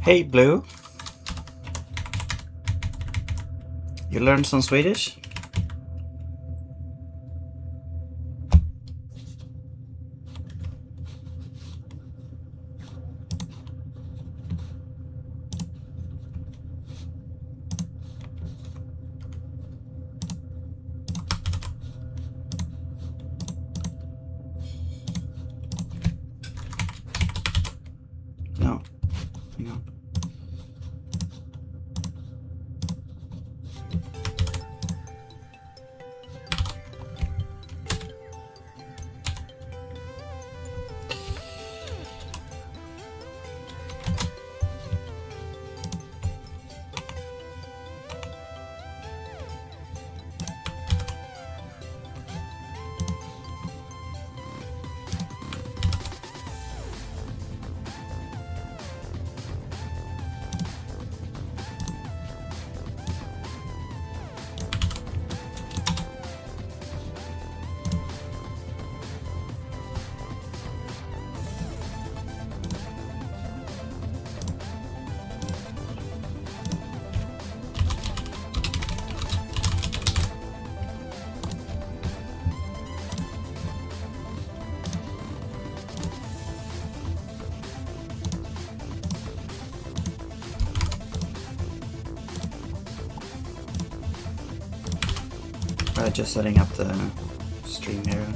Hey Blue, you learned some Swedish? No, hang on. Just setting up the stream here.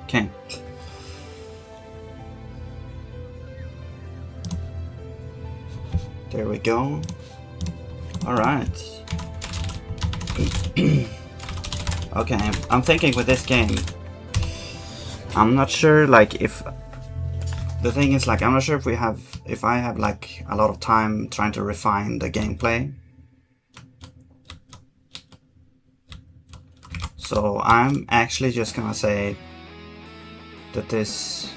Okay. There we go. All right. Okay, I'm thinking with this game, I'm not sure like if the thing is like I'm not sure if I have like a lot of time trying to refine the gameplay. So I'm actually just gonna say that this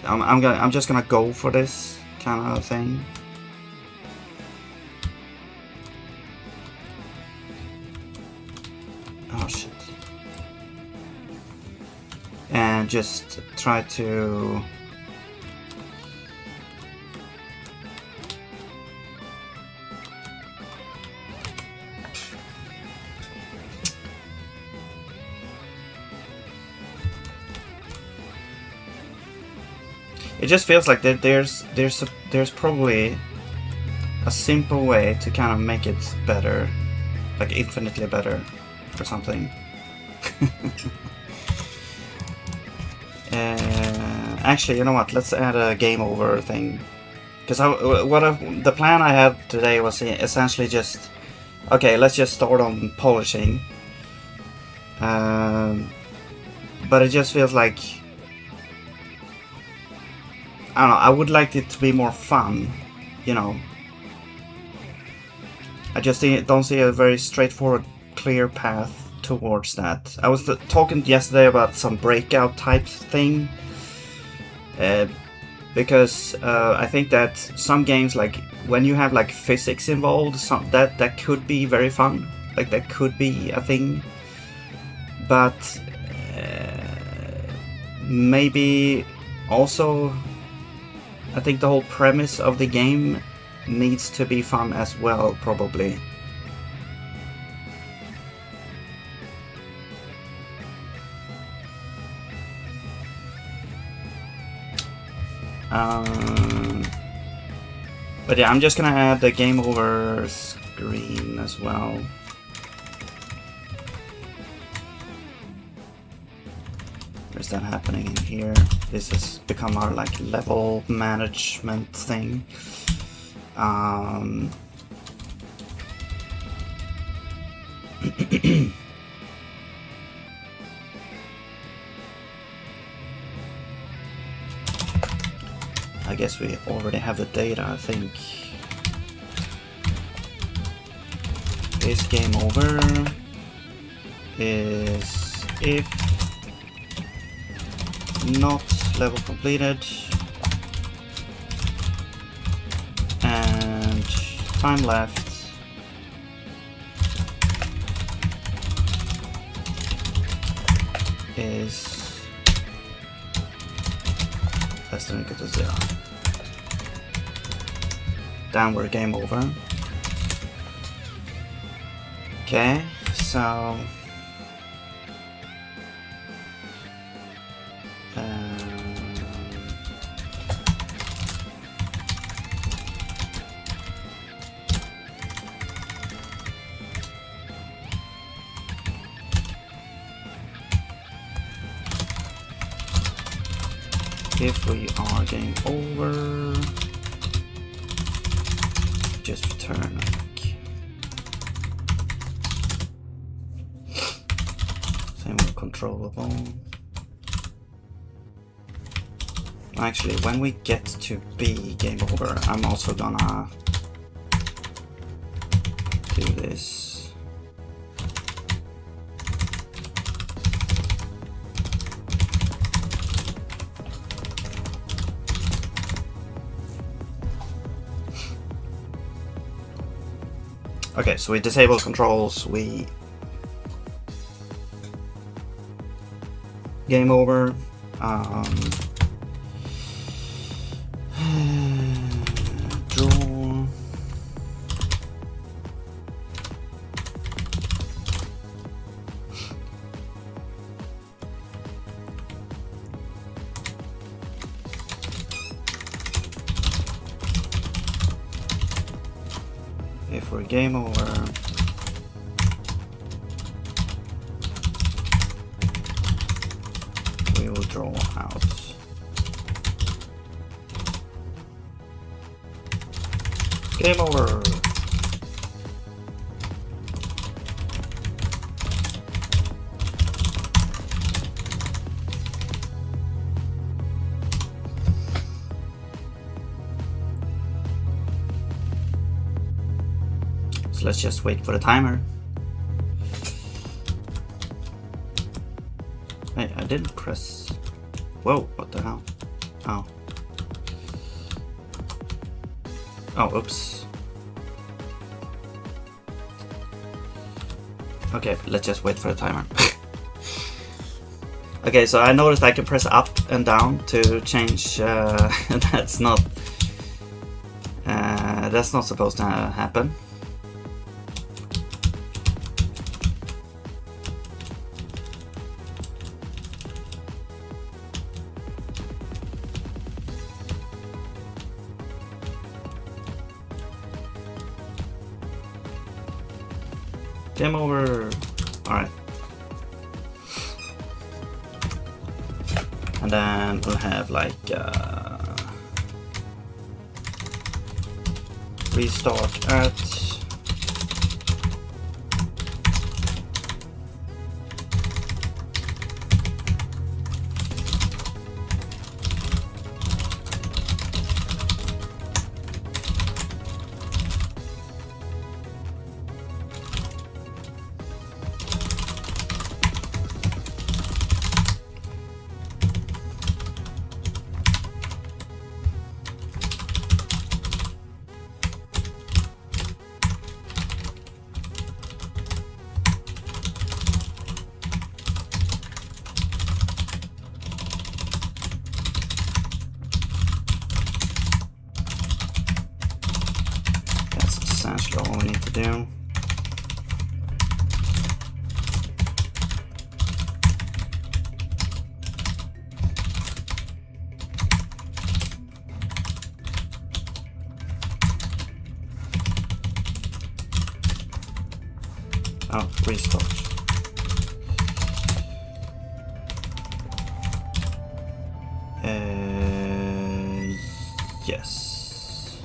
I'm just gonna go for this kind of thing. Oh shit. And just try to it just feels like that there's probably a simple way to kind of make it better, like infinitely better or something. Actually, you know what? Let's add a game over thing, because the plan I had today was essentially just okay. Let's just start on polishing, but it just feels like I don't know. I would like it to be more fun, you know. I just don't see a very straightforward, clear path towards that. I was talking yesterday about some breakout type thing, because I think that some games, like when you have like physics involved, that could be very fun. Like that could be a thing, but maybe also I think the whole premise of the game needs to be fun as well, probably. But yeah, I'm just gonna add the game over screen as well. Where's that happening in here? This has become our like level management thing. I guess we already have the data, I think. Is game over is if not level completed and time left is less than or equal to 0. Then we're game over. Okay, so if we are game over, just return. Same with controllable. Actually, when we get to be game over, I'm also gonna do this. Okay, so we disable controls, we game over. Draw. If we're game over, we will draw out. Game over. So let's just wait for the timer. Hey, I didn't press. Whoa, what the hell? Oh. Oh, oops. Okay, let's just wait for the timer. Okay, so I noticed I can press up and down to change. That's not supposed to happen. Game over. Alright. And then we'll have like restart at essentially all we need to do. Oh, restart. Yes.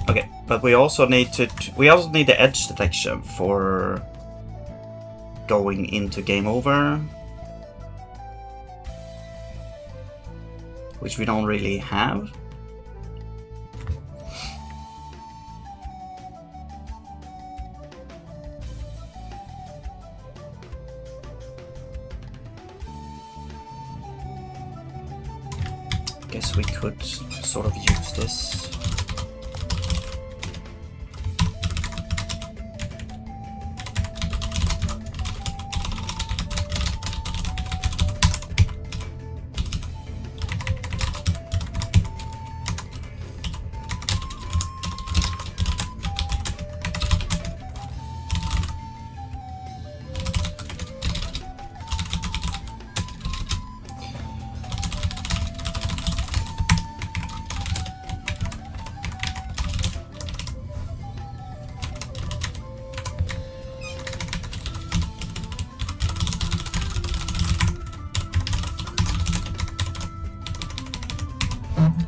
Okay, but we also need the edge detection for going into game over. which we don't really have. Guess we could sort of use this.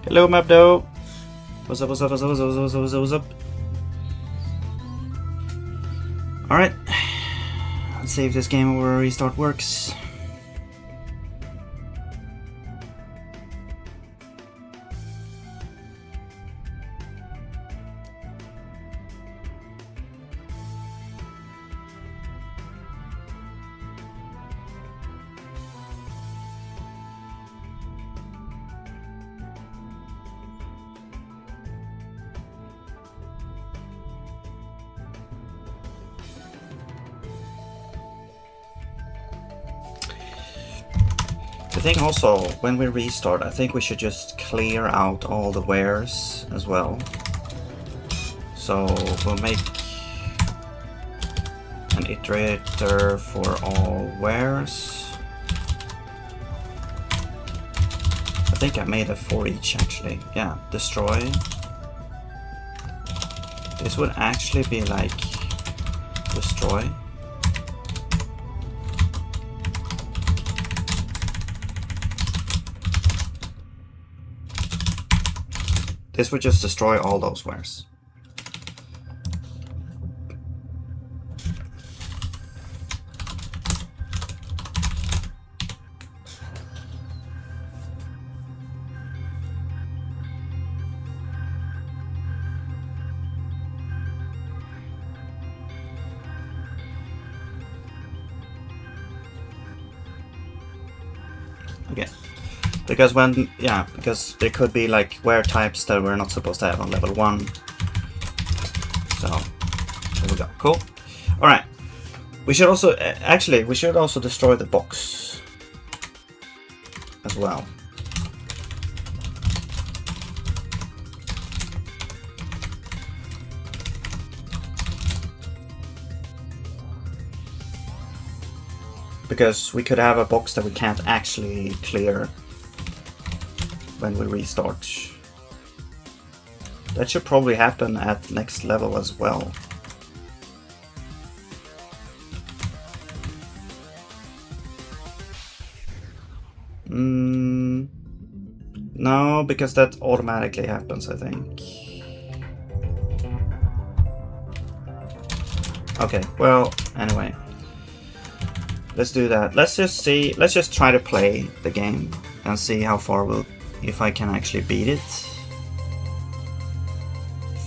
Hello, Mabdo. What's up, what's up, what's up, what's up, what's up, what's up, what's up? Alright. Let's see if this game over restart works. I think also when we restart, I think we should just clear out all the wares as well. So we'll make an iterator for all wares. I think I made a for each actually. Yeah, destroy. This would actually be like destroy. This would just destroy all those wares. Okay. Because when, yeah, because there could be like ware types that we're not supposed to have on level 1. So, there we go. Cool. Alright. We should also, actually, we should also destroy the box as well. Because we could have a box that we can't actually clear when we restart. That should probably happen at next level as well. No, because that automatically happens, I think. Okay, well, anyway. Let's do that. Let's just see, let's just try to play the game and see how far we'll, if I can actually beat it.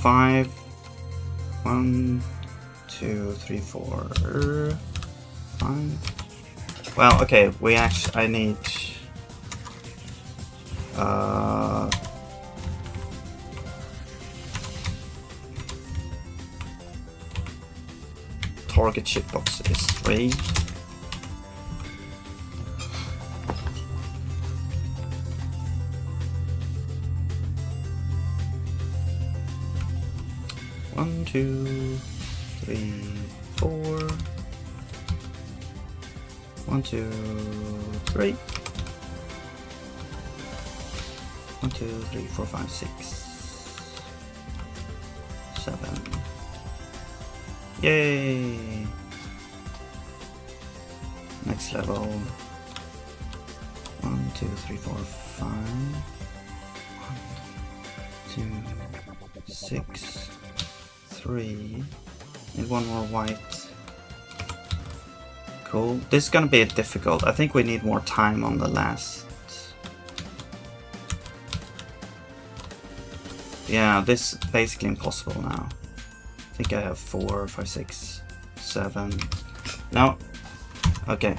5, 1, 2, 3, 4, 5. Well, okay, we actually, I need target shitbox is 3. One, 2, 3, 4. 1, 2, 3. 1, 2, 3, 4, 5, 6, 7. Yay! Next level. 1, 2, 3, 4, 5. 1, 2, 6, 3. Need one more white. Cool. This is gonna be difficult. I think we need more time on the last Yeah, this is basically impossible now. I think I have 4, 5, 6, 7. No. Okay.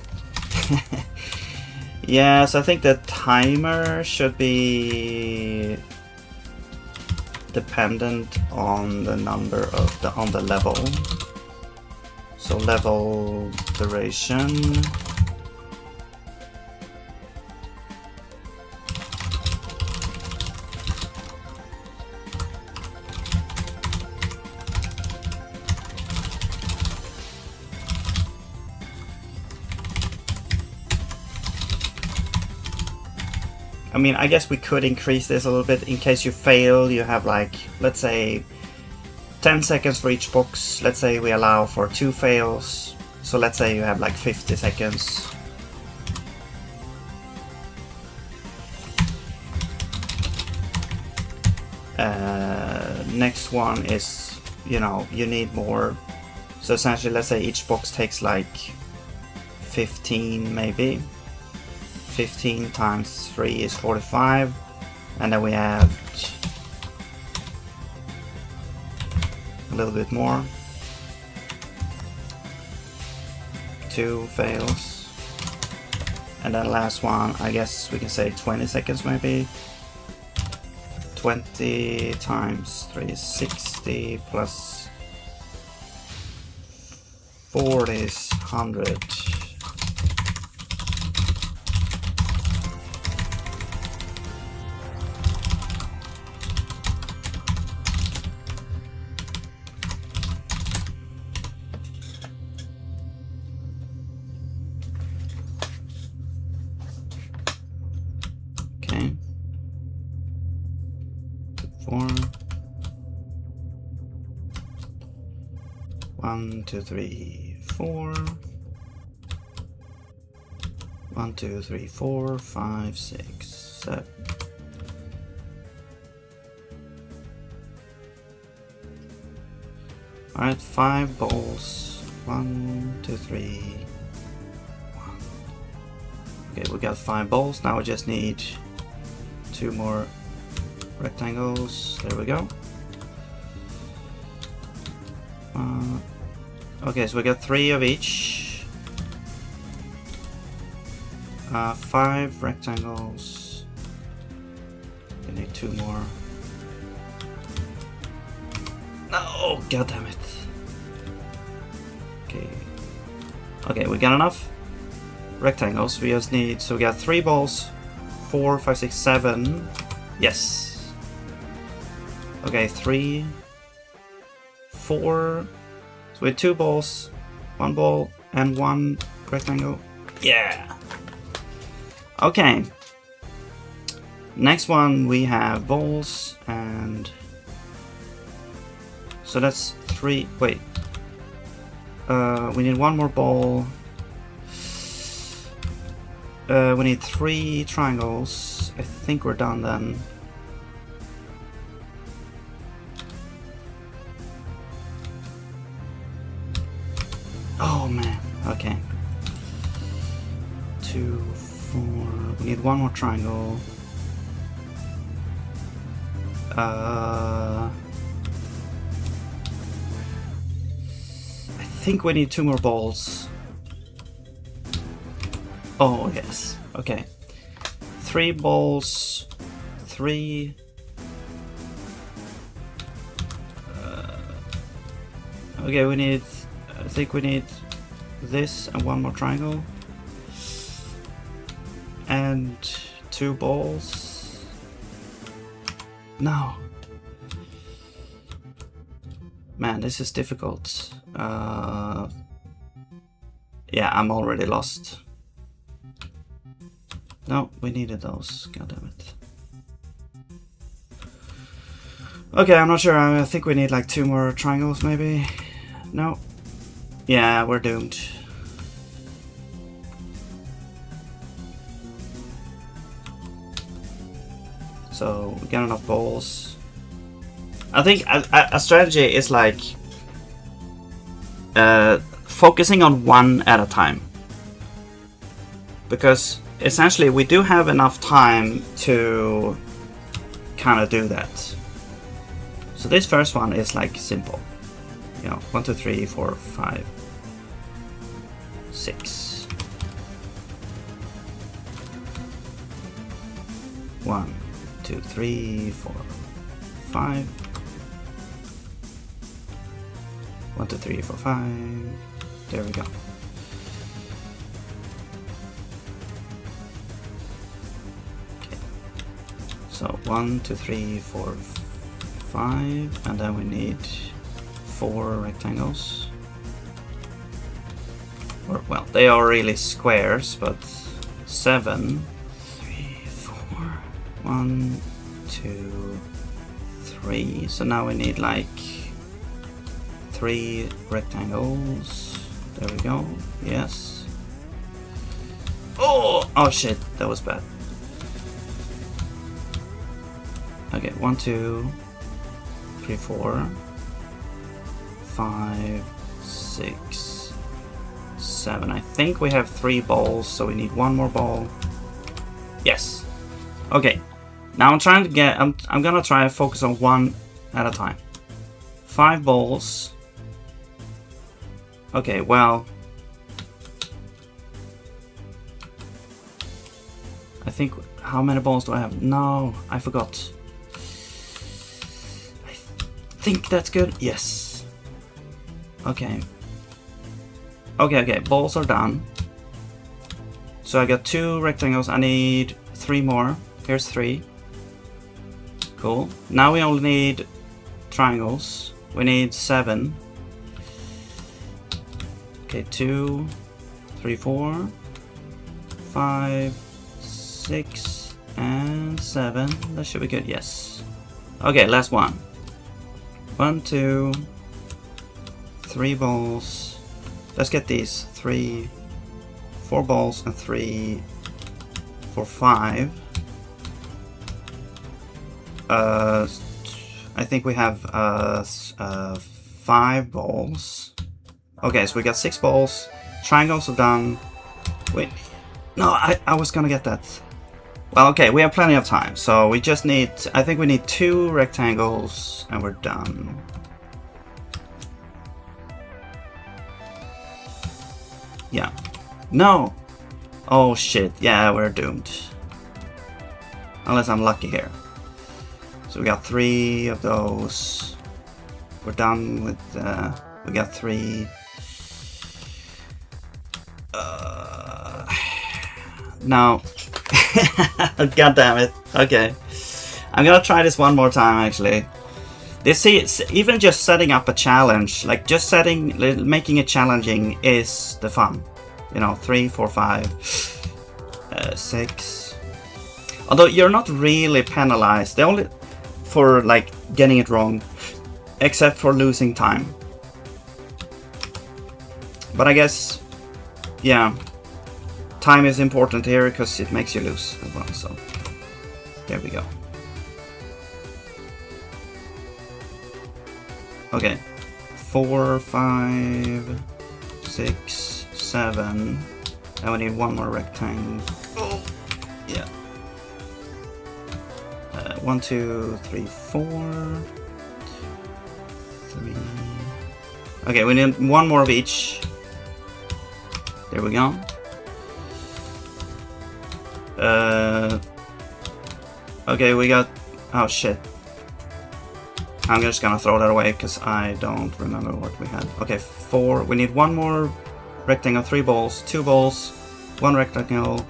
Yeah, so I think the timer should be dependent on the number of the level. So level duration. I mean, I guess we could increase this a little bit in case you fail. You have like, let's say 10 seconds for each box. Let's say we allow for 2 fails. So let's say you have like 50 seconds. Next one is, you know, you need more. So essentially, let's say each box takes like 15 maybe. 15 times 3 is 45, and then we have a little bit more. 2 fails, and then last one, I guess we can say 20 seconds maybe. 20 times 3 is 60, plus 40 is 100. Okay. 4. 1, 2, 3, 4. 1, 2, 3, 4, 5, 6, 7. Alright, 5 balls. 1, 2, 3, 1. Okay, we got 5 balls. Now we just need 2 more rectangles. There we go. Okay, so we got 3 of each. 5 rectangles. We need 2 more. No, god damn it. Okay. Okay, we got enough rectangles. We just need, so we got 3 balls. 4, 5, 6, 7. Yes. Okay, 3, 4. So we have 2 balls, 1 ball, and 1 rectangle. Yeah. Okay. Next one we have balls, and so that's 3. Wait. We need 1 more ball. We need 3 triangles. I think we're done then. Oh man, okay. 2, 4. We need 1 more triangle. I think we need 2 more balls. Oh yes, okay. 3 balls, 3. Okay, we need. I think we need this and 1 more triangle. And 2 balls. No. Man, this is difficult. Yeah, I'm already lost. No, we needed those. God damn it. Okay, I'm not sure. I think we need like 2 more triangles, maybe. No. Yeah, we're doomed. So we got enough balls. I think a strategy is like focusing on 1 at a time, because essentially we do have enough time to kind of do that. So this first one is like simple. You know, 1, 2, 3, 4, 5, 6. 1, 2, 3, 4, 5. 1, 2, 3, 4, 5. There we go. Okay. So 1, 2, 3, 4, 5, and then we need 4 rectangles. Or, well, they are really squares, but 7, 3, 4, 1, 2, 3. So now we need like 3 rectangles. There we go. Yes. Oh shit, that was bad. Okay, 1, 2, 3, 4, 5, 6, 7. I think we have 3 balls, so we need 1 more ball. Yes. Okay. Now I'm trying to get. I'm gonna try to focus on one at a time. 5 balls. Okay. Well, I think. How many balls do I have? No, I forgot. I think that's good. Yes. Okay. Okay. Balls are done. So I got 2 rectangles. I need 3 more. Here's 3. Cool. Now we only need triangles. We need 7. Okay, 2, 3, 4, 5, 6, and 7. That should be good. Yes. Okay, last one. 1, 2, 3 balls. Let's get these 4 balls and 3 for 5. I think we have 5 balls. Okay, so we got 6 balls. Triangles are done. Wait, no, I was gonna get that. Well, okay, we have plenty of time, so we just need. I think we need 2 rectangles, and we're done. Yeah. No. Oh shit. Yeah, we're doomed. Unless I'm lucky here. So we got 3 of those. We're done with. We got 3. No. God damn it. Okay. I'm gonna try this one more time actually. Even just setting up a challenge, like just making it challenging is the fun. You know, 3, 4, 5, 6. Although you're not really penalized. The only for like getting it wrong, except for losing time. But I guess, yeah, time is important here because it makes you lose as well. So there we go. Okay, 4, 5, 6, 7. Now we need 1 more rectangle. Oh, yeah. 1, 2, 3, 4. 3. Okay, we need 1 more of each. There we go. Okay, we got. Oh shit. I'm just gonna throw that away because I don't remember what we had. Okay, 4. We need 1 more rectangle, 3 balls, 2 balls, 1 rectangle,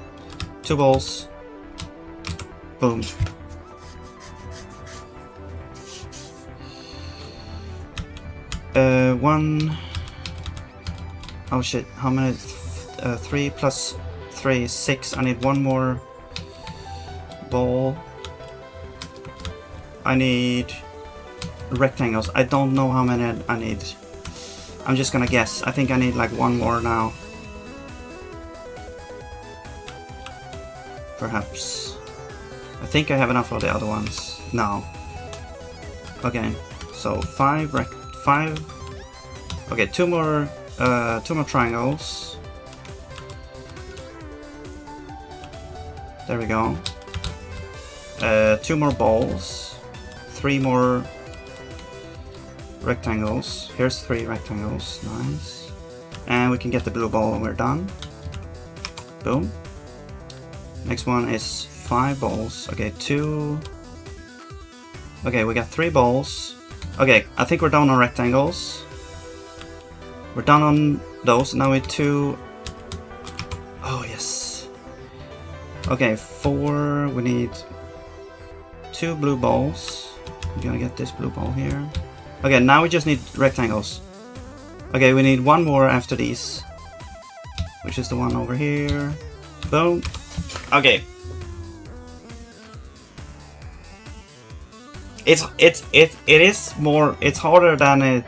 2 balls. Boom. One. Oh shit! How many? 3 plus 3 is 6. I need 1 more ball. I need rectangles. I don't know how many I need. I'm just gonna guess. I think I need like 1 more now. Perhaps. I think I have enough of the other ones. No. Okay. So 5. Okay, 2 more triangles. There we go. 2 more balls. 3 more rectangles. Here's 3 rectangles. Nice. And we can get the blue ball when we're done. Boom. Next one is 5 balls. Okay, 2. Okay, we got 3 balls. Okay, I think we're done on rectangles. We're done on those. Now we 2. Oh, yes. Okay, 4. We need 2 blue balls. I'm gonna get this blue ball here. Okay, now we just need rectangles. Okay, we need 1 more after these, which is the one over here. Boom. Okay. It is more. It's harder than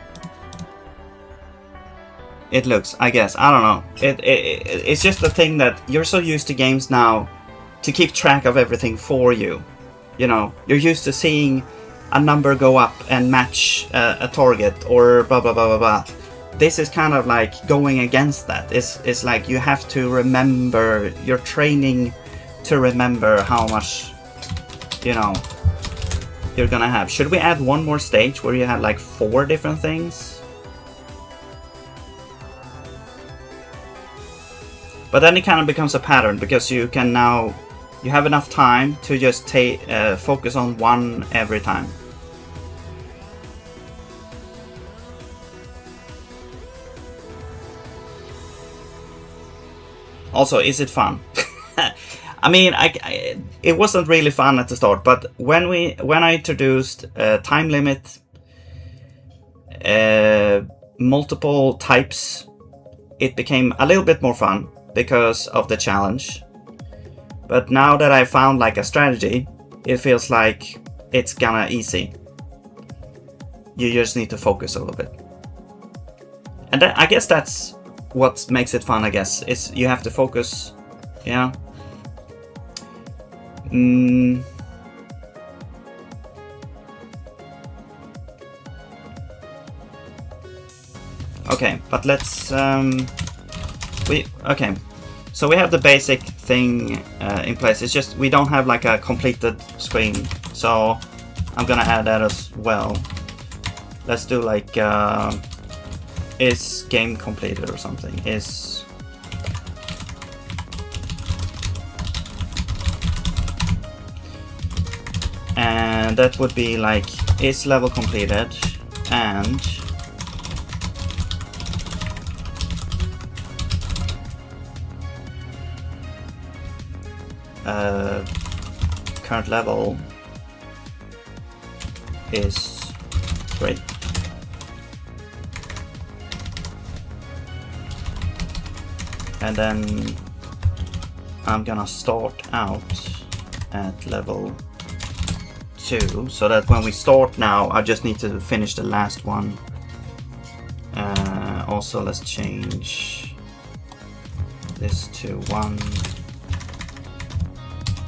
it looks, I guess. I don't know. It's just the thing that you're so used to games now to keep track of everything for you. You know, you're used to seeing a number go up and match a target or blah blah blah blah blah. This is kind of like going against that. It's like you have to remember. You're training to remember how much, you know, you're gonna have. Should we add 1 more stage where you have like 4 different things? But then it kind of becomes a pattern because you can now, you have enough time to just focus on 1 every time. Also, is it fun? I mean, it wasn't really fun at the start, but when I introduced time limit, multiple types, it became a little bit more fun because of the challenge. But now that I found like a strategy, it feels like it's kinda easy. You just need to focus a little bit. And I guess that's what makes it fun, I guess, is you have to focus, yeah. Okay, but let's okay. So we have the basic thing in place. It's just we don't have like a completed screen, so I'm gonna add that as well. Let's do like is game completed or something. Is and that would be like is level completed and current level is 3. And then I'm gonna start out at level 2, so that when we start now, I just need to finish the last one. Also, let's change this to 1.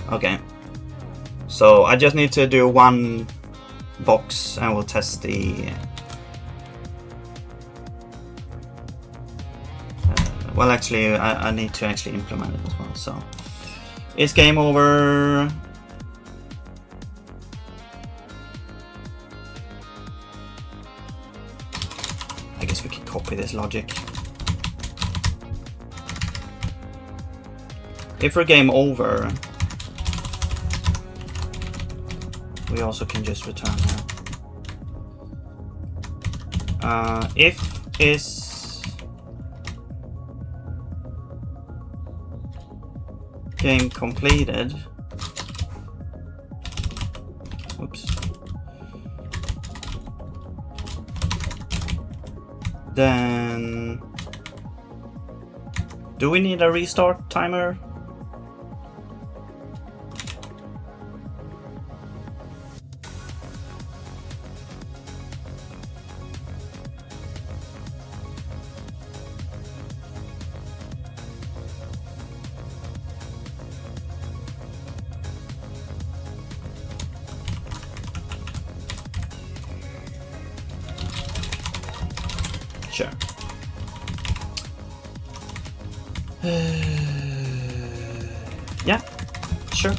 Okay, so I just need to do 1 box and we'll test the well, actually, I need to actually implement it as well. So, it's game over. I guess we can copy this logic. If we're game over, we also can just return that. If is game completed. Oops. Then do we need a restart timer? Sure. Yeah, sure.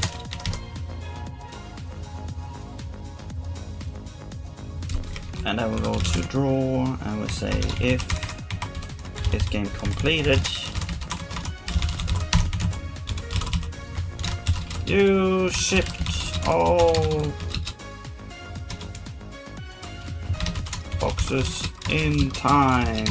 And I will go to draw and we'll say if this game completed, you shipped all boxes in time.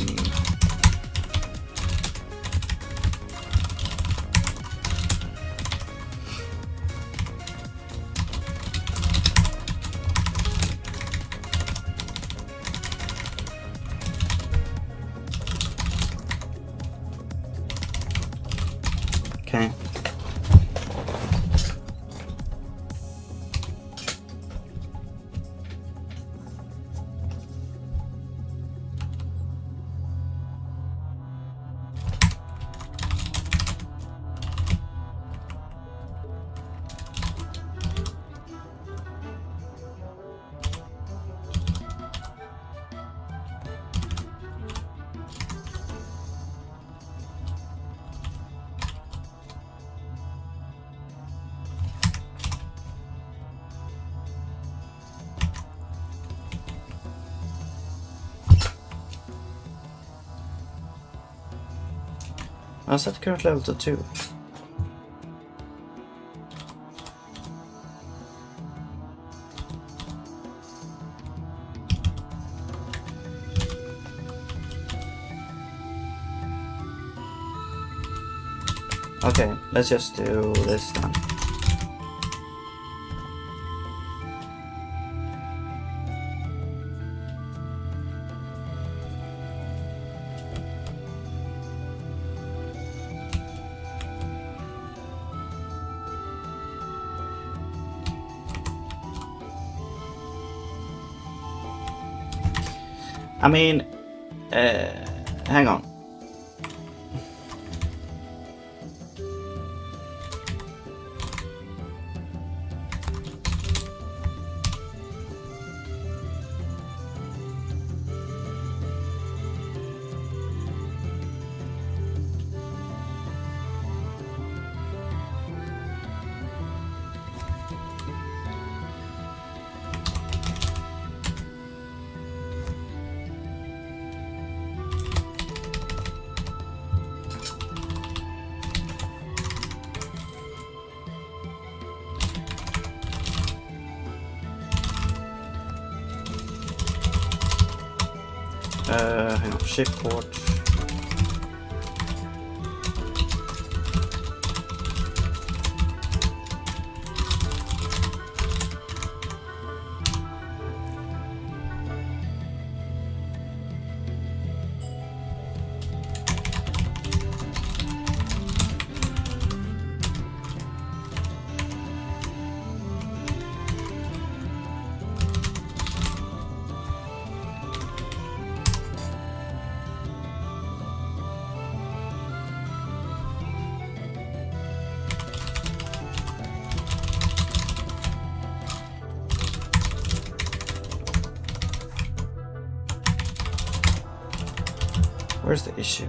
Okay. I set current level to 2. Okay, let's just do this then. I mean, hang on. Hang on, ship port. Where's the issue?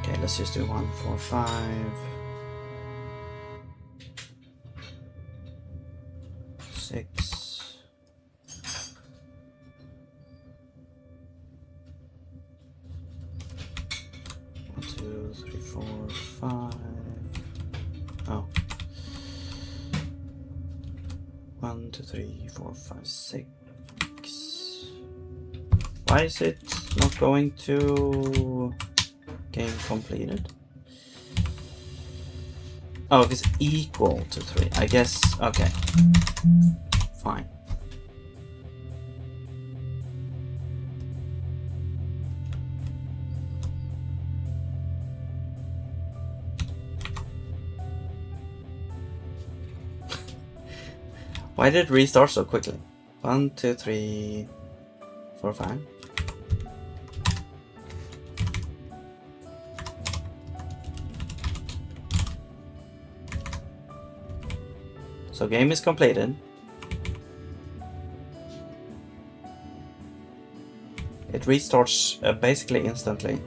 Okay, let's just do 1, 4, 5. 6. 1, 2, 3, 4, 5. Oh. 1, 2, 3, 4, 5, 6. Why is it not going to game completed? Oh, if it's equal to 3, I guess. Okay, fine. Why did it restart so quickly? 1, 2, 3, 4, 5. So game is completed. It restarts basically instantly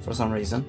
for some reason.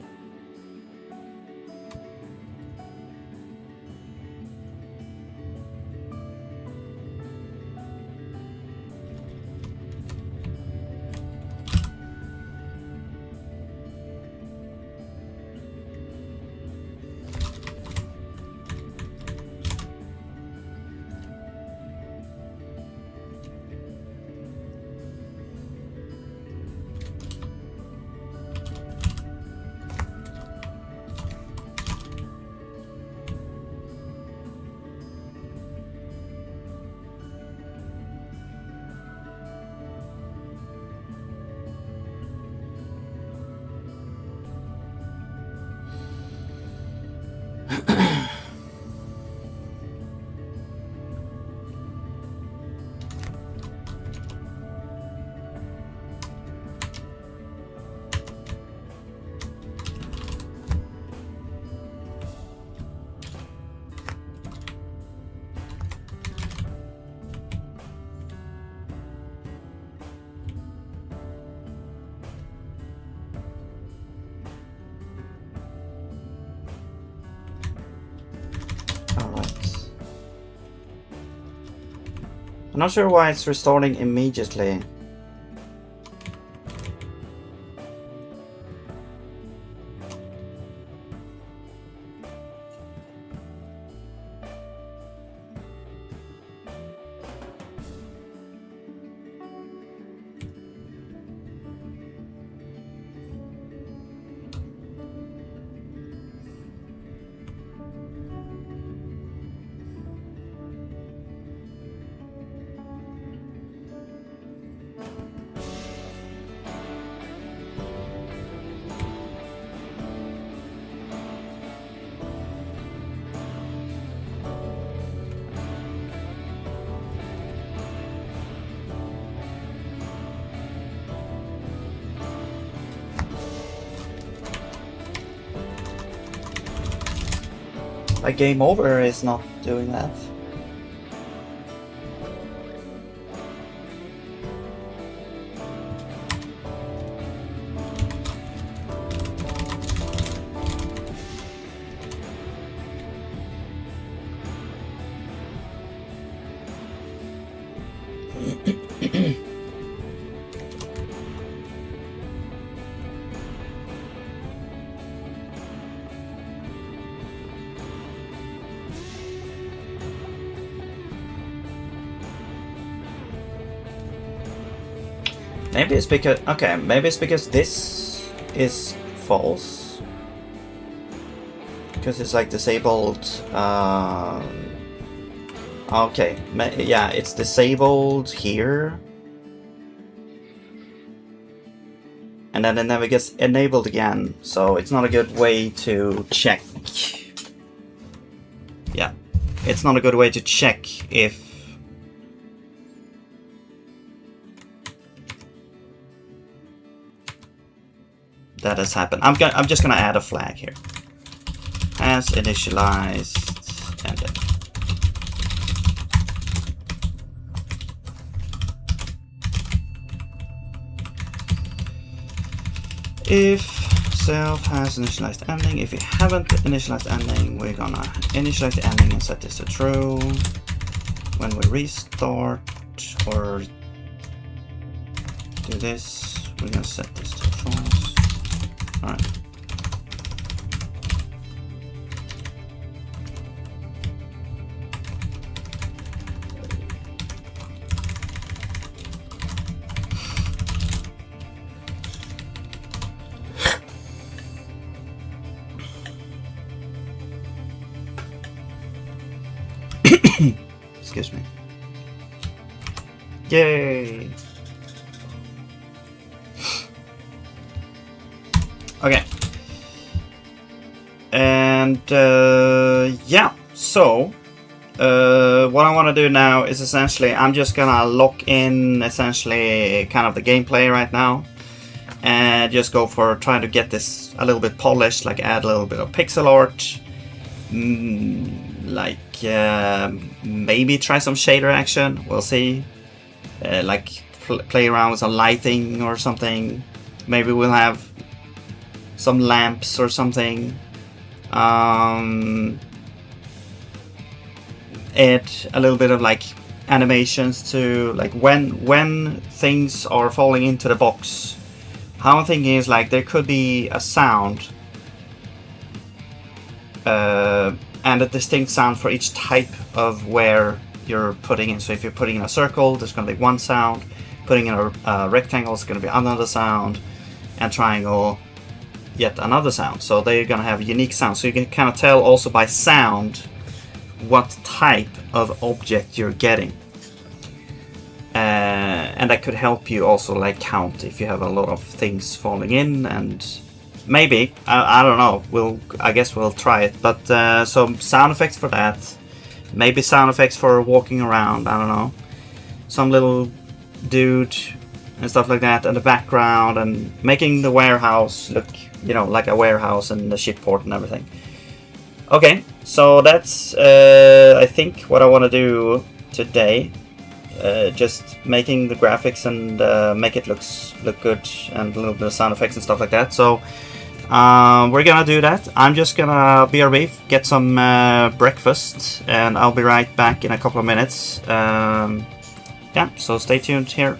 I'm not sure why it's restarting immediately. Like game over is not doing that. Maybe it's because, okay, maybe it's because this is false. Because it's like disabled, okay, yeah, it's disabled here. And then it never gets enabled again, so it's not a good way to check. Yeah, it's not a good way to check if that has happened. I'm just gonna add a flag here. Has initialized ended. If itself has initialized ending. If you haven't initialized ending, we're gonna initialize the ending and set this to true. When we restart or do this, we're gonna set this to false. All right. Excuse me. Yay! Okay. And yeah, so what I want to do now is essentially I'm just gonna lock in essentially kind of the gameplay right now and just go for trying to get this a little bit polished, like add a little bit of pixel art, maybe try some shader action, we'll see, play around with some lighting or something. Maybe we'll have some lamps or something. Add a little bit of like animations to like when things are falling into the box. How I'm thinking is like there could be a sound and a distinct sound for each type of where you're putting in. So if you're putting in a circle, there's going to be one sound. Putting in a rectangle is going to be another sound, and triangle, yet another sound. So they're going to have unique sounds. So you can kind of tell also by sound what type of object you're getting. And that could help you also like count if you have a lot of things falling in, and maybe I don't know. I guess we'll try it. But some sound effects for that. Maybe sound effects for walking around. I don't know. Some little dude and stuff like that in the background, and making the warehouse look, you know, like a warehouse and the ship port and everything. Okay, so that's I think what I want to do today. Just making the graphics and make it look good, and a little bit of sound effects and stuff like that. So we're gonna do that. I'm just gonna BRB, get some breakfast, and I'll be right back in a couple of minutes. Yeah, so stay tuned here.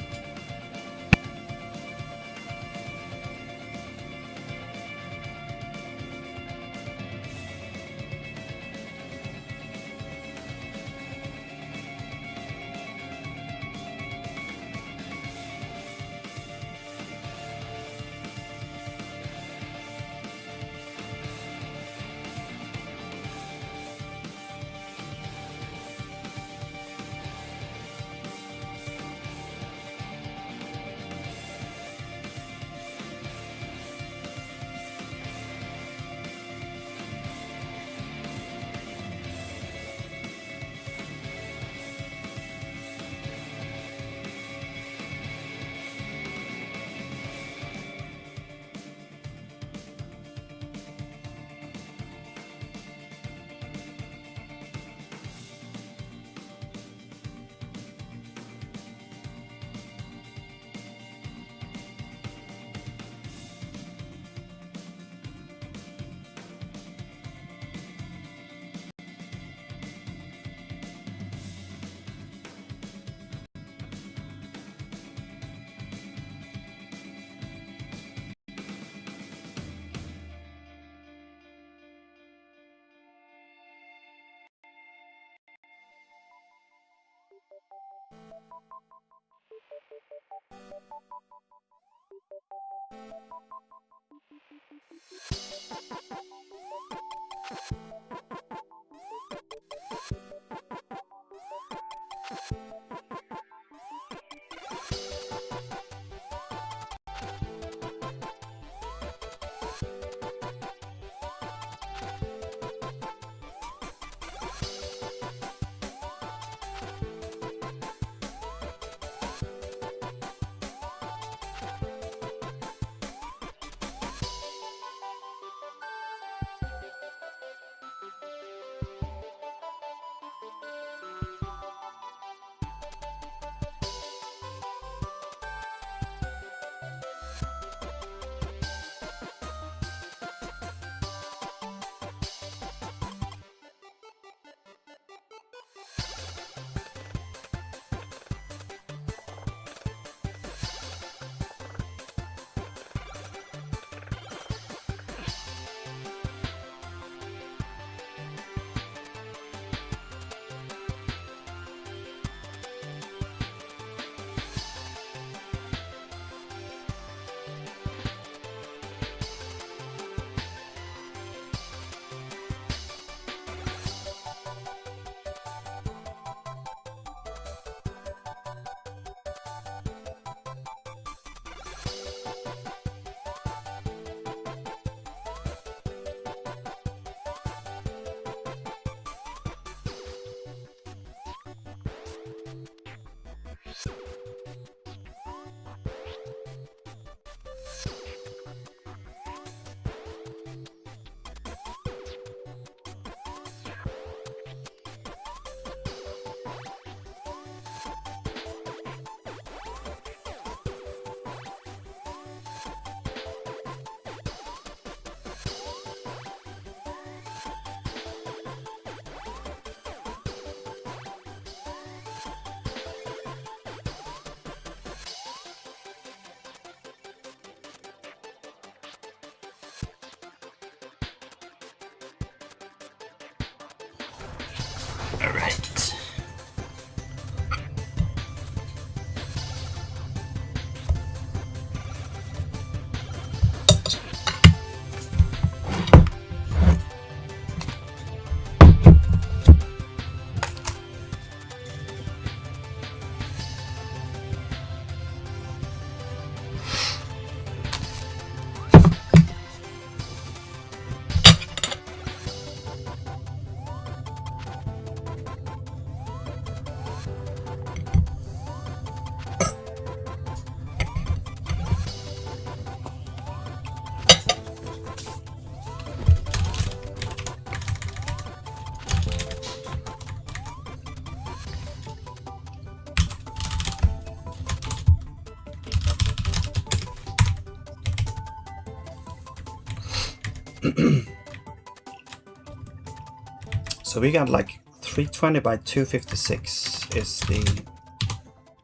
So we got like 320 by 256 is the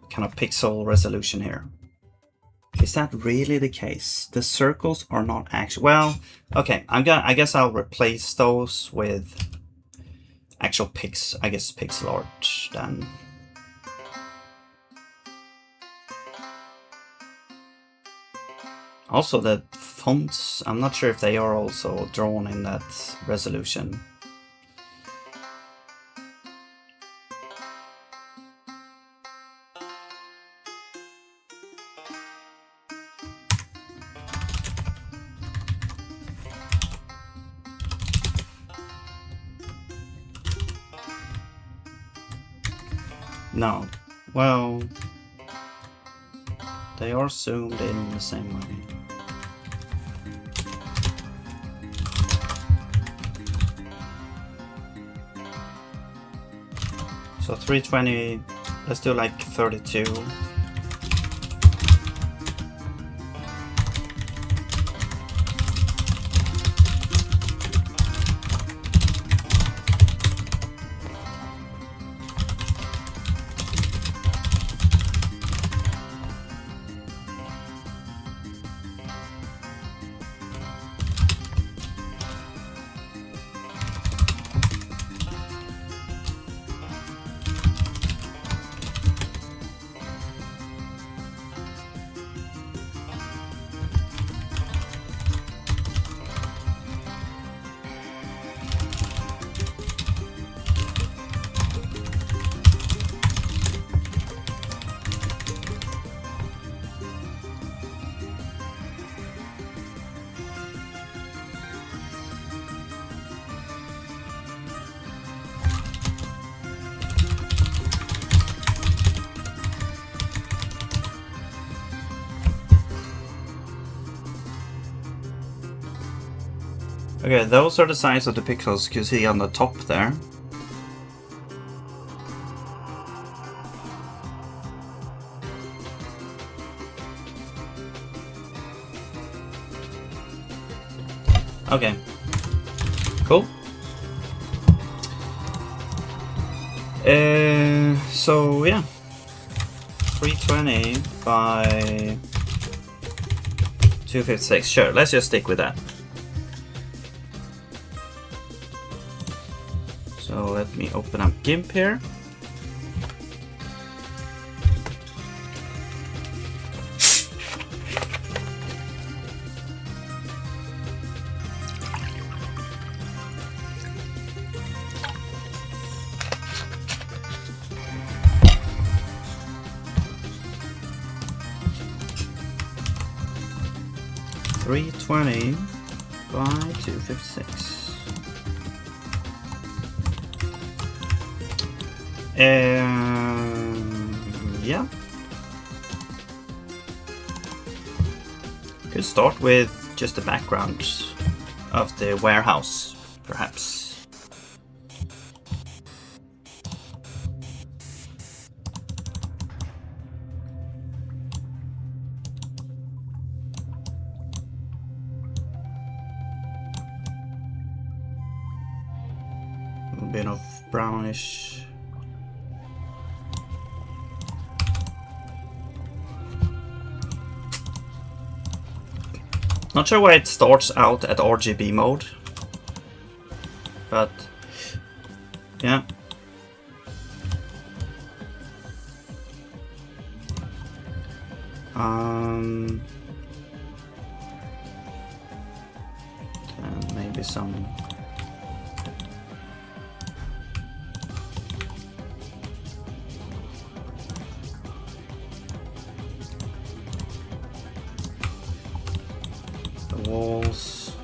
kind of pixel resolution here. Is that really the case? The circles are not actually, well, okay, I guess I'll replace those with actual pixel art then. Also the fonts, I'm not sure if they are also drawn in that resolution. No, well, they are zoomed in the same way. So 320, let's do like 32. Okay, those are the size of the pixels you see on the top there. Okay, cool. So yeah, 320 by 256. Sure, let's just stick with that. So let me open up GIMP here. .320 by 256. Yeah. Could start with just the background of the warehouse, perhaps. A bit of brownish. Not sure why it starts out at RGB mode, but yeah. And maybe some walls.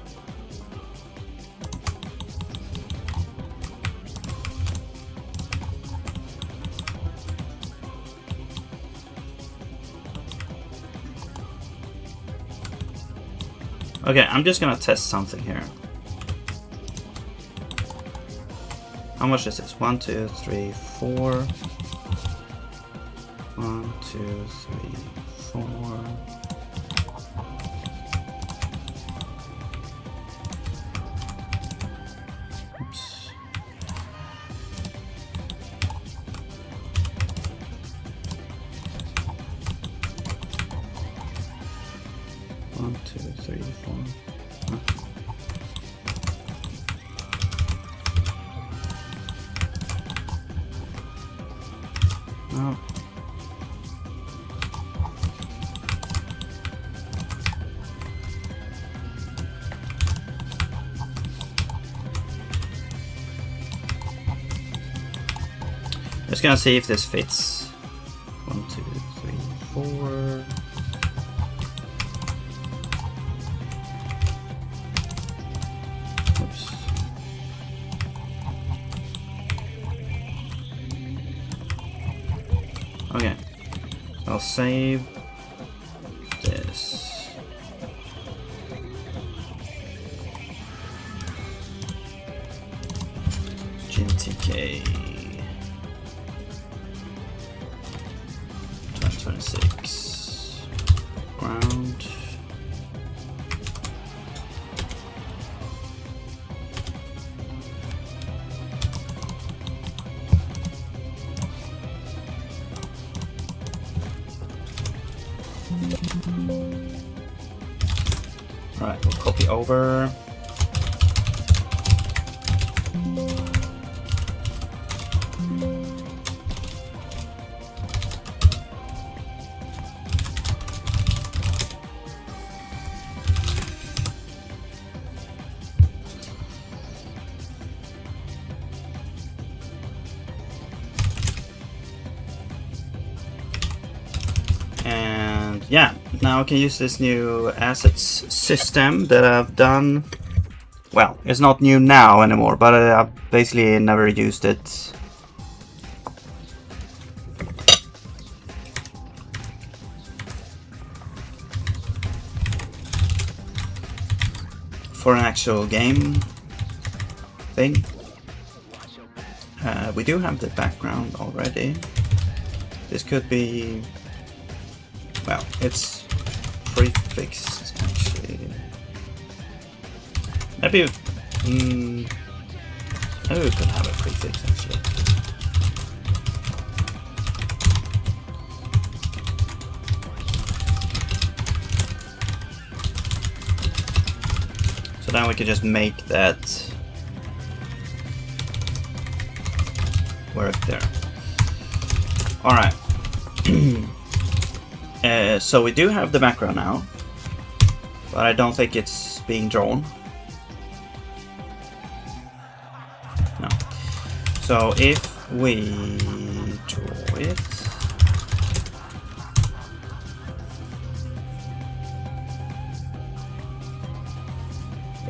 Okay, I'm just gonna test something here. How much is this? 1, 2, 3, 4. 1, 2, 3, 4. 1, 2, 3, 4. Huh? No. Just gonna see if this fits. 1, 2, 3, 4. Oops. Okay. So I'll save this. gmtk 2026 ground. Alright, we'll copy over. And yeah, now I can use this new assets system that I've done. Well, it's not new now anymore, but I basically never used it. For an actual game thing. We do have the background already. This could be, well, it's prefixed actually. Maybe, maybe we could have a prefix actually. So now we could just make that work there. All right. So we do have the background now, but I don't think it's being drawn. No. So if we draw it,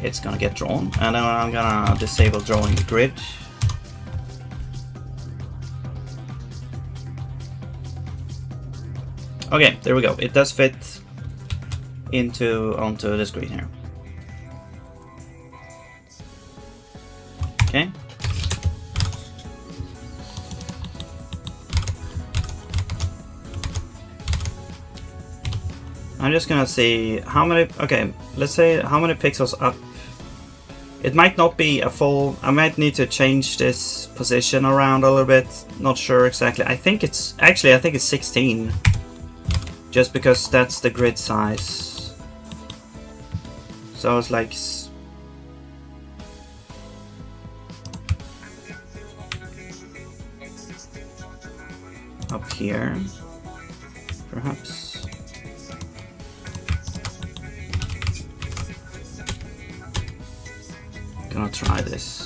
it's gonna get drawn, and then I'm gonna disable drawing the grid. Okay, there we go. It does fit onto the screen here. Okay. I'm just gonna see how many. Okay, let's say how many pixels up. It might not be a full. I might need to change this position around a little bit. Not sure exactly. I think it's 16. Just because that's the grid size. So it's like up here, perhaps. Gonna try this.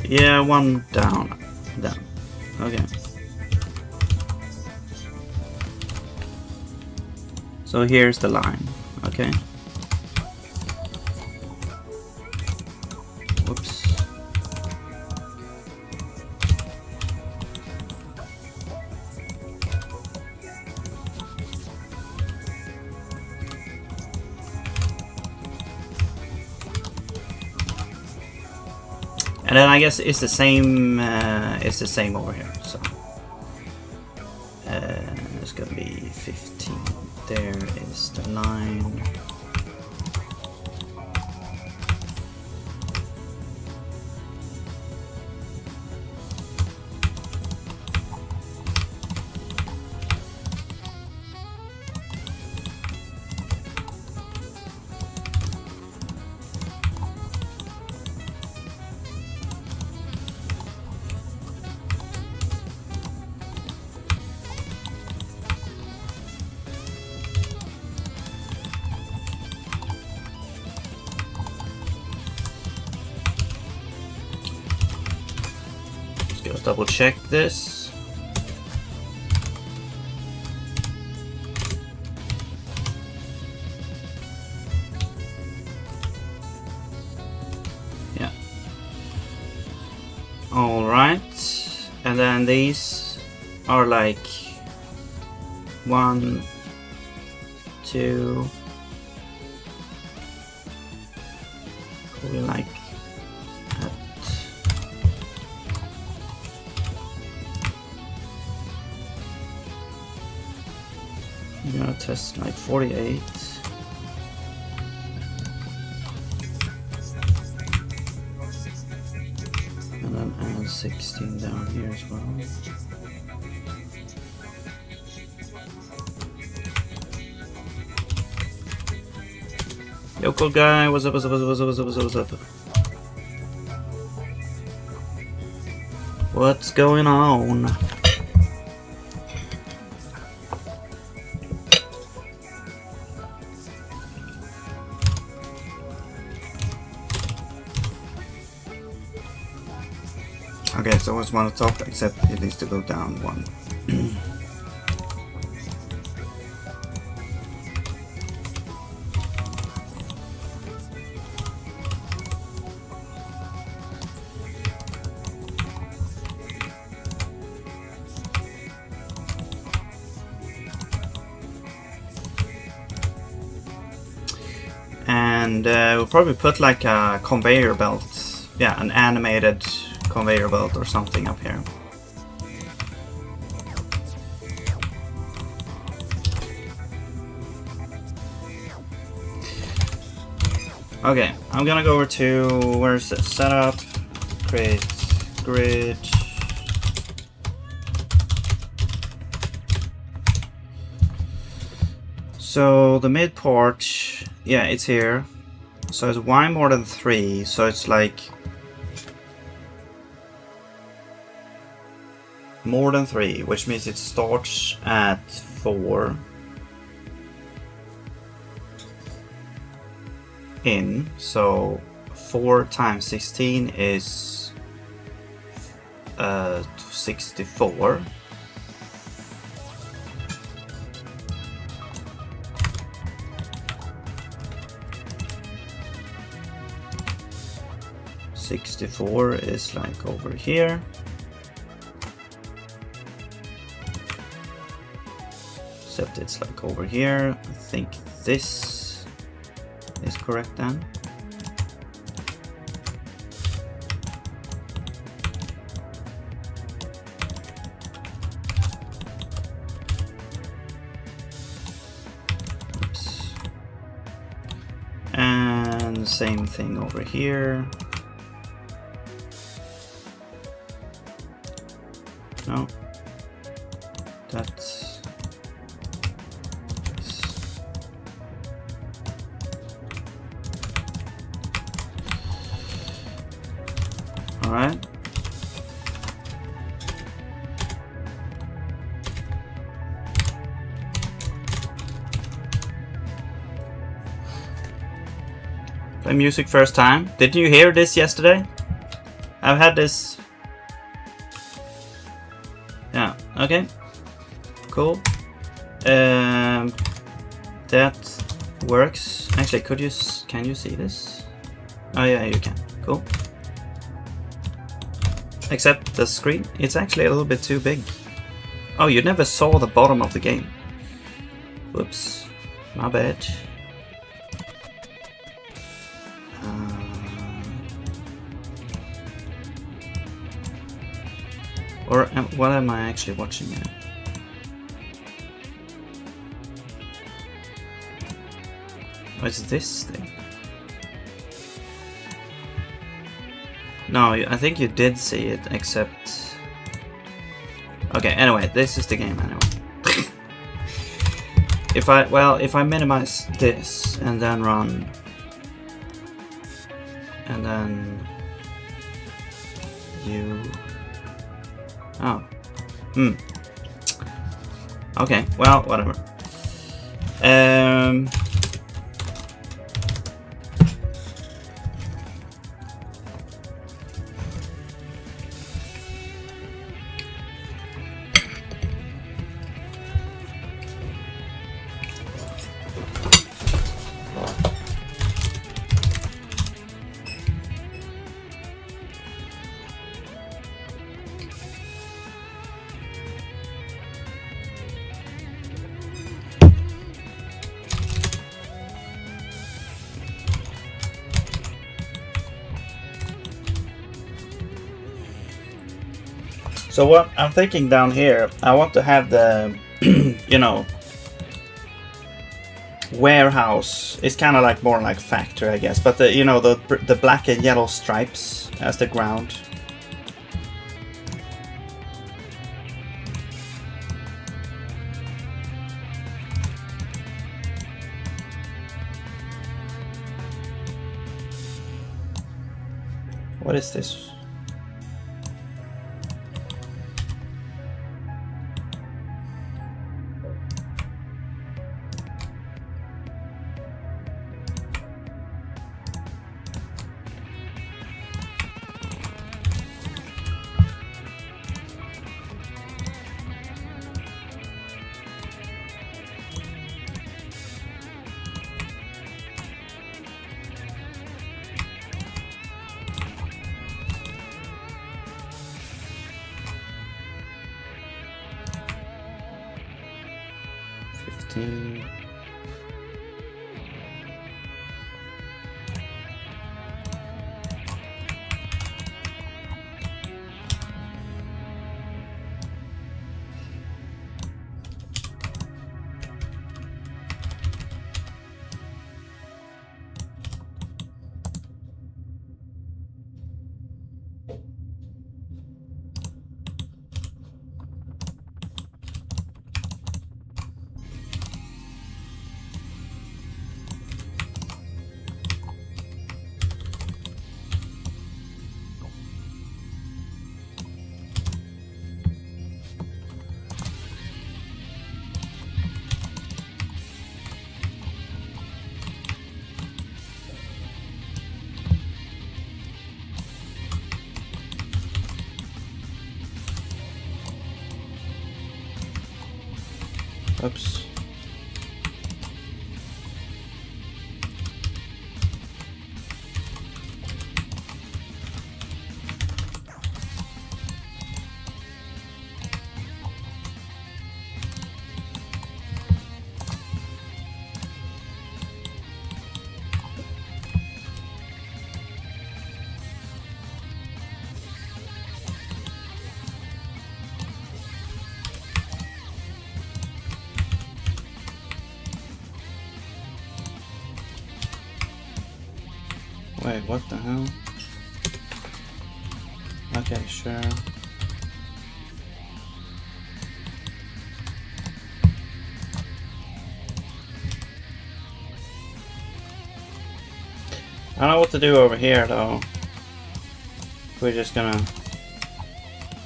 Yeah, one down. Okay. So here's the line. Okay. Whoops. And then I guess it's the same. It's the same over here. So it's gonna be 15. There is the line. Let's go double check this. Yeah. All right. And then these are like 1, 2. Probably like at I'm gonna test like 48. And then add 16 down here as well. Yo, cool guy, what's up, what's up, what's up, what's up, what's up, what's up, what's up? What's going on? Okay, so it's 1 on top, except it needs to go down 1. And we'll probably put like a conveyor belt, yeah, an animated conveyor belt or something up here. Okay, I'm gonna go over to, where's it? Setup, create grid. So the mid part, yeah, it's here. So it's y more than 3, so it's like more than 3, which means it starts at 4 in, so 4 times 16 is 64. .64 is like over here. Except it's like over here. I think this is correct then. Oops. And same thing over here. No, that's this. All right. Play music first time. Did you hear this yesterday? I've had this. Yeah, okay, cool. That works. Actually, can you see this? Oh yeah, you can, cool. Except the screen, it's actually a little bit too big. Oh, you never saw the bottom of the game. Whoops, my bad. Or what am I actually watching here? What's this thing? No, I think you did see it, except... Okay, anyway, this is the game anyway. If I minimize this and then run... And then... Oh. Okay, well, whatever. So what I'm thinking down here, I want to have the, you know, warehouse. It's kind of like more like factory, I guess. But the, you know, the black and yellow stripes as the ground. What is this? Oops. Wait, what the hell? Okay, sure. I don't know what to do over here though. We're just gonna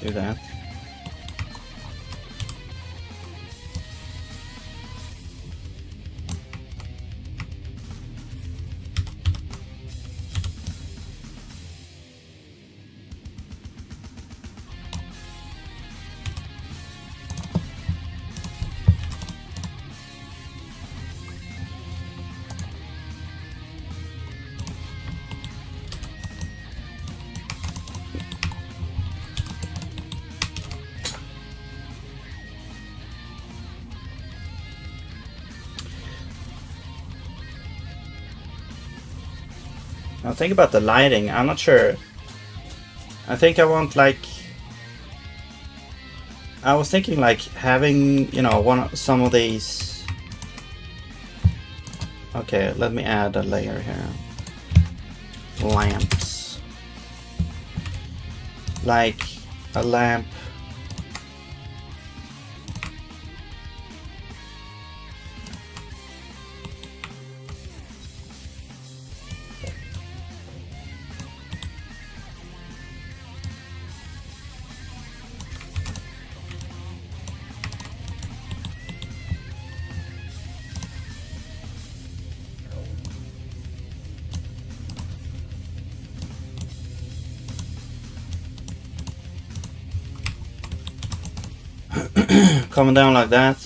do that. Now think about the lighting. I'm not sure. I think I want like. I was thinking like having, you know, some of these. Okay, let me add a layer here. Lamps. Like a lamp. Coming down like that.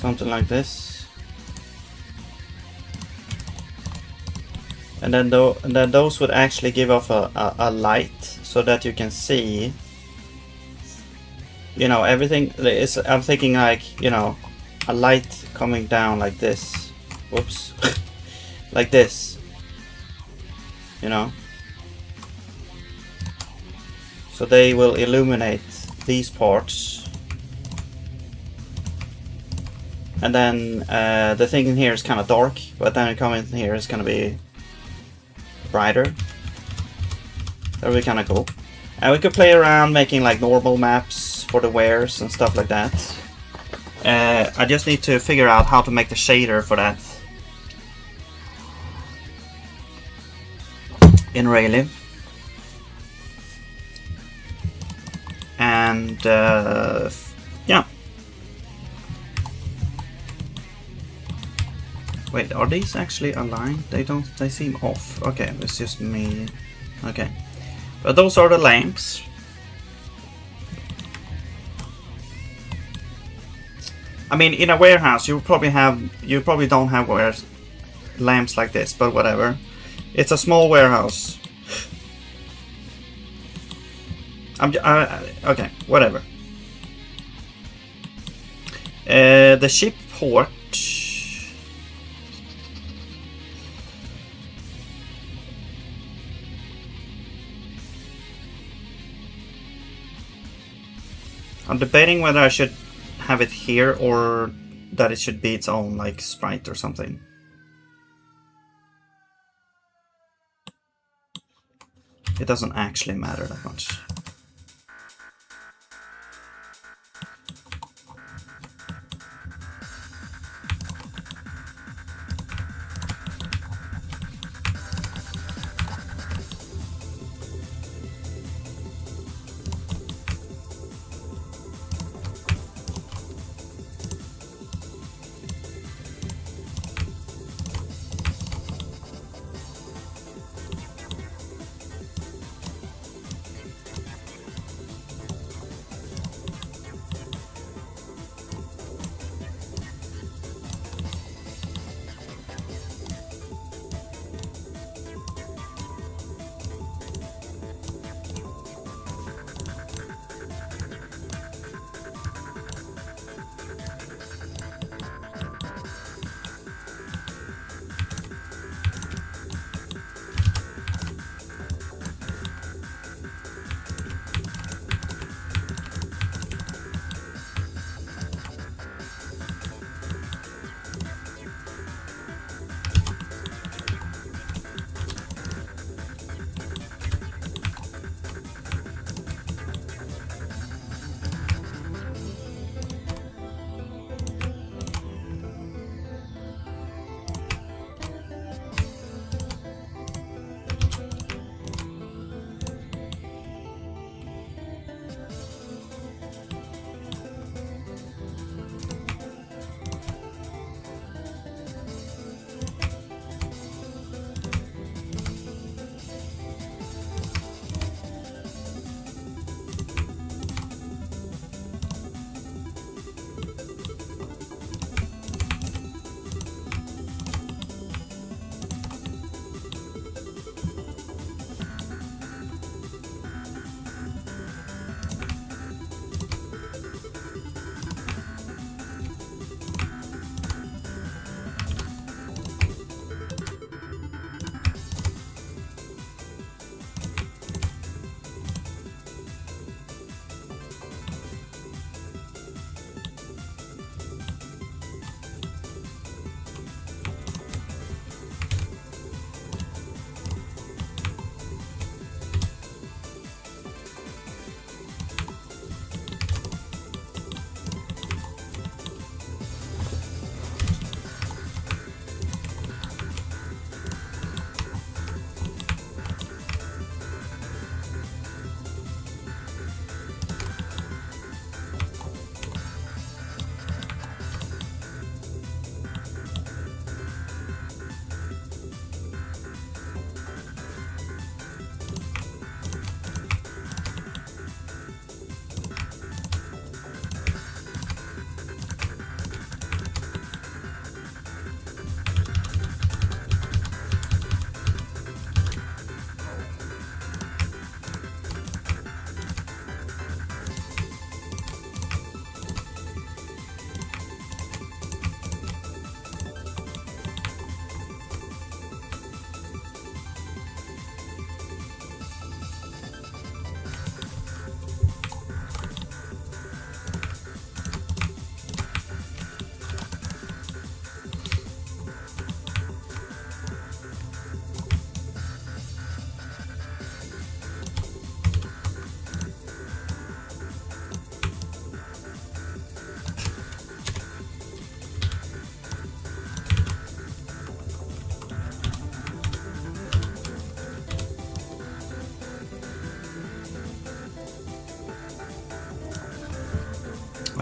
something like this, and then those would actually give off a light so that you can see, you know, everything. I'm thinking like, you know, a light coming down like this. Whoops. Like this, you know, so they will illuminate these parts, and then the thing in here is kind of dark, but then it come in here is going to be brighter. That'll be kind of cool. And we could play around making like normal maps for the wares and stuff like that. I just need to figure out how to make the shader for that in Raylib. And yeah. Wait, are these actually aligned? They seem off. Okay, it's just me. Okay. But those are the lamps. I mean, in a warehouse you probably don't have lamps like this, but whatever. It's a small warehouse. Okay, whatever. The ship port. I'm debating whether I should have it here or that it should be its own like sprite or something. It doesn't actually matter that much.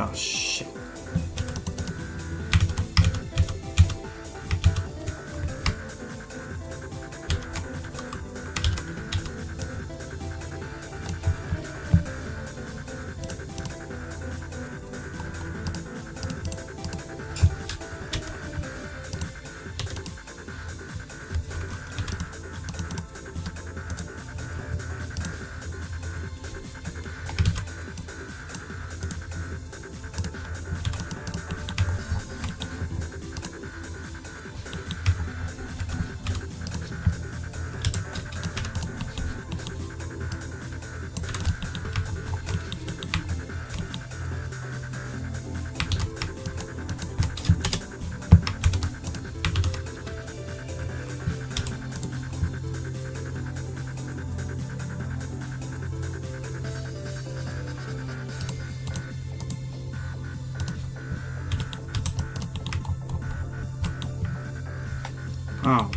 Oh shit. Oh.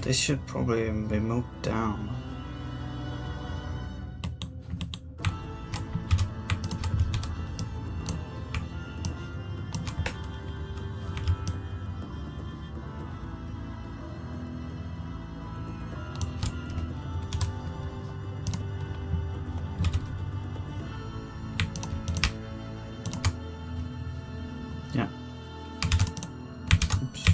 This should probably be moved down. Yeah. Oops.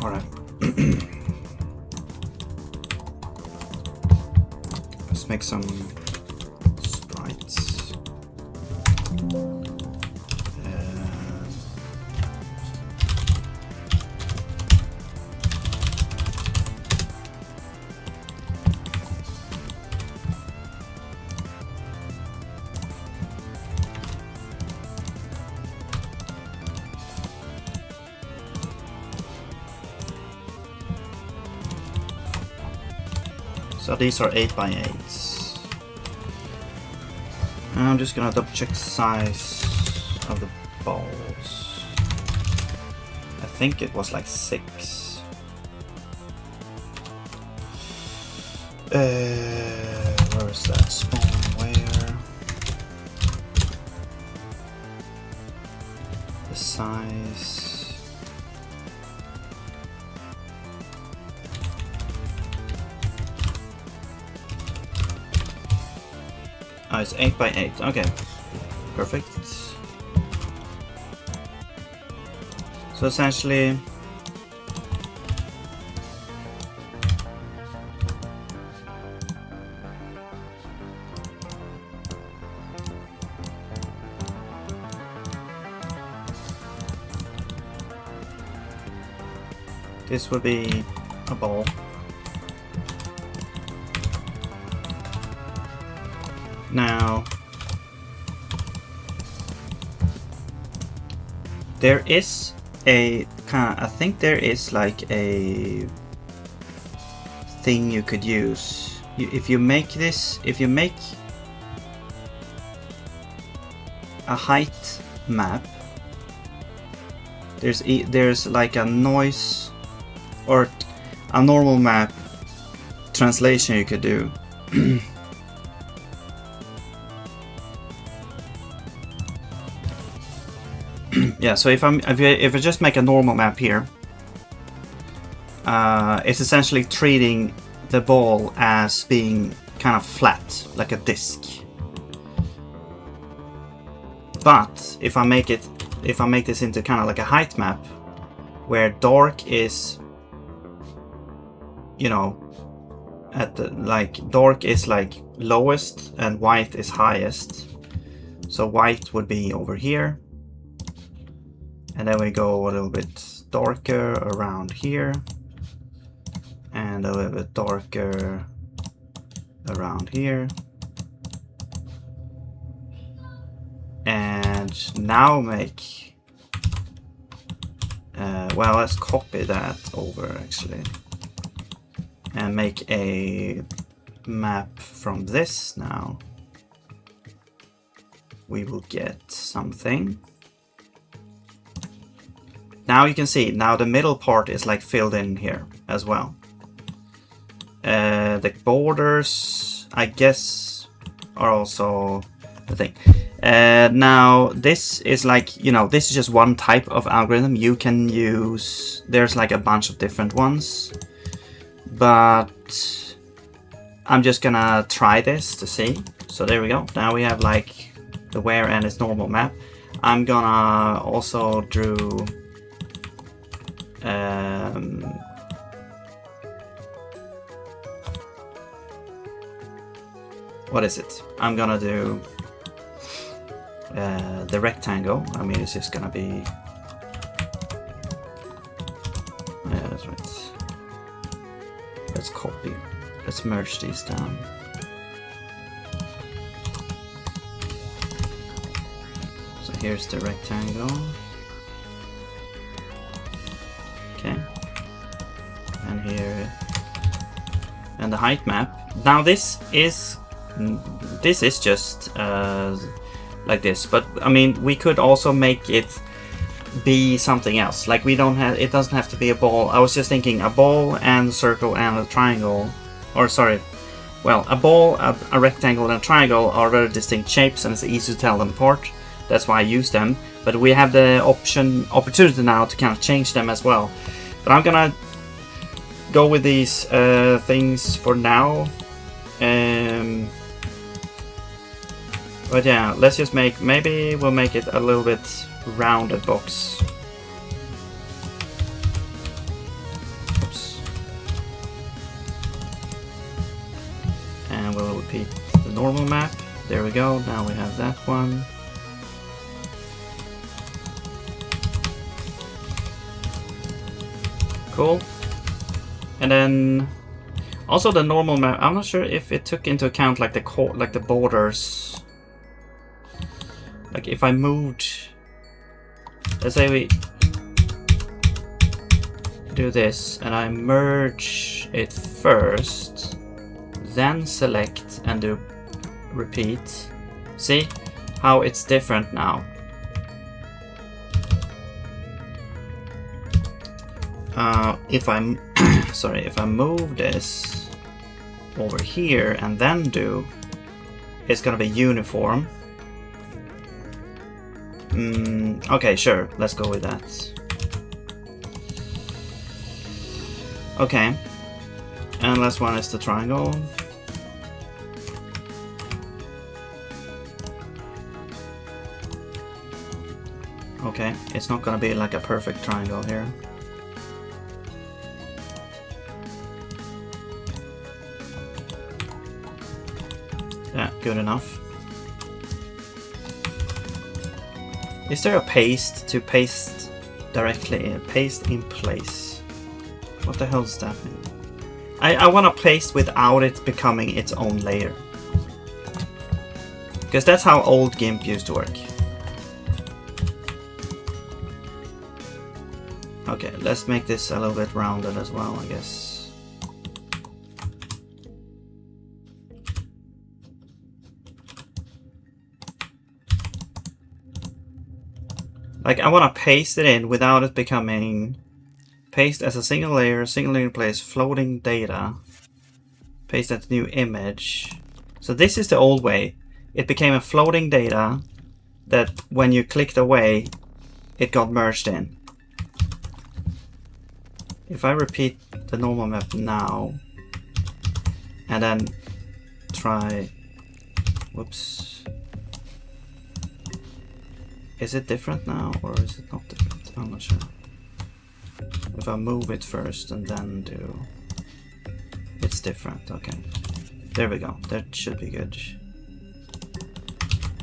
Alright. Let's make some sprites. So these are 8x8s. I'm just gonna double check the size of the balls. I think it was like 6. Where is that spawn? Where? The size. Oh, it's 8x8. Okay, perfect. So essentially, this would be a ball. Now, there is a kind of, I think there is like a thing you could use. If you make this, if you make a height map, there's like a noise or a normal map translation you could do. Yeah, so if I just make a normal map here, it's essentially treating the ball as being kind of flat, like a disc. But if I make this into kind of like a height map, where dark is, you know, dark is like lowest and white is highest. So white would be over here. And then we go a little bit darker around here. And a little bit darker around here. And now make... well, let's copy that over actually. And make a map from this now. We will get something. Now you can see, now the middle part is like filled in here as well. The borders, I guess, are also the thing. Now this is like, you know, this is just one type of algorithm you can use. There's like a bunch of different ones. But I'm just gonna try this to see. So there we go. Now we have like the where and its normal map. I'm gonna also draw what is it? I'm gonna do the rectangle. I mean, it's just gonna be, yeah, that's right. Let's copy. Let's merge these down. So here's the rectangle. Okay. And here, and the height map. Now this is just like this, but I mean, we could also make it be something else. Like we don't have, it doesn't have to be a ball. I was just thinking a ball and a circle and a triangle, or sorry, well, a ball, a rectangle and a triangle are very distinct shapes and it's easy to tell them apart. That's why I use them, but we have the opportunity now to kind of change them as well. But I'm gonna go with these things for now. But yeah, let's just make, maybe we'll make it a little bit rounded box. repeat the normal map. There we go, now we have that one. Cool. And then also the normal map, I'm not sure if it took into account like the borders. Like if I moved, let's say we do this and I merge it first, then select and do repeat. See how it's different now. If I'm sorry, if I move this over here and then do, it's gonna be uniform. Okay, sure, let's go with that. Okay, and last one is the triangle. Okay, it's not gonna be like a perfect triangle here. Yeah, good enough. Is there a paste to paste directly in? Paste in place. What the hell does that mean? I want to paste without it becoming its own layer. Because that's how old GIMP used to work. Okay, let's make this a little bit rounded as well, I guess. Like, I want to paste it in without it becoming... Paste as a single layer in place, floating data. Paste that new image. So this is the old way. It became a floating data that when you clicked away, it got merged in. If I repeat the normal map now, and then try... Whoops. Is it different now, or is it not different? I'm not sure. If I move it first and then do... It's different, okay. There we go, that should be good.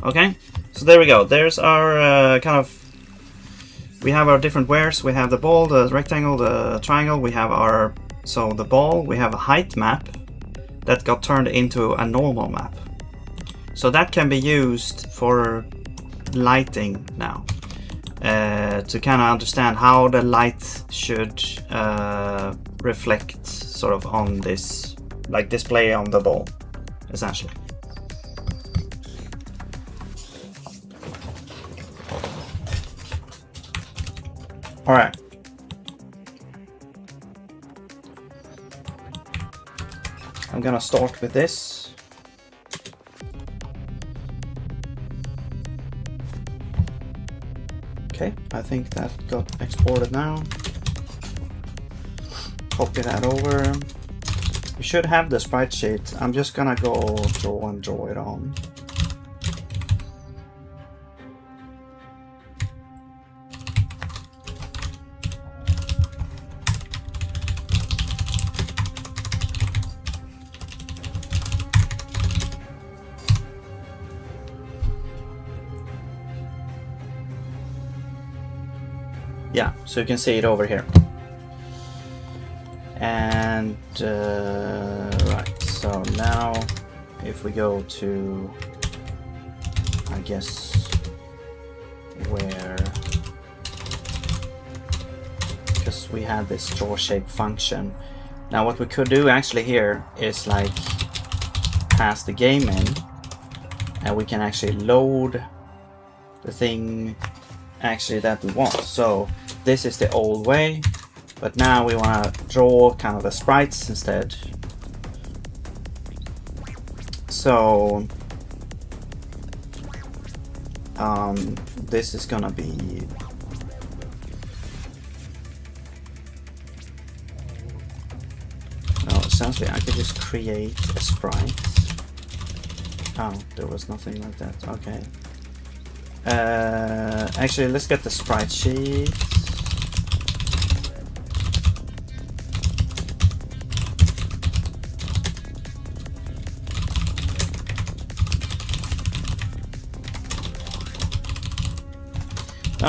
Okay, so there we go. There's our kind of... We have our different wares. We have the ball, the rectangle, the triangle. We have our... So the ball, we have a height map that got turned into a normal map. So that can be used for lighting now, to kind of understand how the light should reflect sort of on this, like display on the ball, essentially. All right. I'm gonna start with this. Okay, I think that got exported now. Copy that over. We should have the sprite sheet. I'm just gonna go draw it on. Yeah, so you can see it over here. And right, so now if we go to, I guess, where, because we have this draw shape function. Now what we could do actually here is like pass the game in, and we can actually load the thing actually that we want. So this is the old way, but now we want to draw kind of the sprites instead. So this is gonna be essentially I could just create a sprite. Oh, there was nothing like that. Okay. Actually, let's get the sprite sheet.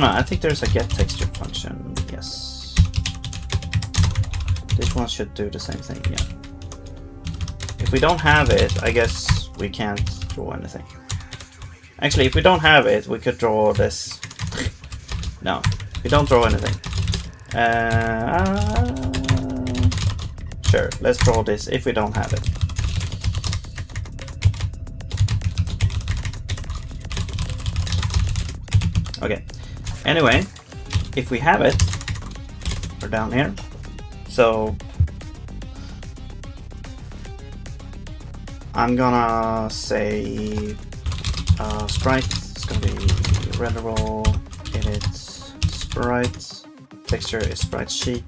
No, I think there's a get texture function. Yes. This one should do the same thing, yeah. If we don't have it, I guess we can't draw anything. Actually, if we don't have it, we could draw this. No, we don't draw anything. Sure, let's draw this if we don't have it. Okay, anyway, if we have it, we're down here. So I'm gonna say sprite, it's gonna be renderable, edit, sprite, texture is sprite sheet.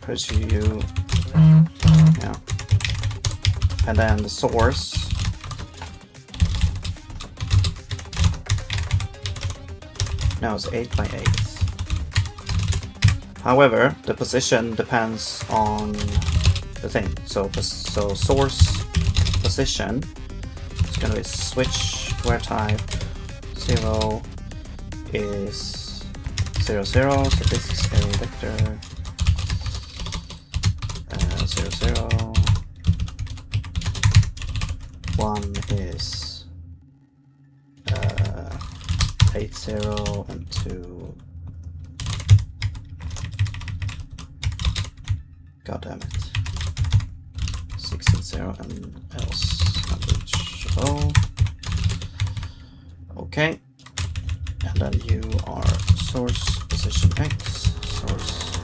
Preview, yeah. And then the source. Now it's 8 by 8. However, the position depends on the thing. So source position is going to be switch where type 0 is 0, 0. So this is a vector 0, 0. 1 is 8, 0, and 2. God damn it. 16, 0, and else. O. Okay. And then you are source position X, source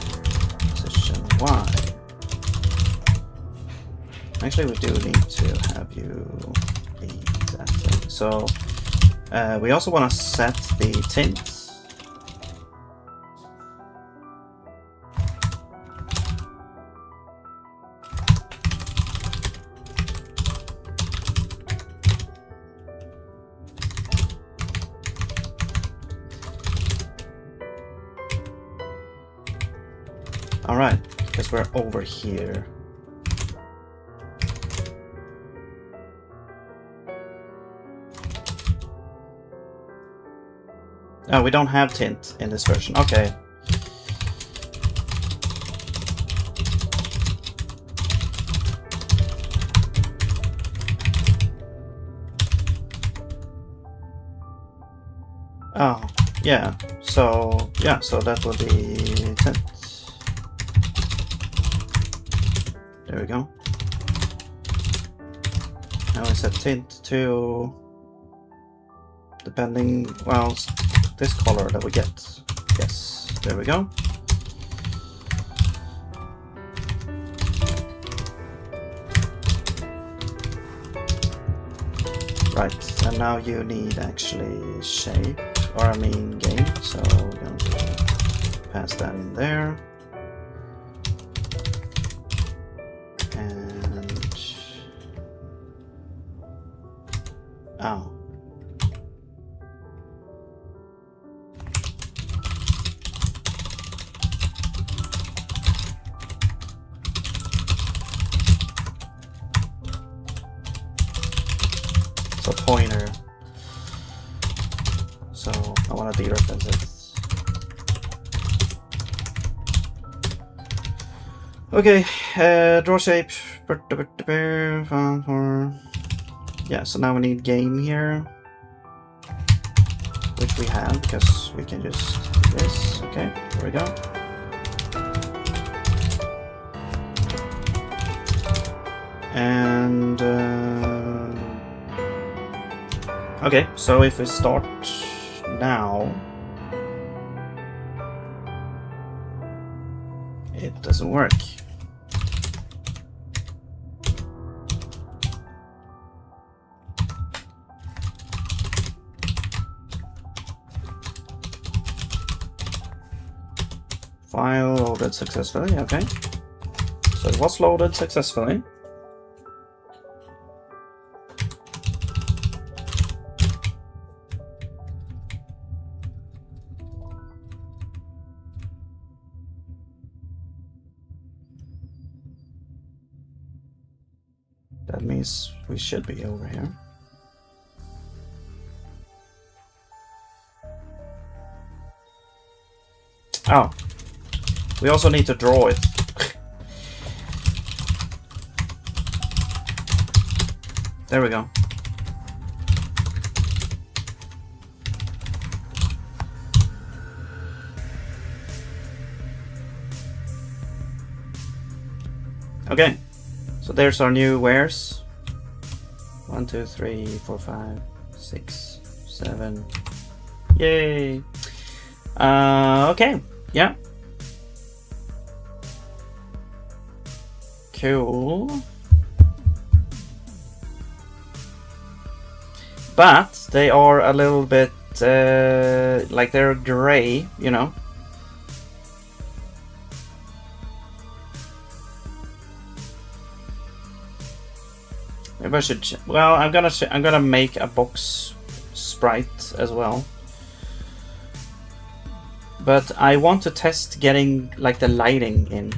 position Y. Actually, we do need to have you be that thing. So we also want to set the tint. All right, because we're over here. Oh, we don't have tint in this version. Okay. Oh, yeah. So, yeah, so that will be tint. There we go. Now we set tint to, depending, well, this color that we get. Yes, there we go. Right, and now you need actually shape, or I mean game, so we're going to pass that in there. And oh. So pointer. So I want to dereference it. Okay, draw shape. Yeah, so now we need game here, which we have because we can just do this. Okay, there we go. And okay, so if we start now, it doesn't work. File loaded successfully, okay. So it was loaded successfully. That means we should be over here. Oh, we also need to draw it. There we go. Okay, so there's our new wares. 1, 2, 3, 4, 5, 6, 7. Yay! Okay, yeah. Cool. But they are a little bit like they're gray, you know. Maybe I should. Well, I'm gonna make a box sprite as well. But I want to test getting like the lighting in.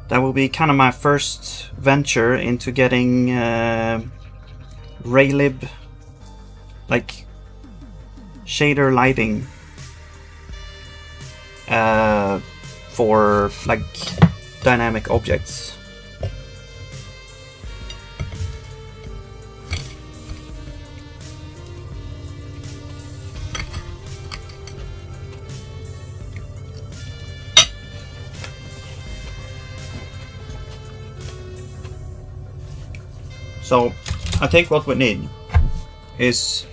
That will be kind of my first venture into getting raylib, like shader lighting for like dynamic objects. So I think what we need is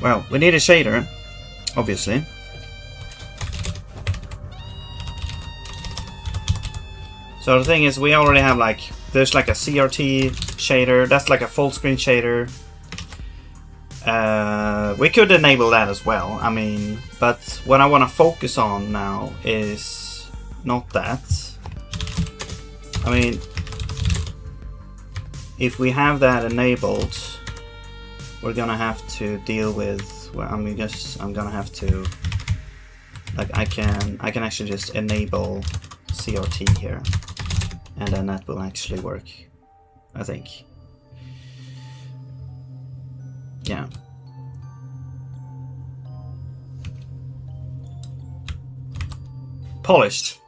well, we need a shader, obviously. So the thing is, we already have like, there's like a CRT shader, that's like a full screen shader. We could enable that as well, I mean, but what I want to focus on now is not that. I mean, if we have that enabled, we're gonna have to deal with, well, I'm gonna have to, like, I can actually just enable CRT here, and then that will actually work, I think. Yeah. Polished.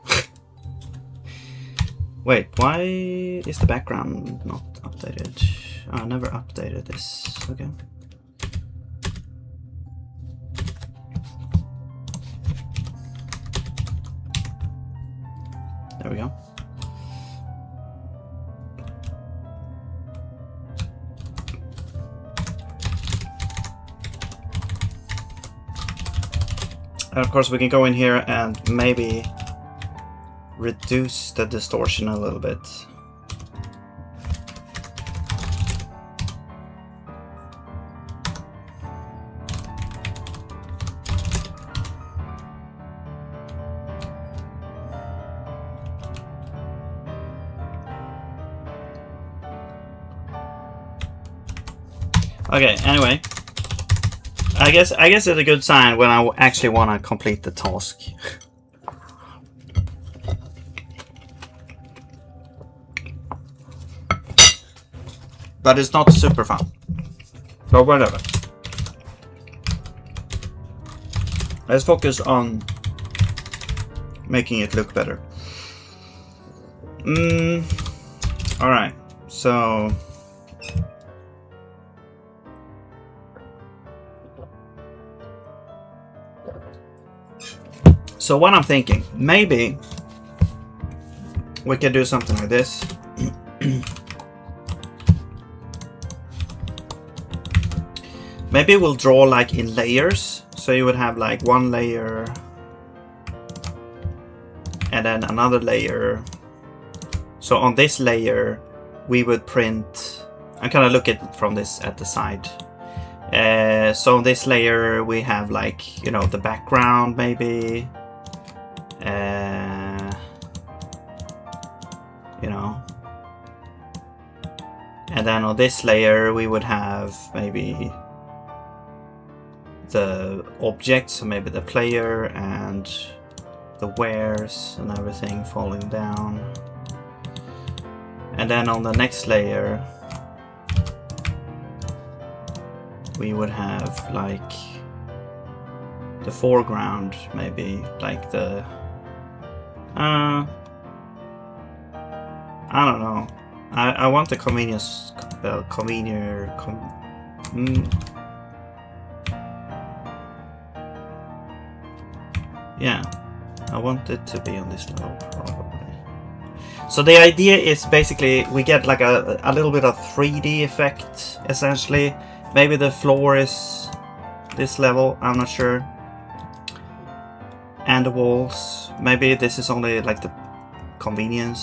Wait, why is the background not updated? Oh, I never updated this. Okay. There we go. And of course we can go in here and maybe reduce the distortion a little bit. Okay, anyway. I guess it's a good sign when I actually want to complete the task. But it's not super fun. But whatever. Let's focus on making it look better. Alright, so what I'm thinking, maybe we can do something like this. Maybe we'll draw like in layers, so you would have like one layer and then another layer. So on this layer we would print, I'm kind of looking from this at the side. So on this layer we have like, you know, the background maybe. You know, and then on this layer we would have maybe the objects, so maybe the player and the wares and everything falling down. And then on the next layer we would have like the foreground, maybe like the I don't know. I want the convenience yeah, I want it to be on this level probably. So the idea is basically we get like a little bit of 3D effect essentially. Maybe the floor is this level, I'm not sure. And the walls, maybe this is only like the convenient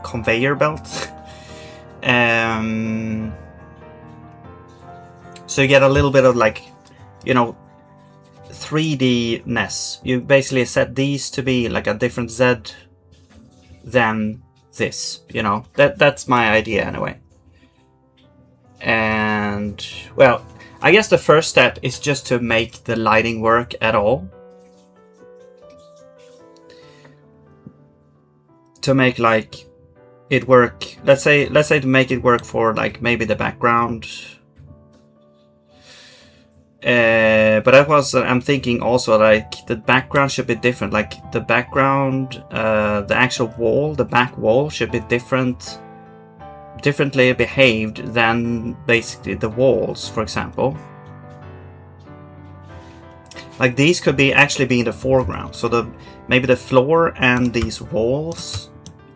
conveyor belt. So you get a little bit of like, you know, 3D-ness. You basically set these to be like a different Z than this, you know. That's my idea anyway. And well, I guess the first step is just to make the lighting work at all. To make like it work, let's say to make it work for like maybe the background. But I'm thinking also like the background should be different. Like the background, the actual wall, the back wall should be differently behaved than basically the walls, for example. Like these could be actually be in the foreground. So maybe the floor and these walls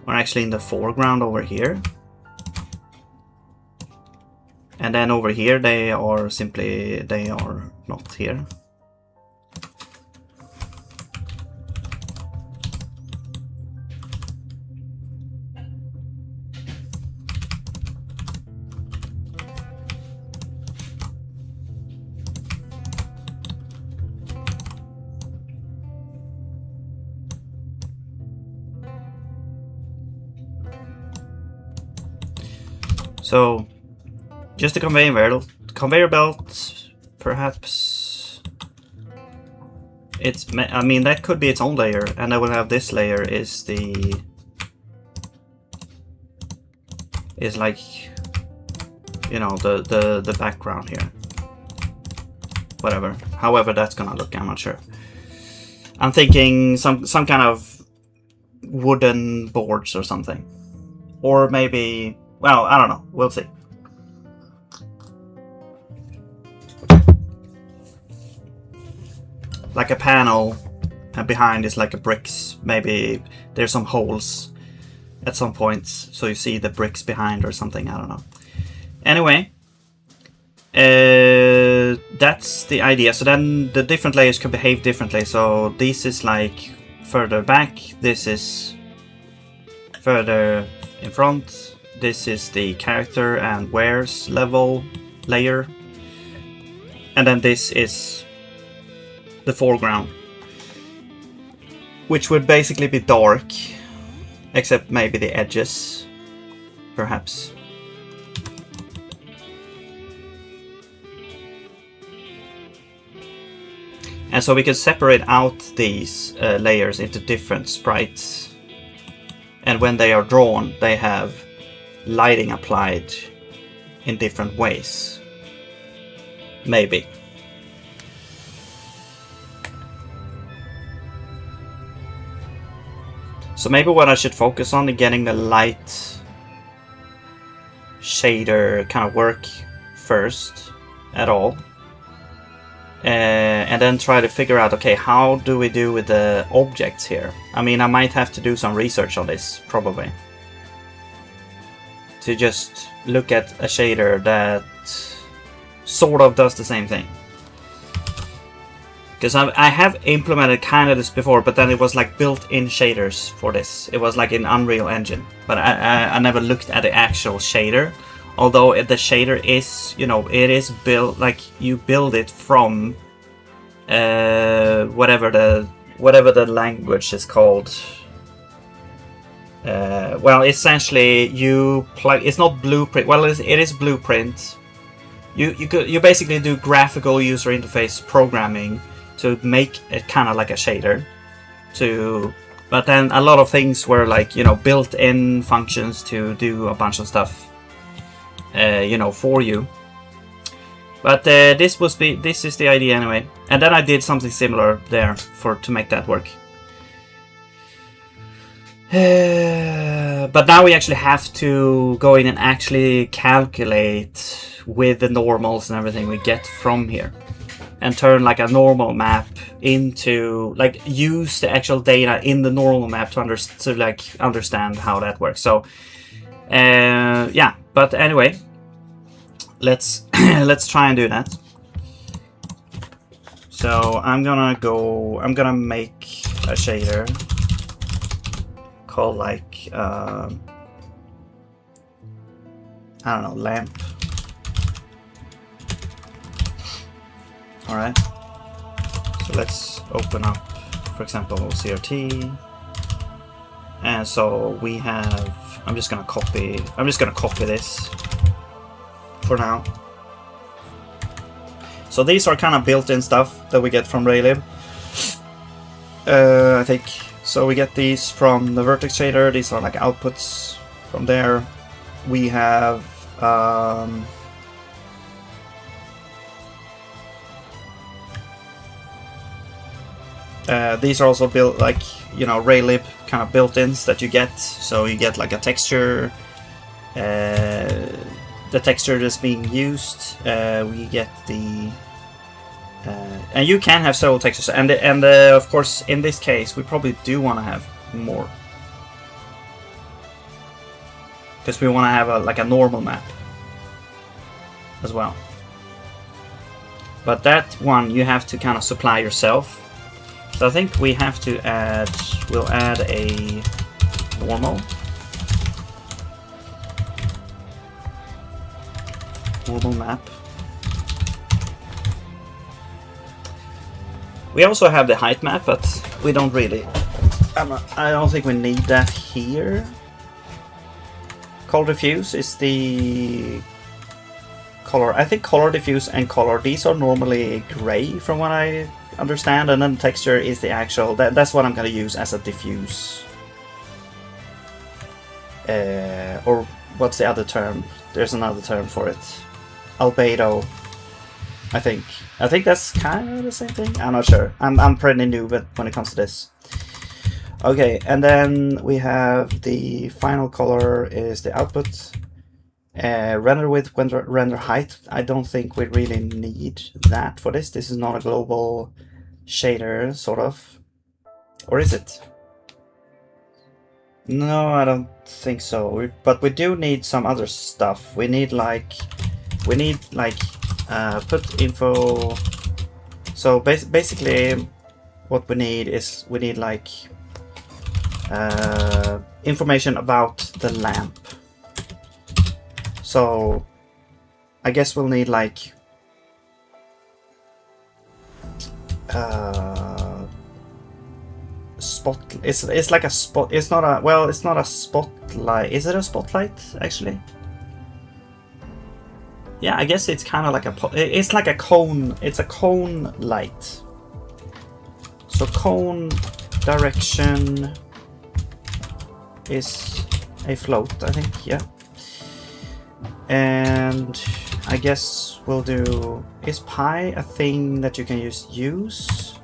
are actually in the foreground over here. And then over here they are not here. So just a conveyor belt, perhaps. I mean, that could be its own layer, and I will have this layer is like, you know, the background here. Whatever, however that's gonna look, I'm not sure. I'm thinking some kind of wooden boards or something, or maybe, well, I don't know. We'll see. Like a panel, and behind is like a bricks. Maybe there's some holes at some points, so you see the bricks behind or something. I don't know. Anyway, that's the idea. So then the different layers can behave differently. So this is like further back. This is further in front. This is the character and wares level layer. And then this is the foreground, which would basically be dark, except maybe the edges, perhaps. And so we can separate out these layers into different sprites, and when they are drawn, they have lighting applied in different ways. Maybe. So maybe what I should focus on is getting the light shader kind of work first at all. And then try to figure out, okay, how do we do with the objects here? I mean, I might have to do some research on this, probably. To just look at a shader that sort of does the same thing. Because I have implemented kind of this before, but then it was like built-in shaders for this. It was like in Unreal Engine, but I never looked at the actual shader. Although the shader is, you know, it is built, like you build it from whatever the language is called. Well, essentially you plug. It's not Blueprint. Well, it is Blueprint, you basically do graphical user interface programming to make it kind of like a shader. But then a lot of things were like, you know, built-in functions to do a bunch of stuff, you know, for you. But this is the idea anyway. And then I did something similar there to make that work. But now we actually have to go in and actually calculate with the normals and everything we get from here, and turn like a normal map into, like, use the actual data in the normal map to understand how that works. So yeah, but anyway, let's let's try and do that. So I'm gonna make a shader called like I don't know, lamp. All right. So let's open up, for example, CRT. And so we have. I'm just gonna copy this for now. So these are kind of built-in stuff that we get from Raylib. I think. So we get these from the vertex shader. These are like outputs from there. We have these are also built, like, you know, Raylib kind of built-ins that you get. So you get like a texture, the texture that's being used. We get the and you can have several textures, and of course in this case we probably do want to have more, because we want to have like a normal map as well. But that one you have to kind of supply yourself. So I think we have to we'll add a normal map. We also have the height map, but we don't really. I don't think we need that here. Color diffuse is the color. I think color diffuse and color, these are normally gray from what I understand, and then texture is the actual. That's what I'm gonna use as a diffuse. Or what's the other term? There's another term for it. Albedo. I think that's kind of the same thing. I'm not sure. I'm pretty new, but when it comes to this. Okay, and then we have the final color is the output. Render width, render height. I don't think we really need that for this. This is not a global shader, sort of. Or is it? No, I don't think so. But we do need some other stuff. We need like put info. So basically what we need is like information about the lamp. So I guess we'll need like spot. It's like a spot. It's not a, well, it's not a spotlight. Is it a spotlight actually? Yeah, I guess it's kind of like it's like a cone. It's a cone light. So cone direction is a float, I think. Yeah. And I guess we'll do, is pi a thing that you can use,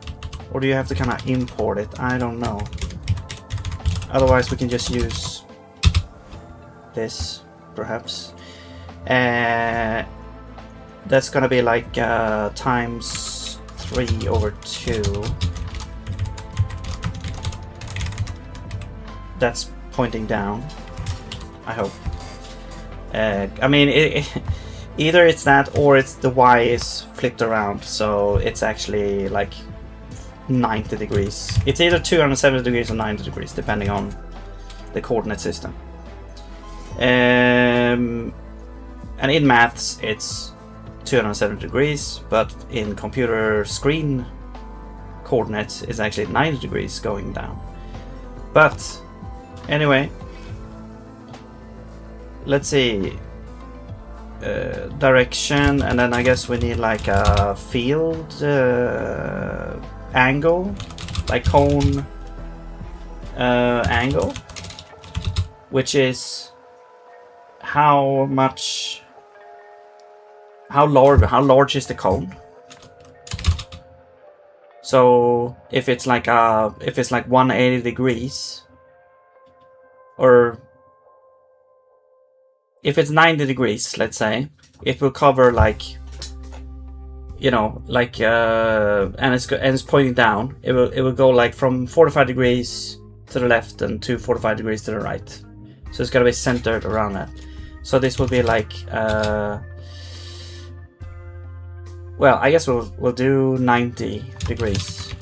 or do you have to kind of import it? I don't know. Otherwise we can just use this perhaps. That's gonna be like times 3/2. That's pointing down, I hope. I mean, either it's that or it's the Y is flipped around, so it's actually like 90 degrees. It's either 270 degrees or 90 degrees, depending on the coordinate system. And in maths, it's 270 degrees, but in computer screen coordinates, it's actually 90 degrees going down. But anyway, let's see. direction, and then I guess we need like a field angle, like cone angle, which is how large is the cone. So if it's like 180 degrees, or if it's 90 degrees, let's say, it will cover like, you know, like and it's pointing down. It will go like from 45 degrees to the left and to 45 degrees to the right. So it's gotta be centered around that. So this will be like well, I guess we'll do 90 degrees.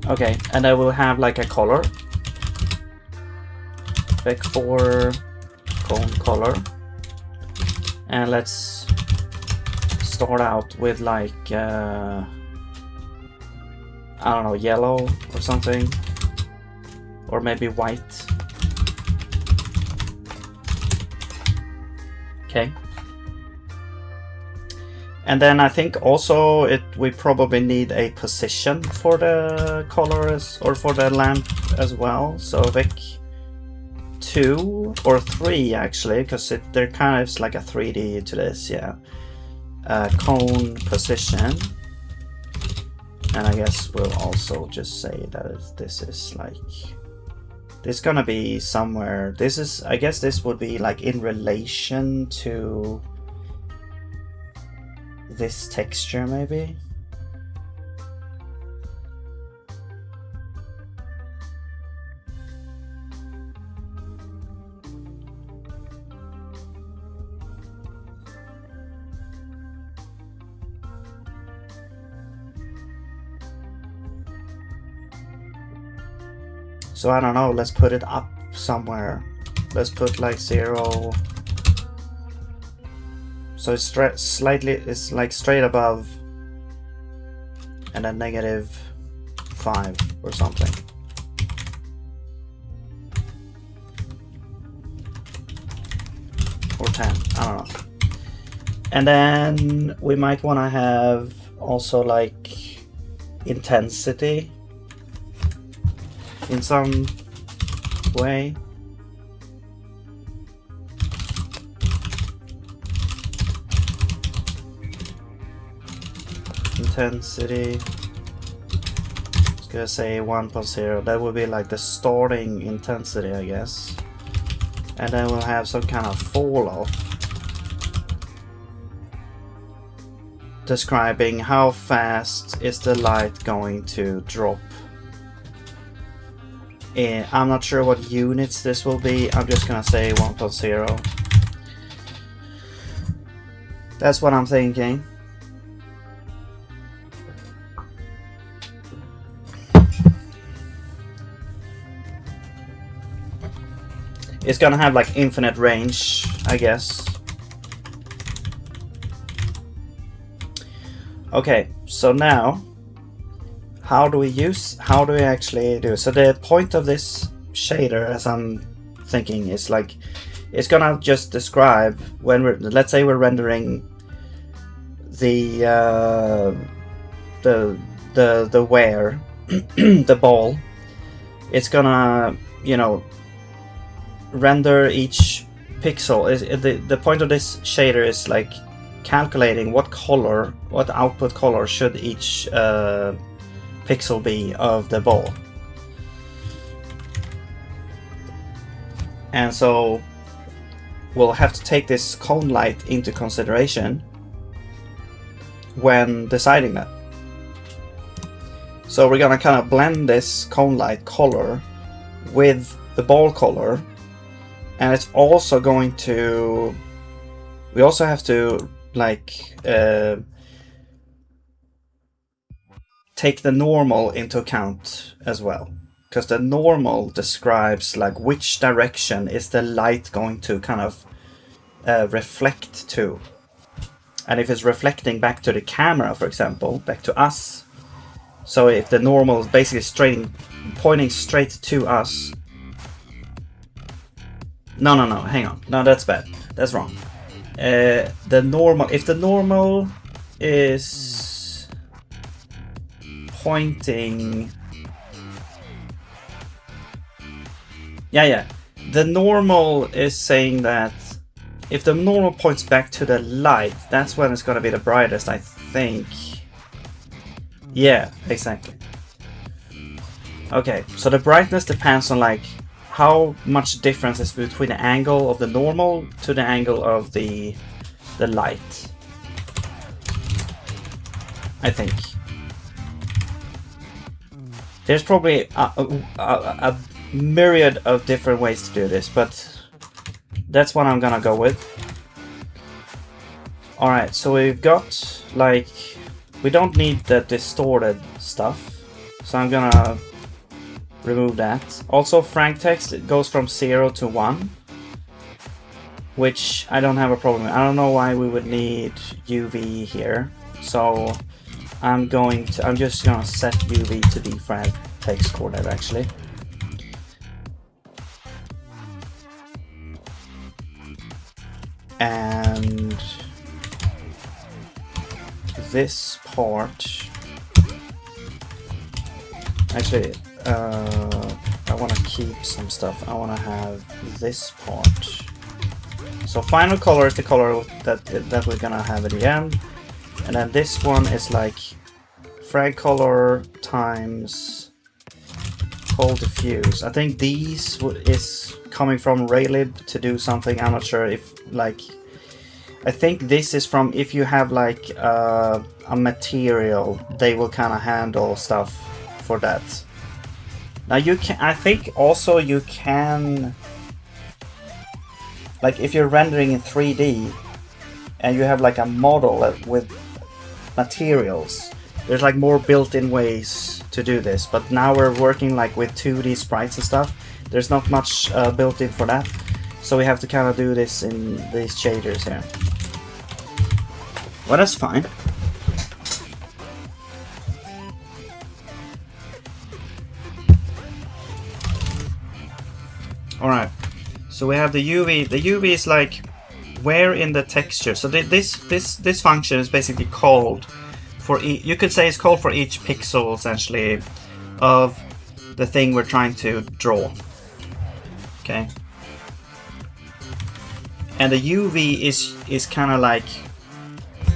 Okay, and I will have like a color. Vec4 cone color. And let's start out with like I don't know, yellow or something, or maybe white. Okay. And then I think also we probably need a position for the colors or for the lamp as well. So Vec 2 or 3 actually, because there kind of is like a 3D to this, yeah. Cone position, and I guess we'll also just say that this is like, this is gonna be somewhere. This is, I guess this would be like in relation to this texture maybe. So I don't know, let's put it up somewhere. Let's put like 0. So it's slightly, it's like straight above, and then -5 or something. Or 10, I don't know. And then we might want to have also like intensity in some way. Intensity, I was gonna say 1.0. That would be like the starting intensity, I guess. And then we'll have some kind of fall off, describing how fast is the light going to drop. I'm not sure what units this will be. I'm just gonna say 1.0. That's what I'm thinking. It's gonna have like infinite range, I guess. Okay, so now how do we actually do it? So the point of this shader, as I'm thinking, is like, it's gonna just describe when let's say we're rendering the wear, the ball. It's gonna, you know, render each pixel. The point of this shader is like calculating what color, what output color should each pixel be of the ball. And so we'll have to take this cone light into consideration when deciding that. So we're gonna kind of blend this cone light color with the ball color, and it's also going to, we also have to like take the normal into account as well, because the normal describes like which direction is the light going to kind of reflect to. And if it's reflecting back to the camera, for example, back to us, So if the normal is basically pointing straight to us. No, hang on. No, that's bad. That's wrong. If the normal is pointing... Yeah. The normal is saying that if the normal points back to the light, that's when it's going to be the brightest, I think. Yeah, exactly. Okay, so the brightness depends on like how much difference is between the angle of the normal to the angle of the light, I think. There's probably a myriad of different ways to do this, but that's what I'm gonna go with. Alright, so we've got like, we don't need the distorted stuff, so I'm gonna remove that. Also, frank text, it goes from 0 to 1, which I don't have a problem with. I don't know why we would need UV here, so I'm just gonna set UV to the frank text coordinate actually. And this part, actually, I want to keep some stuff. I want to have this part. So final color is the color that we're gonna have at the end, and then this one is like frag color times cold diffuse. I think these is coming from Raylib to do something. I'm not sure if like, I think this is from if you have like a material, they will kind of handle stuff for that. Now you can, I think also you can, like if you're rendering in 3D and you have like a model with materials, there's like more built-in ways to do this, but now we're working like with 2D sprites and stuff. There's not much built in for that, so we have to kind of do this in these shaders here. Well, that's fine. Alright, so we have the UV. The UV is like where in the texture. So this function is basically called for you could say it's called for each pixel essentially of the thing we're trying to draw. Okay, and the UV is kind of like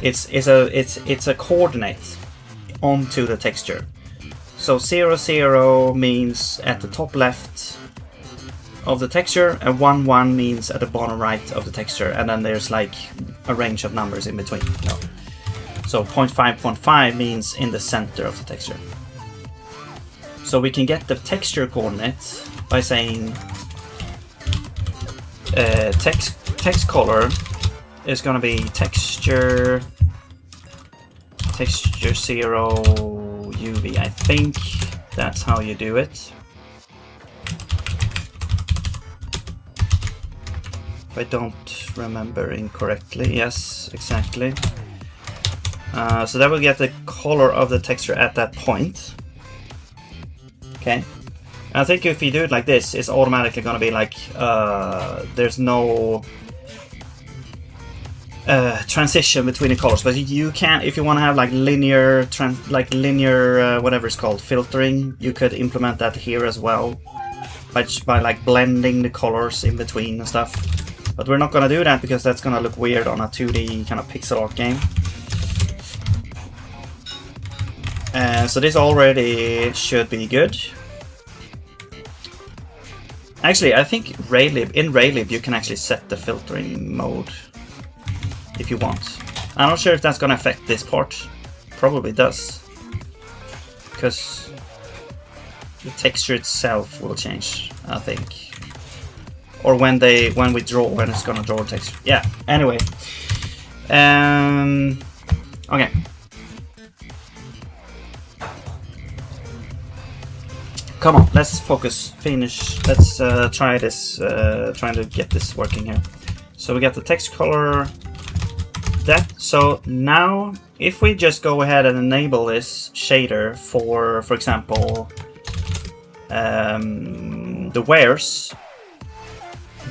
it's a coordinate onto the texture. So 0, 0 means at the top left of the texture, and 1, 1 means at the bottom right of the texture, and then there's like a range of numbers in between. No. So 0.5, 0.5 means in the center of the texture. So we can get the texture coordinate by saying text color is going to be texture 0 UV. I think that's how you do it. If I don't remember incorrectly. Yes, exactly. So that will get the color of the texture at that point. Okay. And I think if you do it like this, it's automatically going to be like there's no transition between the colors. But you can, if you want to have like linear, whatever it's called, filtering, you could implement that here as well by like blending the colors in between and stuff. But we're not going to do that because that's going to look weird on a 2D kind of pixel art game. So this already should be good. Actually, I think in Raylib you can actually set the filtering mode if you want. I'm not sure if that's going to affect this part. Probably does, because the texture itself will change, I think. Or when we draw, when it's going to draw texture. Yeah. Anyway. Okay. Come on, let's focus, finish. Let's try this, trying to get this working here. So we got the text color, that. So now if we just go ahead and enable this shader for example, the wares,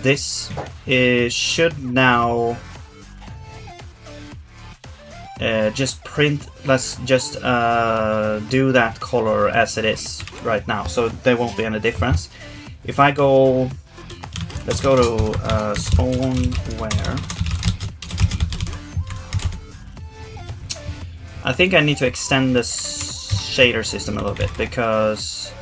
this should now just print. Let's just do that color as it is right now, so there won't be any difference. If I go, let's go to spawn where. I think I need to extend this shader system a little bit, because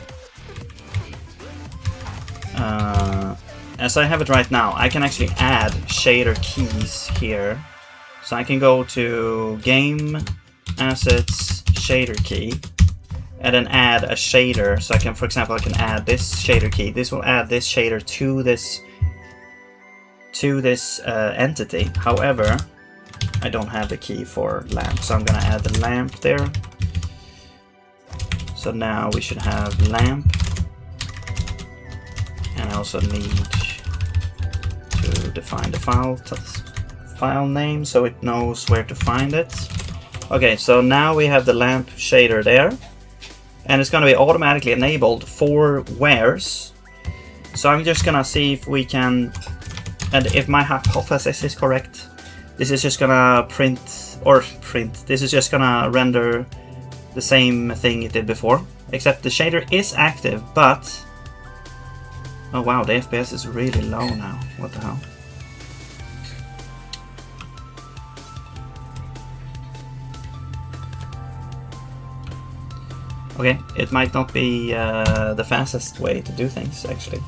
as I have it right now, I can actually add shader keys here. So I can go to Game Assets Shader Key and then add a shader. So I can, for example, I can add this shader key. This will add this shader to this entity. However, I don't have the key for lamp, so I'm gonna add the lamp there. So now we should have lamp, and I also need to define the file name so it knows where to find it. Okay, so now we have the lamp shader there, and it's gonna be automatically enabled for wares. So I'm just gonna see if we can, and if my hypothesis is correct, this is just gonna this is just gonna render the same thing it did before, except the shader is active, but oh wow, the FPS is really low now. What the hell? Okay, it might not be the fastest way to do things, actually.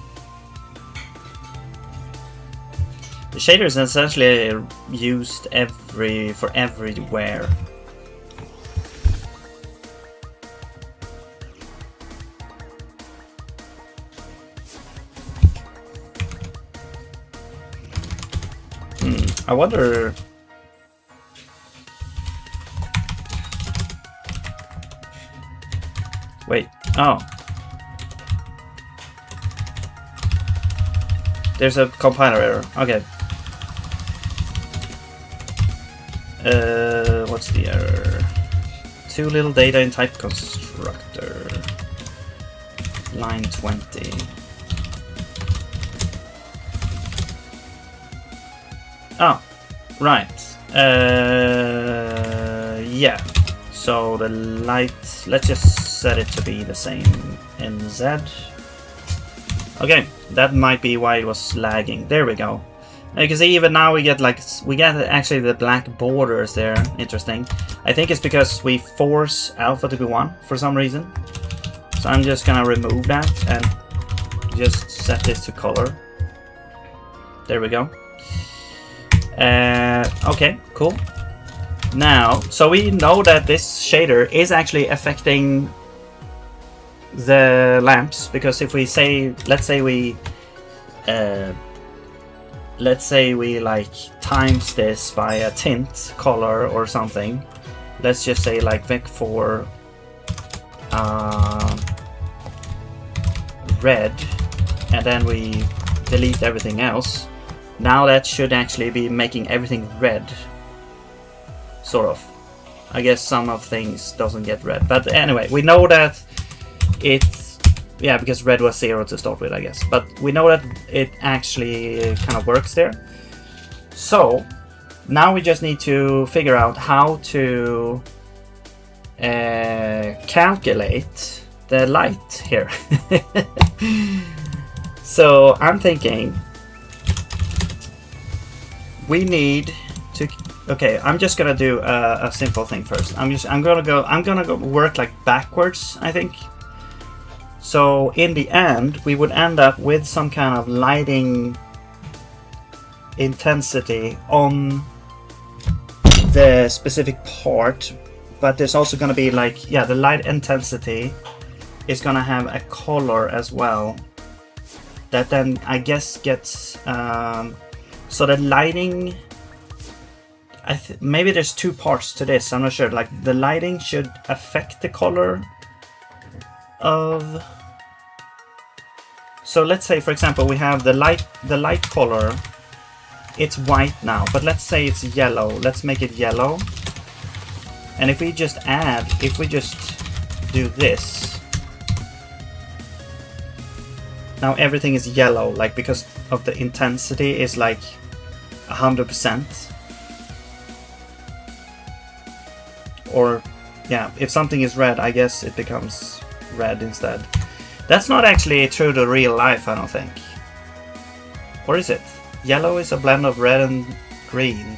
The shader is essentially used for everywhere. I wonder. Wait. Oh. There's a compiler error. Okay. What's the error? Too little data in type constructor. Line 20. Oh, right. Yeah. So the light, let's just set it to be the same in Z. Okay, that might be why it was lagging. There we go. You can see even now we get actually the black borders there. Interesting. I think it's because we force alpha to be 1 for some reason. So I'm just gonna remove that and just set this to color. There we go. Okay, cool. Now, so we know that this shader is actually affecting the lamps, because if we say, let's say we like times this by a tint color or something. Let's just say like vec4 red, and then we delete everything else. Now that should actually be making everything red, sort of. I guess some of things doesn't get red, but anyway, we know that it's, yeah, because red was 0 to start with, I guess. But we know that it actually kind of works there. So now we just need to figure out how to calculate the light here. So I'm thinking we need to. Okay, I'm just gonna do a simple thing first. I'm gonna go work like backwards, I think. So in the end, we would end up with some kind of lighting intensity on the specific part, but there's also going to be like, yeah, the light intensity is going to have a color as well that then I guess gets so the lighting, maybe there's two parts to this, I'm not sure. Like the lighting should affect the color of, so let's say for example we have the light color, it's white now, but let's say it's yellow. Let's make it yellow. And if we just do this, now everything is yellow, like because of the intensity is like 100%. Or yeah, if something is red, I guess it becomes red instead. That's not actually true to real life, I don't think. Or is it? Yellow is a blend of red and green.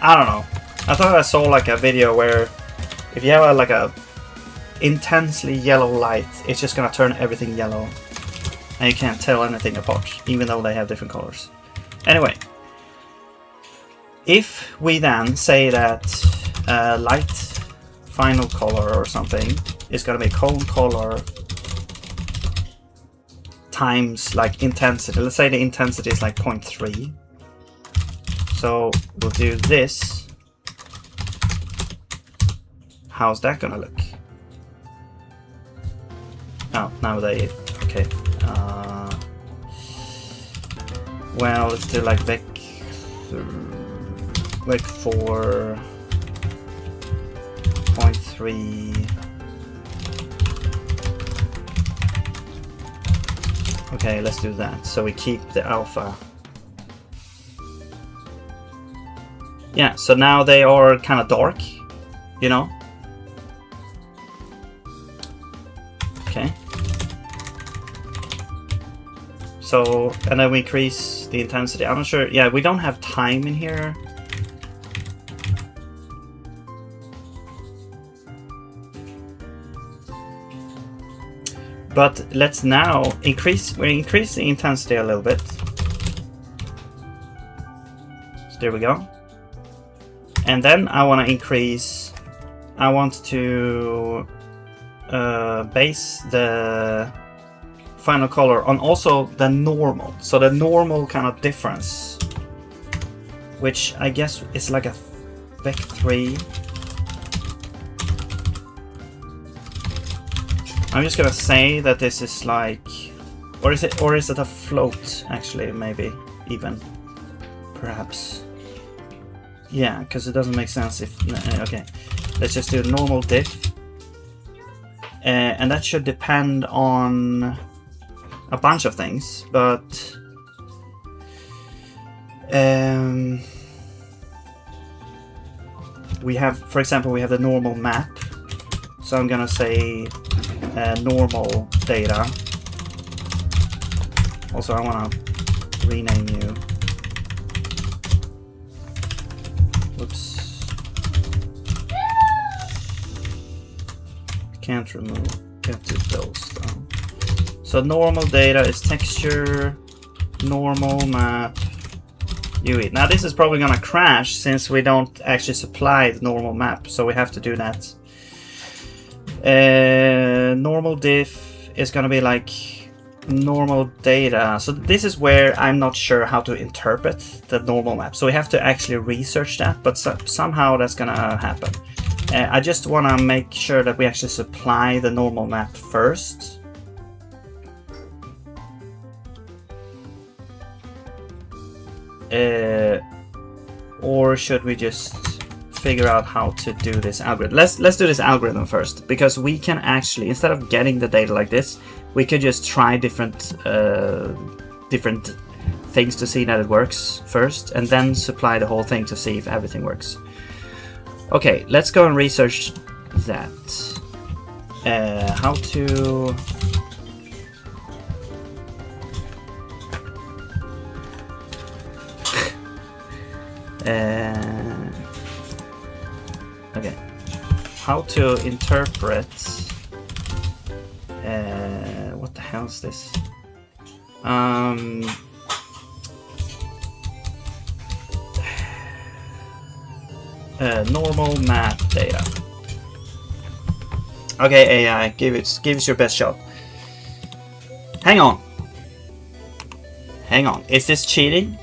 I don't know. I thought I saw like a video where if you have like a intensely yellow light, it's just gonna turn everything yellow. And you can't tell anything apart, even though they have different colors. Anyway, if we then say that light final color or something is gonna be cone color times like intensity. Let's say the intensity is like 0.3. So we'll do this. How's that gonna look? Oh, now they okay. Well, let's do like vec 4 0.3. Okay, let's do that. So we keep the alpha. Yeah, so now they are kind of dark, you know? Okay. So, and then we increase the intensity. I'm not sure. Yeah, we don't have time in here. But let's now increase the intensity a little bit. So there we go. And then I want to increase, I want to base the final color on also the normal. So the normal kind of difference, which I guess is like a vec 3. I'm just gonna say that this is like, or is it a float actually? Maybe even, perhaps. Yeah, because it doesn't make sense if. Okay, let's just do normal diff, and that should depend on a bunch of things, but we have, for example, we have the normal map. So I'm gonna say normal data. Also, I want to rename you. Whoops. Can't do those though. So normal data is texture, normal map, UE. Now this is probably gonna crash since we don't actually supply the normal map, so we have to do that. Normal diff is gonna be like normal data. So this is where I'm not sure how to interpret the normal map. So we have to actually research that, but somehow that's gonna happen. I just want to make sure that we actually supply the normal map first. Or should we just figure out how to do this algorithm? Let's do this algorithm first, because we can actually, instead of getting the data like this, we could just try different things to see that it works first, and then supply the whole thing to see if everything works. Okay, let's go and research that. How to okay, how to interpret what the hell is this? Normal map data. Okay, AI, give it your best shot. Hang on. Is this cheating?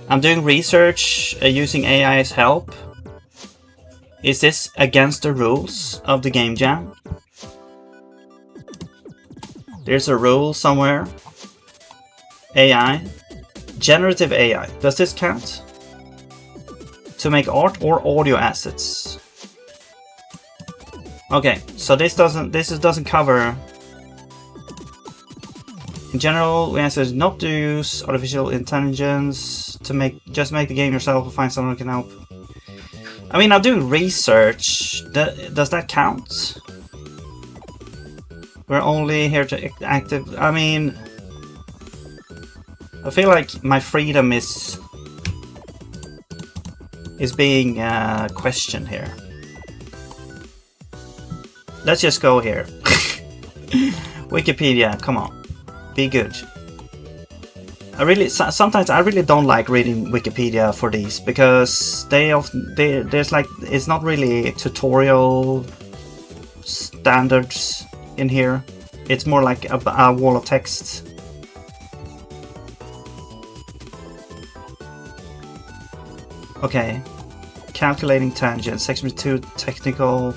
I'm doing research using AI's help. Is this against the rules of the game jam? There's a rule somewhere. AI. Generative AI. Does this count? To make art or audio assets. Okay, so this doesn't cover. In general, we answer not to use artificial intelligence to just make the game yourself or find someone who can help. I mean, I'm doing research. Does that count? We're only here to active. I mean, I feel like my freedom is being questioned here. Let's just go here. Wikipedia, come on. Be good. Sometimes I really don't like reading Wikipedia for these because there's like, it's not really tutorial standards in here. It's more like a wall of text. Okay, calculating tangents, section 2 technical.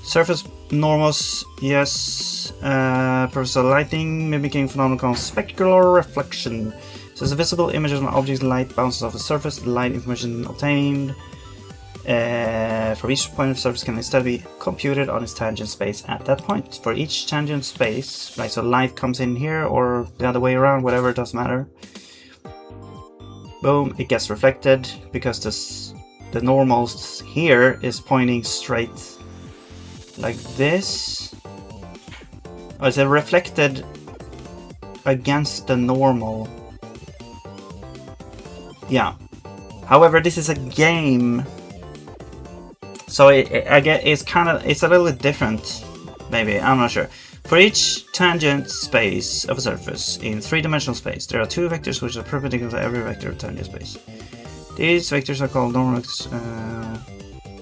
Surface normals, yes. Purpose of lighting, mimicking phenomenon called specular reflection. So it's a visible image of an object, light bounces off a surface, the light information obtained from each point of the surface can instead be computed on its tangent space at that point. For each tangent space, like so light comes in here or the other way around, whatever, it doesn't matter. Boom, it gets reflected because the normals here is pointing straight like this. Oh, is it reflected against the normal? Yeah. However, this is a game, so I get it's a little bit different. Maybe, I'm not sure. For each tangent space of a surface in three-dimensional space, there are two vectors which are perpendicular to every vector of tangent space. These vectors are called normal vectors.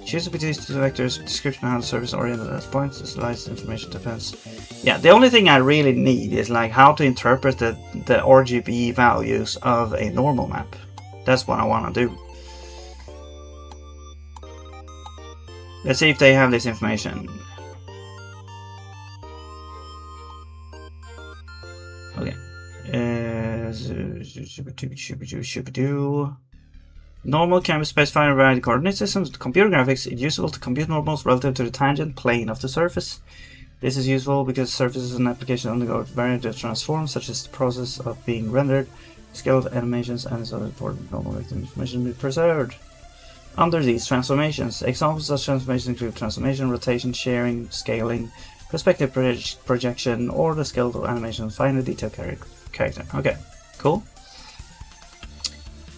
Choose between these two vectors, description of how the surface oriented at points, the slides information depends. Yeah, the only thing I really need is like how to interpret the RGB values of a normal map. That's what I want to do. Let's see if they have this information. Okay. Normal can be specified in a variety of coordinate systems. Computer graphics is useful to compute normals relative to the tangent plane of the surface. This is useful because surfaces and applications undergo various transforms, such as the process of being rendered, scaled animations, and so important normal vector information be preserved. Under these transformations, examples of transformations include transformation, rotation, sharing, scaling, perspective projection, or the skeletal animation of finely detailed character. Okay, cool.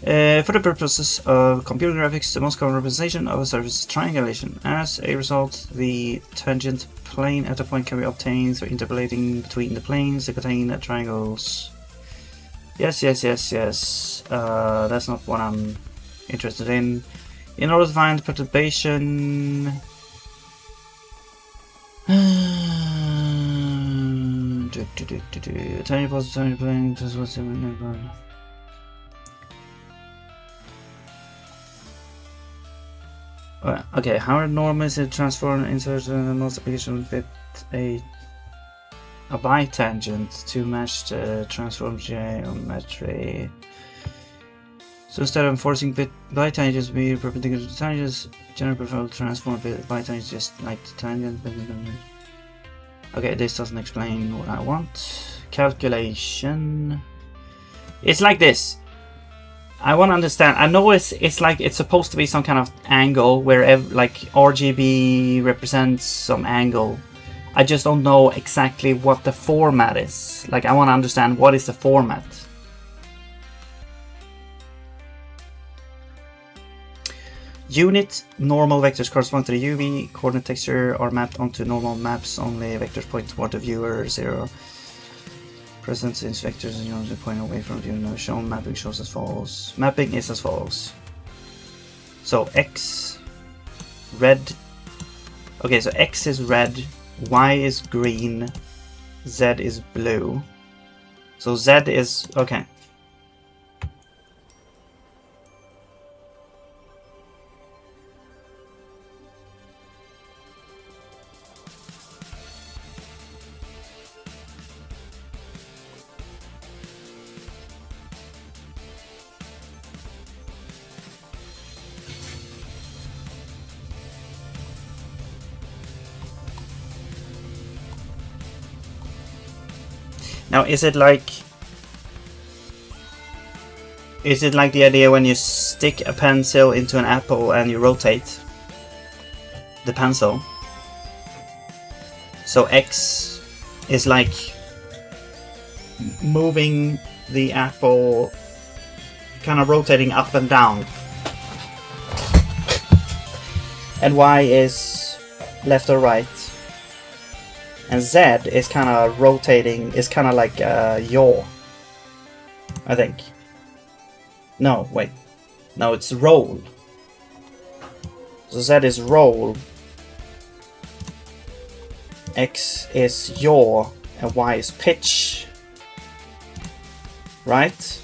For the purposes of computer graphics, the most common representation of a surface is triangulation. As a result, the tangent plane at a point can be obtained through interpolating between the planes that contain triangles. Yes. That's not what I'm interested in. In order to find perturbation, tiny positive, tiny plane, just what's in. Okay, how normal is it transform insert most application with a bitangent to match the transform geometry? So instead of enforcing bitangents be perpendicular to tangents, generally prefer to transform bitangents just like the tangent. Okay, this doesn't explain what I want. Calculation. It's like this. I want to understand. I know it's like it's supposed to be some kind of angle where like RGB represents some angle. I just don't know exactly what the format is. Like I want to understand what is the format. Unit normal vectors correspond to the UV coordinate texture are mapped onto normal maps. Only vectors point toward the viewer. 0 presence in vectors and units point away from the viewer. Shown mapping shows as follows. Mapping is as follows. So X red. Okay, so X is red, Y is green, Z is blue. So Z is okay. Now, is it like the idea when you stick a pencil into an apple and you rotate the pencil? So X is like moving the apple, kind of rotating up and down, and Y is left or right, and Z is kind of rotating, is kind of like a yaw, I think. No, wait. No, it's roll. So Z is roll, X is yaw, and Y is pitch. Right?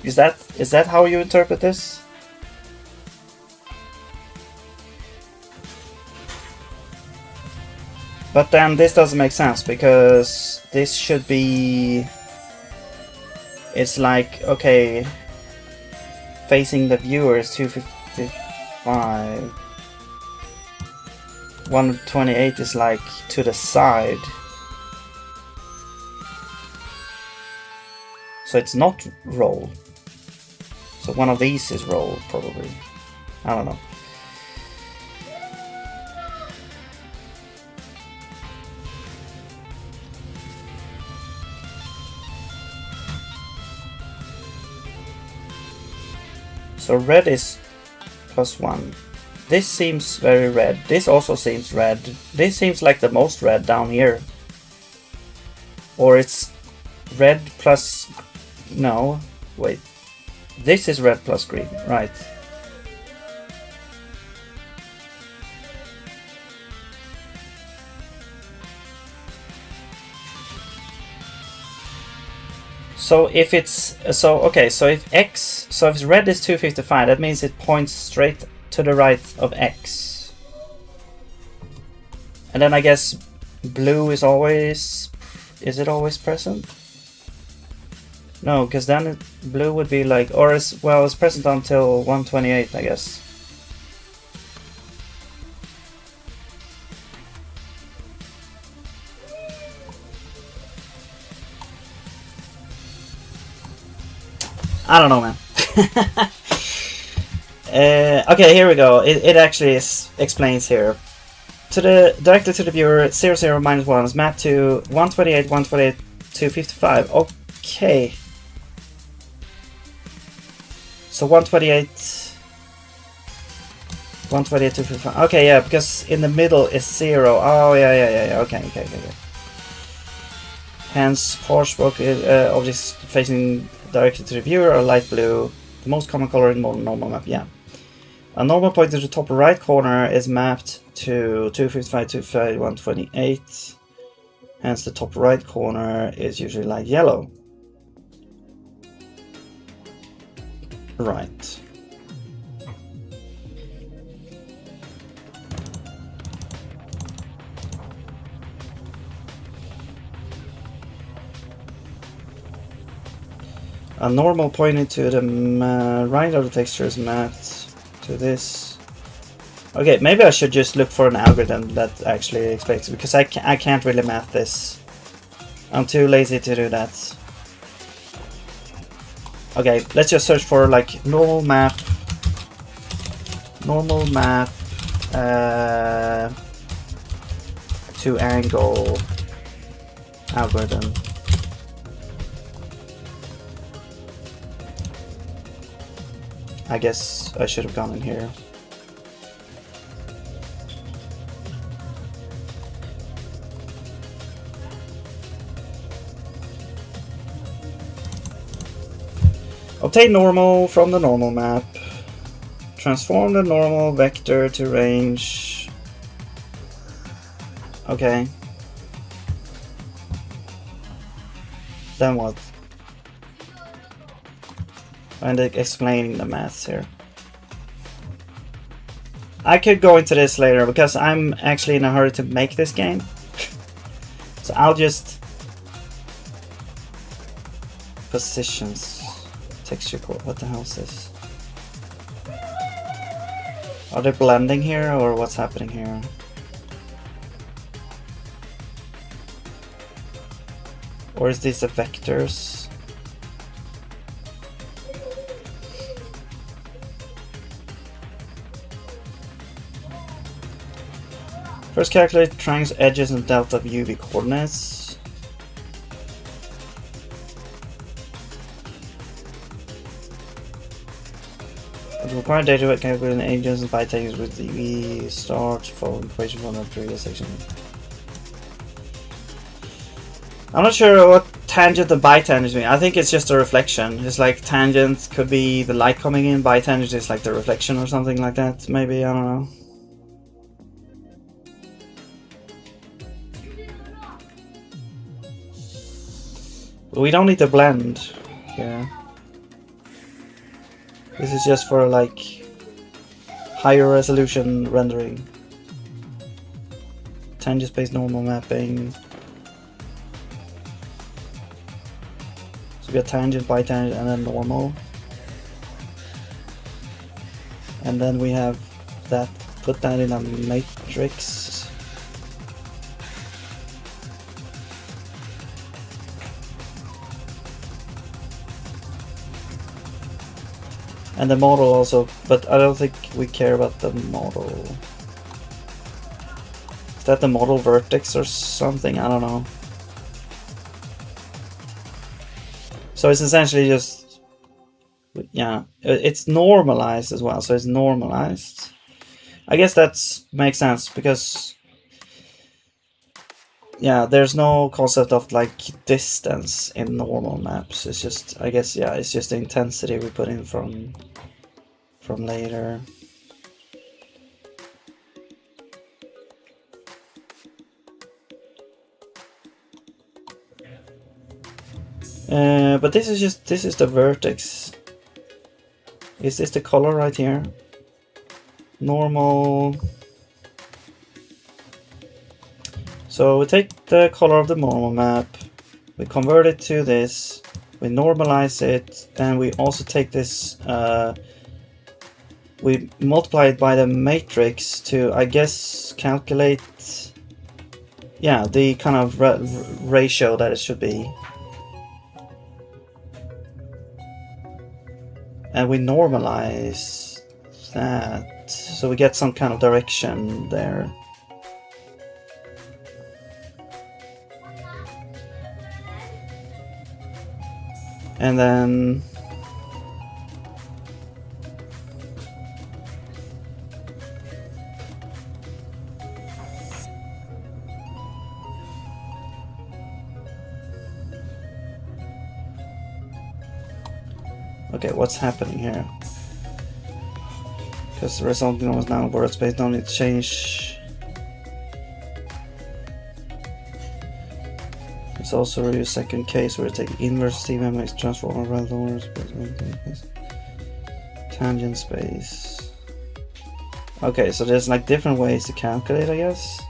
Is that how you interpret this? But then this doesn't make sense, because this should be... It's like, okay, facing the viewer is 255. 128 is like to the side. So it's not roll. So one of these is roll, probably. I don't know. So red is +1. This seems very red. This also seems red. This seems like the most red down here. Or it's red plus... No, wait. This is red plus green, right. So if it's... So, okay, so if X... So if red is 255, that means it points straight to the right of X. And then I guess blue is always... Is it always present? No, because then blue would be like... Or is... Well, it's present until 128, I guess. I don't know, man. Okay, here we go. It actually explains here. Directly to the viewer, 00 minus 1 is mapped to 128, 128, 255. Okay. So 128, 128, 255. Okay, yeah, because in the middle is 0. Oh, yeah. Okay. Hence, Porsche objects facing directly to the viewer are light blue. The most common color in normal map, yeah. A normal point to the top right corner is mapped to 255, 255, 128. Hence, the top right corner is usually light yellow. Right. A normal pointing to the right of the texture is mapped to this. Okay, maybe I should just look for an algorithm that actually explains it, because I can't really map this. I'm too lazy to do that. Okay, let's just search for like normal map to angle algorithm. I guess I should have gone in here. Obtain normal from the normal map. Transform the normal vector to range. Okay. Then what? And explaining the maths here. I could go into this later because I'm actually in a hurry to make this game. So I'll just... Positions. Texture core. What the hell is this? Are they blending here or what's happening here? Or is this the vectors? First calculate triangles, edges, and delta of UV coordinates. The required data to calculate agents and bytext with the UV start following equation from the previous section. I'm not sure what tangent and bitangent mean. I think it's just a reflection. It's like tangent could be the light coming in, bitangent is like the reflection or something like that. Maybe, I don't know. We don't need to blend here. This is just for like higher resolution rendering. Tangent space normal mapping. So we got tangent, bitangent, and then normal. And then we have that, put that in a matrix. And the model also, but I don't think we care about the model. Is that the model vertex or something? I don't know. So it's essentially just, yeah, it's normalized as well. So it's normalized. I guess that makes sense because, yeah, there's no concept of like distance in normal maps. It's just, I guess, yeah, it's just the intensity we put in from later. But this is the vertex. Is this the color right here? Normal. So we take the color of the normal map, we convert it to this, we normalize it, and we also take this, we multiply it by the matrix to, I guess, calculate, yeah, the kind of ratio that it should be. And we normalize that, so we get some kind of direction there. And then okay, what's happening here? Because the resulting was now word space, don't need to change. It's also a second case where we take inverse CMX transform around lower space, tangent space. Okay, so there's like different ways to calculate, I guess.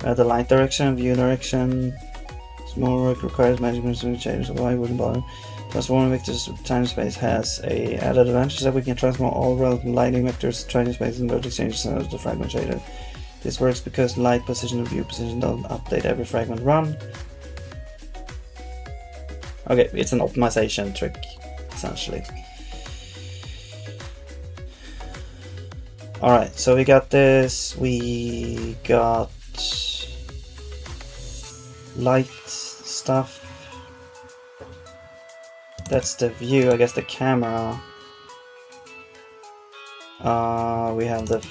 The light direction, view direction. Small work requires measurements to change, so why wouldn't bother? Transforming vectors with tangent space has a added advantage that we can transform all relevant lighting vectors to tangent space and vertex changes as the fragment shader. This works because light position and view position don't update every fragment run. Okay, it's an optimization trick, essentially. Alright, so we got this, we got light stuff. That's the view, I guess the camera. We have the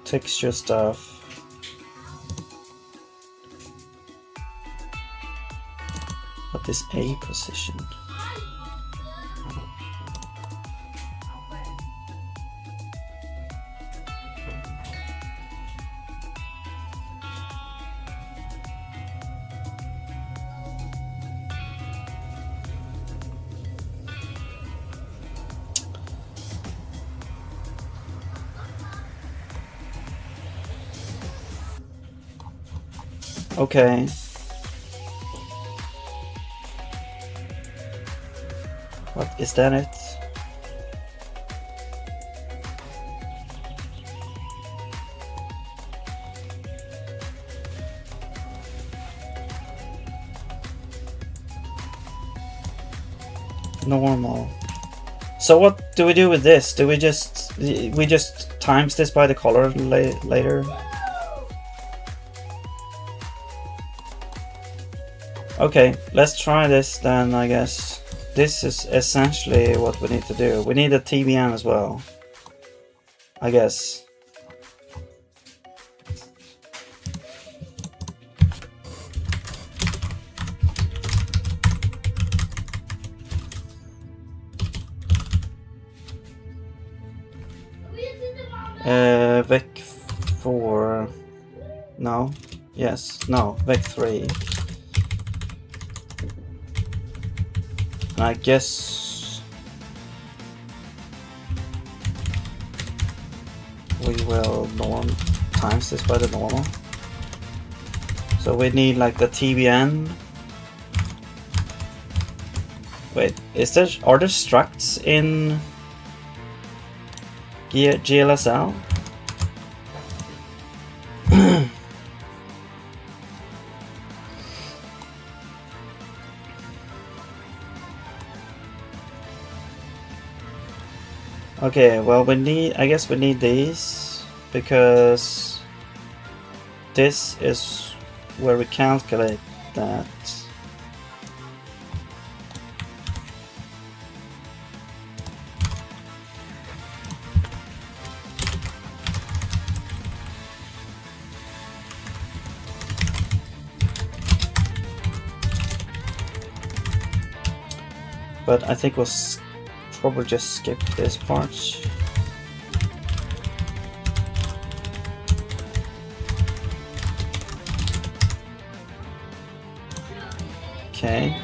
texture stuff. What is A position? Okay. What is that it? normal. So what do we do with this? Do we just times this by the color later? Okay, let's try this then, I guess. This is essentially what we need to do. We need a TBN as well, I guess. Vec 4. No. Yes. No. Vec 3. I guess we will times this by the normal. So we need like the TBN. Wait, are there structs in GLSL? Okay, well I guess we need these because this is where we calculate that. But I think we'll probably just skip this part. Okay.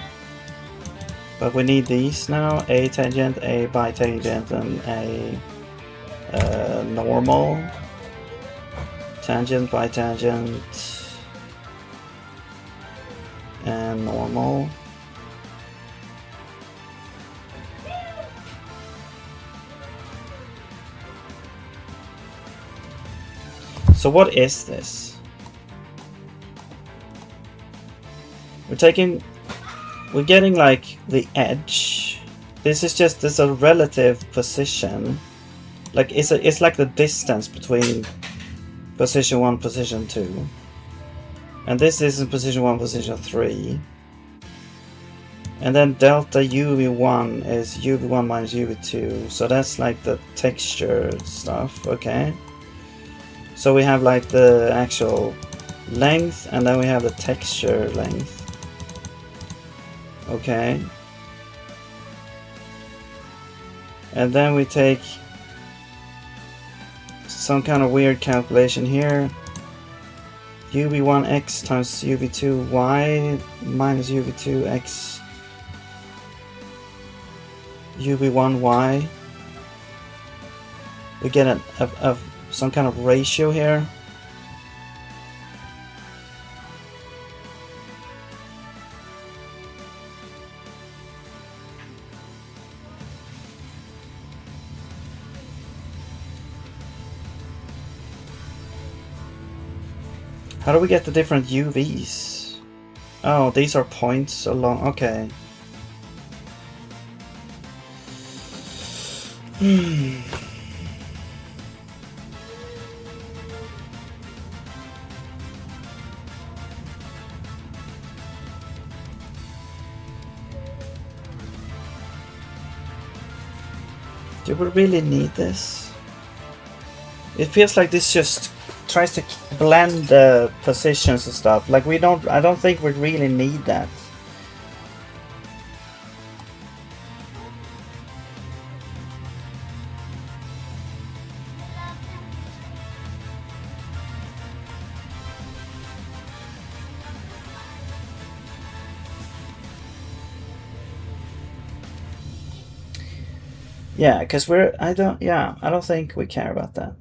But we need these now, a tangent, a bitangent, and a normal. Tangent, bitangent, and normal. So what is this? We're getting like the edge. This is a relative position. Like it's like the distance between position 1, position 2. And this is in position 1, position 3. And then delta UV1 is UV1 minus UV2. So that's like the texture stuff, okay? So we have like the actual length and then we have the texture length. Okay. And then we take some kind of weird calculation here. UV1x times UV2y minus UV2x UV1y. We get some kind of ratio here. How do we get the different UVs? Oh, these are points along. Okay. Do we really need this? It feels like this just tries to blend the positions and stuff. Like I don't think we really need that. Yeah, because I don't think we care about that.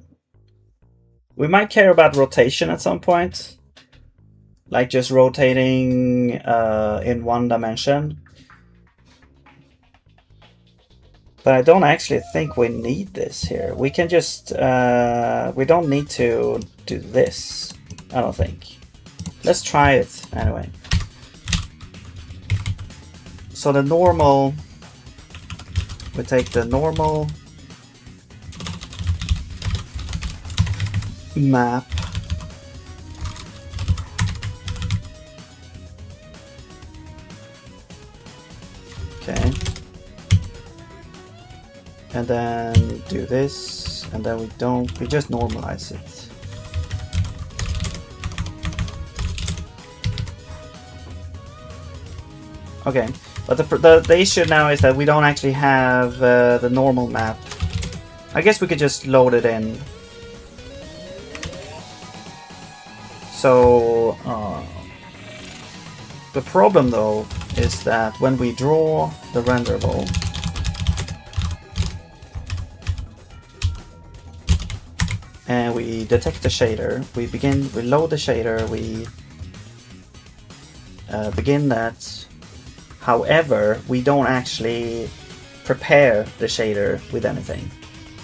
We might care about rotation at some point, like just rotating in one dimension. But I don't actually think we need this here. We can just, we don't need to do this, I don't think. Let's try it anyway. So the normal we take the normal map, okay, and then do this, and then we just normalize it. Okay, but the issue now is that we don't actually have the normal map. I guess we could just load it in. So the problem though is that when we draw the renderable, and we detect the shader, we load the shader, we begin that. However, we don't actually prepare the shader with anything.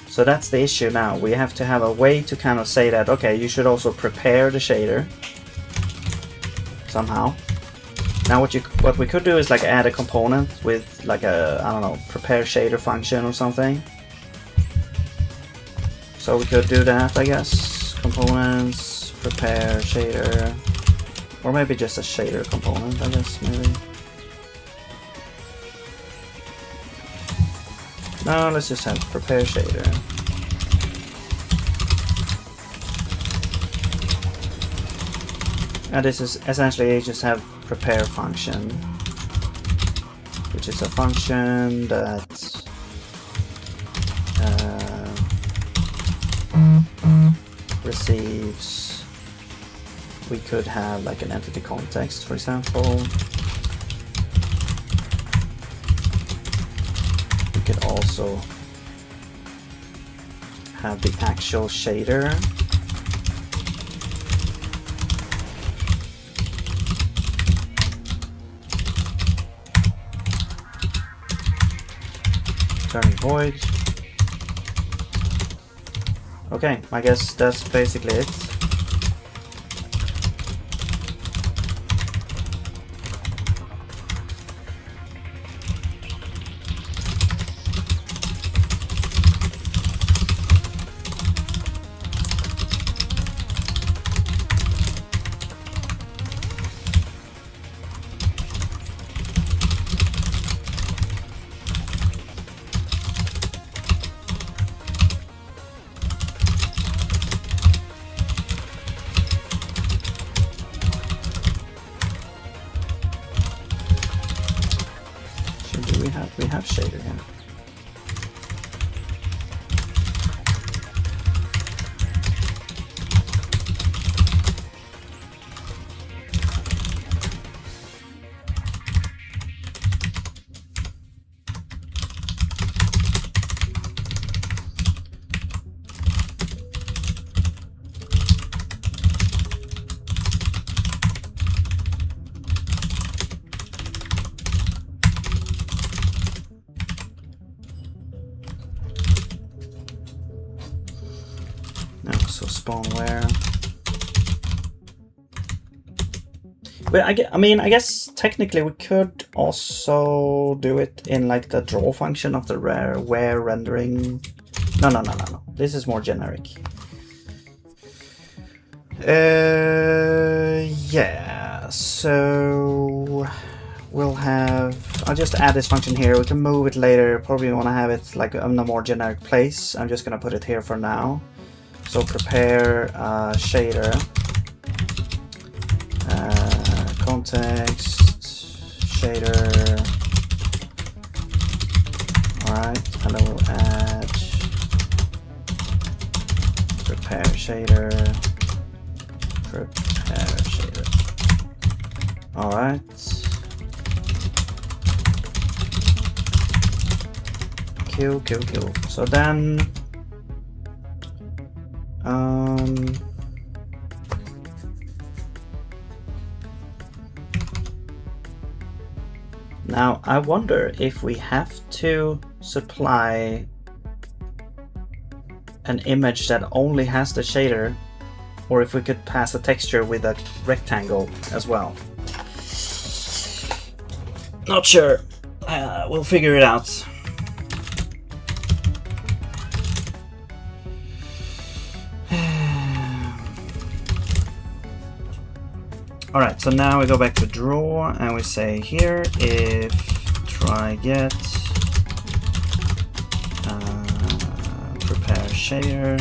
So that's the issue now. We have to have a way to kind of say that, okay, you should also prepare the shader somehow. Now what we could do is like add a component with like a, I don't know, prepare shader function or something. So we could do that, I guess. Components, prepare shader, or maybe just a shader component, I guess, maybe. No, let's just have prepare shader. And this is essentially just have prepare function, which is a function that receives. We could have like an entity context, for example. Could also have the actual shader. Turning void. Okay, I guess that's basically it. We have shader here. So spawn where. But I mean, I guess technically we could also do it in like the draw function of the where rendering. No. This is more generic. Yeah. So we'll have. I'll just add this function here. We can move it later. Probably want to have it like in a more generic place. I'm just gonna put it here for now. So prepare shader, context, shader, alright, and then we'll add prepare shader, alright. Cool. So then now I wonder if we have to supply an image that only has the shader, or if we could pass a texture with a rectangle as well. Not sure. We'll figure it out. Alright, so now we go back to draw and we say here if try get prepare shader,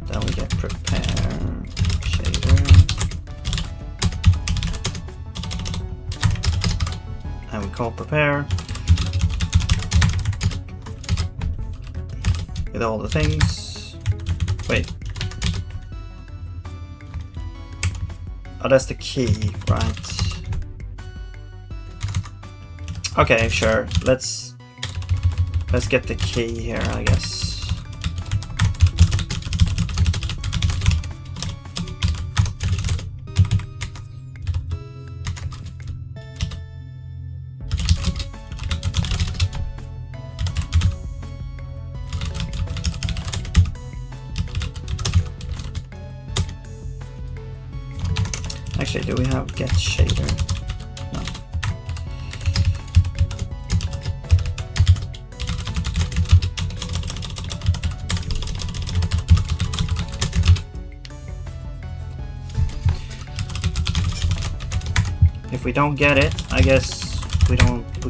then we get prepare shader, and we call prepare with all the things. Wait. Oh, that's the key, right? Okay, sure. Let's get the key here, I guess. Actually, do we have get shader? No. If we don't get it, I guess we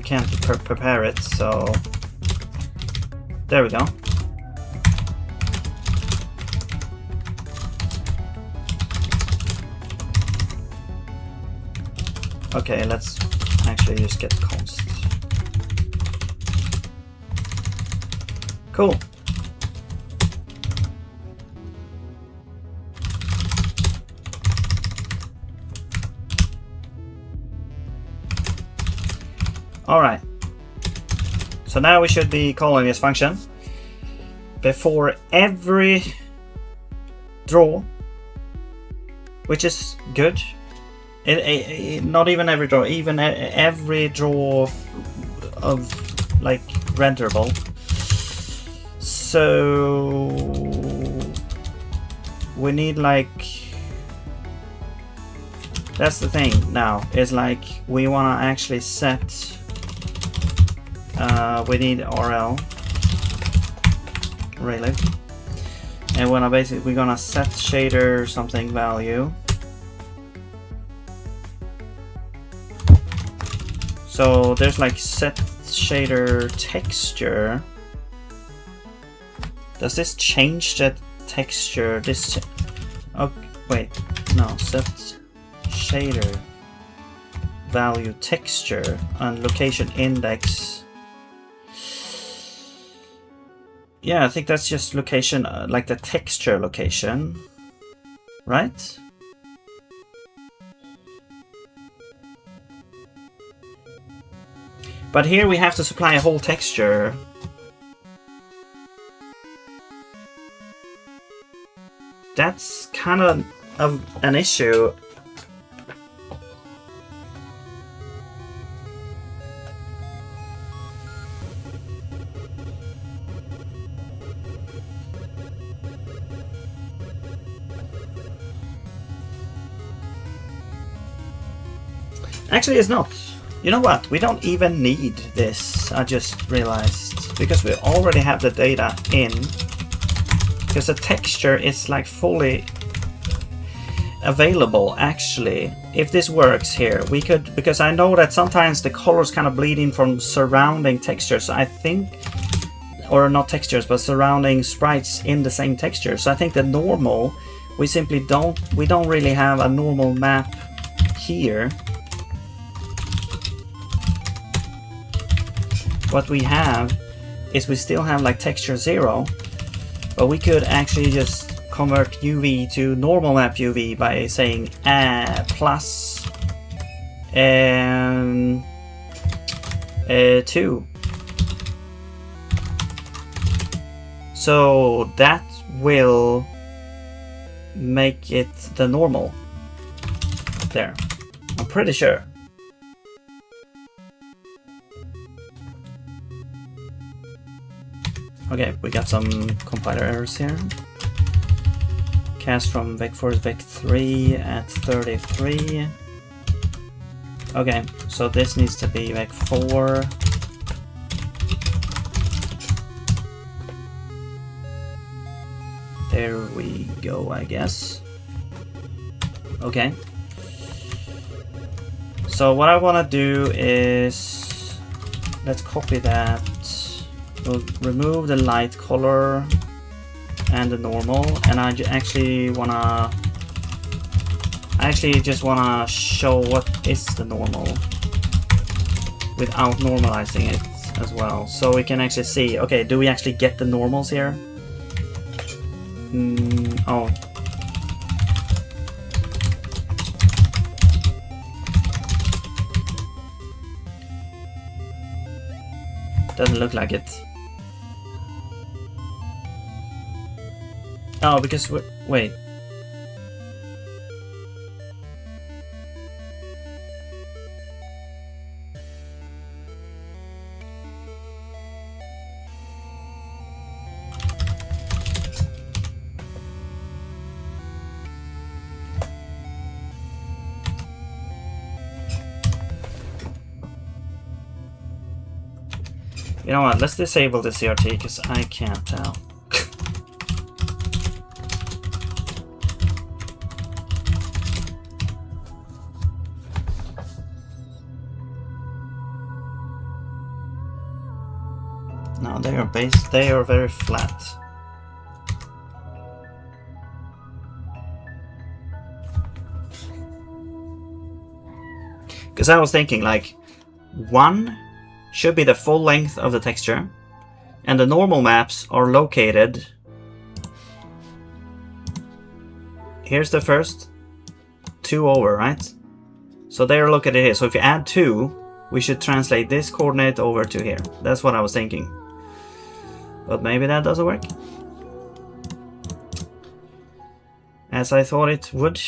can't prepare it, so there we go. Okay, let's actually just get const. Cool. All right. So now we should be calling this function before every draw, which is good. Not even every draw, even every draw of like renderable. So we need like, that's the thing now, is like we want to actually set, we need RL raylib, and we're gonna set shader something value. So there's like set shader texture. Does this change the texture? This, oh wait, no, set shader value texture and location index. Yeah, I think that's just location, like the texture location, right? But here we have to supply a whole texture. That's kind of an issue. Actually, it's not. You know what? We don't even need this. I just realized, because we already have the data in. Because the texture is like fully available. Actually, if this works here, we could, because I know that sometimes the colors kind of bleed in from surrounding textures. I think, or not textures, but surrounding sprites in the same texture. So I think the normal, we simply don't really have a normal map here. What we have is we still have like texture 0, but we could actually just convert UV to normal map UV by saying plus 2. So that will make it the normal there. I'm pretty sure. Okay, we got some compiler errors here. Cast from vec4 is vec3 at 33. Okay, so this needs to be vec4. There we go, I guess. Okay. So what I want to do is, let's copy that. We'll remove the light color and the normal, and I actually just wanna show what is the normal without normalizing it as well, so we can actually see. Okay, do we actually get the normals here? Oh. Doesn't look like it. Oh, because wait. You know what, let's disable the CRT because I can't tell. No, they are very flat. Because I was thinking like 1 should be the full length of the texture, and the normal maps are located. Here's the first 2 over, right? So they are located here. So if you add 2, we should translate this coordinate over to here. That's what I was thinking. But maybe that doesn't work as I thought it would.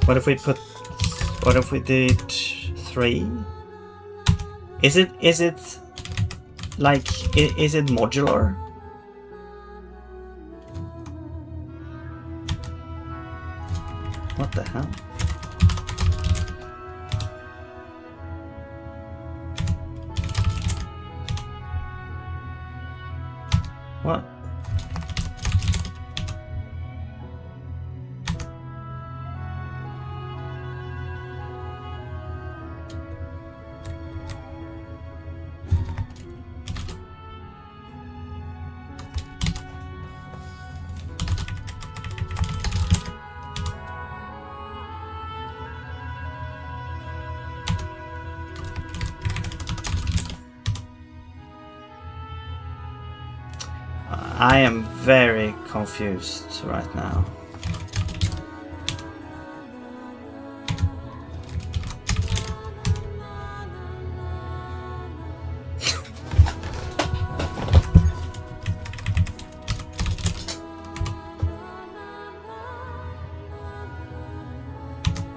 What if we did 3? Is it like, is it modular? What the hell? What? I am very confused right now.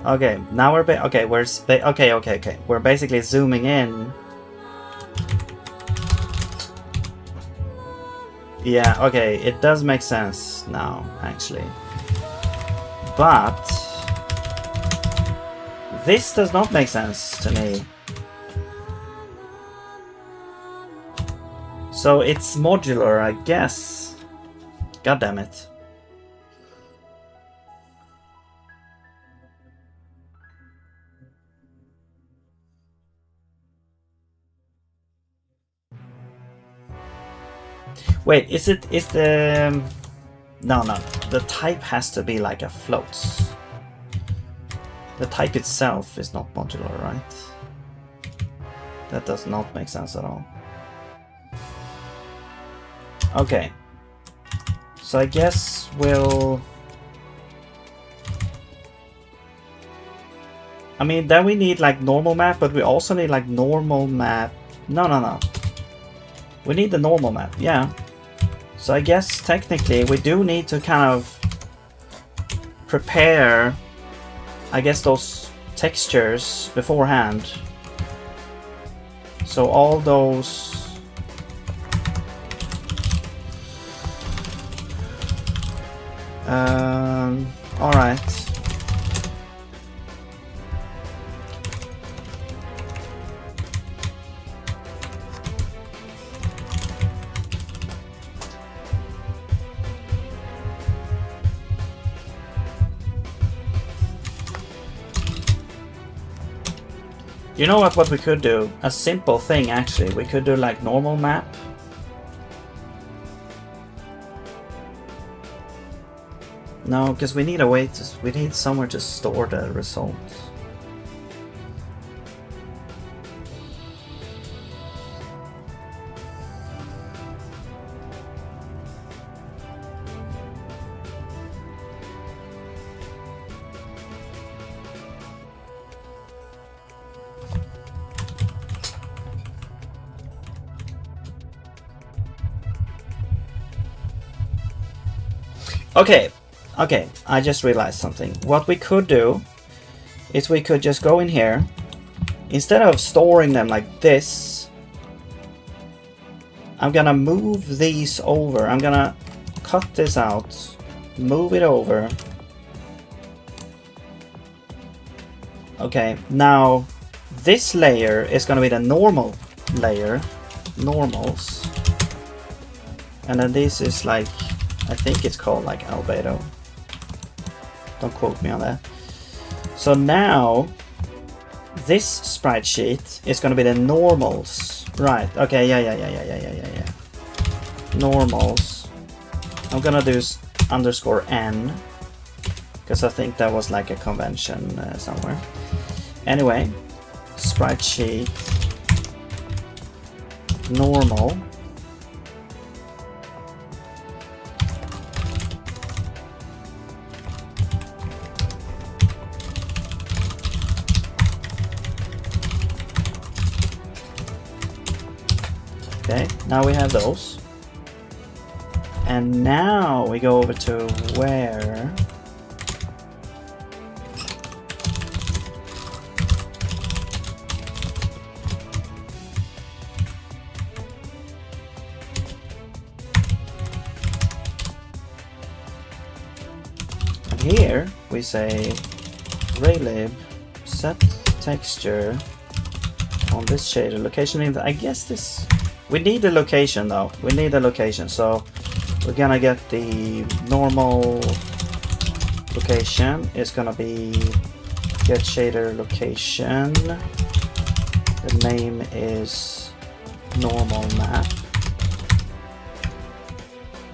Okay, now we're okay. Okay. We're basically zooming in. Yeah, okay, it does make sense now, actually. But this does not make sense to me. So it's modular, I guess. God damn it. Wait, is the... No, the type has to be like a floats. The type itself is not modular, right? That does not make sense at all. Okay. So I guess we'll... I mean, then we need like normal map, but we also need like normal map. No. We need the normal map, yeah. So I guess technically we do need to kind of prepare, I guess, those textures beforehand. So all those all right. You know what we could do? A simple thing actually. We could do like normal map. No, because we need a way to, we need somewhere to store the results. Okay, I just realized something. What we could do is we could just go in here. Instead of storing them like this, I'm gonna move these over. I'm gonna cut this out, move it over. Okay, now this layer is gonna be the normal layer, normals. And then this is like, I think it's called like albedo. Don't quote me on that. So now this sprite sheet is going to be the normals. Right. Okay. Yeah. Normals. I'm going to do _n because I think that was like a convention somewhere. Anyway, sprite sheet normal. Okay, now we have those. And now we go over to where and here we say raylib set texture on this shader location. I guess this, we need the location though. We need the location, so we're gonna get the normal location. It's gonna be get shader location. The name is normal map,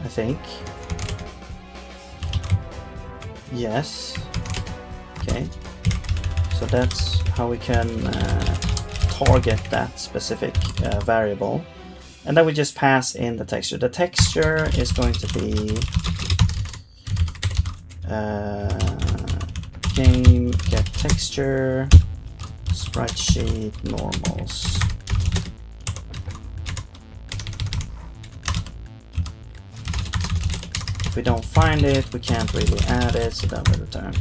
I think. Yes. Okay. So that's how we can target that specific variable. And then we just pass in the texture. The texture is going to be game get texture sprite sheet normals. If we don't find it, we can't really add it, so then we return.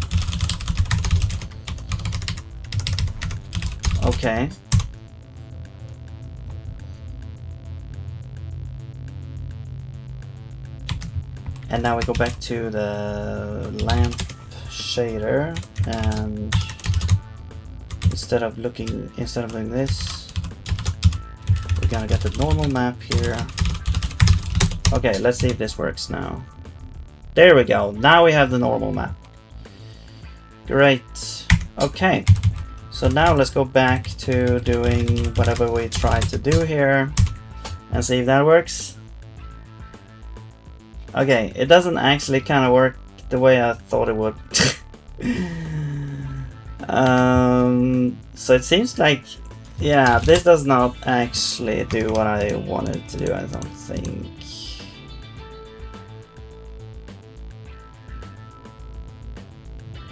Okay. And now we go back to the lamp shader, and instead of doing this, we're gonna get the normal map here. Okay, let's see if this works now. There we go. Now we have the normal map. Great. Okay. So now let's go back to doing whatever we tried to do here and see if that works. Okay, it doesn't actually kind of work the way I thought it would. So it seems like, yeah, this does not actually do what I wanted to do, I don't think.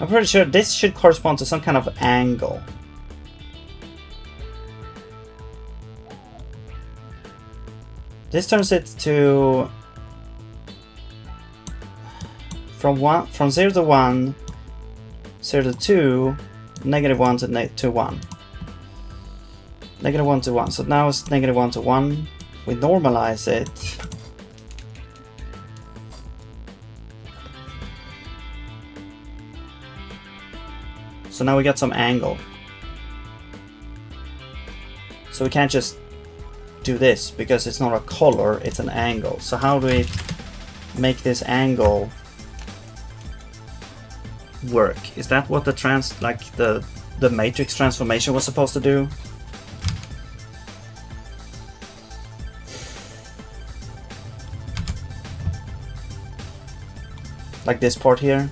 I'm pretty sure this should correspond to some kind of angle. This turns it to from 0 to 1, 0 to 2, -1 to 1. -1 to 1. So now it's -1 to 1. We normalize it. So now we got some angle. So we can't just do this because it's not a color, it's an angle. So how do we make this angle work? Is that what the matrix transformation was supposed to do? Like this part here?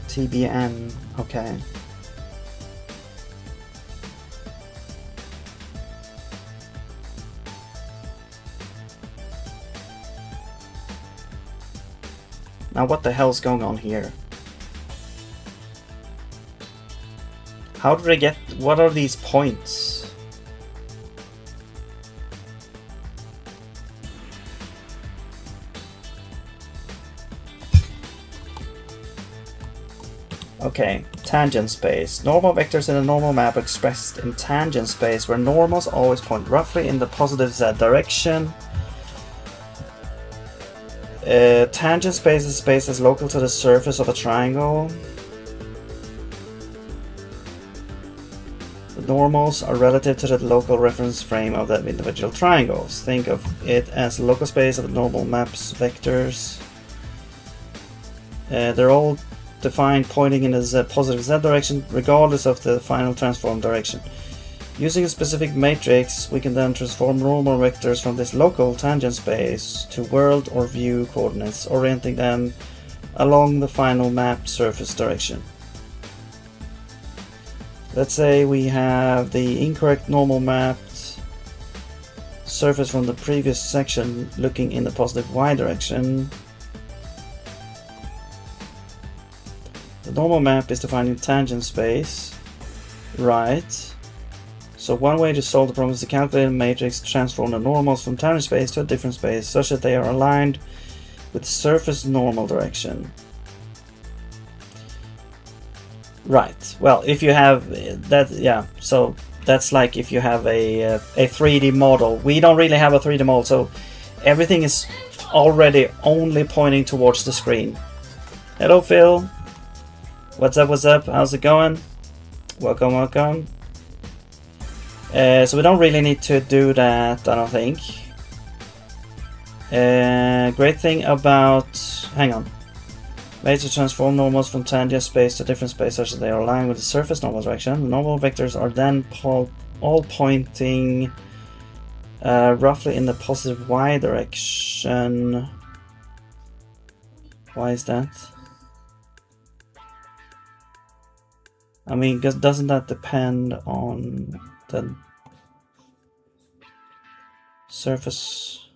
TBN, okay. Now what the hell's going on here? How did I get... what are these points? Okay, tangent space. Normal vectors in a normal map expressed in tangent space, where normals always point roughly in the positive z direction. Tangent space is space that's local to the surface of a triangle. The normals are relative to the local reference frame of the individual triangles. Think of it as local space of the normal map's vectors. They're all defined pointing in the positive z direction regardless of the final transform direction. Using a specific matrix, we can then transform normal vectors from this local tangent space to world or view coordinates, orienting them along the final mapped surface direction. Let's say we have the incorrect normal mapped surface from the previous section looking in the positive y direction. The normal map is defined in tangent space, right? So one way to solve the problem is to calculate a matrix to transform the normals from tangent space to a different space such that they are aligned with surface normal direction. Right, well, if you have that, yeah, so that's like if you have a 3D model. We don't really have a 3D model, so everything is already only pointing towards the screen. Hello, Phil. What's up, what's up? How's it going? Welcome, welcome. So we don't really need to do that, I don't think. Great thing about... hang on. Ways to transform normals from tangent space to different space such that they are aligned with the surface normal direction. The normal vectors are then all pointing roughly in the positive y direction. Why is that? I mean, doesn't that depend on the surface?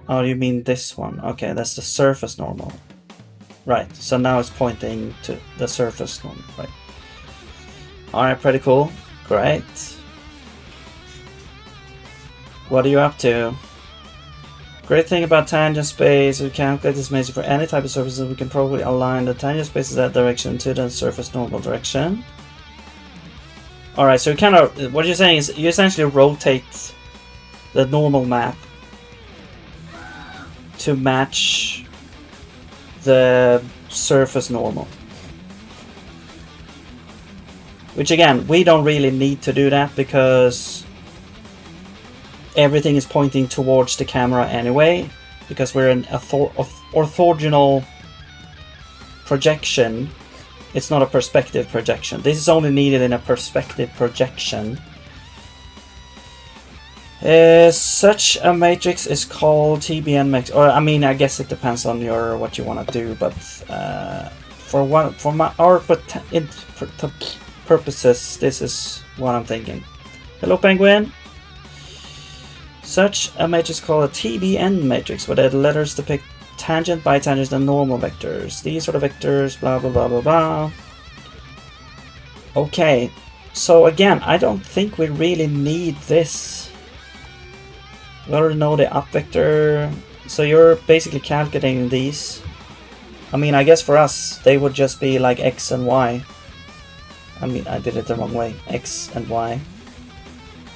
Oh, you mean this one? Okay, that's the surface normal. Right, so now it's pointing to the surface normal, right? Alright, pretty cool. Great. What are you up to? Great thing about tangent space, we calculate this matrix for any type of surface, and we can probably align the tangent space in that direction to the surface normal direction. Alright, so you kind of, what you're saying is you essentially rotate the normal map to match the surface normal. Which again, we don't really need to do that because everything is pointing towards the camera anyway, because we're in orthogonal projection. It's not a perspective projection. This is only needed in a perspective projection. Such a matrix is called TBN matrix, or I mean, I guess it depends on your what you want to do, but for our purposes, this is what I'm thinking. Hello, Penguin. Such a matrix called a TBN matrix, where the letters depict tangent, bitangent, and normal vectors. These are the vectors, blah blah blah blah blah. Okay, so again, I don't think we really need this. We already know the up vector, so you're basically calculating these. I mean, I guess for us, they would just be like x and y. I mean, I did it the wrong way. X and y.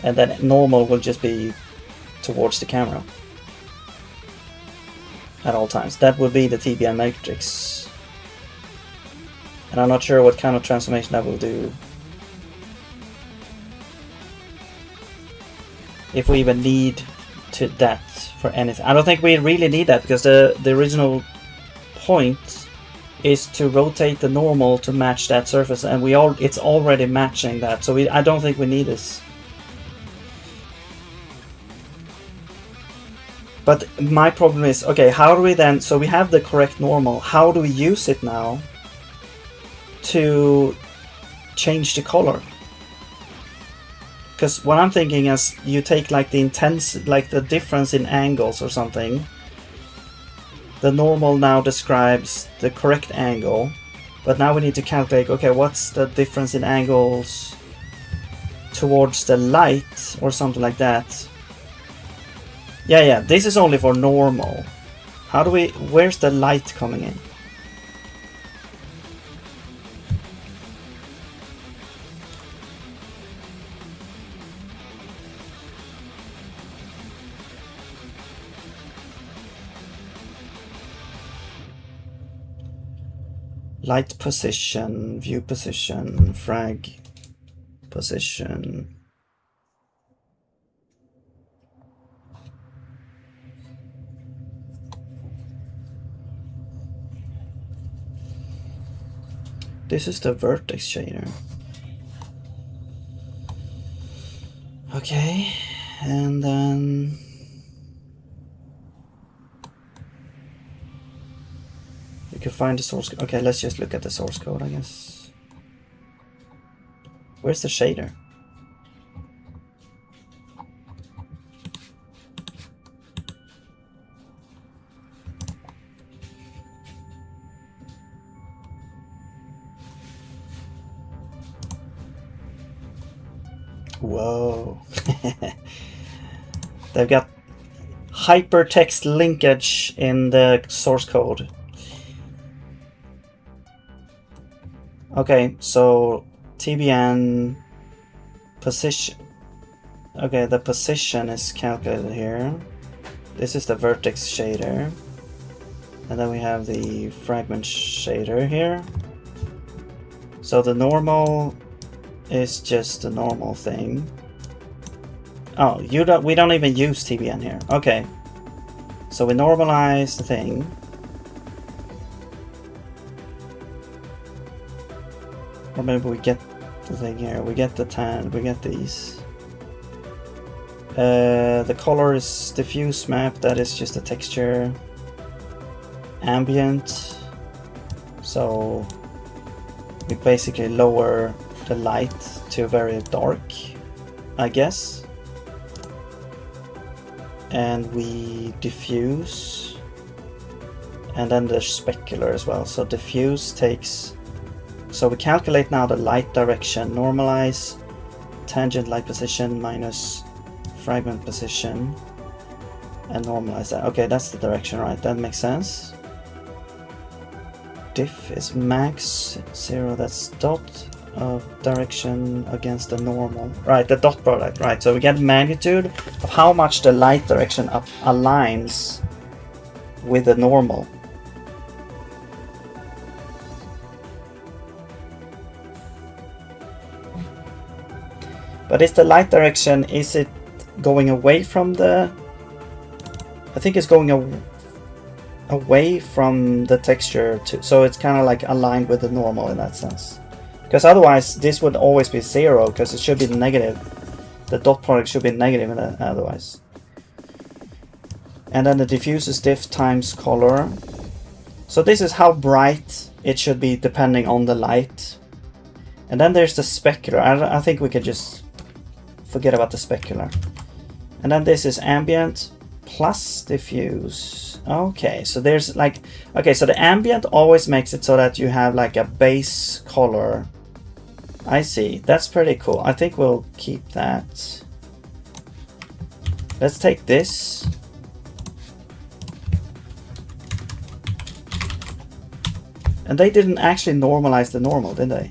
And then normal will just be towards the camera at all times. That would be the TBN matrix. And I'm not sure what kind of transformation that will do. If we even need to that for anything. I don't think we really need that, because the original point is to rotate the normal to match that surface, and it's already matching that, so I don't think we need this. But my problem is, okay, how do we then, so we have the correct normal, how do we use it now to change the color? Because what I'm thinking is, you take like the difference in angles or something. The normal now describes the correct angle, but now we need to calculate, okay, what's the difference in angles towards the light or something like that. Yeah, this is only for normal. How do we, where's the light coming in? Light position, view position, frag position. This is the vertex shader. Okay, and then we can find the source code. Okay, let's just look at the source code, I guess. Where's the shader? Whoa. They've got hypertext linkage in the source code. Okay, so TBN position. Okay, the position is calculated here. This is the vertex shader. And then we have the fragment shader here. So the normal is just the normal thing. Oh, we don't even use TBN here. Okay. So we normalize the thing. Or maybe we get the thing here. We get the tan, we get these. The color is diffuse map, that is just a texture. Ambient. So we basically lower the light to very dark, I guess. And we diffuse. And then there's specular as well. So diffuse takes, so we calculate now the light direction, normalize tangent light position minus fragment position, and normalize that. Okay, that's the direction, right? That makes sense. Diff is max 0, that's dot of direction against the normal. Right, the dot product, right. So we get magnitude of how much the light direction aligns with the normal. But is the light direction, is it going away from the... I think it's going away from the texture, so it's kind of like aligned with the normal in that sense. Because otherwise this would always be 0, because it should be negative. The dot product should be negative otherwise. And then the diffuse is diff times color. So this is how bright it should be depending on the light. And then there's the specular. I think we could just forget about the specular. And then this is ambient plus diffuse. Okay, so there's like, okay, so the ambient always makes it so that you have like a base color. I see, that's pretty cool. I think we'll keep that. Let's take this. And they didn't actually normalize the normal, did they?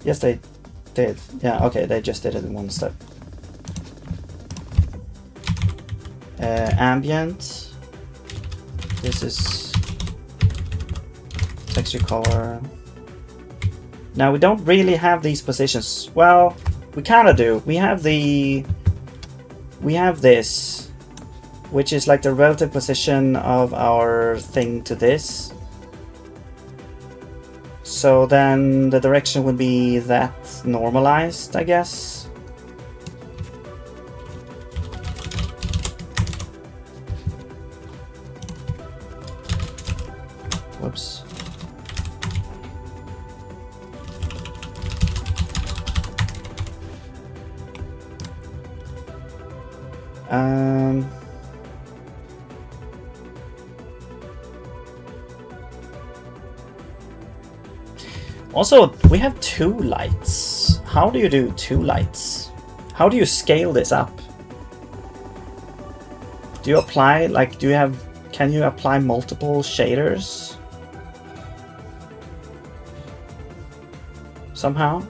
Yes, they did. Yeah, okay, they just did it in one step. Ambient. This is texture color. Now we don't really have these positions. Well, we kind of do. We have this, which is like the relative position of our thing to this. So then the direction would be that normalized, I guess. Whoops. Also, we have 2 lights. How do you do 2 lights? How do you scale this up? Do you apply, like, can you apply multiple shaders? Somehow?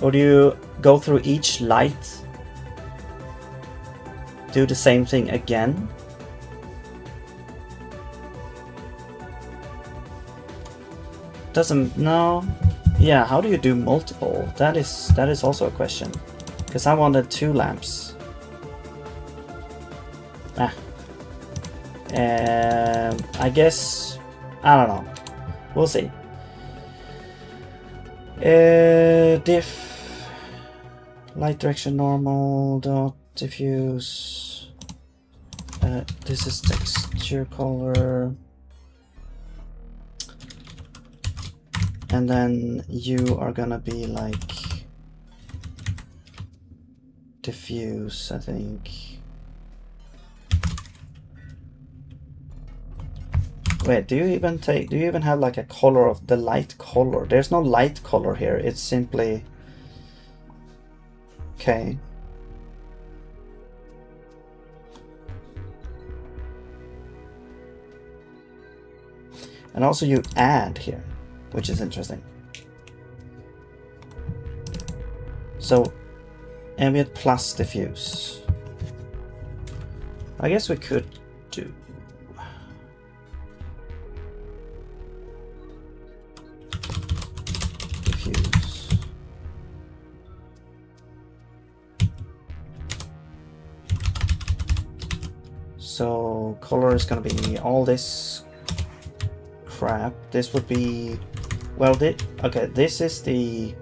Or do you go through each light? Do the same thing again? Doesn't, no. Yeah, how do you do multiple? That is also a question. Because I wanted 2 lamps. I guess, I don't know. We'll see. Diff, light direction normal, dot, diffuse. This is texture color. And then you are gonna be like diffuse, I think. Wait, do you even have like a color of the light color? There's no light color here, it's simply, okay. And also you add here, which is interesting. So ambient plus diffuse. I guess we could do diffuse. So color is gonna be all this crap. This would be, well, okay, this is the,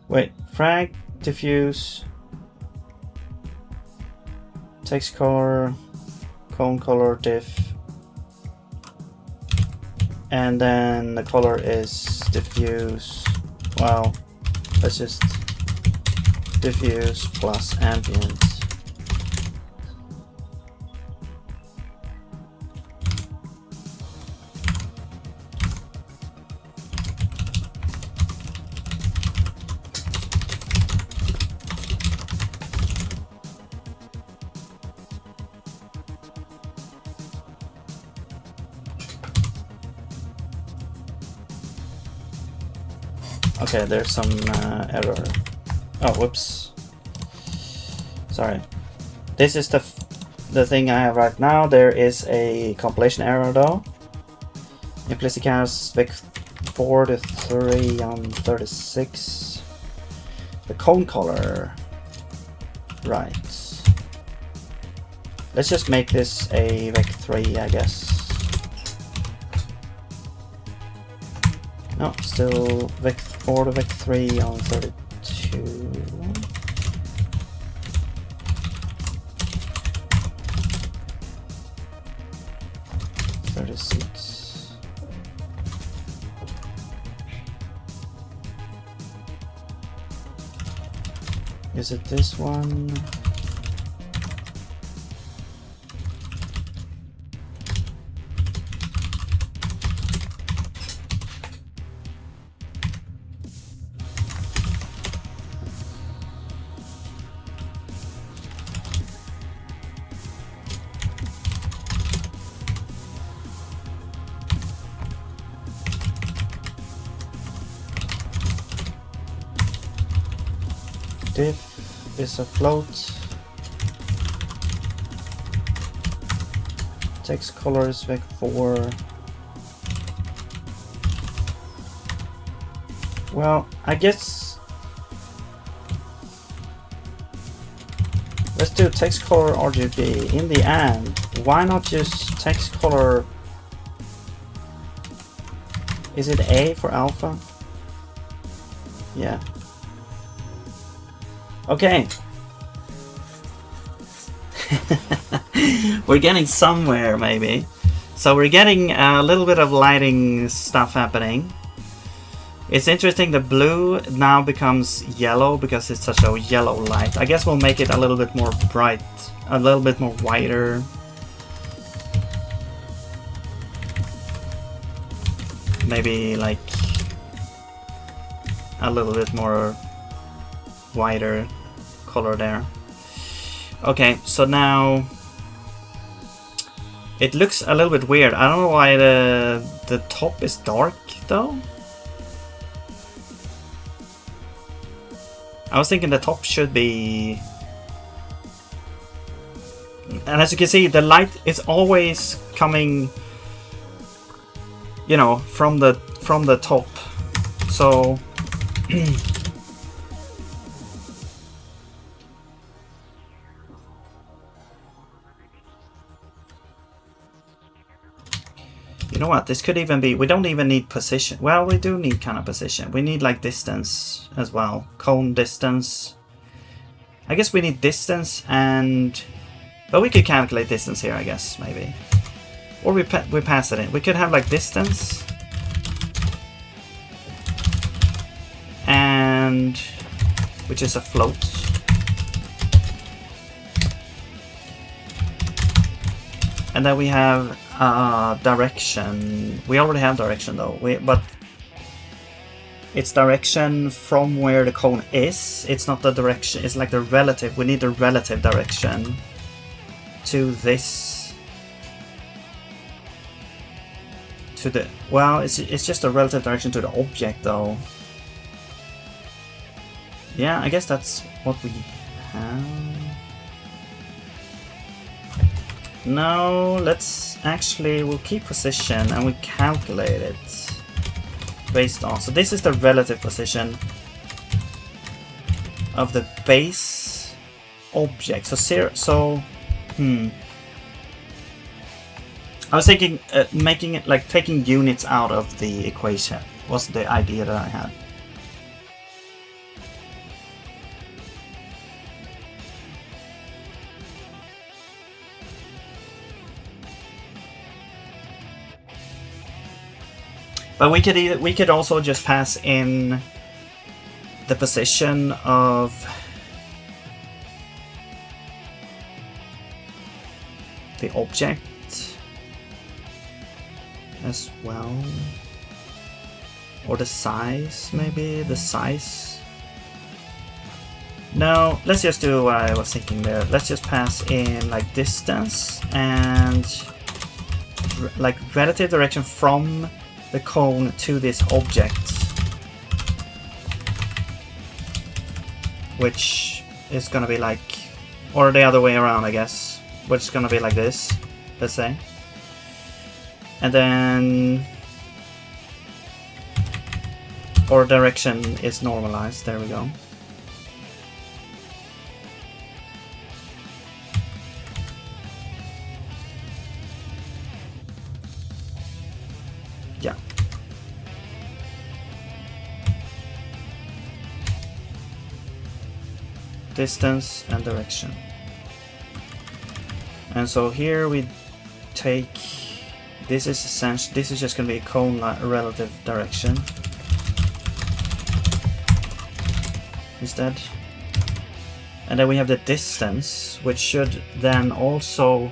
wait, frag, diffuse, text color, cone color, diff, and then the color is diffuse. Well, let's just diffuse plus ambient. Okay, there's some error. Oh, whoops. Sorry. This is the thing I have right now. There is a compilation error though. Implicit cast 43 on 36. The cone color. Right. Let's just make this a vec3, I guess. No, still vec4 to vec3 on 32. 36. Is it this one? Diff is a float. Text color is vec4. Well, I guess let's do text color RGB. In the end, why not just text color? Is it A for alpha? Yeah. Okay. We're getting somewhere, maybe. So we're getting a little bit of lighting stuff happening. It's interesting, the blue now becomes yellow because it's such a yellow light. I guess we'll make it a little bit more bright, a little bit more wider. Maybe like a little bit more wider color there. Okay, so now it looks a little bit weird. I don't know why the top is dark though. I was thinking the top should be, and as you can see, the light is always coming, you know, from the top. So you know what, this could even be, we don't even need position. Well, we do need kind of position. We need like distance as well. Cone distance. I guess we need distance and, but we could calculate distance here, I guess, maybe. Or we pass it in. We could have like distance. And, which is a float. And then we have direction. We already have direction though, but it's direction from where the cone is. It's not the direction, it's like the relative. We need the relative direction to this. To the, well, it's just a relative direction to the object though. Yeah, I guess that's what we have. No, let's actually, we'll keep position and we calculate it based on, so this is the relative position of the base object. So I was thinking making it like taking units out of the equation was the idea that I had. But we could also just pass in the position of the object as well, or the size, maybe the size. No, let's just do what I was thinking there. Let's just pass in like distance and like relative direction from the cone to this object, which is gonna be like, or the other way around, I guess, which is gonna be like this, let's say. And then or direction is normalized. There we go. Yeah. Distance and direction. And so here we take, this is essentially, this is just going to be a cone relative direction instead. And then we have the distance, which should then also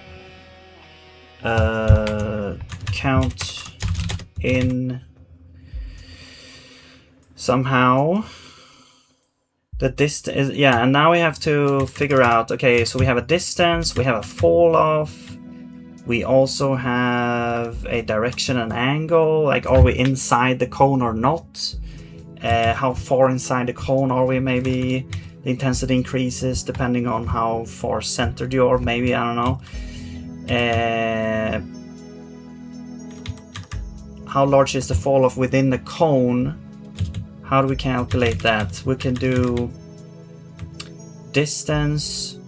count in somehow. The distance is, yeah, and now we have to figure out, okay, so we have a distance, we have a fall off, we also have a direction and angle, like are we inside the cone or not? How far inside the cone are we? Maybe the intensity increases depending on how far centered you are, maybe, I don't know. How large is the fall off within the cone? How do we calculate that? We can do distance.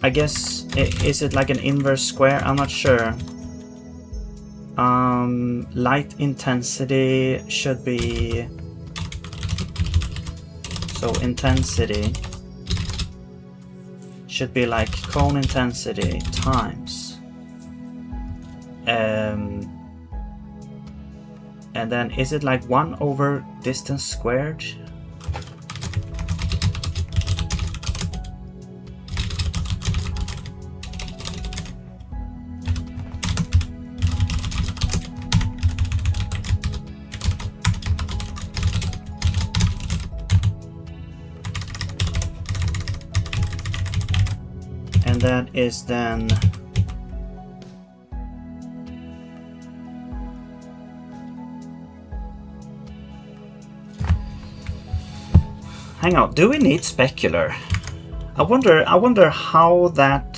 I guess, is it like an inverse square? I'm not sure. Light intensity should be, so intensity should be like cone intensity times and then is it like 1 over distance squared? And that is then hang on, do we need specular? I wonder how that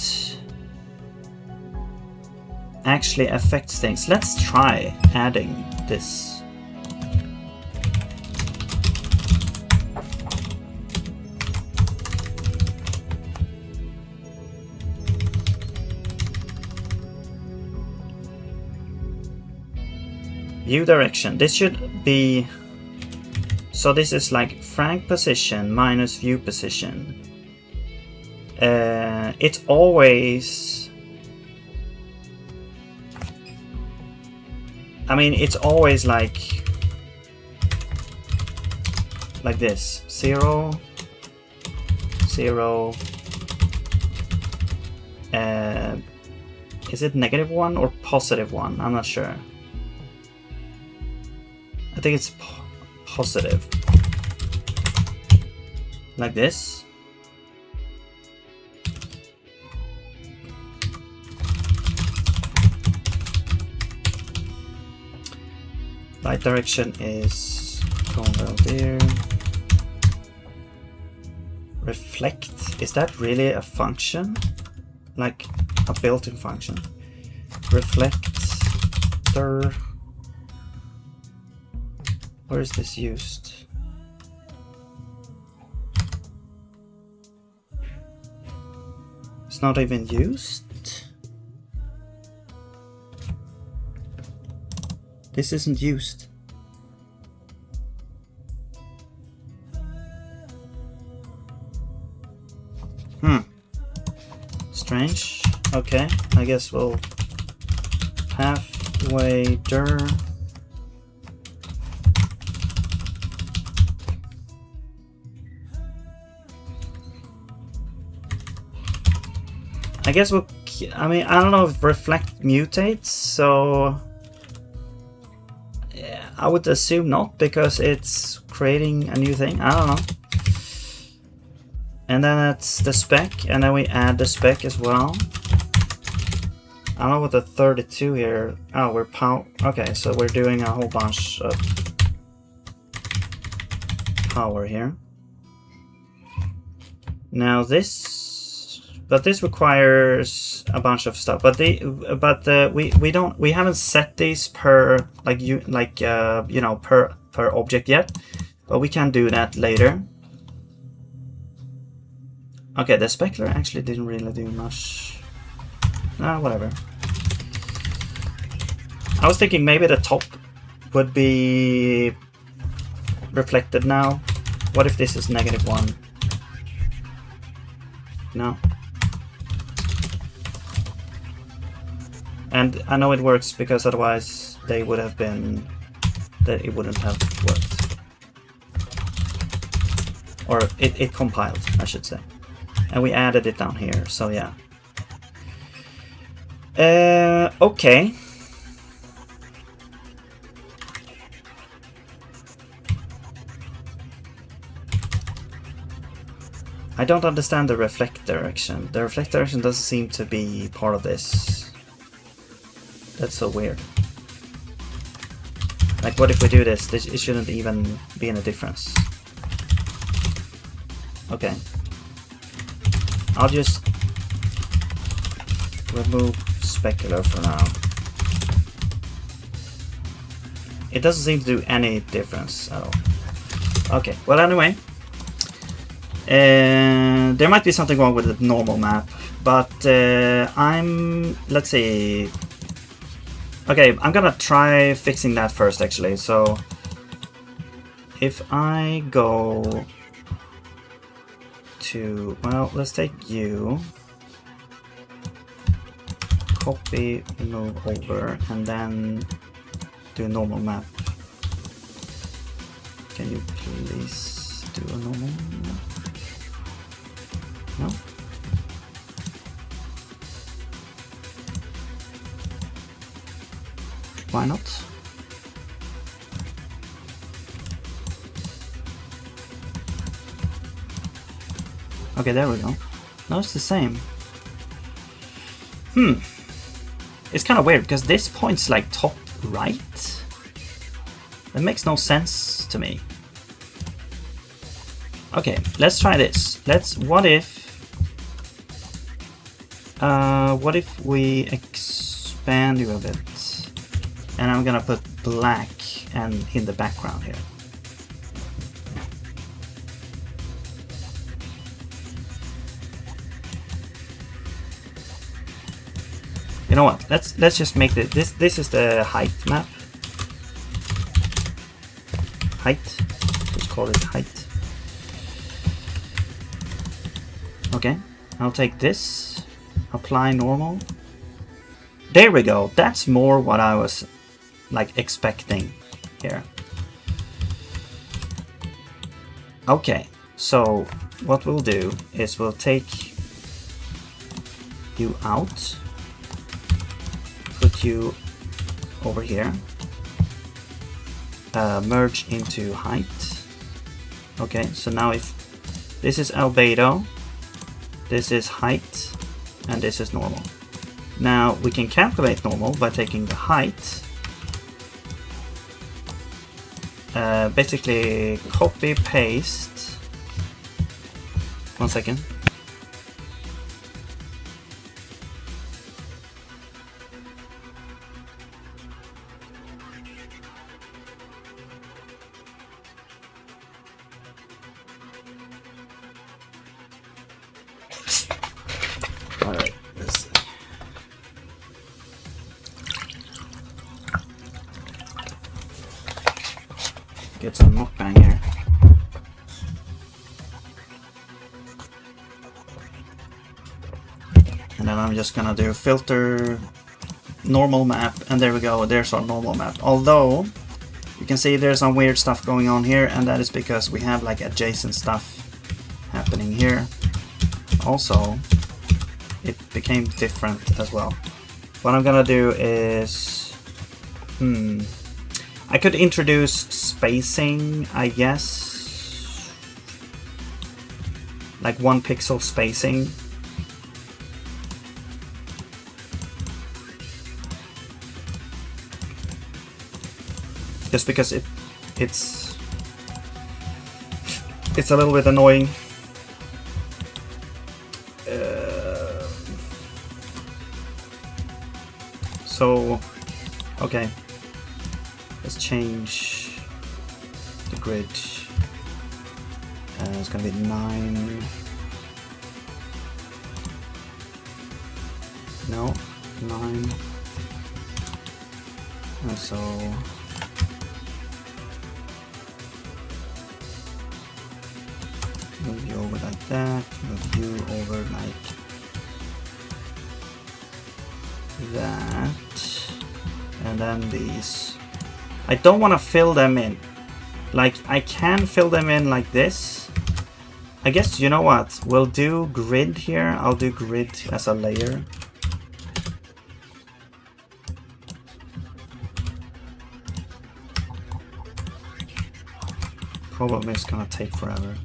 actually affects things. Let's try adding this. View direction. This should be, so this is like frank position minus view position. It's always, I mean, it's always like this, 0, 0. Is it -1 or +1? I'm not sure. I think it's positive. Like this. Light direction is cone there. Reflect, is that really a function? Like a built-in function? Reflector. Where is this used? It's not even used. This isn't used. Strange. Okay, I guess we'll halfway dir. I guess we'll, I mean, I don't know if reflect mutates, so yeah, I would assume not because it's creating a new thing. I don't know. And then that's the spec, and then we add the spec as well. I don't know what the 32 here. Oh, we're okay, so we're doing a whole bunch of power here. Now this But this requires a bunch of stuff. But we haven't set these per you know, per object yet. But we can do that later. Okay, the specular actually didn't really do much. Whatever. I was thinking maybe the top would be reflected now. What if this is -1? No. And I know it works because otherwise they would have been, that it wouldn't have worked. Or it compiled, I should say. And we added it down here, so yeah. Okay. I don't understand the reflect direction. The reflect direction doesn't seem to be part of this. That's so weird. Like, what if we do this? It shouldn't even be in a difference. Okay. I'll just remove specular for now. It doesn't seem to do any difference at all. Okay, well anyway. There might be something wrong with the normal map, but let's see. Okay, I'm gonna try fixing that first actually. So if I go to, well, let's take you, copy, move over, and then do a normal map. Can you please do a normal map? No? Why not? Okay, there we go. No, it's the same. It's kind of weird because this point's like top right. That makes no sense to me. Okay, let's try this. What if we expand you a bit? And I'm gonna put black and in the background here. You know what? Let's just make this is the height map. Height. Let's call it height. Okay. I'll take this. Apply normal. There we go. That's more what I was like expecting here. Okay. So what we'll do is we'll take you out. Put you over here, merge into height. Okay, so now if this is albedo, this is height, and this is normal. Now we can calculate normal by taking the height, basically copy paste. 1 second. Get some mukbang here. And then I'm just gonna do filter normal map, and there we go, there's our normal map. Although you can see there's some weird stuff going on here, and that is because we have like adjacent stuff happening here. Also, it became different as well. What I'm gonna do is I could introduce spacing, I guess. Like 1 pixel spacing. Just because it's a little bit annoying. Okay, let's change the grid. It's gonna be 9. No, 9. And so move you over like that, move you over like that, and then these. I don't want to fill them in. Like, I can fill them in like this. I guess, you know what? We'll do grid here. I'll do grid as a layer. Probably it's gonna take forever.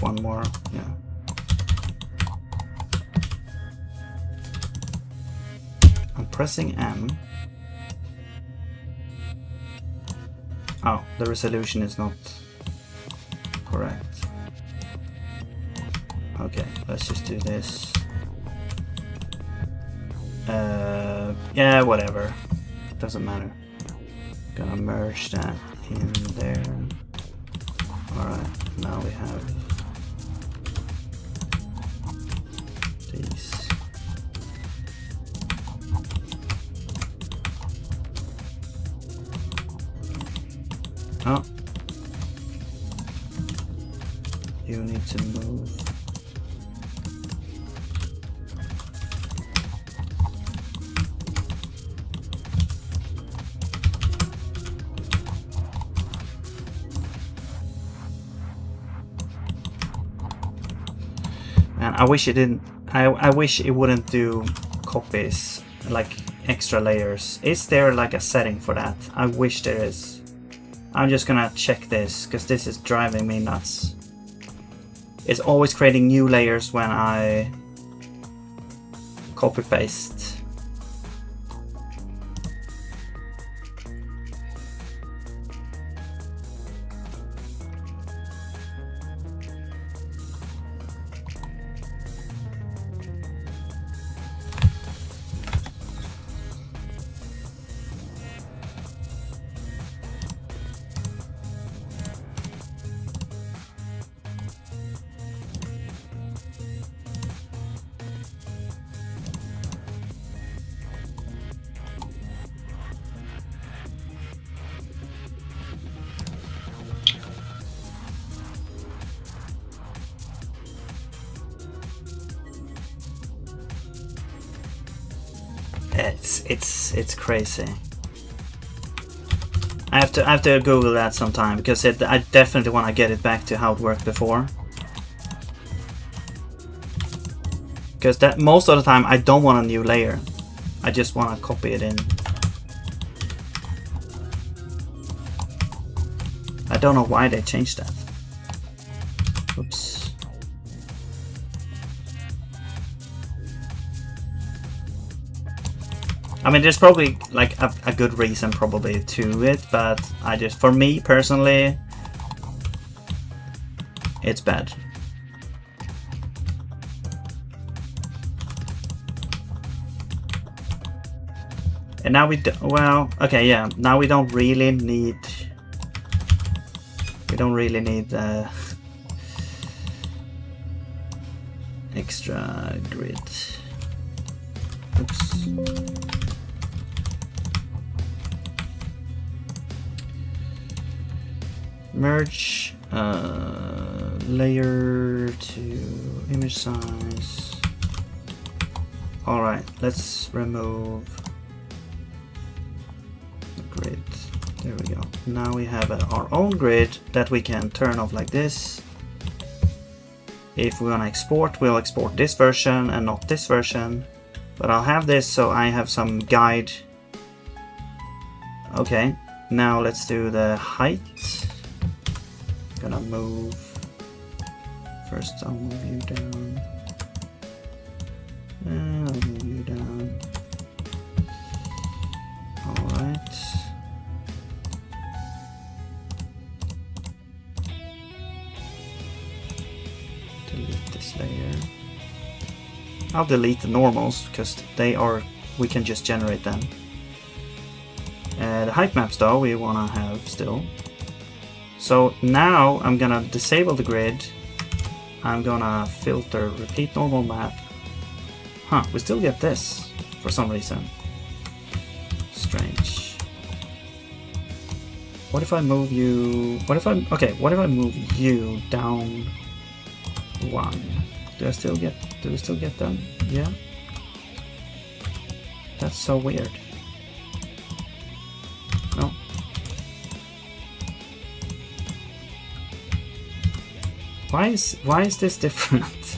One more, yeah. I'm pressing M. Oh, the resolution is not correct. Okay, let's just do this. Yeah, whatever. Doesn't matter. Gonna merge that in there. Alright, now we have these. Oh. You need to move. Man, I wish it didn't. I wish it wouldn't do copies, like extra layers. Is there like a setting for that? I wish there is. I'm just gonna check this because this is driving me nuts. It's always creating new layers when I copy paste. It's crazy. I have to Google that sometime because I definitely want to get it back to how it worked before. Because that most of the time I don't want a new layer. I just want to copy it in. I don't know why they changed that. Oops. I mean, there's probably like a good reason probably to it, but I just, for me personally, it's bad. And now we do, well, okay, yeah, now we don't really need extra grid. Oops. Merge Layer to image size. All right, let's remove the grid. There we go. Now we have our own grid that we can turn off like this. If we want to export, we'll export this version and not this version. But I'll have this so I have some guide. Okay, now let's do the height. Gonna move. First I'll move you down. And I'll move you down. Alright. Delete this layer. I'll delete the normals because we can just generate them. The height maps though we wanna have still. So now I'm gonna disable the grid. I'm gonna filter repeat normal map. Huh, we still get this for some reason. Strange. What if I move you? What if I move you down one? Do we still get them? Yeah. That's so weird. No. Why is this different?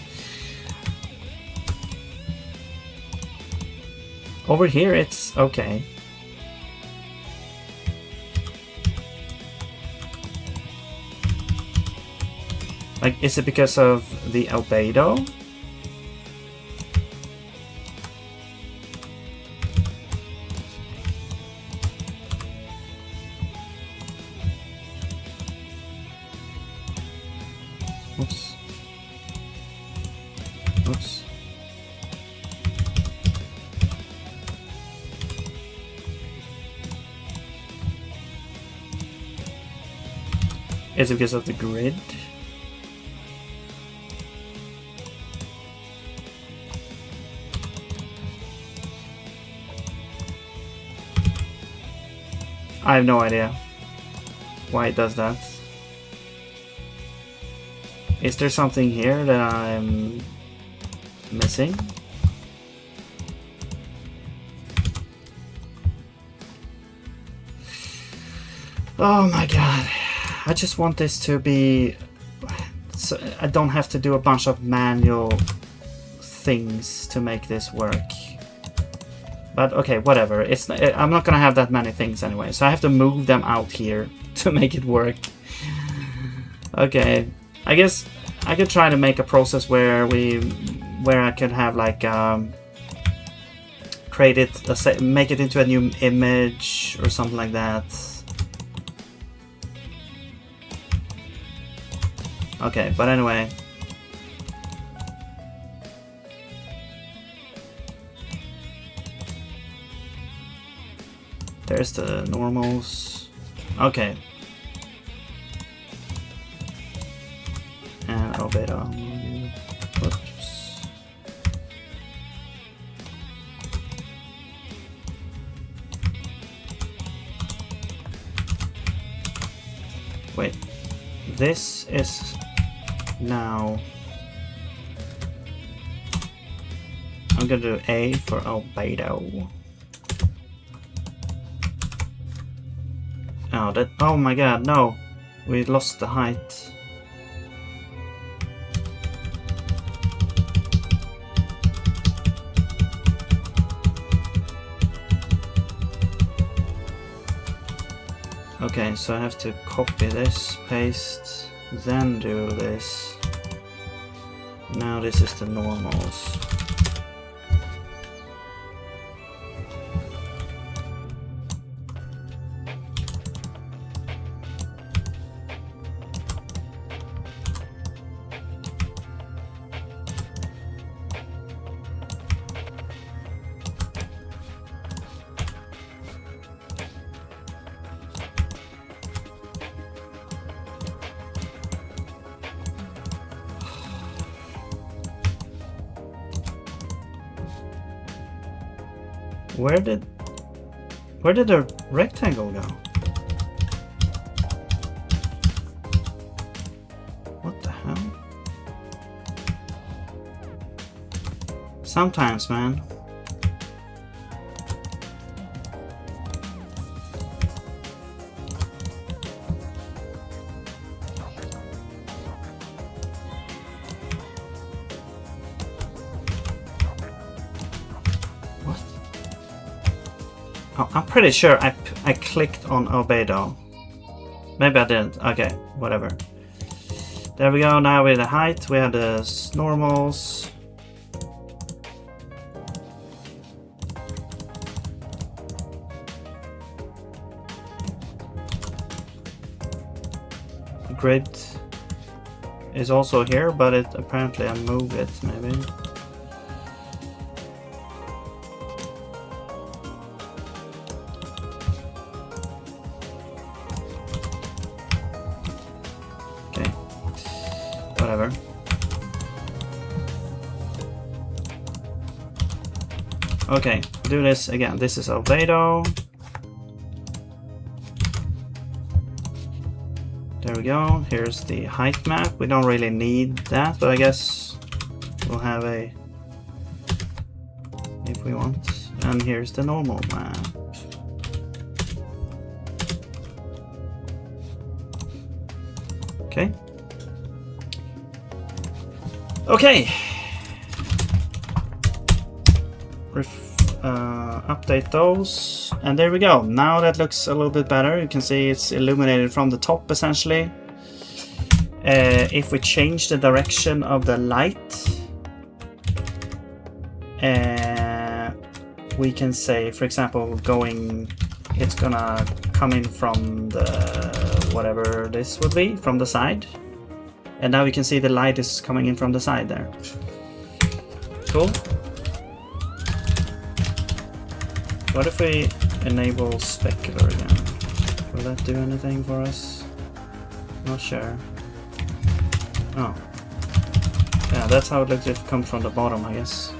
Over here it's okay. Like, is it because of the albedo? Oops. Oops. Is it because of the grid? I have no idea why it does that. Is there something here that I'm missing? Oh my god. I just want this to be... so I don't have to do a bunch of manual things to make this work. But okay, whatever. I'm not gonna have that many things anyway, so I have to move them out here to make it work. Okay, I guess I could try to make a process where I could have like make it into a new image or something like that. Okay, but anyway. There's the normals. Okay. And albedo. Oops. Wait. This is now... I'm gonna do A for albedo. Oh my god, no! We lost the height. Okay, so I have to copy this, paste, then do this. Now this is the normals. Where did the rectangle go? Sometimes, man. What? Oh, I'm pretty sure I clicked on albedo. Maybe I didn't. Okay, whatever. There we go. Now with the height, we have the normals. Grid is also here, but it apparently I move it maybe. Okay, whatever. Okay, do this again. This is albedo. There we go. Here's the height map. We don't really need that, but I guess we'll have a if we want. And here's the normal map. Okay. Okay. Update those, and there we go. Now that looks a little bit better. You can see it's illuminated from the top essentially. If we change the direction of the light, we can say, for example, it's gonna come in from the whatever this would be, from the side, and now we can see the light is coming in from the side there. Cool. What if we enable specular again? Will that do anything for us? Not sure. Oh. Yeah, that's how it looks if it comes from the bottom, I guess.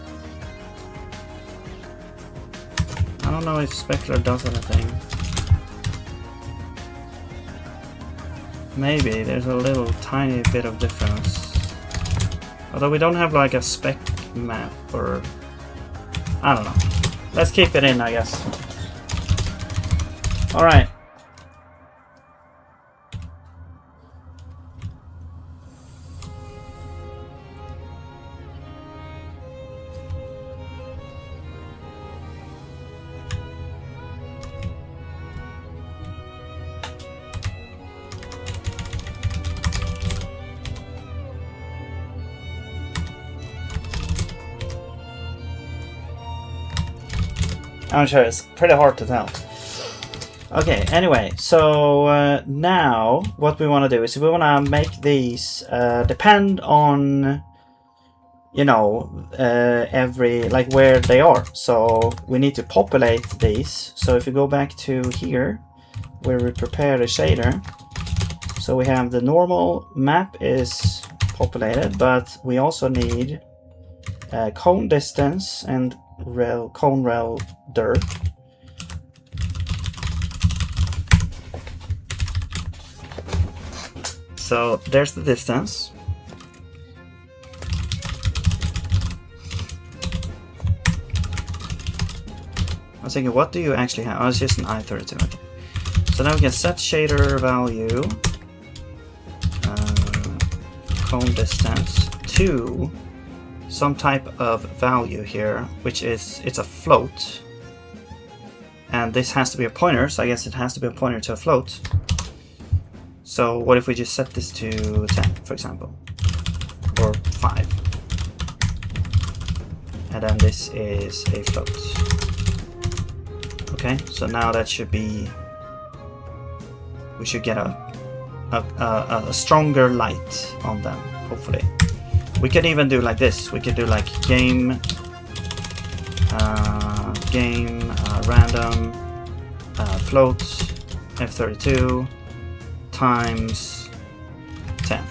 I don't know if specular does anything. Maybe there's a little tiny bit of difference. Although we don't have like a spec map, or I don't know. Let's keep it in, I guess. All right. I'm sure it's pretty hard to tell. Okay, anyway, so now what we want to do is we want to make these depend on, you know, like where they are. So we need to populate these. So if you go back to here, where we prepare the shader, so we have the normal map is populated, but we also need cone distance and cone rel dirt. So there's the distance. I was thinking, what do you actually have? Oh, it's just an I32. Okay. So now we can set shader value, cone distance to some type of value here, which is, it's a float, and this has to be a pointer, so I guess it has to be a pointer to a float. So what if we just set this to 10, for example, or 5, and then this is a float. Okay, so now that should be, we should get a stronger light on them, hopefully. We could even do like this. We could do like game random float f32 times 10.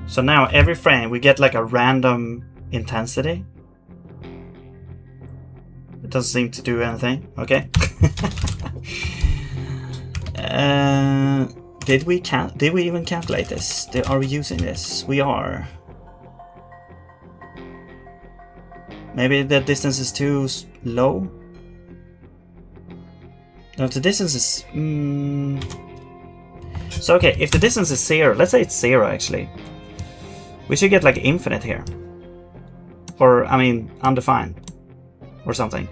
So now every frame we get like a random intensity. It doesn't seem to do anything. Okay. Did we even calculate this? Are we using this? We are. Maybe the distance is too low. No, if the distance is so okay, if the distance is 0, let's say it's 0 actually, we should get like infinite here, or I mean undefined or something.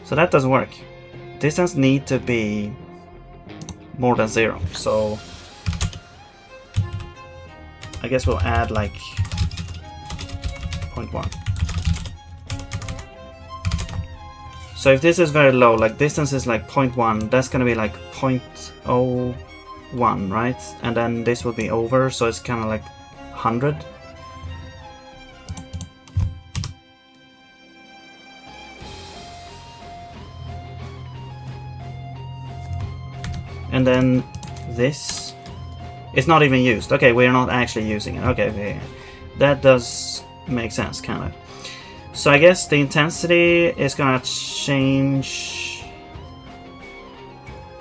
So that doesn't work. Distance need to be more than 0. So I guess we'll add like 0.1. So if this is very low, like distance is like 0.1, that's gonna be like 0.01, right? And then this will be over, so it's kind of like 100. And then this is not even used. Okay, we're not actually using it. Okay, that does make sense, kind of. So I guess the intensity is gonna change.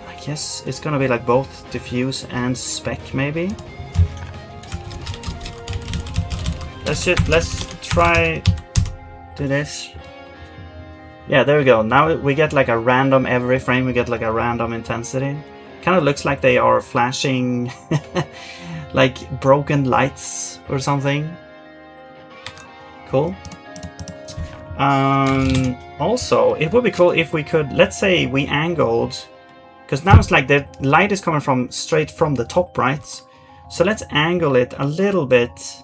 I guess it's gonna be like both diffuse and spec, maybe. Let's try do this. Yeah, there we go. Now we get like a random, every frame we get like a random intensity. Kind of looks like they are flashing like broken lights or something. Cool. Also, it would be cool if we could, let's say we angled, because now it's like the light is coming from straight from the top, right? So let's angle it a little bit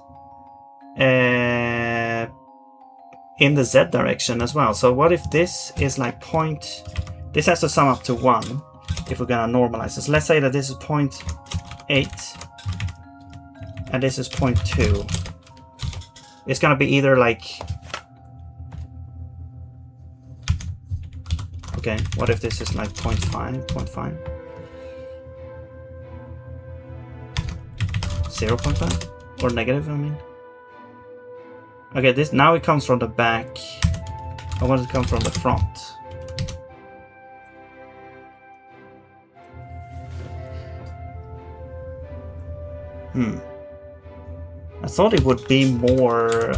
in the Z direction as well. So what if this is like this has to sum up to 1 if we're gonna normalize this. Let's say that this is 0.8 and this is 0.2. It's gonna be either like, okay, what if this is like 0.5, 0.5? 0.5? Or negative, I mean. Okay, this now it comes from the back. I want it to come from the front. I thought it would be more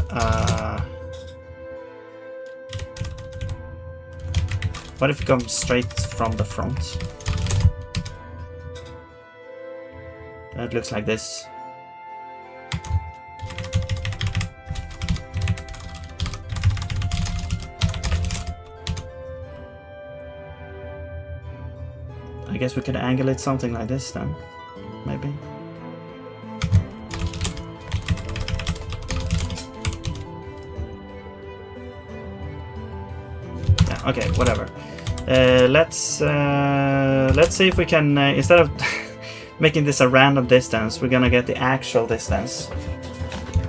what if it comes straight from the front? It looks like this. I guess we could angle it something like this then, maybe. Okay, whatever. Let's see if we can instead of making this a random distance, we're gonna get the actual distance.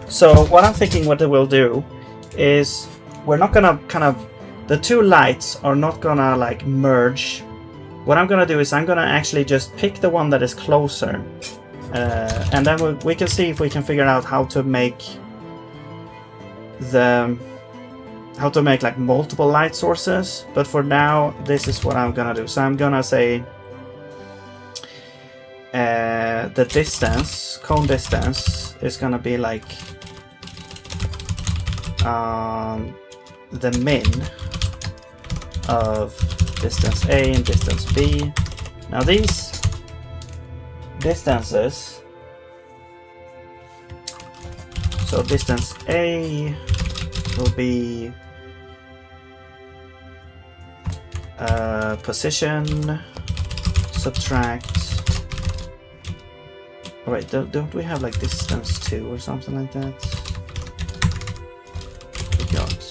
So what I'm thinking, what we'll do is we're not gonna the two lights are not gonna like merge. What I'm gonna do is I'm gonna actually just pick the one that is closer, and then we can see if we can figure out how to make like multiple light sources. But for now, this is what I'm gonna do. So I'm gonna say the distance, cone distance, is gonna be like the min of distance A and distance B. Now these distances, so distance A will be position subtract. Oh, wait, don't we have like distance 2 or something like that? We got.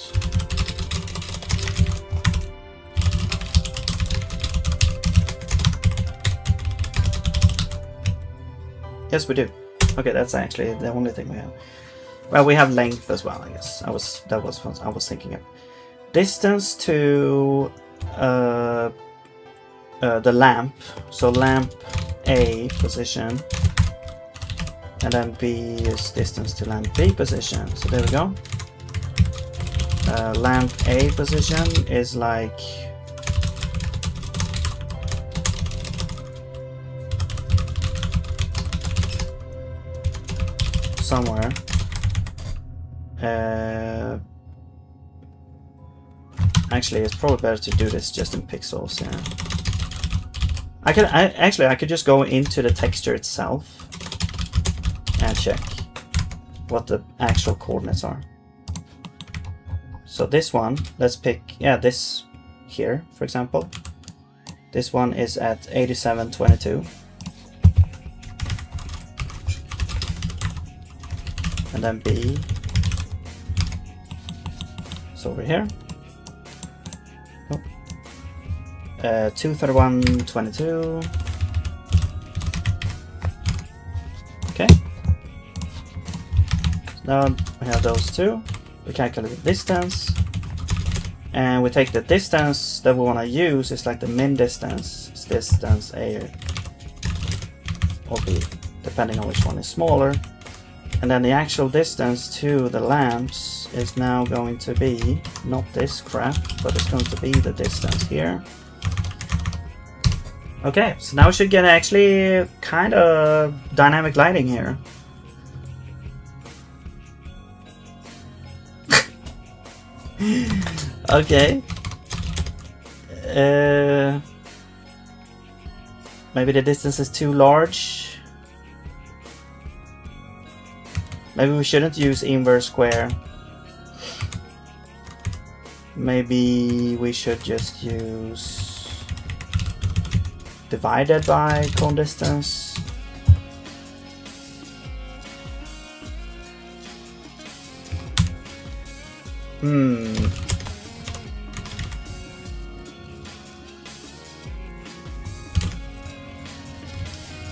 Yes, we do. Okay, that's actually the only thing we have. Well, we have length as well, I guess. I was thinking of distance to the lamp. So lamp A position, and then B is distance to lamp B position. So there we go. Lamp A position is like somewhere. Actually, it's probably better to do this just in pixels. Yeah. I could just go into the texture itself and check what the actual coordinates are. So this one, let's pick, yeah, this here, for example. This one is at 8722. And then B is over here. 231.22. Okay. Now we have those two. We calculate the distance, and we take the distance that we want to use is like the min distance. It's distance A or B, depending on which one is smaller. And then the actual distance to the lamps is now going to be not this crap, but it's going to be the distance here. Okay, so now we should get actually kind of dynamic lighting here. Okay. Maybe the distance is too large. Maybe we shouldn't use inverse square. Maybe we should just use divided by cone distance.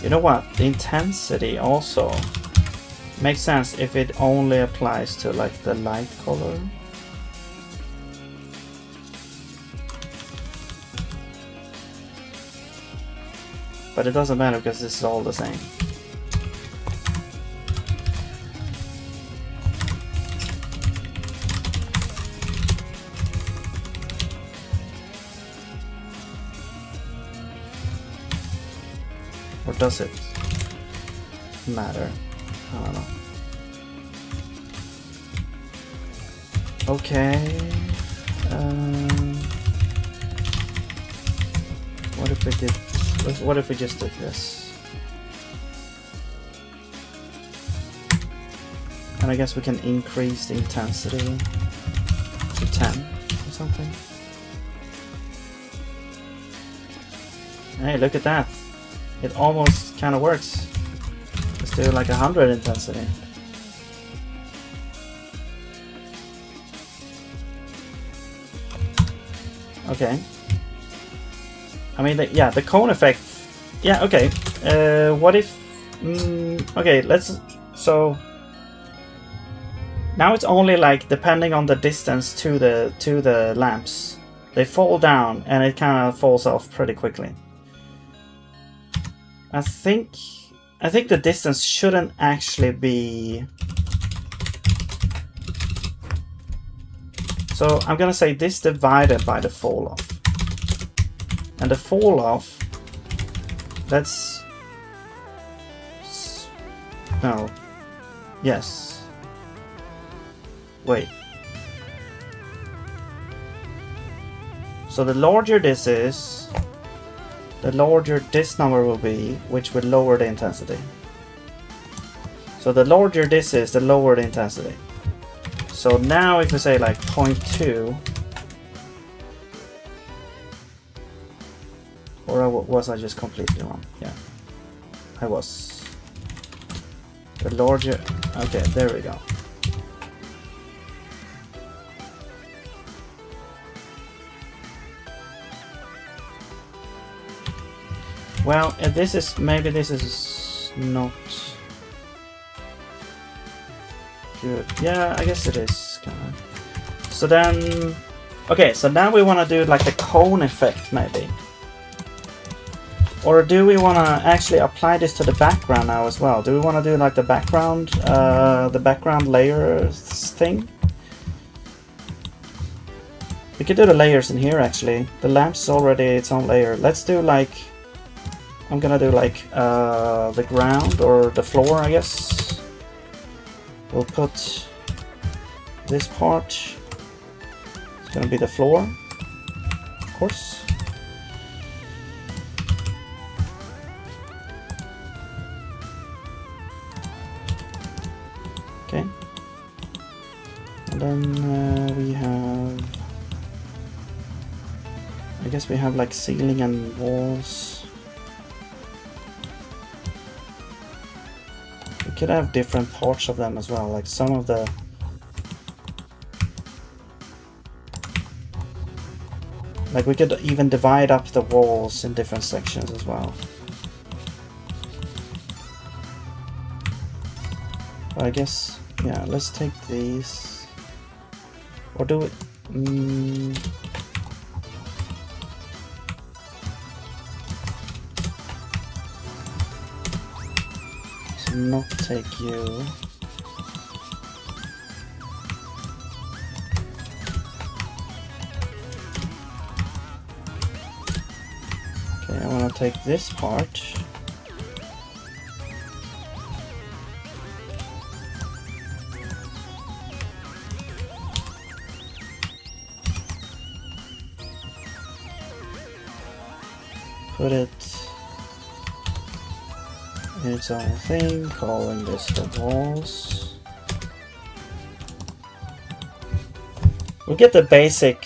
You know what? The intensity also makes sense if it only applies to like the light color. But it doesn't matter because this is all the same. Or does it matter? I don't know. Okay. What if we did? What if we just did this? And I guess we can increase the intensity to 10 or something. Hey, look at that. It almost kind of works. Let's do like 100 intensity. Okay. I mean, yeah, the cone effect. Yeah, okay. What if? Okay, let's. So now it's only like depending on the distance to the lamps, they fall down and it kind of falls off pretty quickly. I think the distance shouldn't actually be. So I'm gonna say this divided by the fall off. And the fall off, that's no, yes, wait. So the larger this is, the larger this number will be, which would lower the intensity. So the larger this is, the lower the intensity. So now if we say like 0.2, or was I just completely wrong? Yeah, I was. The larger, okay, there we go. Well, this is, maybe this is not good. Yeah, I guess it is kind of. So then, okay, so now we want to do like the cone effect maybe. Or do we want to actually apply this to the background now as well? Do we want to do like the background layers thing? We could do the layers in here actually. The lamp's is already its own layer. Let's do like, I'm gonna do like the ground or the floor, I guess. we'll put this part, it's gonna be the floor, of course. Okay. And then we have, I guess we have like ceiling and walls. We could have different parts of them as well, like some of the we could even divide up the walls in different sections as well. But I guess, yeah, let's take these, or do it. So not take you. Okay, I want to take this part. Put it in its own thing, calling this the walls. We'll get the basic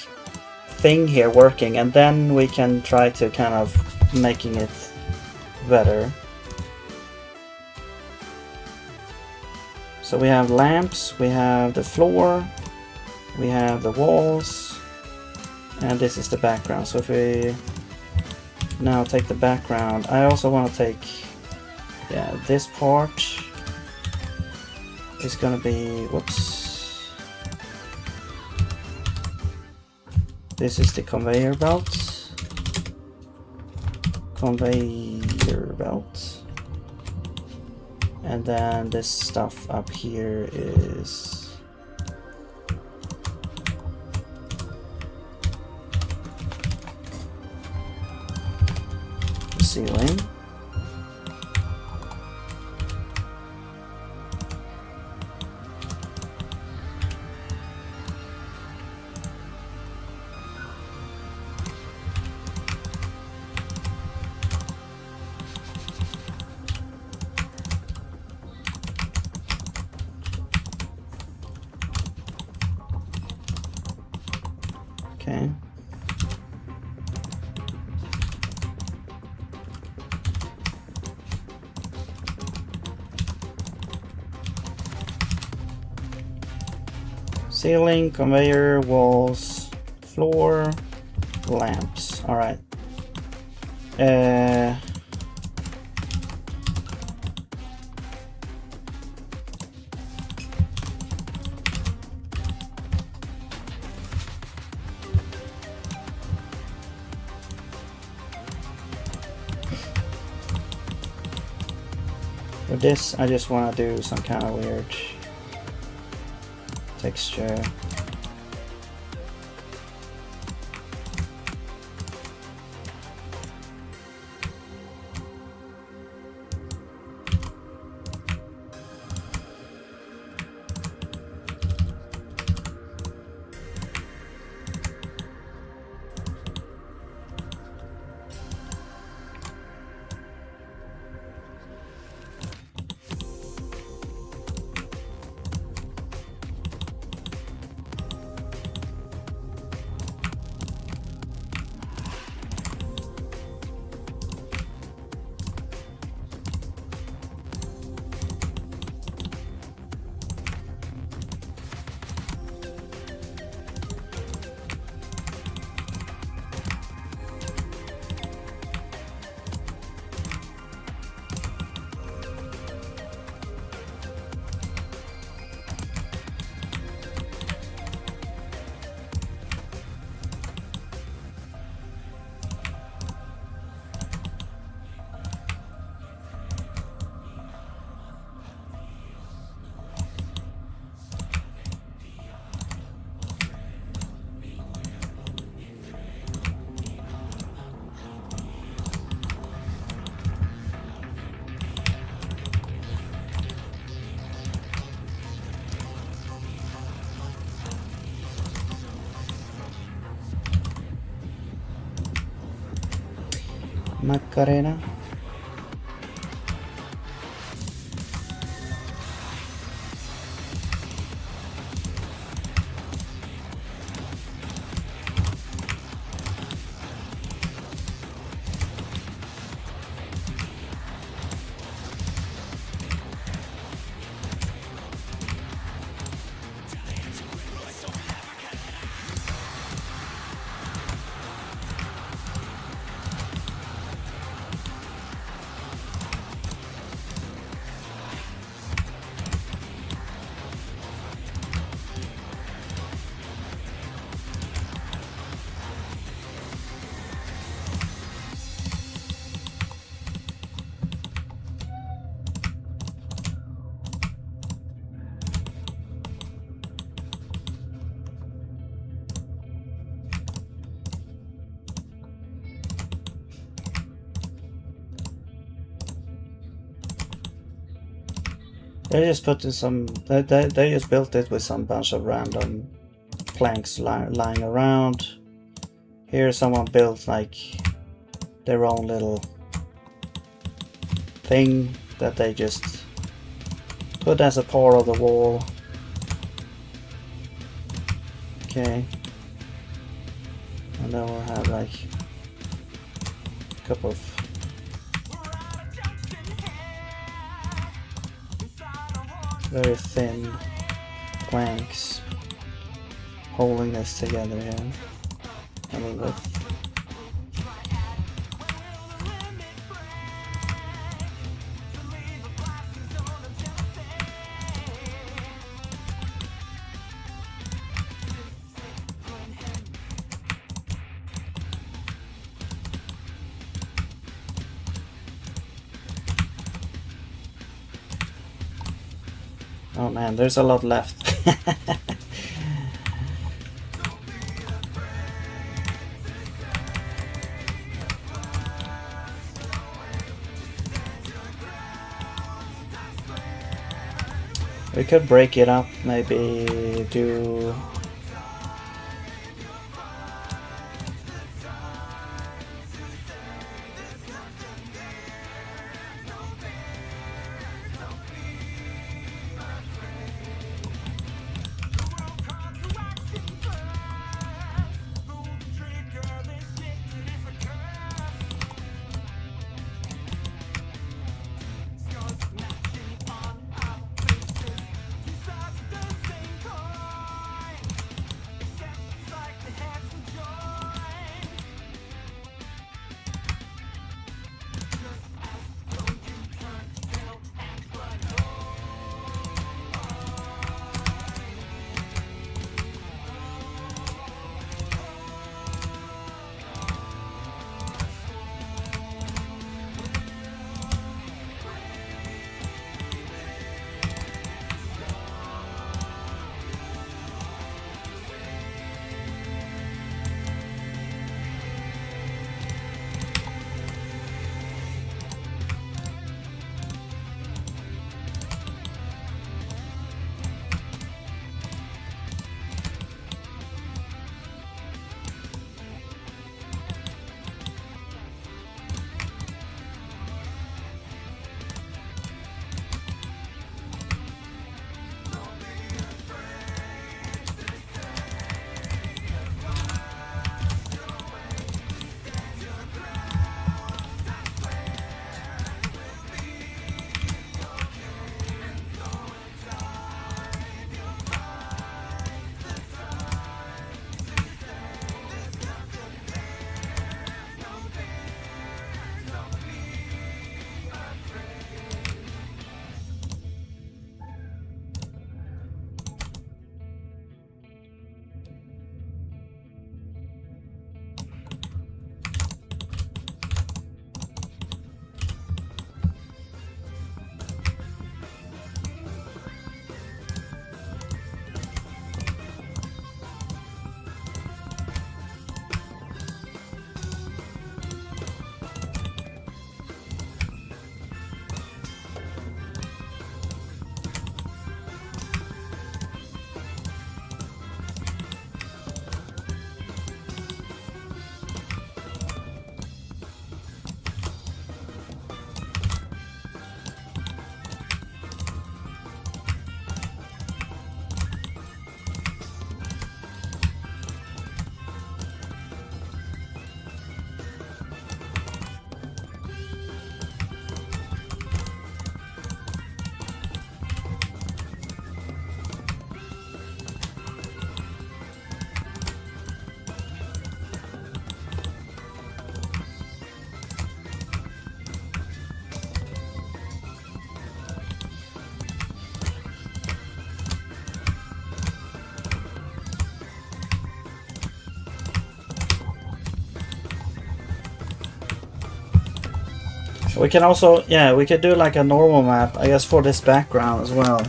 thing here working, and then we can try to kind of making it better. So we have lamps, we have the floor, we have the walls, and this is the background. So if we now take the background, I also want to take, yeah, this part is gonna be, whoops, this is the conveyor belt, and then this stuff up here is the ceiling. Okay. Ceiling, conveyor, walls, floor, lamps. All right. For this, I just want to do some kind of weird texture. Macarena. They just put in some. They just built it with some bunch of random planks lying around. Here, someone built like their own little thing that they just put as a part of the wall. Okay, and then we'll have like a couple of very thin planks holding this together here a little bit. Oh man, there's a lot left. We could break it up, maybe do We can also, yeah, we could do like a normal map, I guess, for this background as well.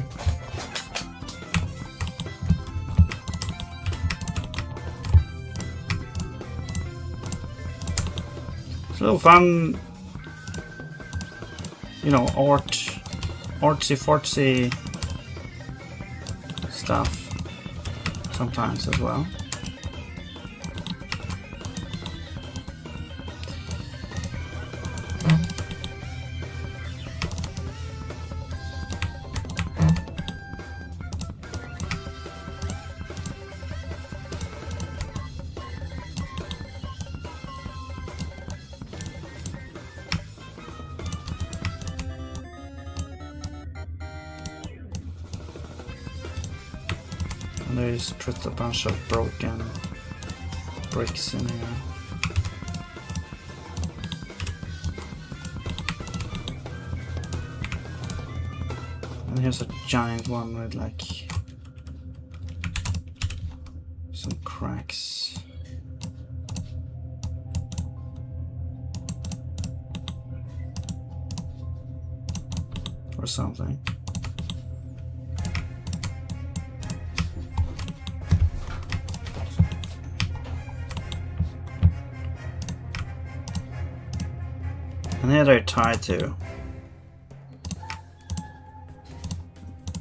It's a little fun, you know, artsy-fartsy stuff sometimes as well. And there's just a bunch of broken bricks in here. And here's a giant one with like some cracks. Or something. And here they're tied to.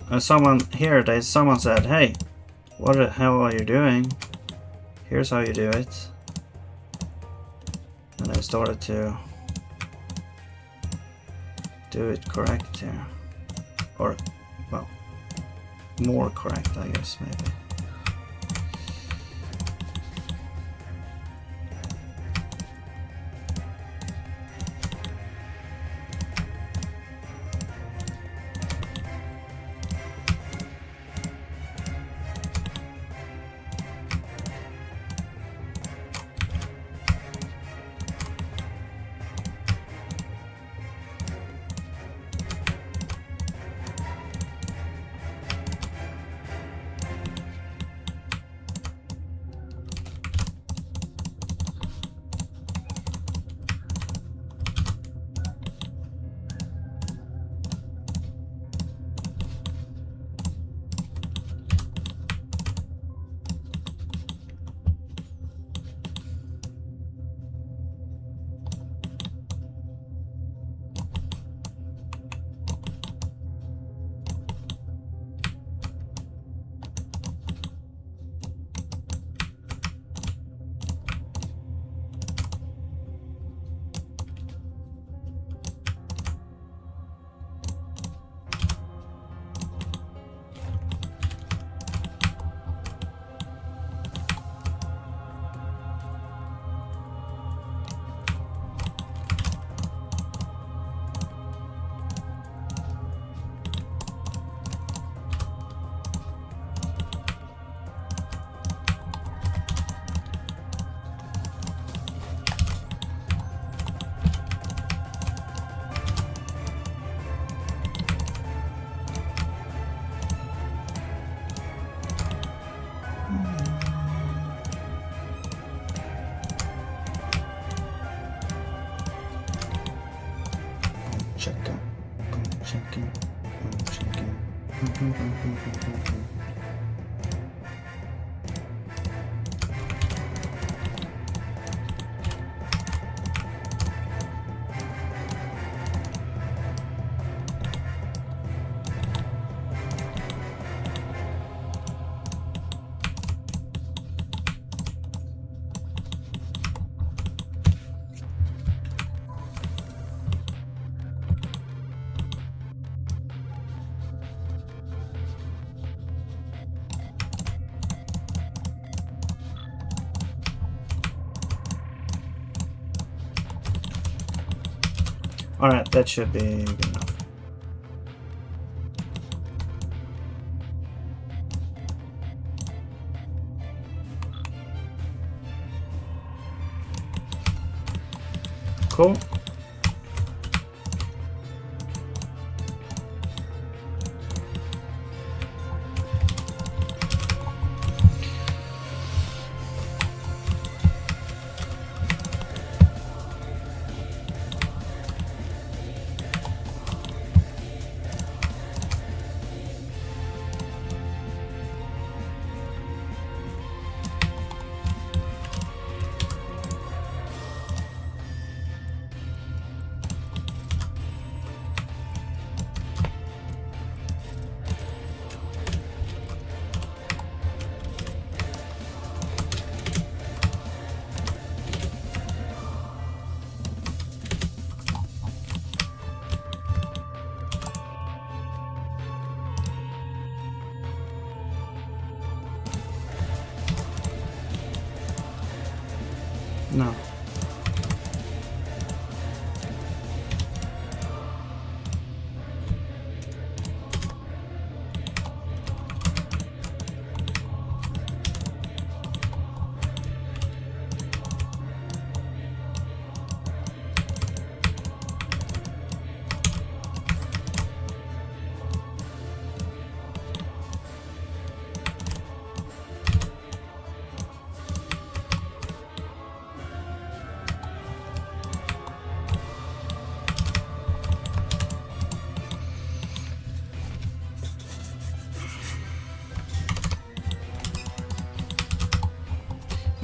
And someone said, "Hey, what the hell are you doing? Here's how you do it." And I started to do it correct here. Or, well, more correct, I guess, maybe. Alright, that should be good enough. Cool.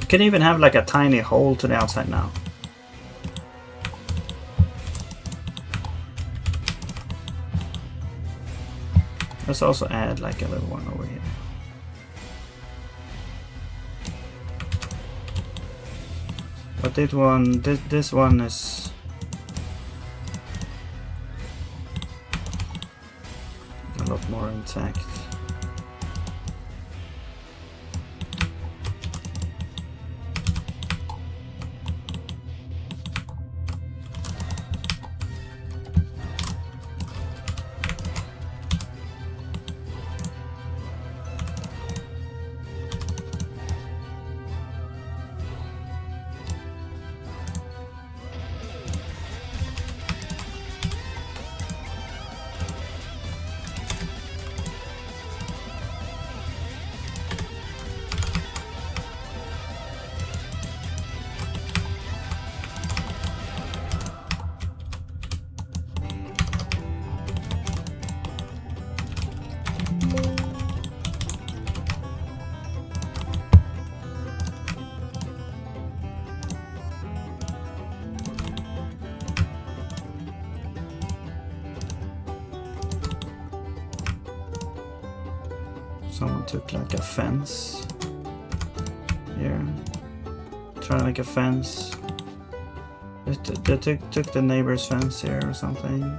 can even have like a tiny hole to the outside now. Let's also add like a little one over here. But this one is a lot more intact. Someone took like a fence here. Try to make a fence. They took the neighbor's fence here or something.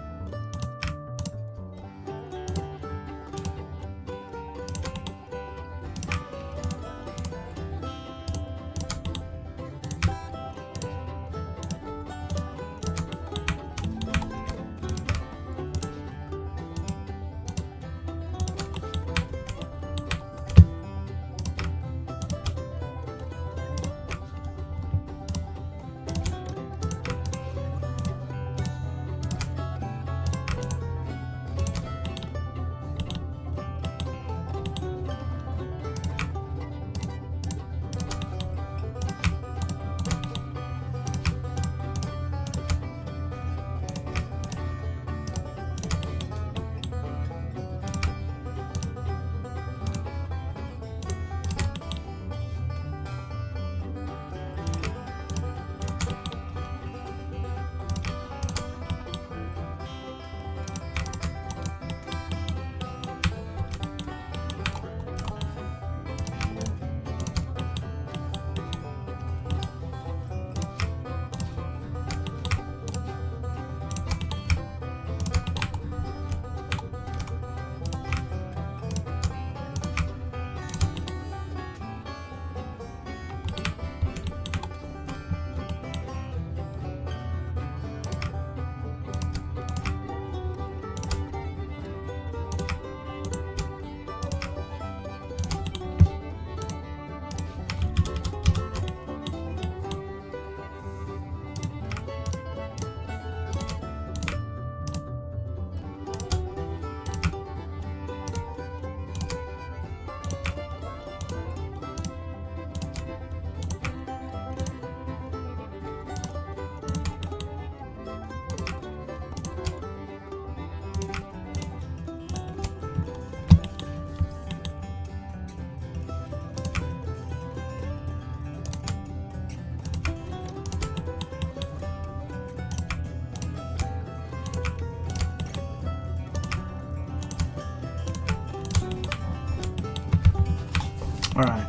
All right.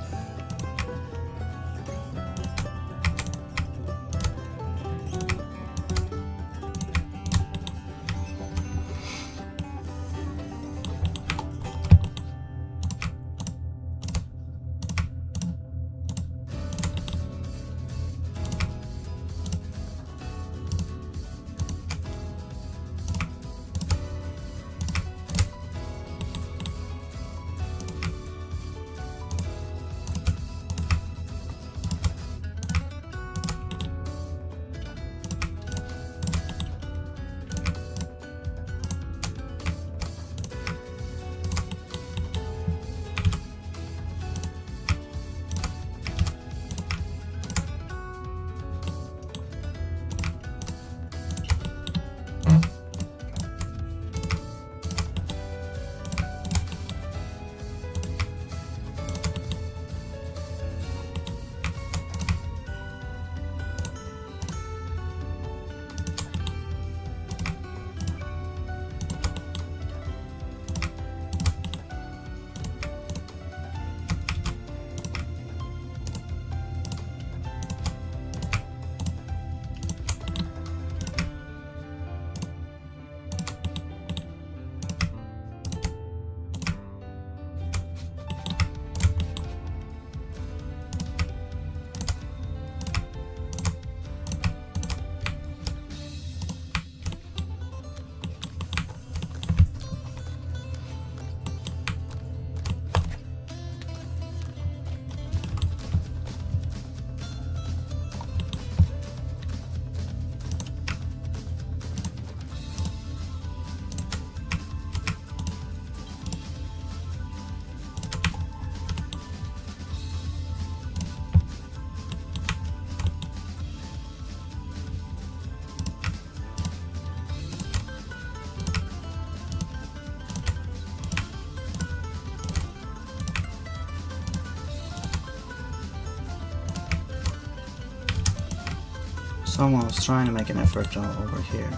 Someone was trying to make an effort over here.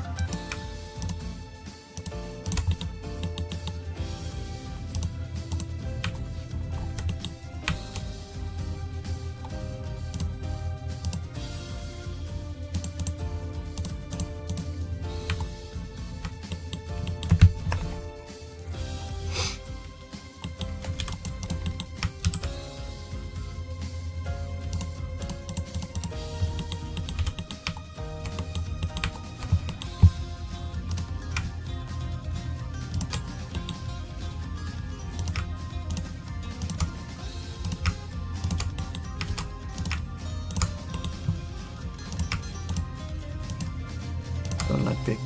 Like big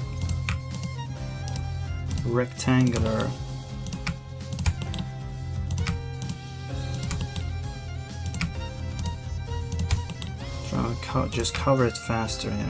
rectangular. Trying to just cover it faster here.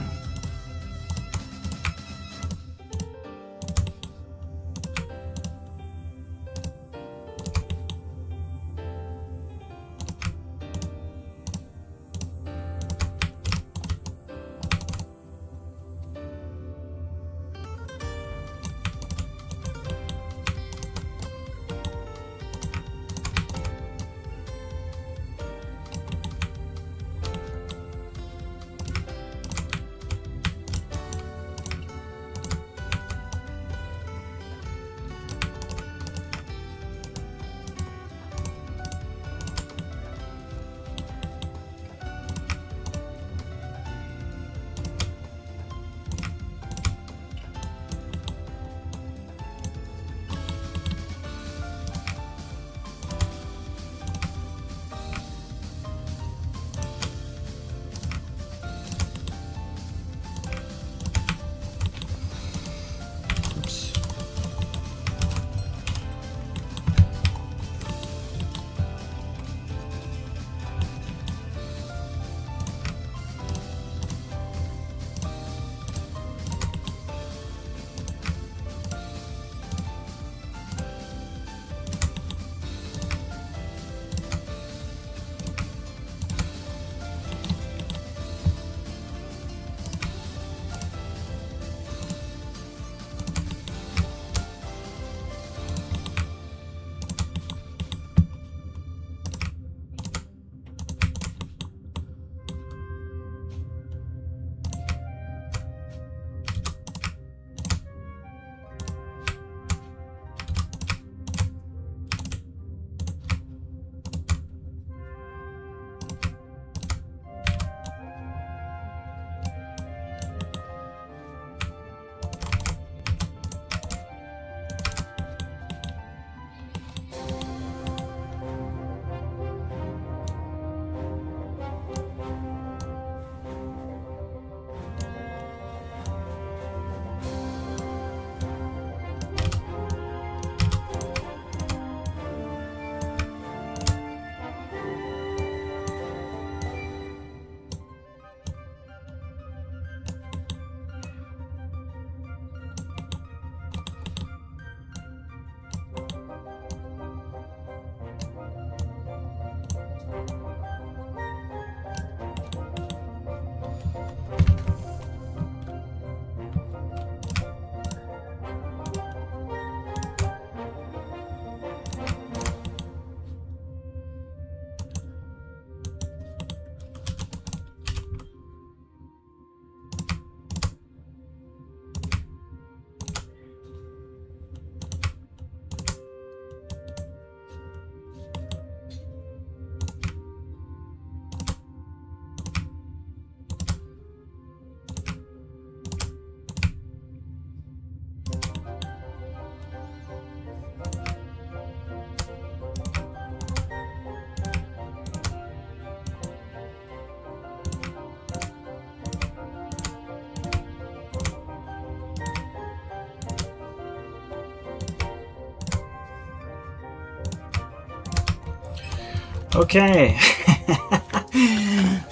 Okay,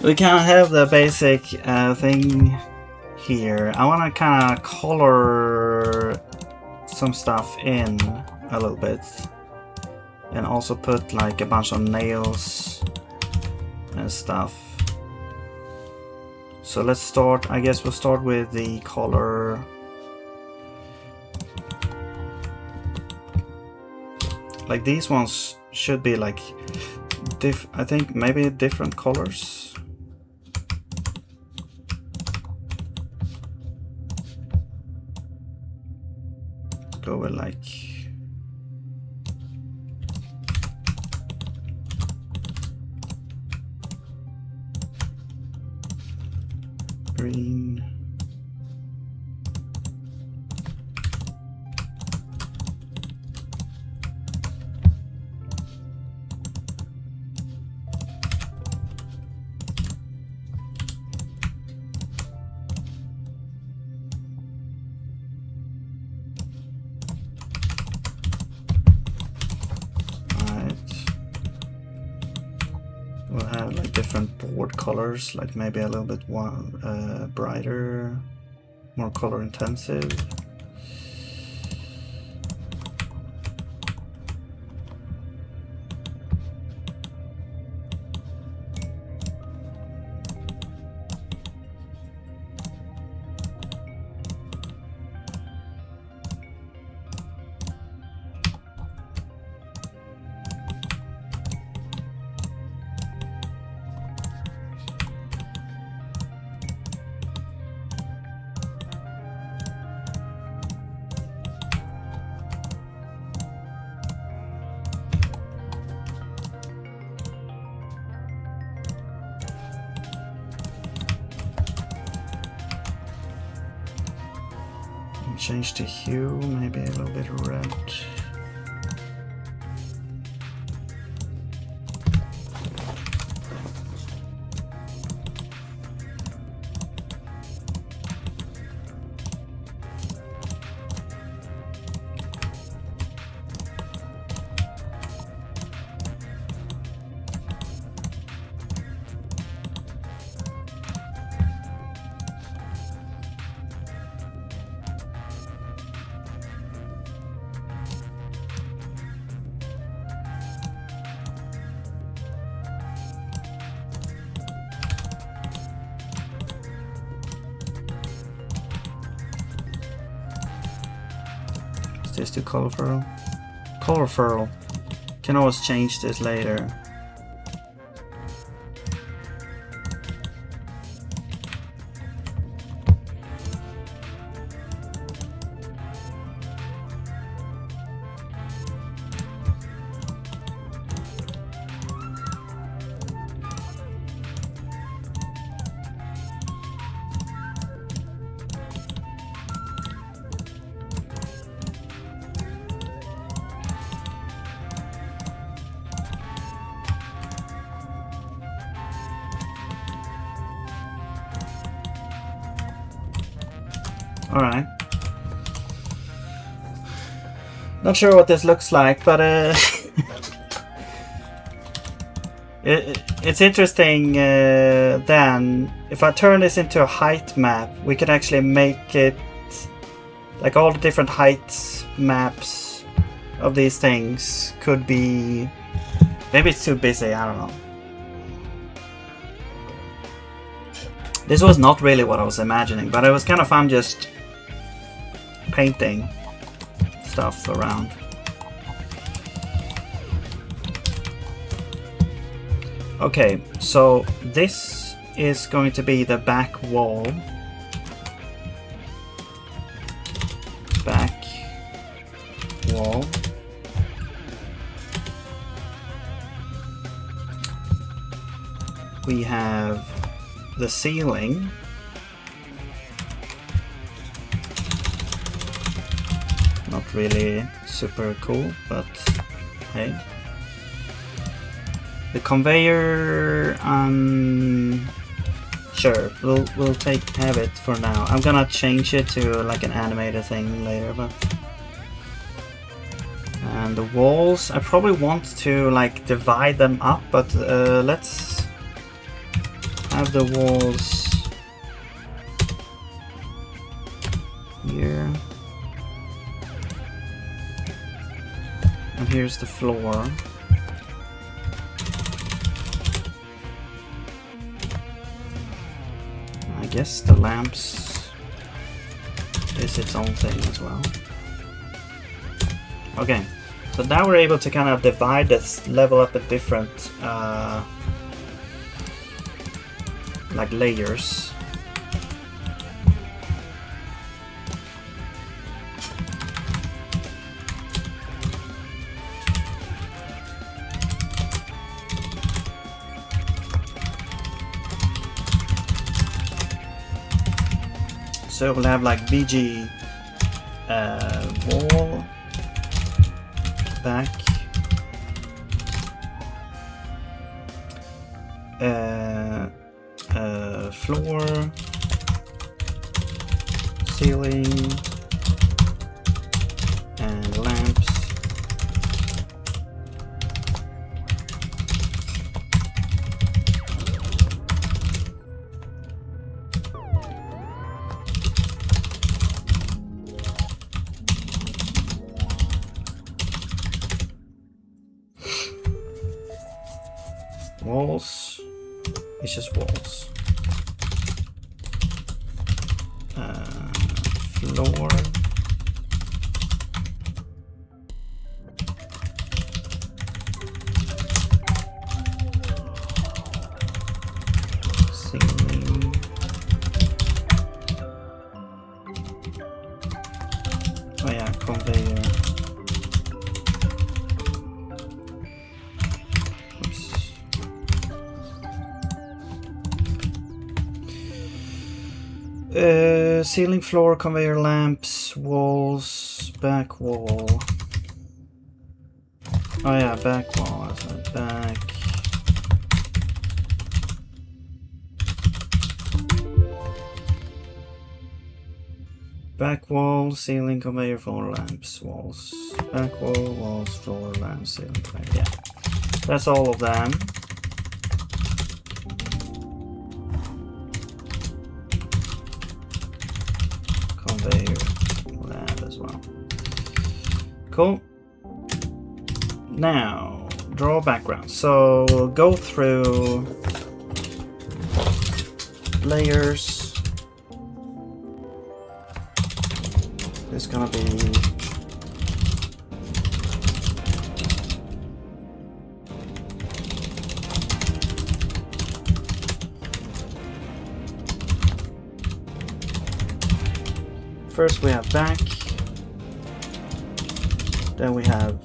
we can have the basic thing here. I want to kind of color some stuff in a little bit, and also put like a bunch of nails and stuff. So let's start, I guess we'll start with the color. Like these ones should be like, I think maybe different colors. Go with like green. We'll have like different board colors, like maybe a little bit brighter, more color intensive. Change the hue, maybe a little bit of red. This to colorful. Colorful. Can always change this later. Alright. Not sure what this looks like, but it's interesting then. If I turn this into a height map, we can actually make it like all the different height maps of these things could be. Maybe it's too busy, I don't know. This was not really what I was imagining, but it was kind of fun just painting stuff around. Okay, so this is going to be the back wall. Back wall. We have the ceiling. Not really super cool, but hey. The conveyor, sure, we'll have it for now. I'm gonna change it to like an animated thing later, but. And the walls, I probably want to like divide them up, but let's have the walls here. And here's the floor. I guess the lamps is its own thing as well. Okay, so now we're able to kind of divide this level up in different like layers. So we'll have like BG wall, back, floor, ceiling, and lamps. Walls, it's just walls. Floor, ceiling, oh yeah, conveyor. Ceiling, floor, conveyor, lamps, walls, back wall. Oh yeah, back wall. Back. Back wall, ceiling, conveyor, floor, lamps, walls. Back wall, walls, floor, lamps, ceiling, conveyor. Yeah, that's all of them. That as well. Cool. Now, draw background. So we'll go through layers. There's gonna be first we have back, then we have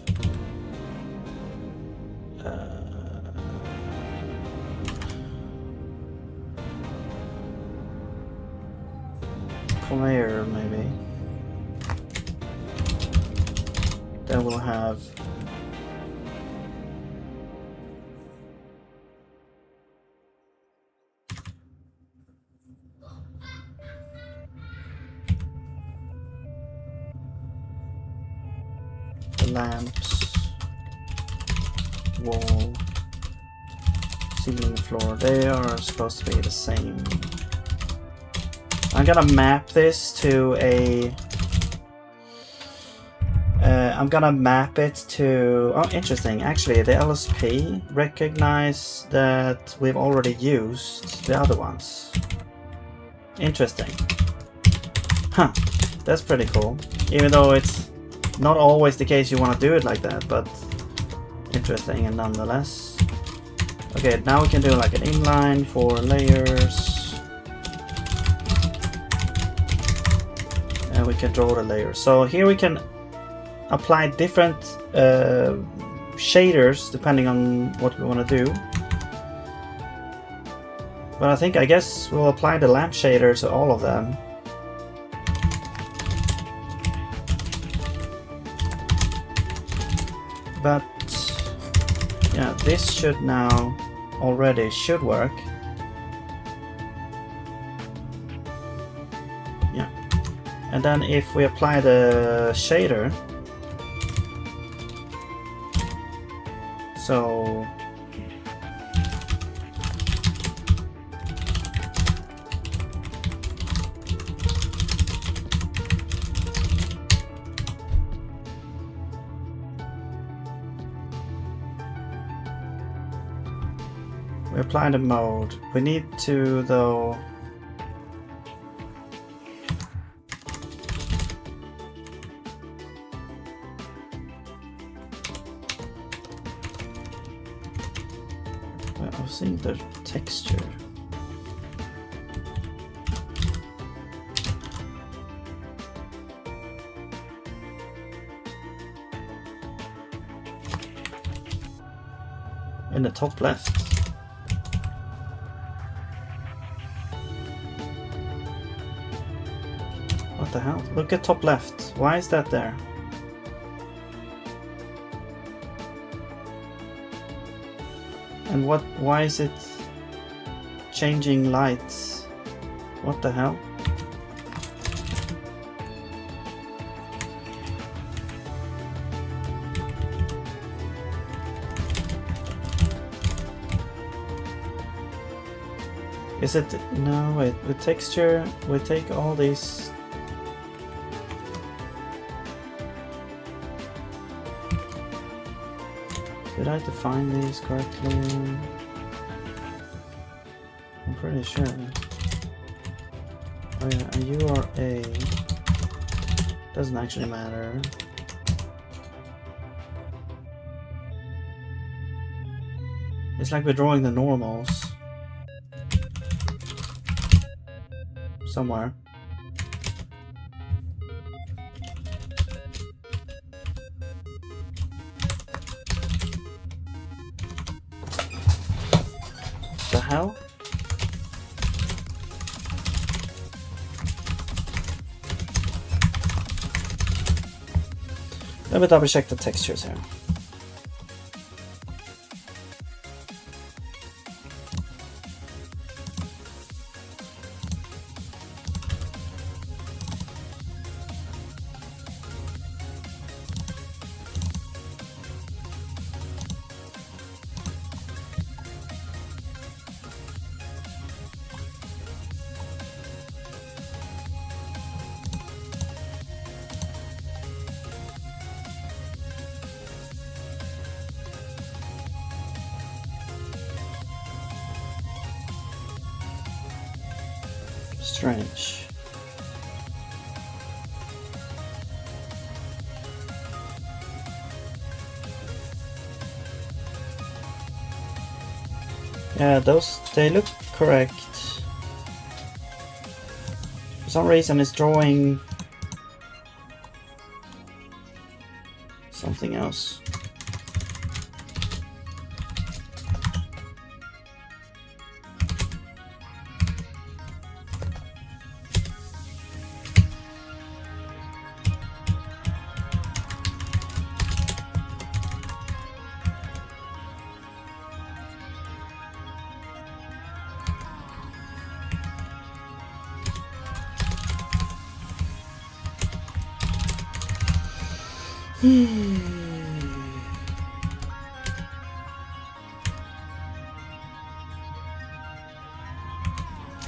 conveyor maybe, then we'll have lamps, wall, ceiling, floor. They are supposed to be the same. I'm gonna map this to a I'm gonna map it to, oh interesting, actually the LSP recognize that we've already used the other ones. Interesting. Huh, that's pretty cool. Even though it's not always the case you want to do it like that, but interesting and nonetheless. Okay, now we can do like an inline for layers. And we can draw the layers. So here we can apply different shaders depending on what we want to do. But I guess we'll apply the lamp shaders to all of them. But yeah, this should now already should work. Yeah, and then if we apply the shader, so we apply the mode. We need to though seeing the texture. In the top left. What the hell? Look at top left. Why is that there? And why is it changing lights? What the hell? Is it, no wait, with texture we take all these. Did I define these correctly? I'm pretty sure. Oh yeah, a URA doesn't actually matter. It's like we're drawing the normals somewhere. The hell? Let me double check the textures here. Strange. Yeah, they look correct. For some reason it's drawing something else.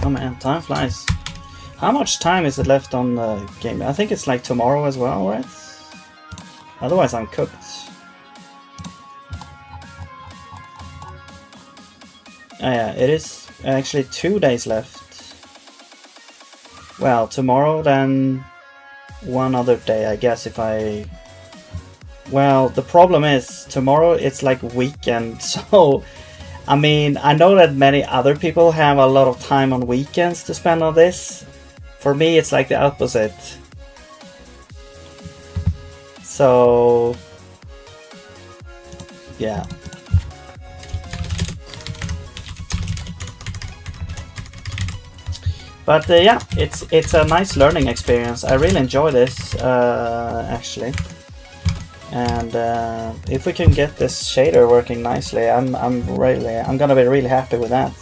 Oh man, time flies. How much time is it left on the game? I think it's like tomorrow as well, right? Otherwise I'm cooked. Yeah, it is actually 2 days left. Well, tomorrow, then one other day, I guess, if I... Well, the problem is, tomorrow it's like weekend, so... I mean, I know that many other people have a lot of time on weekends to spend on this. For me, it's like the opposite. So... yeah. But yeah, it's a nice learning experience. I really enjoy this, actually. And if we can get this shader working nicely, I'm gonna be really happy with that.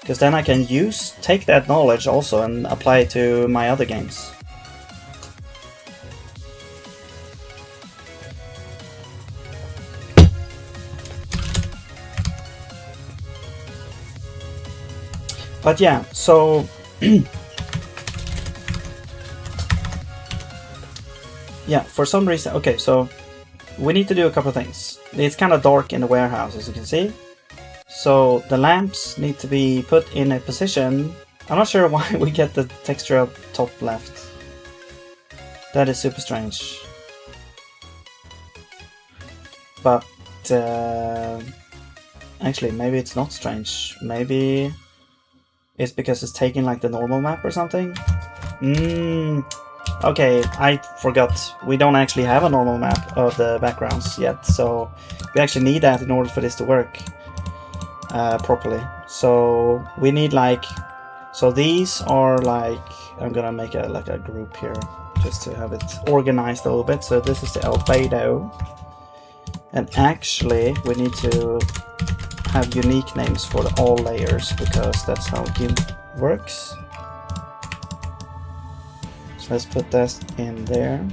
Because then I can take that knowledge also and apply it to my other games. But yeah, so yeah, for some reason, okay, so we need to do a couple of things. It's kind of dark in the warehouse, as you can see. So the lamps need to be put in a position. I'm not sure why we get the texture up top left. That is super strange. Actually, maybe it's not strange. Maybe it's because it's taking like the normal map or something. Okay, I forgot. We don't actually have a normal map of the backgrounds yet, so we actually need that in order for this to work properly. So we need like, so these are like, I'm gonna make a group here just to have it organized a little bit. So this is the albedo, and actually we need to have unique names for all layers because that's how GIMP works. So let's put that in there.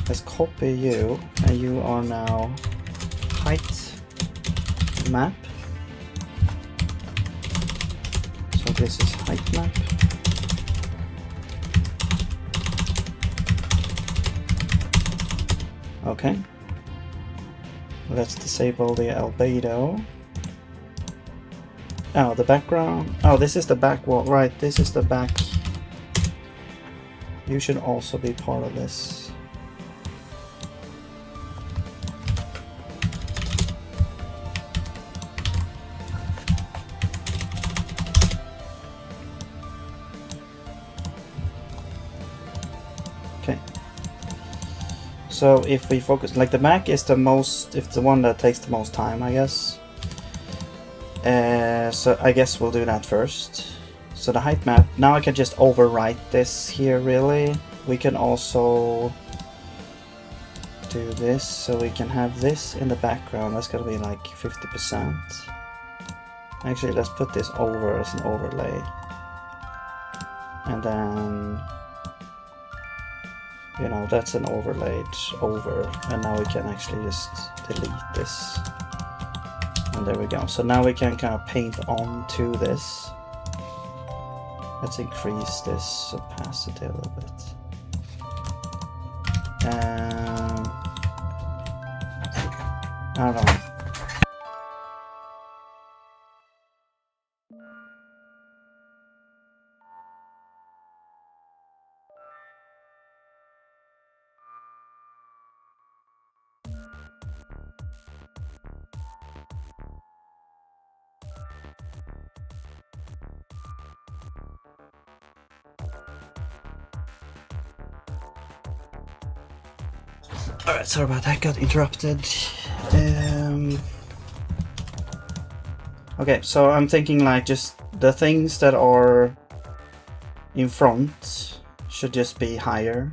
Let's copy you, and you are now height map. So this is height map. Okay. Let's disable the albedo. Oh, the background. Oh, this is the back wall. Right, this is the back. You should also be part of this. Okay. So if we focus, like the back is the most, it's the one that takes the most time, I guess. So I guess we'll do that first. So the height map, now I can just overwrite this here really. We can also do this, so we can have this in the background. That's gonna be like 50%. Actually, let's put this over as an overlay. And then, you know, that's an overlaid over. And now we can actually just delete this. And there we go. So now we can kind of paint onto this. Let's increase this opacity a little bit. I don't know. Alright, sorry about that, got interrupted. Okay, so I'm thinking like just the things that are in front should just be higher.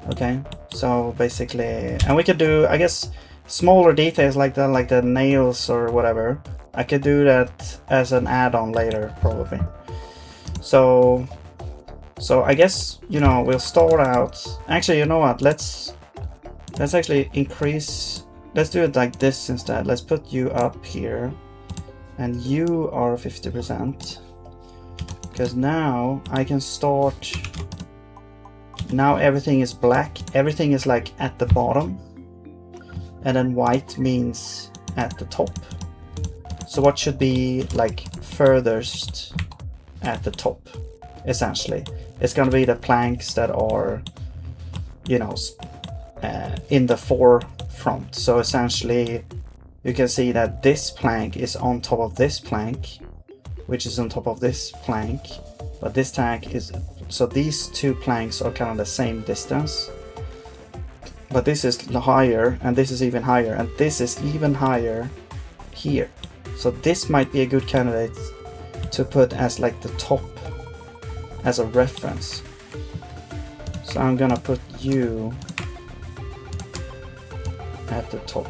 Okay, so basically, and we could do, I guess, smaller details like that, like the nails or whatever. I could do that as an add-on later, probably. So I guess, you know, we'll start out. Actually, you know what? Let's actually increase. Let's do it like this instead. Let's put you up here, and you are 50%. Because now I can start. Now everything is black. Everything is like at the bottom, and then white means at the top. So what should be like furthest at the top, essentially? It's gonna be the planks that are, you know, in the forefront. So essentially, you can see that this plank is on top of this plank, which is on top of this plank, but this tank is, so these two planks are kind of the same distance, but this is higher, and this is even higher, and this is even higher here. So this might be a good candidate to put as like the top as a reference. So I'm gonna put you at the top.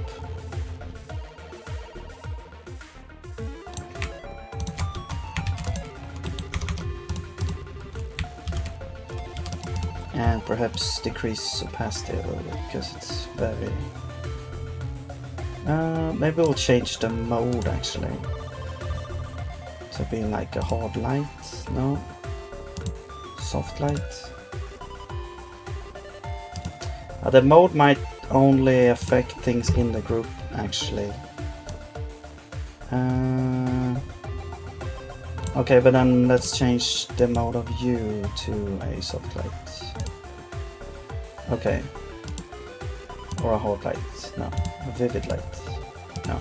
And perhaps decrease opacity a little bit because it's very... maybe we'll change the mode actually to be like a hard light. No, soft light. The mode might only affect things in the group actually. Okay, but then let's change the mode of you to a soft light. Okay. Or a hard light. No. A vivid light. No.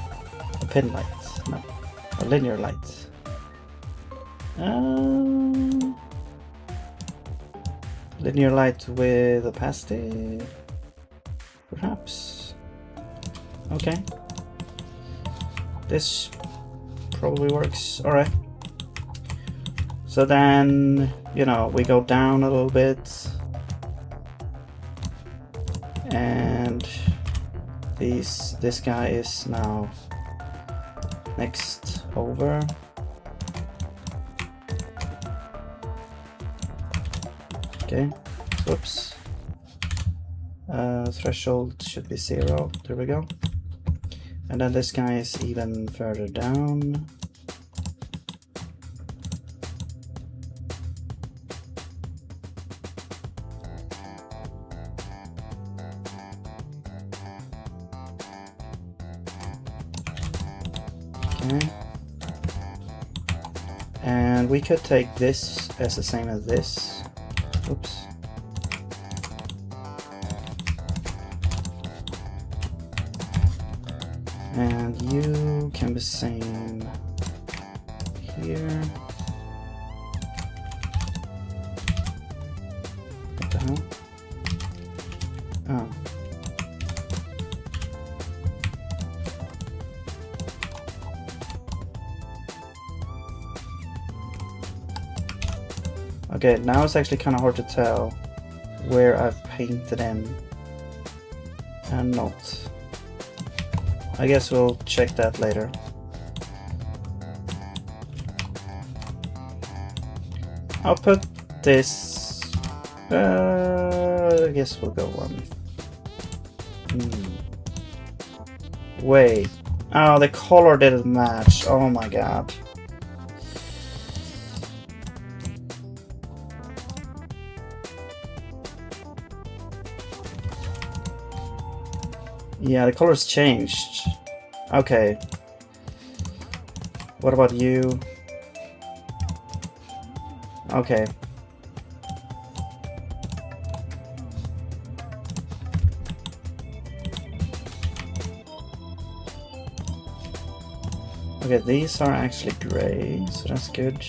A pin light? No. A linear light. Linear light with opacity? Perhaps. Okay. This probably works. Alright. So then, you know, we go down a little bit. And this guy is now next over. Okay, whoops. Threshold should be 0. There we go. And then this guy is even further down. Okay. And we could take this as the same as this. Oops. And you can be same here. What the hell? Oh. Okay, now it's actually kind of hard to tell where I've painted in and not. I guess we'll check that later. I'll put this... I guess we'll go one. Wait. Oh, the color didn't match. Oh my god. Yeah, the colors changed. Okay. What about you? Okay. Okay, these are actually gray, so that's good.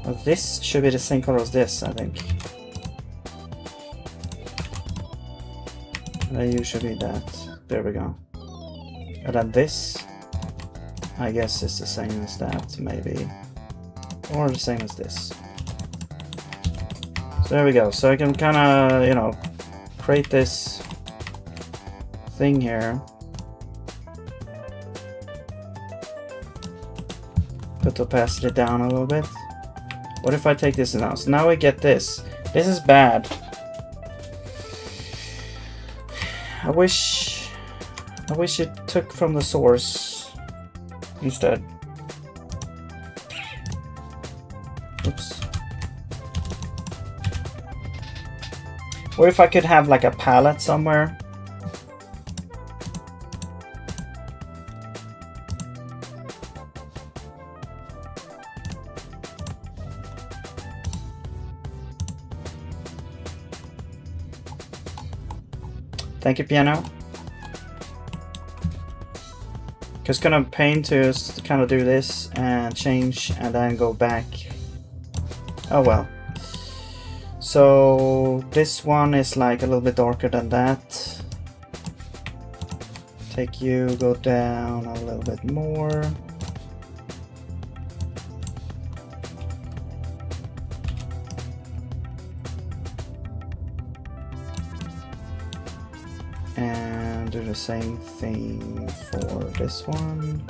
Well, this should be the same color as this, I think. That usually that. There we go. And then this, I guess, is the same as that, maybe. Or the same as this. So there we go. So I can kind of, you know, create this thing here. Put the opacity down a little bit. What if I take this now? So now we get this. This is bad. I wish it took from the source instead. Oops. Or if I could have like a palette somewhere. Thank you, piano. Just gonna paint to kind of do this and change and then go back. Oh well. So this one is like a little bit darker than that. Take you, go down a little bit more. And do the same thing for this one.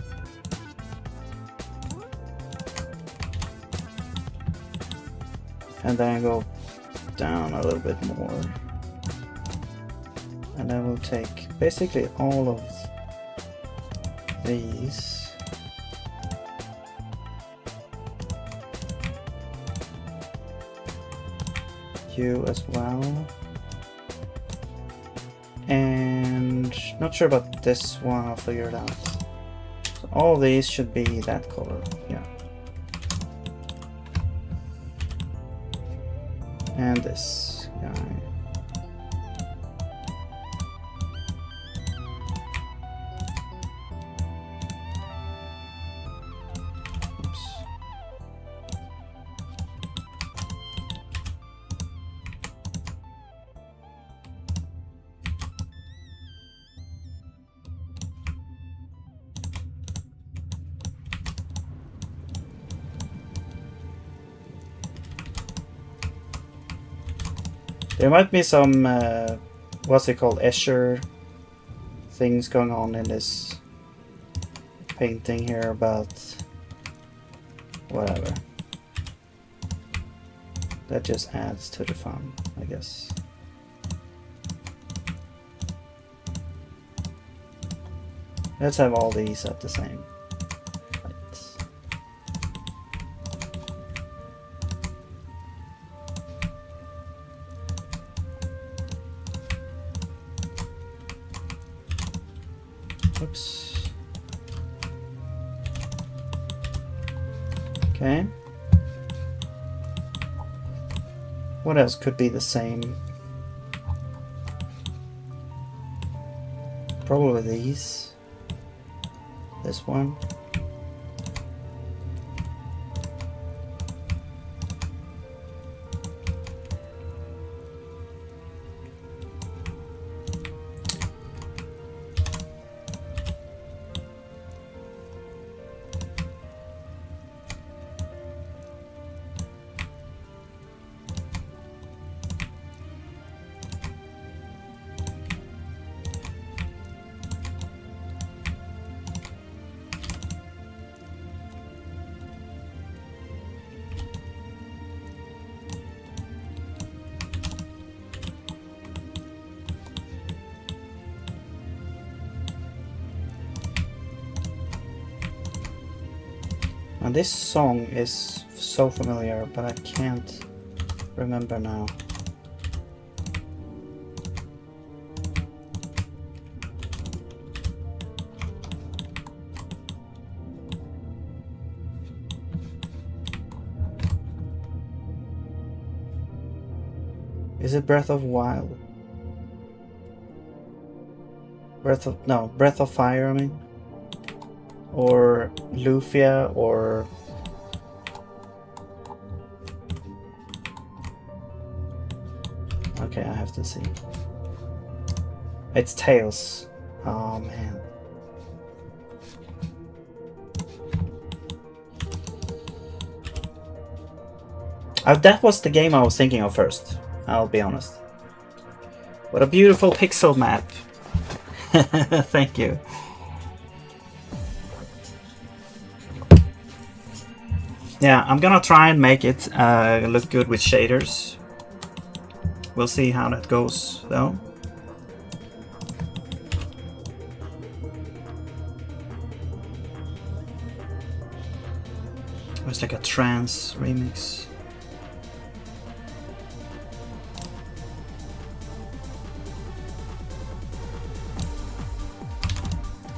And then go down a little bit more. And then we'll take basically all of these. You as well. And not sure about this one, I'll figure it out. So all these should be that color, yeah. And this guy. There might be some, what's it called, Escher things going on in this painting here, but whatever. That just adds to the fun, I guess. Let's have all these at the same height. Oops. Okay. What else could be the same? Probably these. This one. And this song is so familiar, but I can't remember now. Is it Breath of Wild? Breath of Fire, I mean. Or Lufia, or okay, I have to see. It's Tails. Oh man. That was the game I was thinking of first, I'll be honest. What a beautiful pixel map. Thank you. Yeah, I'm gonna try and make it look good with shaders. We'll see how that goes, though. It's like a trance remix.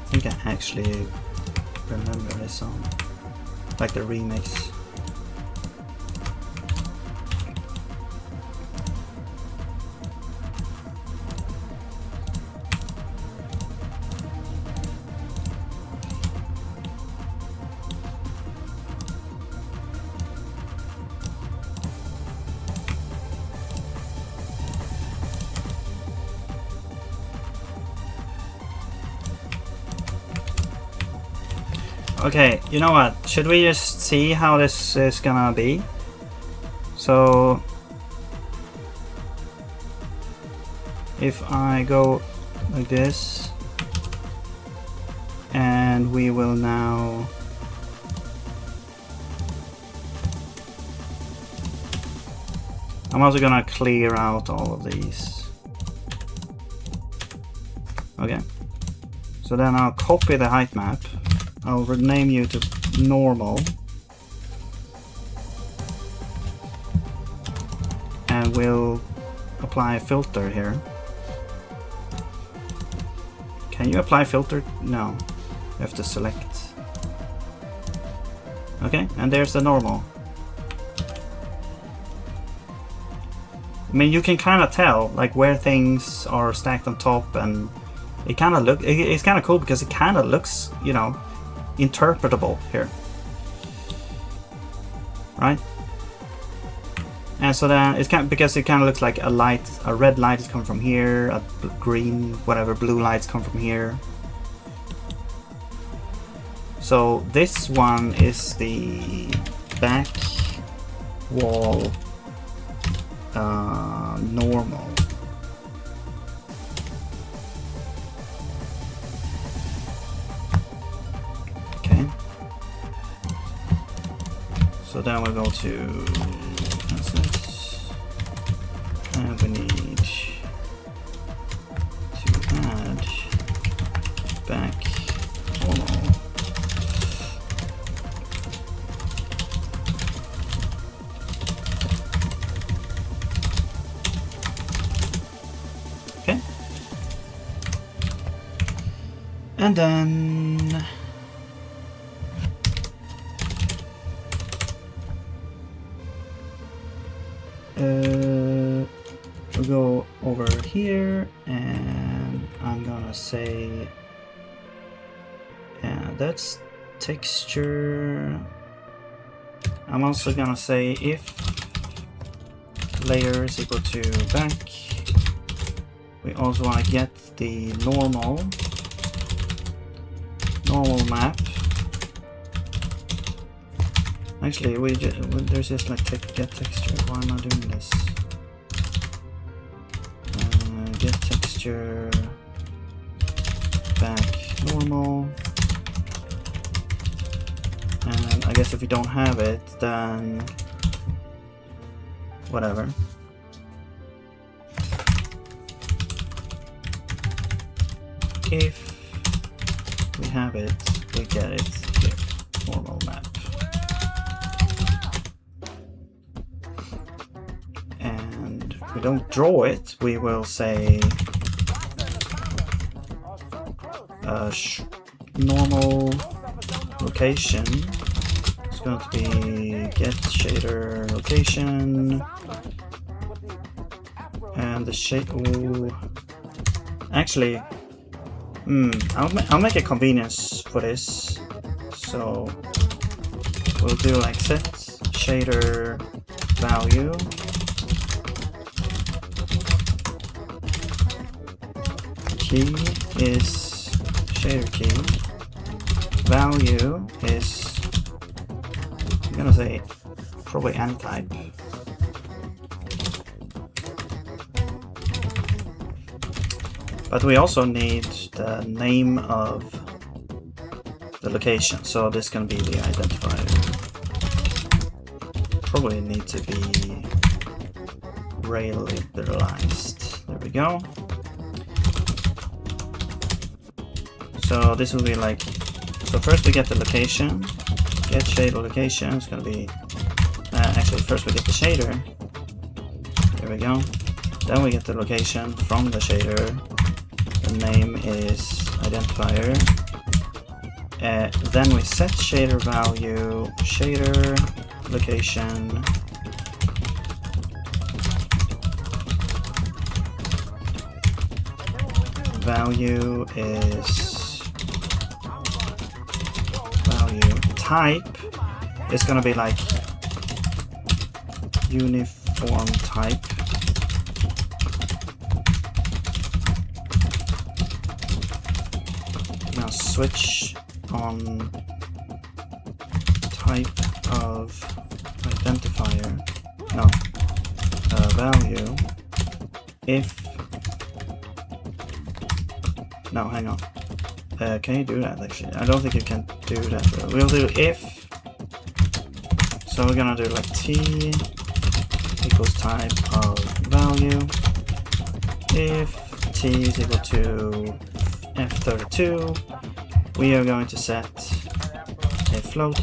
I think I actually remember this song. Like the remix. Okay, you know what? Should we just see how this is gonna be? So if I go like this, and we will now I'm also gonna clear out all of these. Okay, so then I'll copy the height map. I'll rename you to normal, and we'll apply a filter here. Can you apply filter? No, you have to select. Okay, and there's the normal. I mean, you can kind of tell like where things are stacked on top, and it kind of it's kind of cool because it kind of looks, you know, interpretable here, right? And so then it's kind of, because it kind of looks like a red light is coming from here, a green, whatever, blue lights come from here. So this one is the back wall normal. Okay. So then we'll go to assets, and we need to add back normal. Okay. And then we'll go over here, and I'm gonna say, yeah, that's texture. I'm also gonna say if layer is equal to back, we also want to get the normal map. Actually, there's just like get texture. Why am I doing this? Get texture back normal. And I guess if you don't have it, then whatever. If we have it, we get it here. Normal map. And if we don't draw it, we will say normal location. It's going to be get shader location, and the shape. Actually, I'll make a convenience for this. So we'll do like set shader value. Key is shader key. Value is, I'm gonna say probably any type. But we also need the name of the location, so this can be the identifier. Probably need to be raylibized. There we go. So this will be like, so first we get the location, get shader location. It's gonna be actually first we get the shader. There we go. Then we get the location from the shader. The name is identifier. Then we set shader value, shader location. Value is value. Type is gonna be like uniform type. Now switch on type of identifier. No, value. If no, hang on. Can you do that actually? I don't think you can do that. We'll do if. So we're gonna do like t equals type of value. If t is equal to f32, we are going to set a float.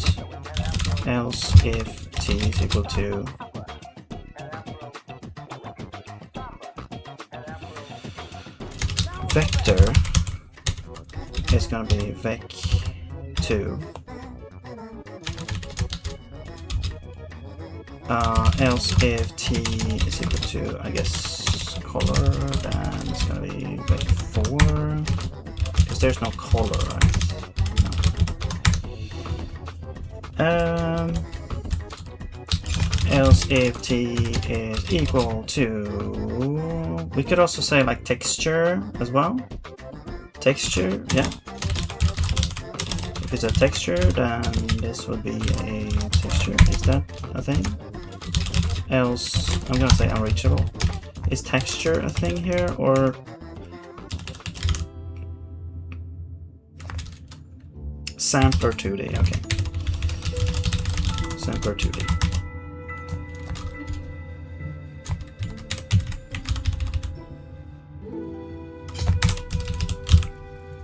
Else if t is equal to vector, it's going to be vec2. Else if t is equal to, I guess, color, then it's going to be vec4, because there's no color, right? No. Else if t is equal to, we could also say like texture as well. Texture, yeah. If it's a texture, then this would be a texture. Is that a thing? Else, I'm gonna say unreachable. Is texture a thing here, or sampler 2D? Okay, sampler 2D.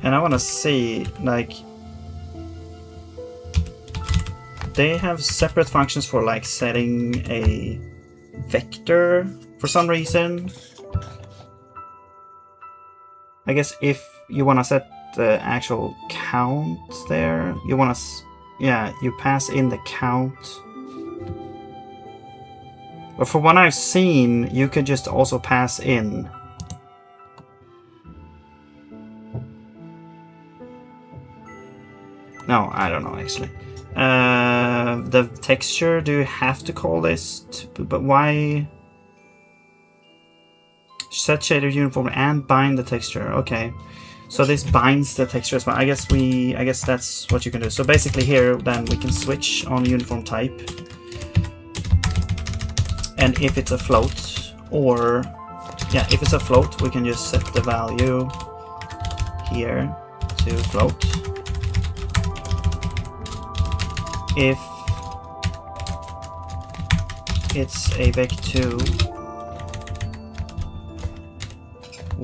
And I want to see, like, they have separate functions for like setting a vector for some reason. I guess if you want to set the actual count there, you want to, yeah, you pass in the count. But for what I've seen, you could just also pass in. No, I don't know actually. The texture, do you have to call this? But why? Set shader uniform and bind the texture. Okay, so this binds the texture as well. I guess that's what you can do. So basically here, then we can switch on uniform type, and if it's a float, or yeah, if it's a float, we can just set the value here to float. If it's a vec2,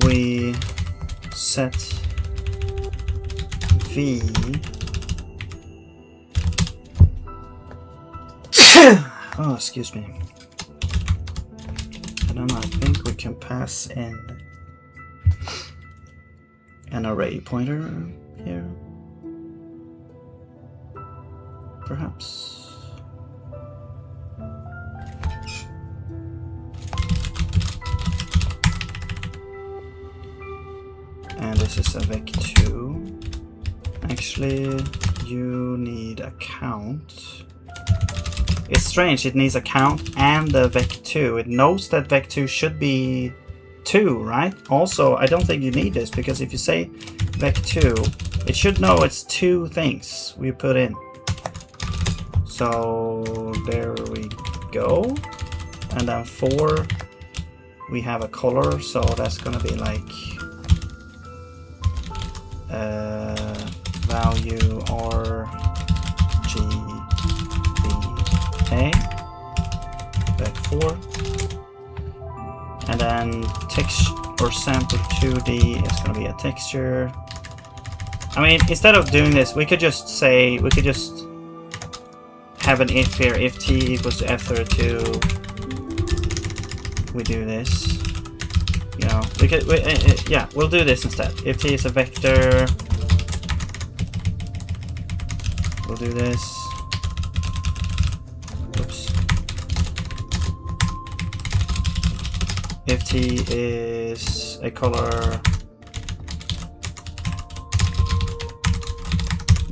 we set v oh, excuse me. And then I think we can pass in an array pointer here. Perhaps. And this is a vec2. Actually, you need a count. It's strange, it needs a count and a vec2. It knows that vec2 should be 2, right? Also, I don't think you need this, because if you say vec2, it should know it's 2 things we put in. So there we go. And then 4, we have a color, so that's gonna be like value RGBA, vec4, and then text or sample 2D is gonna be a texture. I mean, instead of doing this, we could just say, we could just have an if here, if t equals to f32, we do this, you know, yeah, we'll do this instead. If t is a vector, we'll do this. Oops. If t is a color,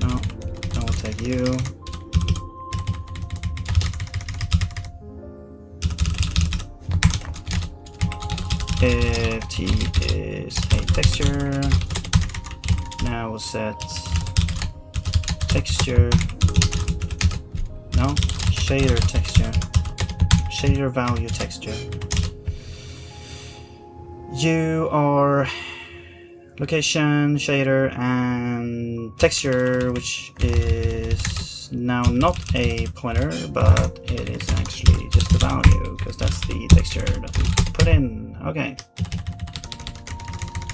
no, I will take you. If t is a texture, now we'll set texture, no, shader texture, shader value texture. You are location, shader, and texture, which is now not a pointer, but it is actually just a value, because that's the texture that we put in. Okay,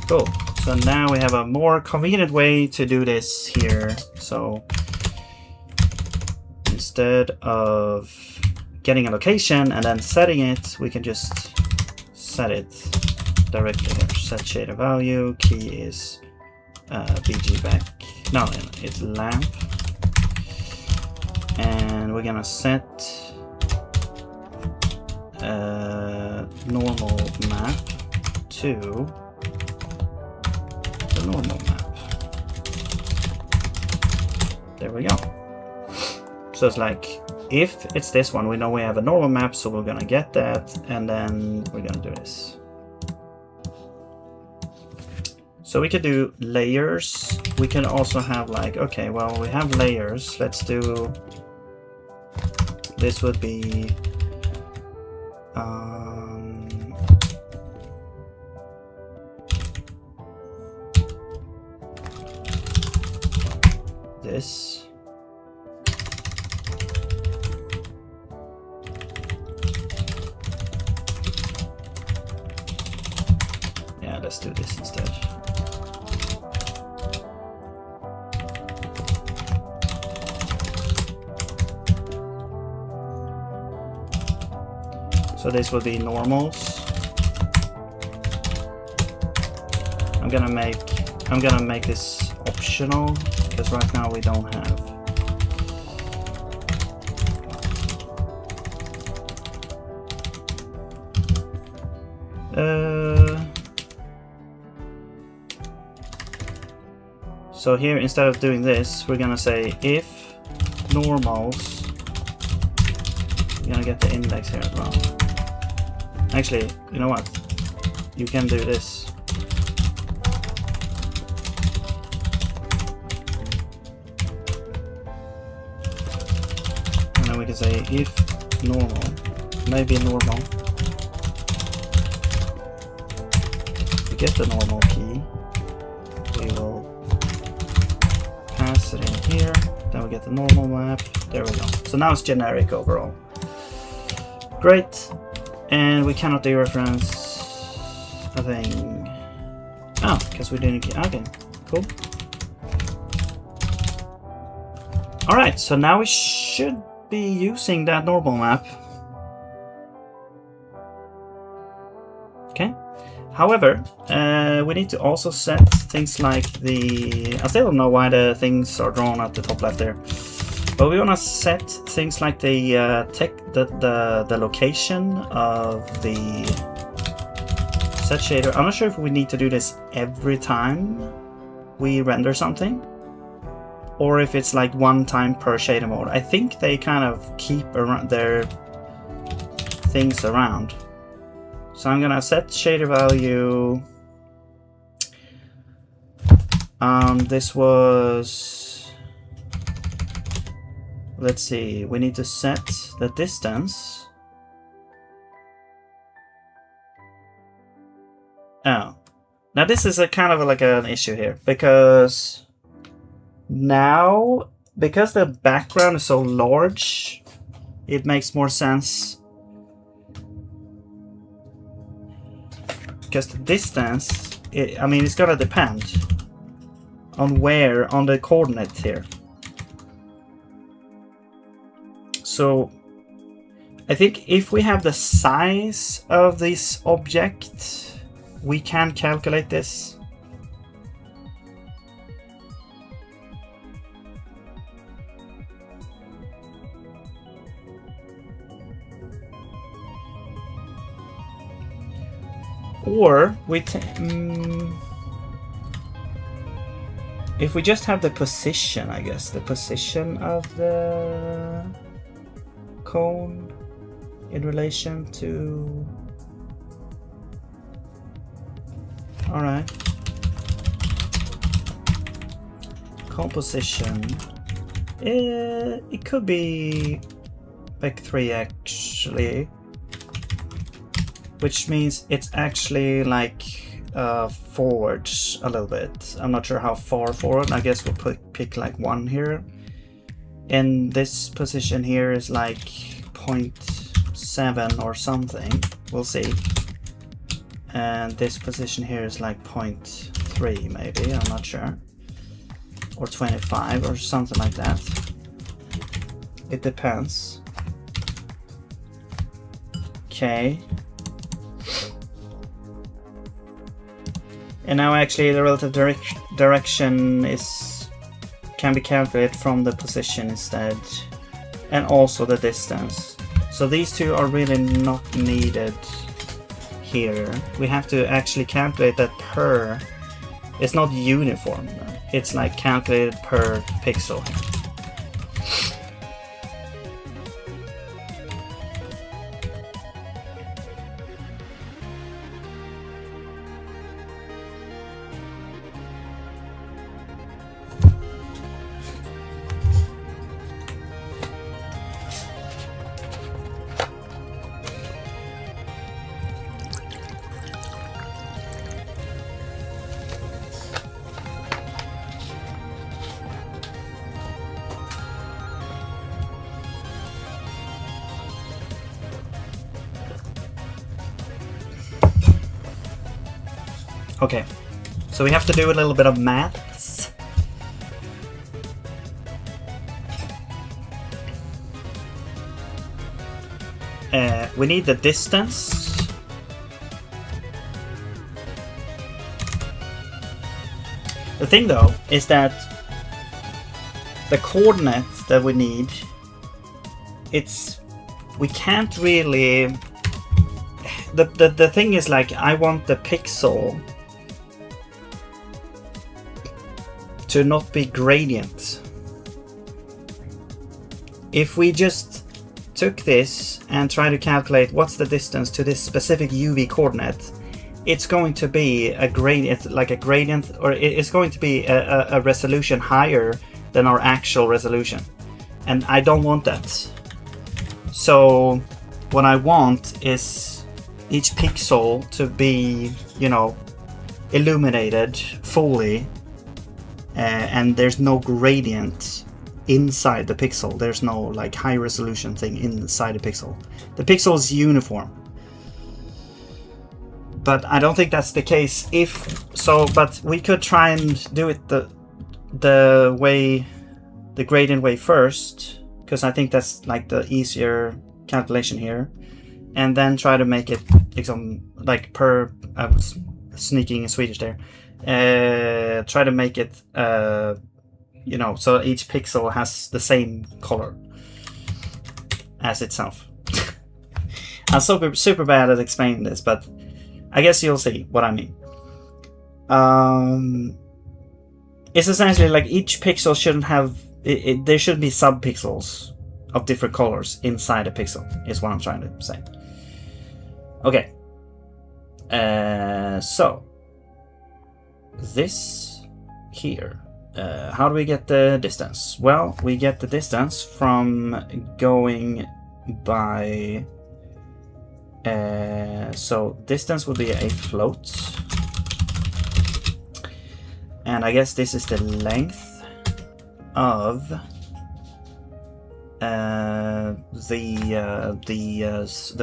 cool. So now we have a more convenient way to do this here. So instead of getting a location and then setting it, we can just set it directly here. Set shader value, key is bg back, no, it's lamp, and we're gonna set normal map to the normal map. There we go. So it's like, if it's this one, we know we have a normal map, so we're gonna get that, and then we're gonna do this. So we could do layers. We can also have like, okay, well, we have layers. Let's do, this would be this. Yeah, let's do this instead. So this will be normals. I'm gonna make this optional because right now we don't have. So here, instead of doing this, we're gonna say if normals. We're gonna get the index here as well. Actually, you know what? You can do this. And then we can say if normal, maybe normal. To get the normal key, we will pass it in here. Then we get the normal map. There we go. So now it's generic overall. Great. And we cannot dereference a thing. Oh, because we didn't get. Okay, cool. Alright, so now we should be using that normal map. Okay. However, we need to also set things like the. I still don't know why the things are drawn at the top left there. But we want to set things like the the location of the set shader. I'm not sure if we need to do this every time we render something, or if it's like one time per shader mode. I think they kind of keep around their things around. So I'm gonna set shader value. This was. Let's see, we need to set the distance. Oh, now this is a kind of like an issue here because now, because the background is so large, it makes more sense. Because the distance, I mean, it's gonna depend on where, on the coordinate here. So I think if we have the size of this object, we can calculate this. Or if we just have the position, I guess, the position of the cone in relation to. All right, composition. It could be back 3 actually, which means it's actually like forwards a little bit. I'm not sure how far forward. I guess we'll pick like 1 here. And this position here is like 0.7 or something. We'll see. And this position here is like 0.3 maybe. I'm not sure. Or 25 or something like that. It depends. Okay. And now actually the relative direction can be calculated from the position instead, and also the distance. So these two are really not needed here. We have to actually calculate that per. It's not uniform. It's like calculated per pixel here. Okay, so we have to do a little bit of maths. We need the distance. The thing though is that the coordinates that we need, we can't really, the thing is like I want the pixel to not be gradient. If we just took this and try to calculate what's the distance to this specific UV coordinate, it's going to be a gradient, like a gradient, or it's going to be a resolution higher than our actual resolution, and I don't want that. So what I want is each pixel to be, you know, illuminated fully, and there's no gradient inside the pixel. There's no like high resolution thing inside the pixel. The pixel is uniform. But I don't think that's the case if so, but we could try and do it the way, the gradient way first, because I think that's like the easier calculation here, and then try to make it like per, I was sneaking in Swedish there, try to make it you know, so each pixel has the same color as itself. I'm super bad at explaining this, but I guess you'll see what I mean. It's essentially like each pixel shouldn't have, there should be sub-pixels of different colors inside a pixel, is what I'm trying to say. Okay. So, this here. How do we get the distance? Well, we get the distance from going by... so distance would be a float. And I guess this is the length of the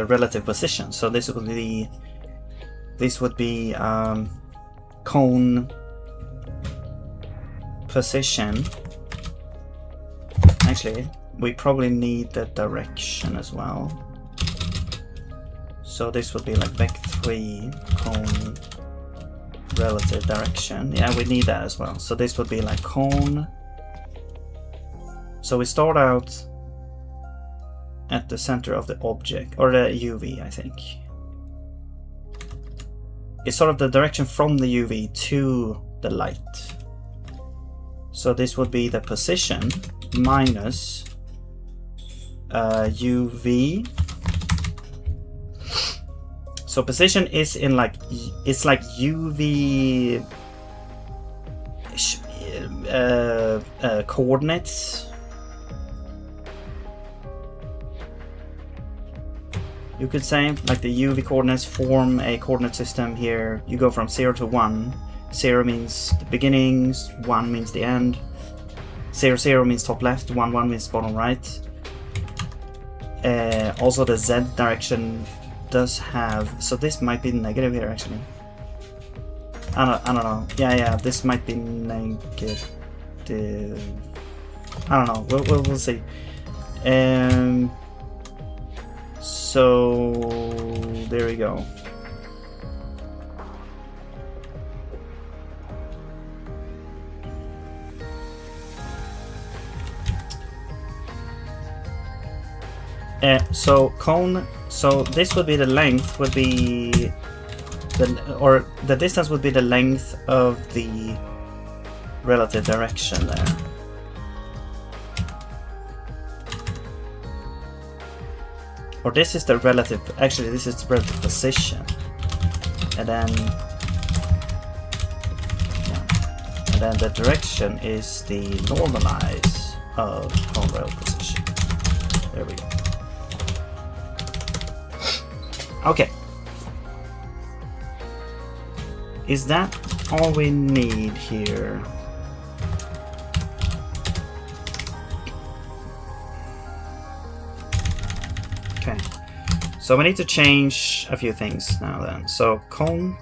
relative position. So this would be cone position. Actually, we probably need the direction as well. So this would be like vec3 cone relative direction. Yeah, we need that as well. So this would be like cone. So we start out at the center of the object, or the UV, I think. It's sort of the direction from the UV to the light. So this would be the position minus UV. So position is in like, it's like UV coordinates. You could say, like the UV coordinates form a coordinate system here. You go from 0 to 1. 0 means the beginnings, 1 means the end. 0, 0 means top left, 1, 1 means bottom right. Also the Z direction does have, so this might be negative here actually. I don't know. Yeah, this might be negative. I don't know. We'll see. So there we go. So cone. So this would be the length. Would be the distance would be the length of the relative direction there. Or this is the relative, actually this is the relative position. And then, yeah. And then the direction is the normalize of cone relative position. There we go. Okay. Is that all we need here? Okay, so we need to change a few things now then. So cone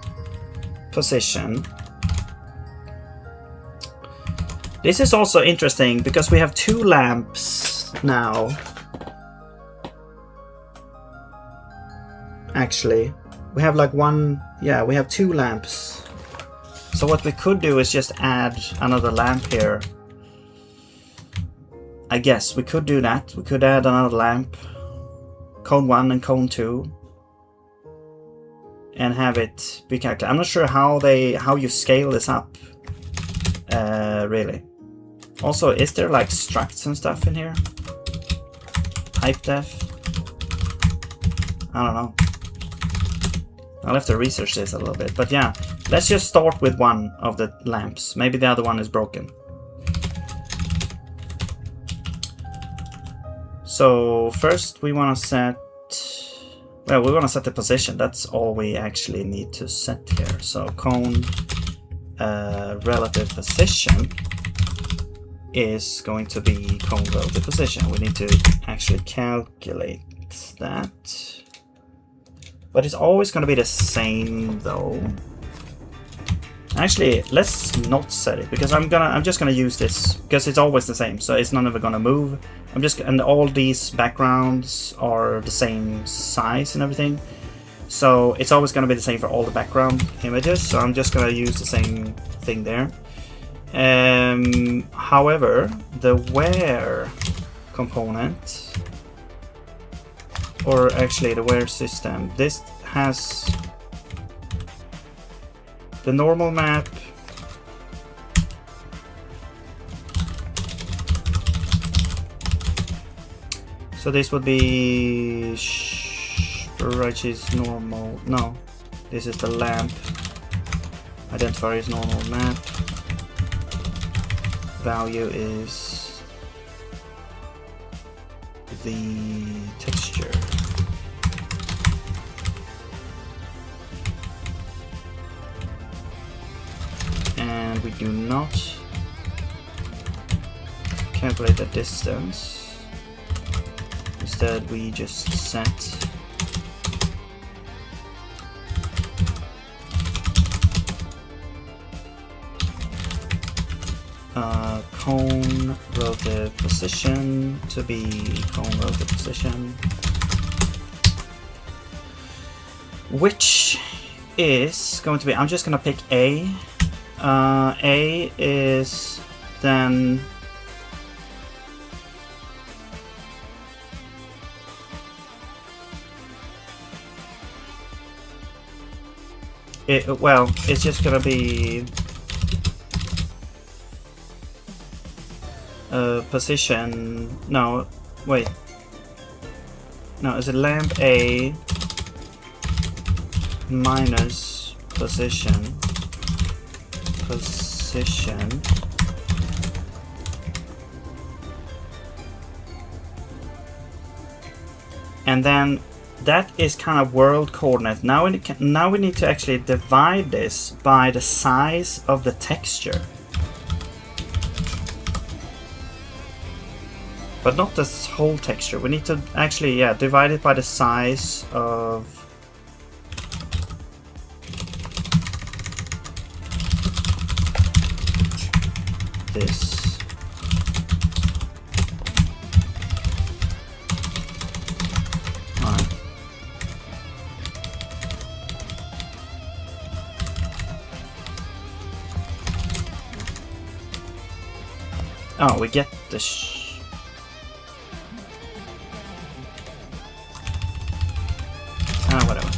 position. This is also interesting because we have 2 lamps now. Actually, we have like one, yeah, we have 2 lamps. So what we could do is just add another lamp here. I guess we could do that. We could add another lamp, cone 1 and cone 2, and have it be calculated. I'm not sure how you scale this up, really. Also, is there like structs and stuff in here? Type def? I don't know. I'll have to research this a little bit, but yeah, let's just start with one of the lamps. Maybe the other one is broken. So first we want to set, well, we want to set the position. That's all we actually need to set here. So cone relative position is going to be cone relative position. We need to actually calculate that. But it's always going to be the same though. Actually, let's not set it because I'm just gonna use this because it's always the same, so it's not ever gonna move. And all these backgrounds are the same size and everything, so it's always gonna be the same for all the background images. So I'm just gonna use the same thing there. However, the where component, or actually the where system, this has the normal map, so this would be is normal. No, this is the lamp. Identifier is normal map. Value is the texture. And we do not calculate the distance. Instead, we just set cone relative position to be cone relative position, which is going to be, I'm just going to pick A. A is then well, it's just gonna be position. No, wait. No, is it lamp A minus position? And then that is kind of world coordinate. Now we need to actually divide this by the size of the texture, but not this whole texture. We need to actually, yeah, divide it by the size of this. Alright. Oh, we get the whatever.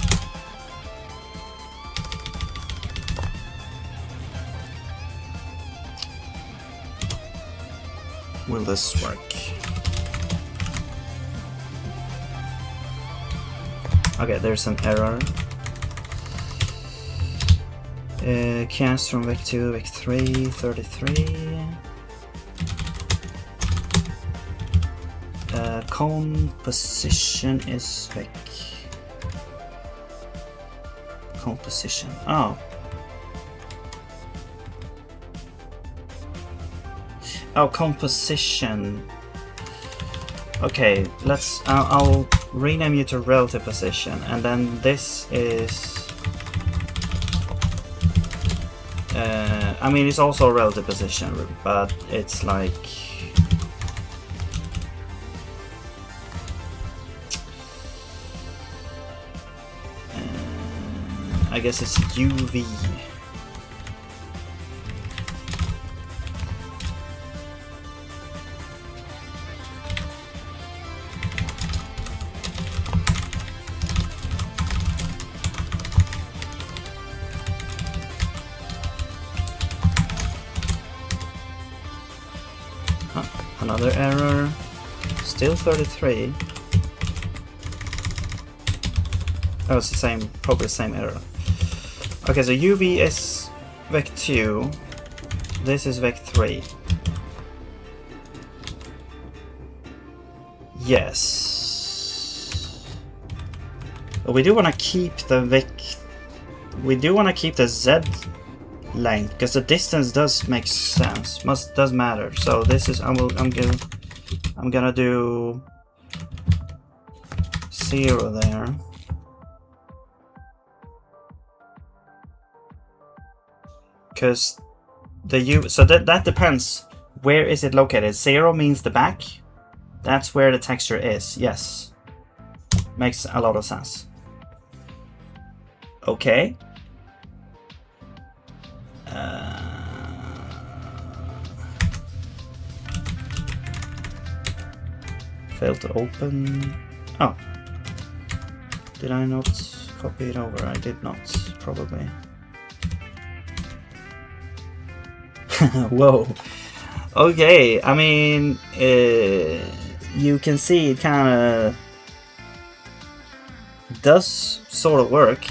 Will this work? Okay, there's an error. Cast from Vec 2, Vec 3, 33. Cone position is Vec. Cone position. Oh. Oh, composition. Okay, let's. I'll rename you to relative position, and then this is I mean, it's also a relative position, but it's like I guess it's UV. Another error. Still 33. Oh, it's the same, probably the same error. Okay, so UV is vec 2. This is vec 3. Yes. But we do want to keep the vec. We do want to keep the Z length because the distance does make sense. Does matter. So this is I'm gonna do 0 there. Because the U, so that depends. Where is it located? 0 means the back. That's where the texture is. Yes, makes a lot of sense. Okay. Failed to open. Oh, did I not copy it over? I did not, probably. Whoa. Okay, I mean, you can see it kind of does sort of work.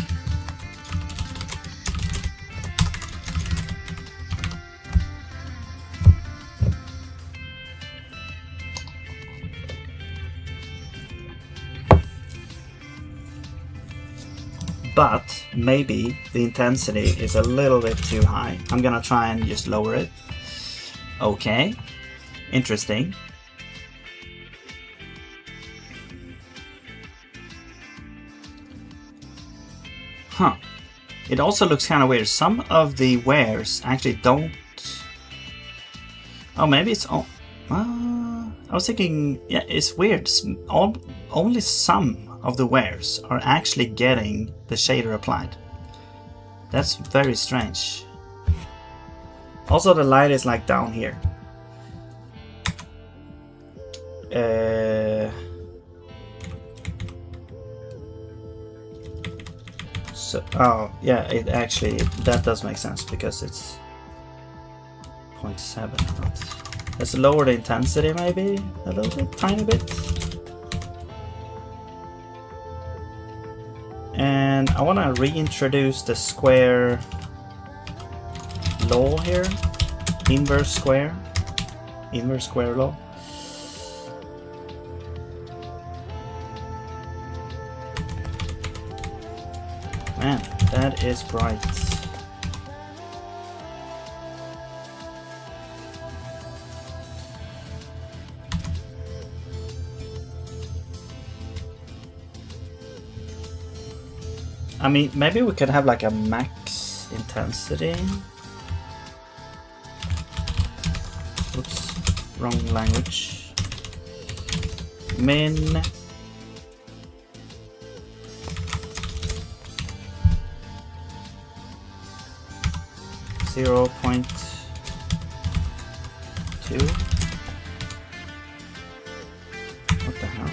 But maybe the intensity is a little bit too high. I'm gonna try and just lower it. Okay, interesting. Huh. It also looks kind of weird. Some of the wares actually don't. Oh, maybe it's all. I was thinking, yeah, it's weird. Only some of the wares are actually getting the shader applied. That's very strange. Also, the light is like down here. So, oh yeah, it actually, that does make sense because it's 0.7. Let's lower the intensity maybe a little bit, tiny bit. And I want to reintroduce the square law here. Inverse square law. Man, that is bright. I mean, maybe we could have like a max intensity. Oops, wrong language. Min. .2. What the hell?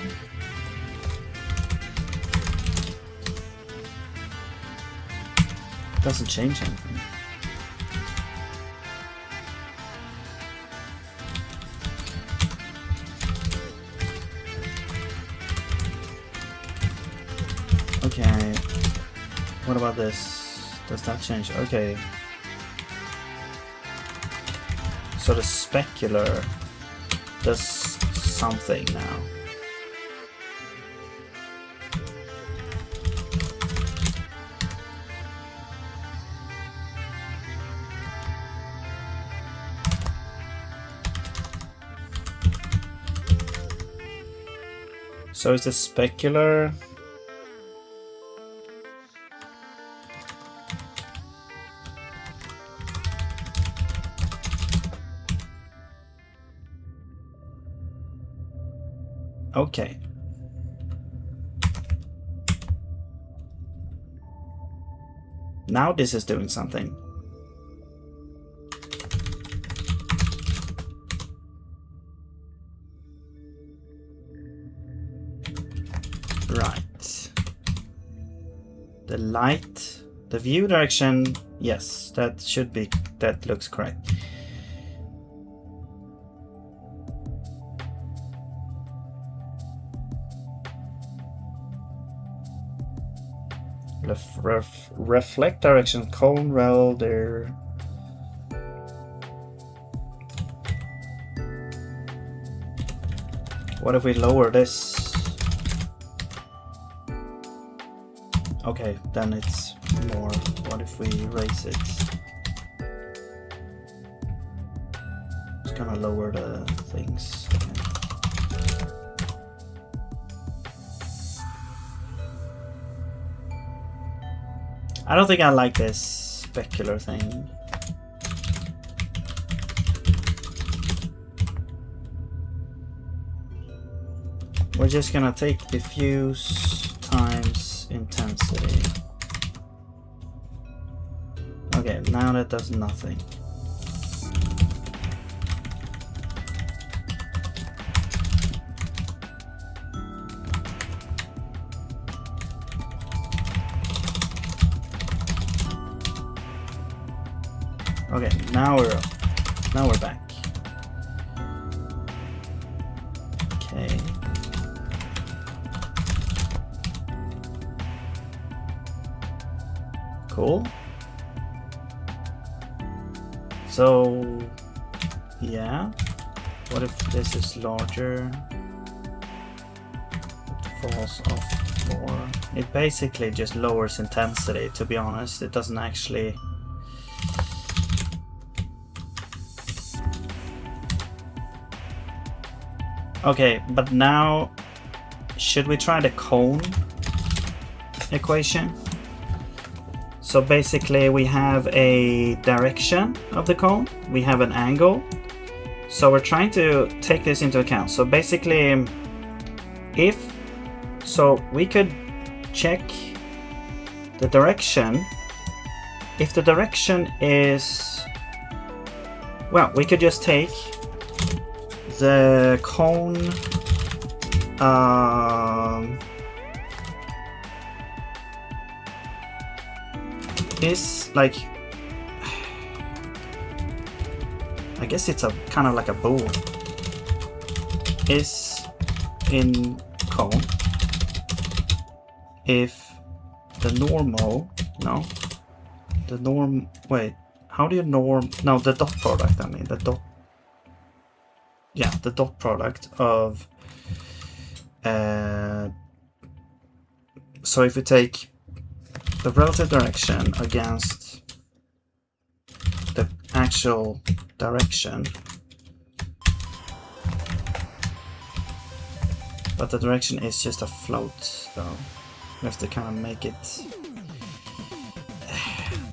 Doesn't change anything. Okay. What about this? Does that change? Okay. So the specular does something now. So is the specular Okay. Now this is doing something. Right. The light, the view direction, yes, that should be, that looks correct. Reflect direction, cone rel there. What if we lower this? Okay, then it's more. What if we raise it? It's gonna lower the things. I don't think I like this specular thing. We're just gonna take diffuse times intensity. Okay, now that does nothing. Okay, now we're back. Okay. Cool. So, yeah. What if this is larger? It falls off more. It basically just lowers intensity, to be honest. It doesn't actually... Okay, but now, should we try the cone equation? So basically we have a direction of the cone, we have an angle. So we're trying to take this into account. So basically, so we could check the direction. If the direction is, well, we could just take the cone is like, I guess it's a kind of like a bowl, is in cone if the normal, no, the norm, wait, how do you norm, no, the dot product, I mean the dot, yeah, the dot product of, so if you take the relative direction against the actual direction, but the direction is just a float, so we have to kind of make it,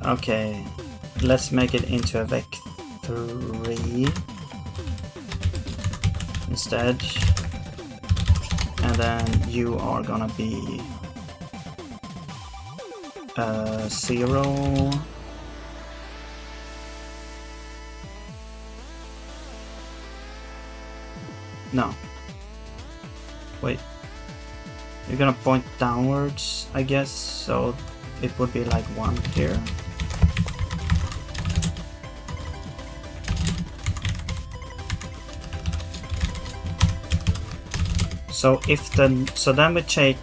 okay, let's make it into a vector instead, and then you are gonna be 0, no, wait, you're gonna point downwards, I guess, so it would be like 1 here. So if then, so then we take,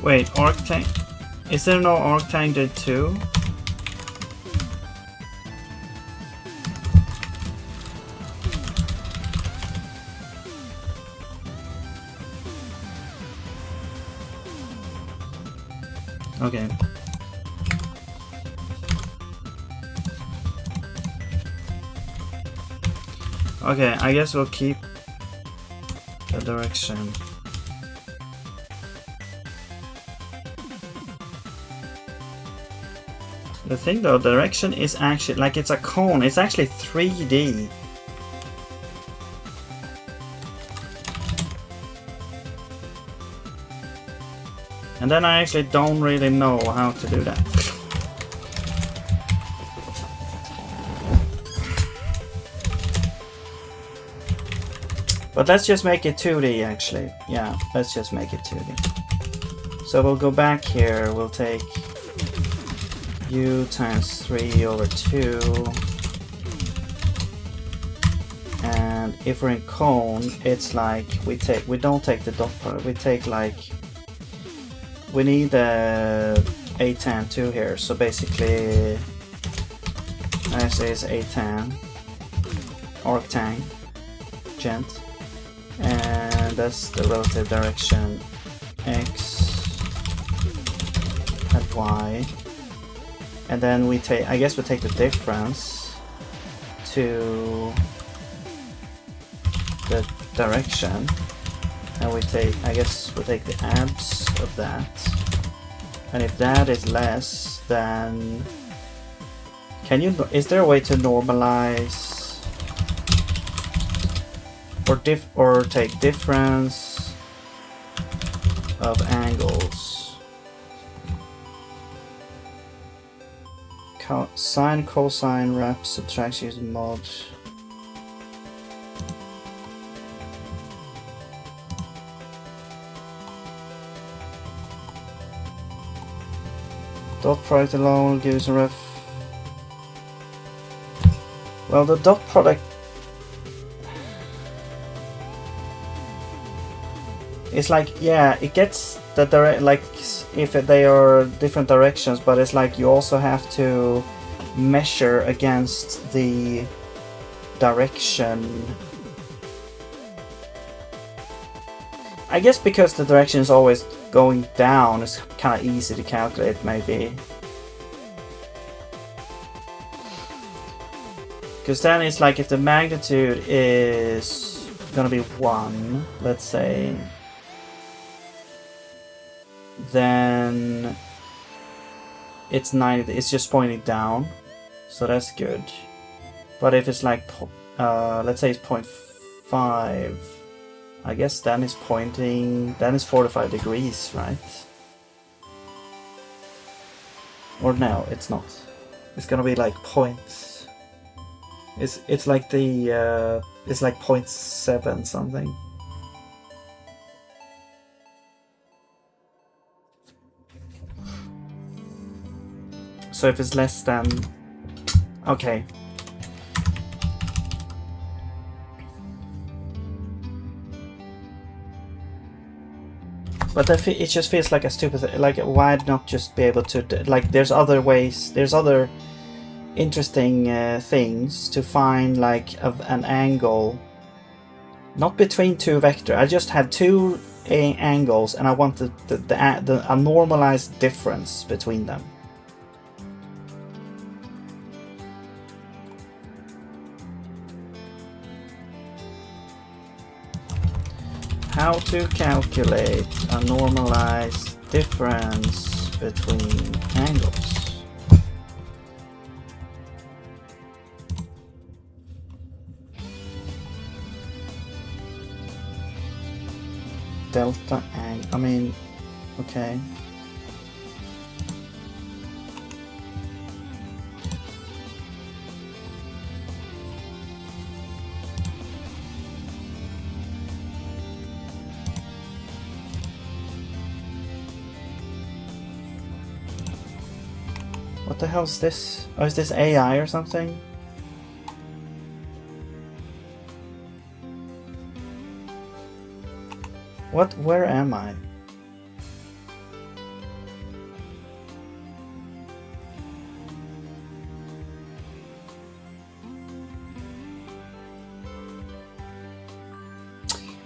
wait, arctang, is there no arctangent too? Okay. Okay, I guess we'll keep the direction. The thing though, the direction is actually, like it's a cone, it's actually 3D. And then I actually don't really know how to do that. But let's just make it 2D actually. Yeah, let's just make it 2D. So we'll go back here, we'll take u times 3 over 2. And if we're in cone, it's like we don't take the dot product, we take like, we need a tan 2 here, so basically actually it's a tan arctang gent, and that's the relative direction x and y, and then we take, I guess we take the difference to the direction, and we take, I guess we take the abs of that, and if that is less, then can you, is there a way to normalize or take difference of angles? Sine, cosine, rep, subtraction using mod. Dot product alone gives a ref. Well, the dot product is like, yeah, it gets the direct, like if they are different directions, but it's like you also have to measure against the direction. I guess because the direction is always going down, it's kind of easy to calculate maybe. Because then it's like if the magnitude is gonna be 1, let's say, then it's 90, it's just pointing down, so that's good. But if it's like, let's say it's 0.5, I guess then it's pointing, then it's 45 degrees, right? Or no, it's not. It's gonna be like points. It's like the it's like 0.7 something. So if it's less than, okay. But it just feels like a stupid, like why not just be able to, like there's other ways, there's other interesting things to find, like an angle, not between two vectors. I just have two angles and I want a normalized difference between them. How to calculate a normalized difference between angles. Delta angle, I mean, okay. What the hell is this? Oh, is this AI or something? What? Where am I?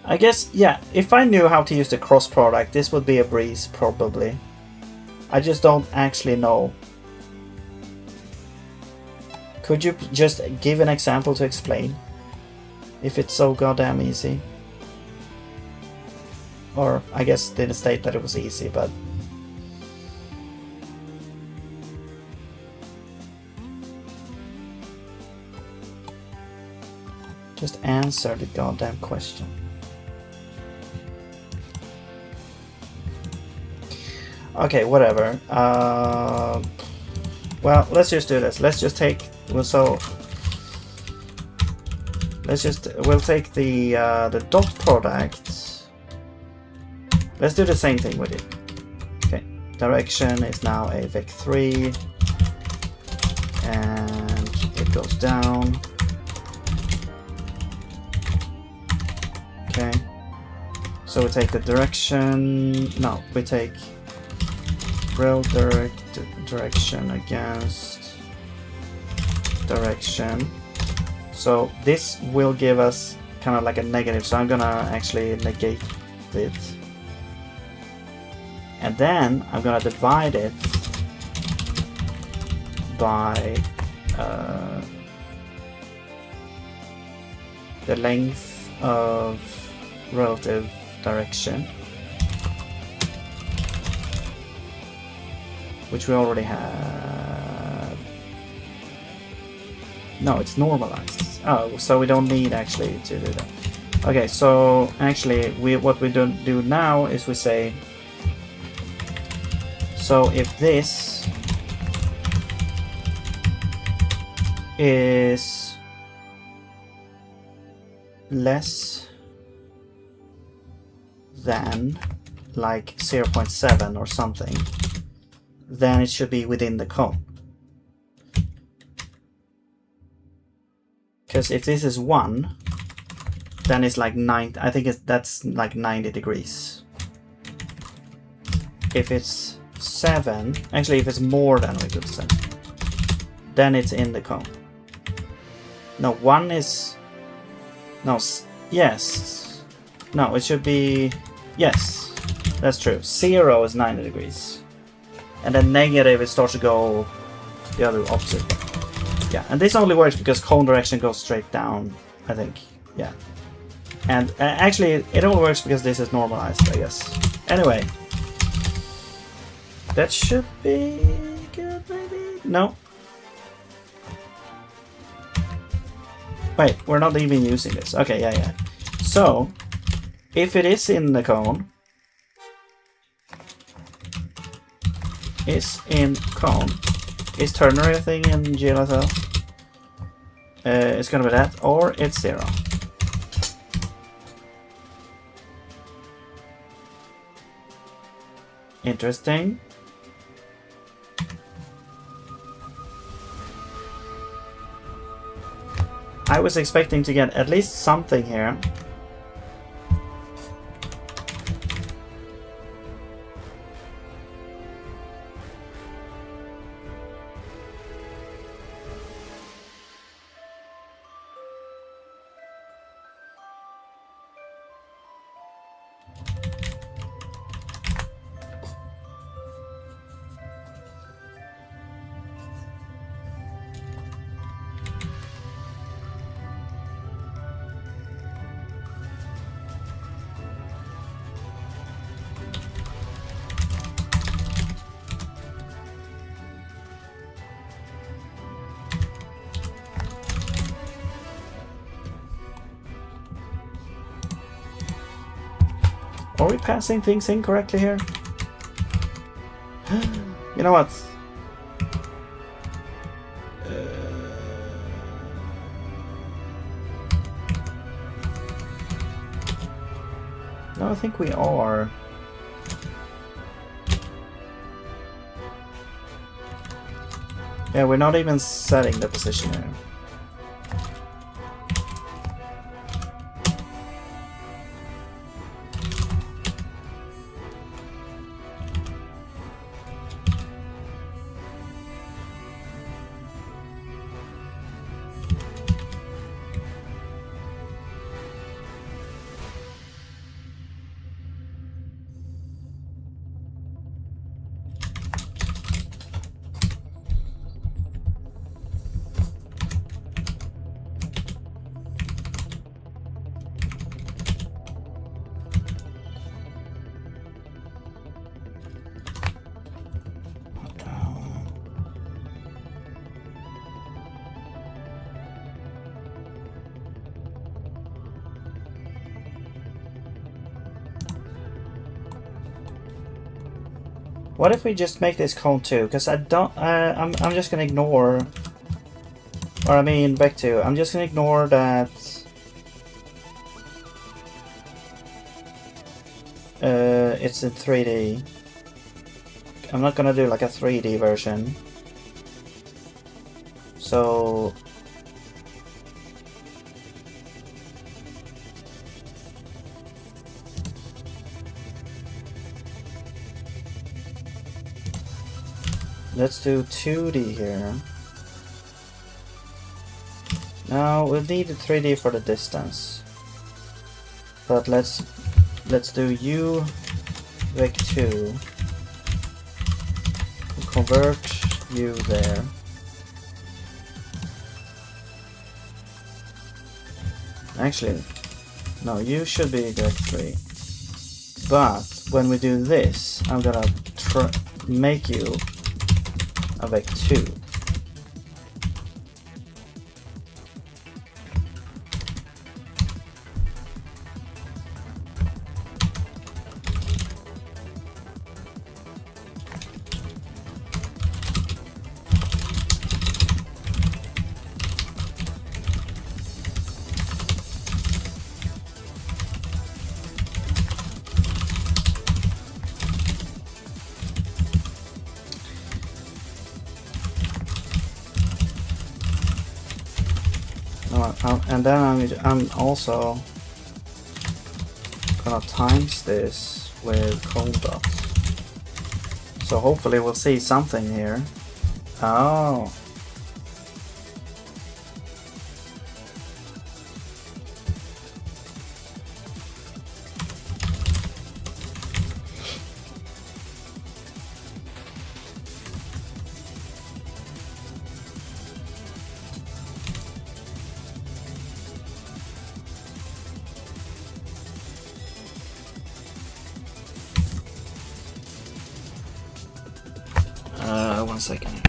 I guess, yeah, if I knew how to use the cross product, this would be a breeze, probably. I just don't actually know. Could you just give an example to explain? If it's so goddamn easy. Or I guess didn't state that it was easy, but just answer the goddamn question. Okay, whatever. Well, let's just do this. Let's just take. We'll take the dot product. Let's do the same thing with it. Okay, direction is now a vec3, and it goes down. Okay, so we take the direction. No, we take rel direction against direction. So this will give us kind of like a negative. So I'm gonna actually negate it, and then I'm gonna divide it by the length of relative direction, which we already have. No, it's normalized. Oh, so we don't need actually to do that. Okay, so actually what we do now is we say, so if this is less than like 0.7 or something, then it should be within the cone. Because if this is 1, then it's like 9. I think that's like 90 degrees. If it's 7, actually, if it's more than, we could say, then it's in the cone. No, 1 is. No, yes. No, it should be. Yes, that's true. 0 is 90 degrees. And then negative, it starts to go the other opposite. Yeah, and this only works because cone direction goes straight down, I think. Yeah. And actually, it only works because this is normalized, I guess. Anyway. That should be good, maybe? No. Wait, we're not even using this. Okay, yeah. So, if it is in the cone, is ternary a thing in GLSL? It's gonna be that, or it's 0. Interesting. I was expecting to get at least something here. Are we passing things incorrectly here? You know what? No, I think we are. Yeah, we're not even setting the position here. What if we just make this cone 2? Because I don't. I'm just gonna ignore. Or I mean, back to. I'm just gonna ignore that. It's in 3D. I'm not gonna do like a 3D version. So. Let's do 2D here. Now we'll need a 3D for the distance. But let's do U vec 2. Convert U there. Actually, no, U should be vec 3. But when we do this, I'm gonna make you a vec 2. And then I'm also gonna times this with cold dots. So hopefully we'll see something here. Oh. One second.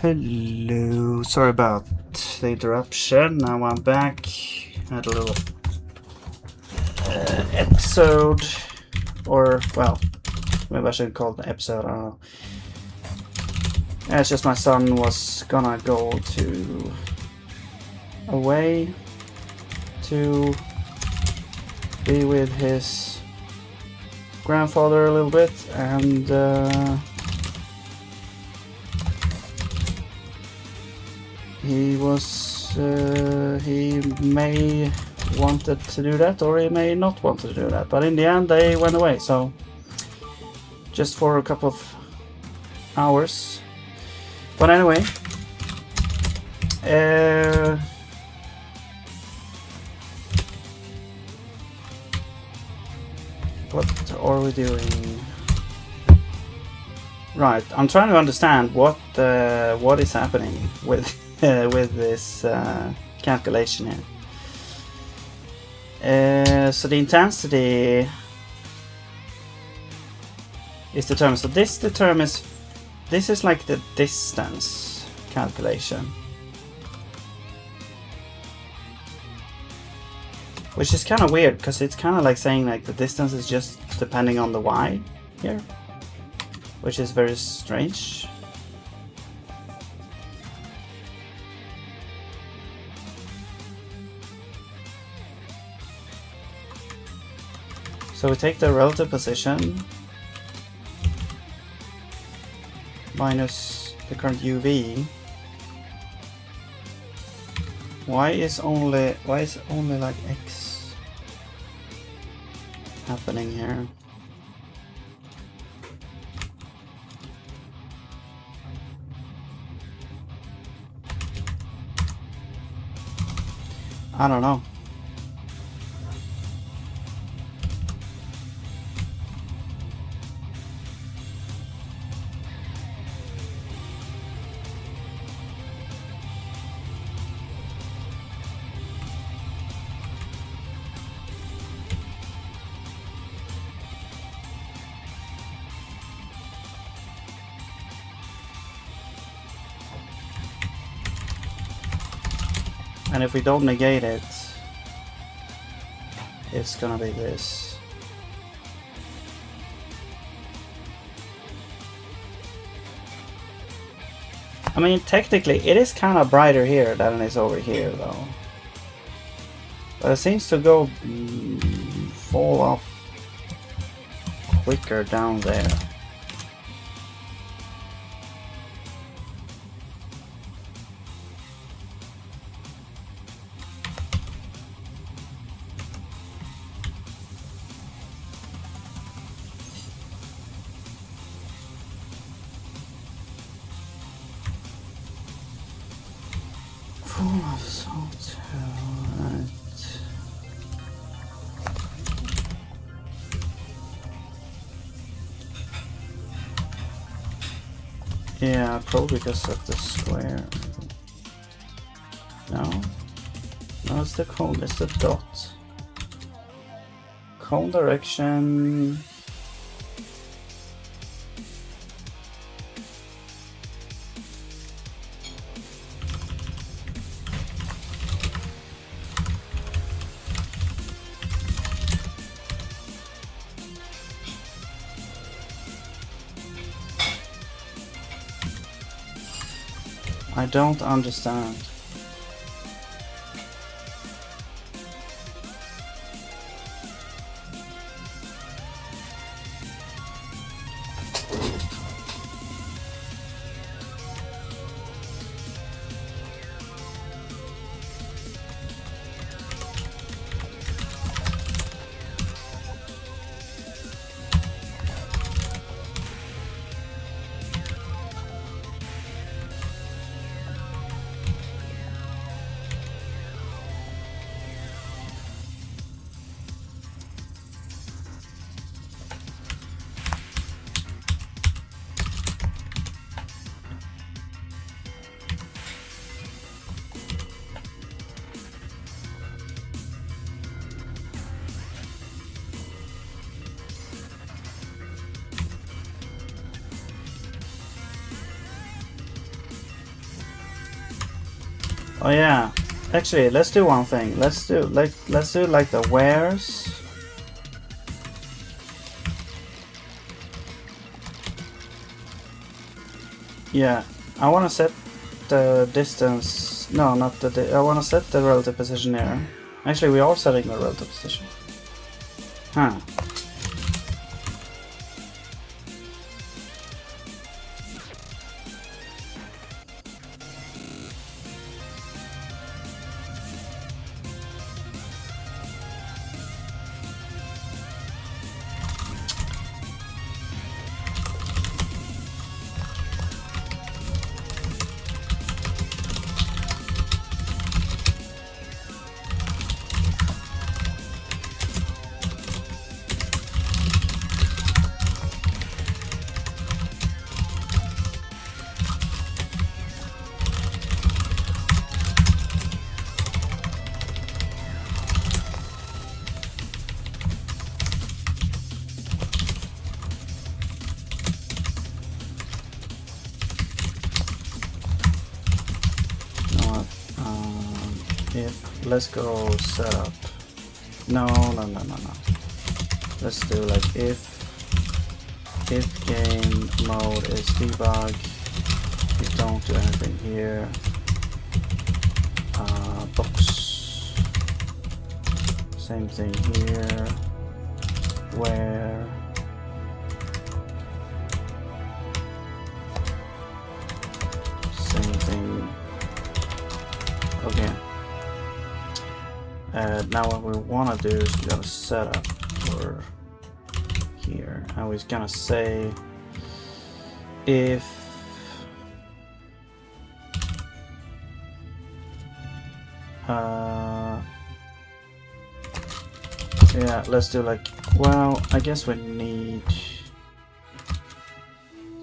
Hello, sorry about the interruption. Now I'm back. Had a little episode, or well, maybe I should call it an episode. I don't know. It's just my son was gonna go away to be with his grandfather a little bit, and he may wanted to do that, or he may not want to do that, but in the end they went away, so just for a couple of hours. But anyway, what are we doing? Right, I'm trying to understand what is happening with with this calculation here. So the intensity is determined. So this determines. This is like the distance calculation, which is kind of weird because it's kind of like saying like the distance is just depending on the y here, which is very strange. So we take the relative position minus the current UV. Why is only like X happening here? I don't know. And if we don't negate it, it's gonna be this. I mean, technically, it is kind of brighter here than it is over here, though. But it seems to go fall off quicker down there. Yeah, probably because of the square. No, it's the cone, it's the dot. Cone direction. I don't understand. Oh yeah, actually, let's do one thing. Let's do like the wheres. Yeah, I want to set the distance. No, not the. I want to set the relative position here. Actually, we are setting the relative position. Huh. If let's go setup. No. Let's do like if game mode is debug. We don't do anything here. Box. Same thing here. Where. Same thing. Okay. Now what we want to do is we gotta set up for here, and we're gonna say if yeah, let's do like, well, I guess we need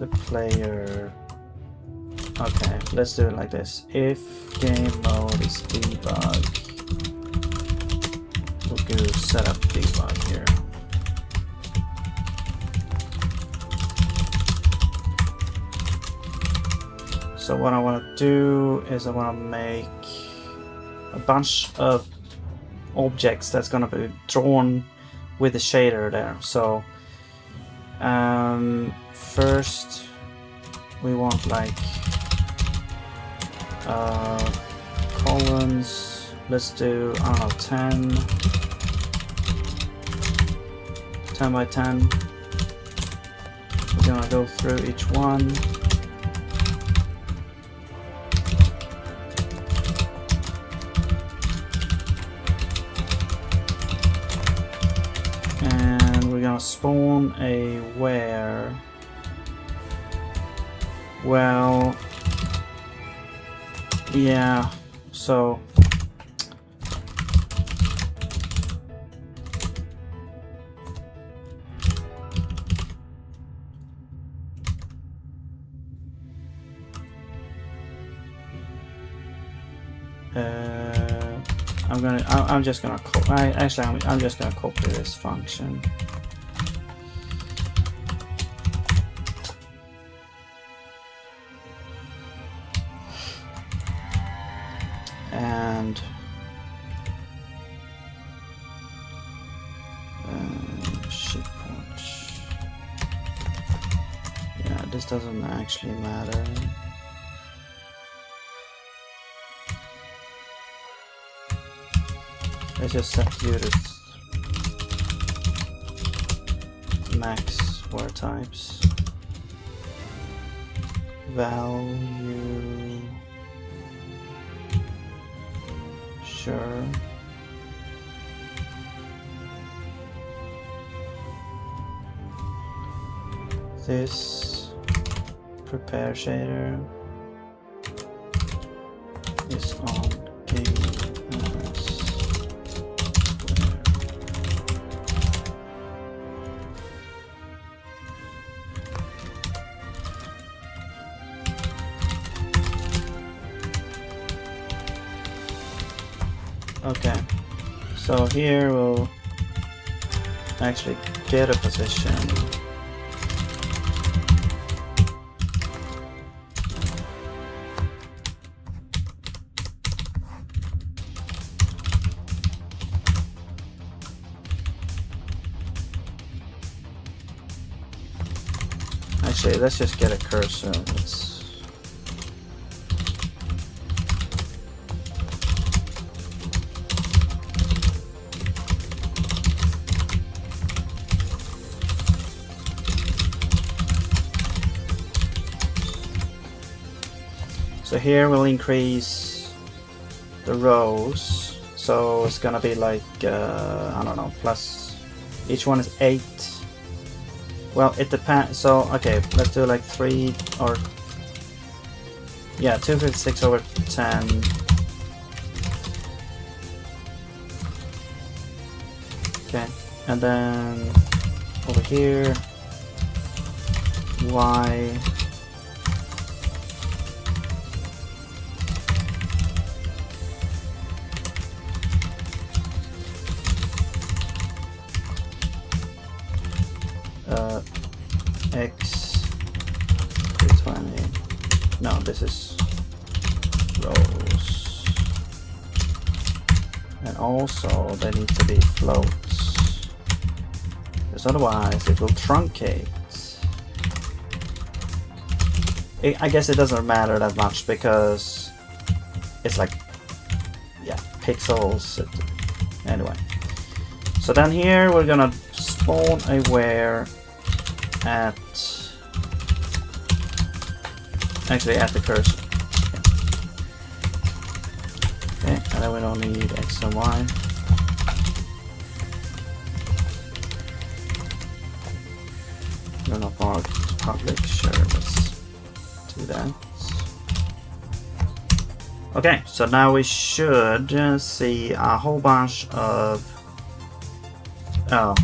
the player. Okay, let's do it like this. If game mode is debug, we'll do setup debug here. So what I want to do is I want to make a bunch of objects that's going to be drawn with the shader there. So first we want like columns. Let's do, I don't know, 10 by 10. We're gonna go through each one. And we're gonna spawn a where. Well, yeah, so I'm just gonna I'm just gonna copy this function. And shipport. Yeah, this doesn't actually matter. Let's just set unit max word types. Value. Sure. This prepare shader is on game as okay, so here we'll actually get a position. Actually, let's just get a cursor. So here we'll increase the rows. So it's gonna be like, I don't know, plus, each one is 8. Well, it depends. So, okay, let's do like 3 or, yeah, 256 over 10. Okay, and then over here, Y. X 320. No, this is rows. And also they need to be floats, because otherwise it will truncate. I guess it doesn't matter that much because it's like, yeah, pixels. Anyway, so then here we're gonna spawn a where at, actually at the cursor. Okay, and then we don't need X and Y. You're not marked public, sure, let's do that. Okay, so now we should see a whole bunch of, oh,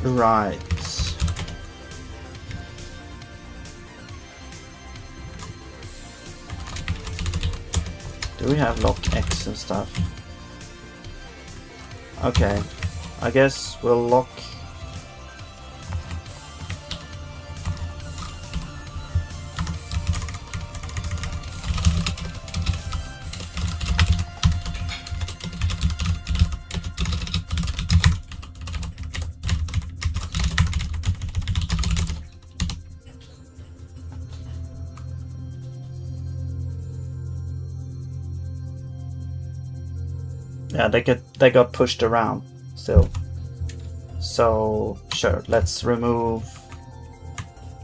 right. Do we have lock X and stuff? Okay, I guess we'll lock. Yeah, they got pushed around still. So sure, let's remove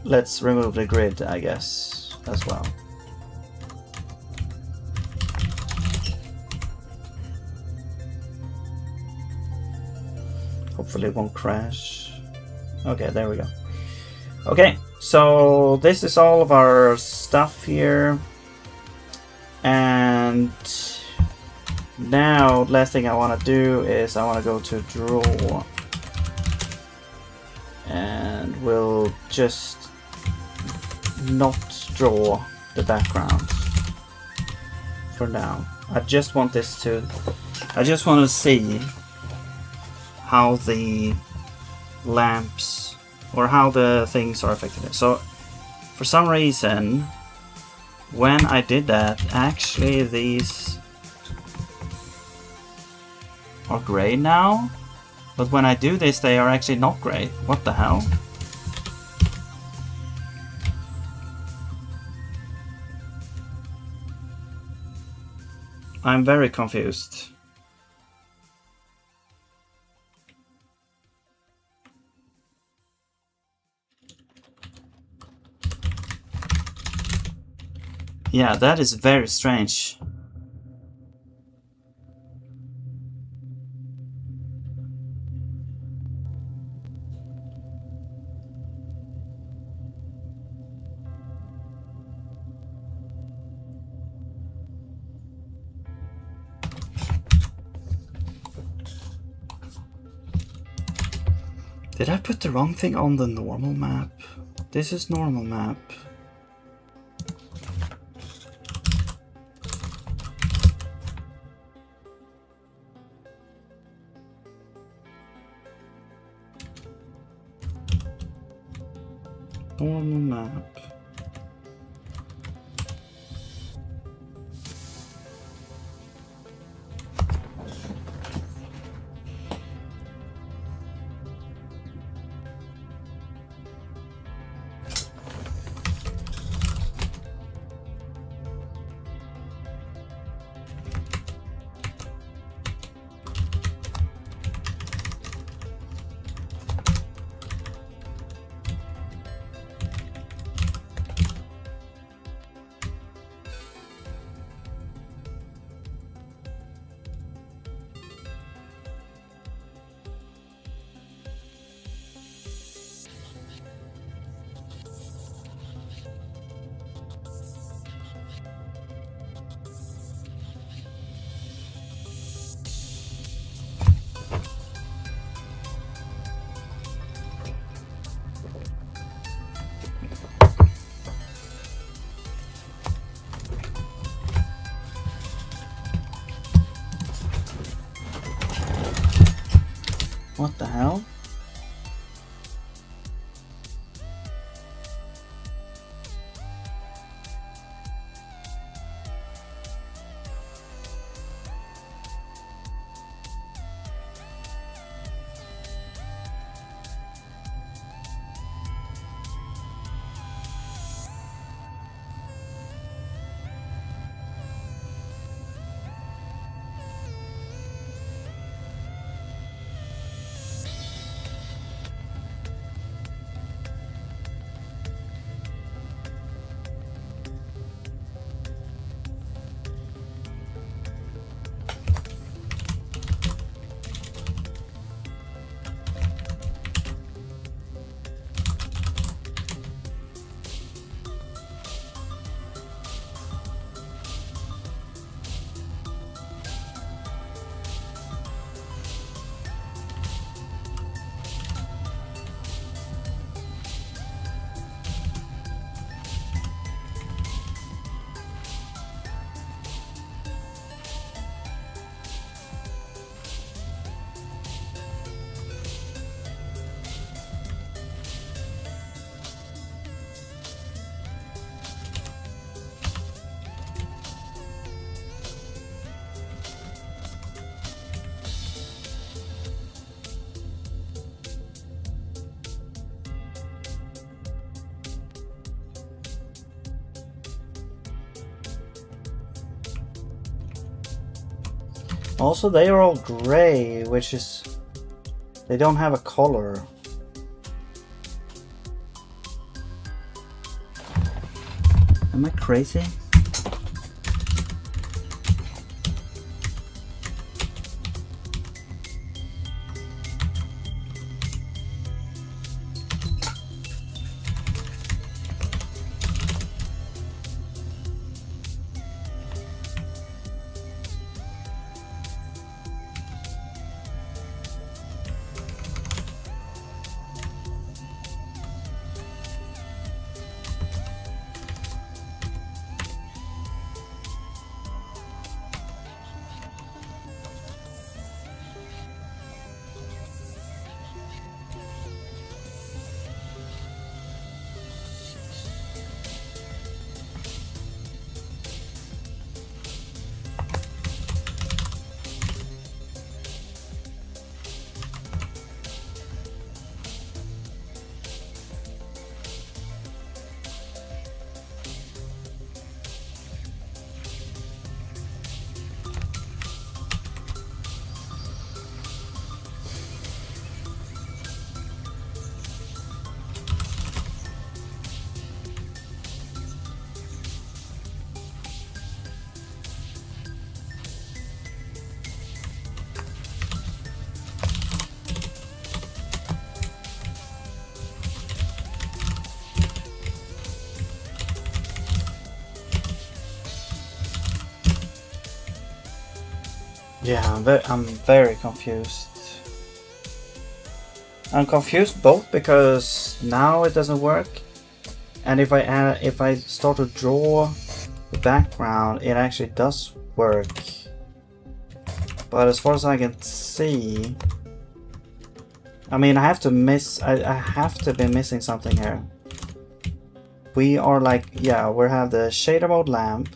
the grid, I guess, as well. Hopefully it won't crash. Okay, there we go. Okay, so this is all of our stuff here, and now, last thing I want to do is I want to go to draw, and we'll just not draw the background for now. I just want to see how the lamps or how the things are affected. So for some reason, when I did that, actually these are gray now, but when I do this they are actually not gray. What the hell? I'm very confused. Yeah, that is very strange. Did I put the wrong thing on the normal map? This is normal map. Normal map. What the hell? Also, they are all gray, which is... they don't have a color. Am I crazy? Yeah, I'm very confused. I'm confused both because now it doesn't work, and if I start to draw the background, it actually does work. But as far as I can see, I mean, I have to be missing something here. We are like, yeah, we have the shader mode lamp.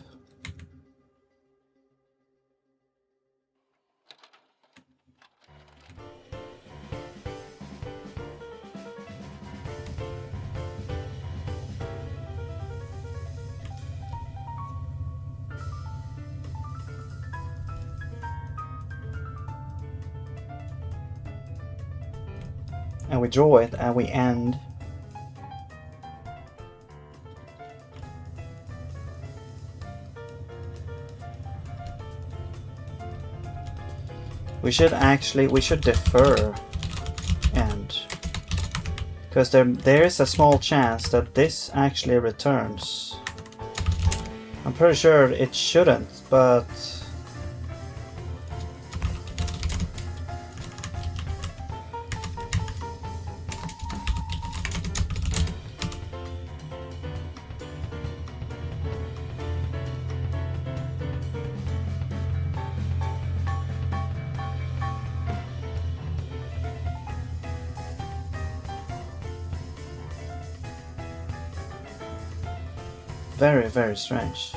And we draw it and we end. We should defer end. Because there is a small chance that this actually returns. I'm pretty sure it shouldn't, but... very, very strange.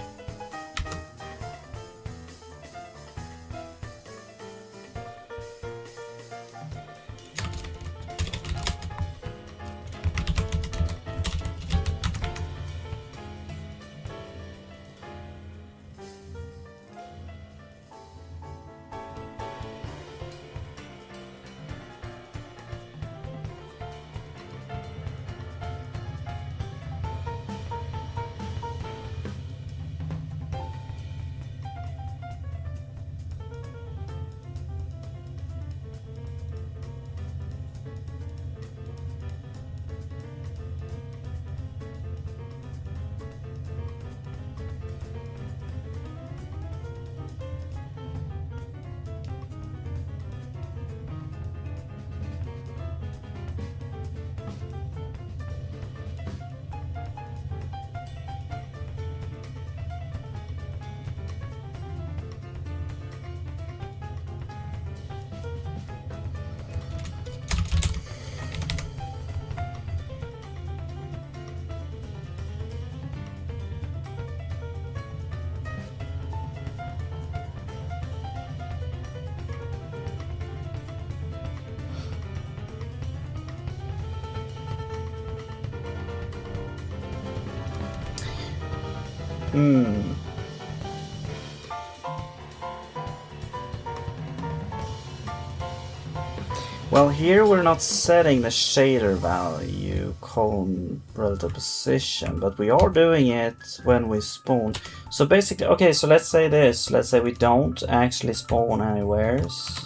Well, here we're not setting the shader value colon relative position, but we are doing it when we spawn. So basically, okay, so let's say this. Let's say we don't actually spawn anywheres.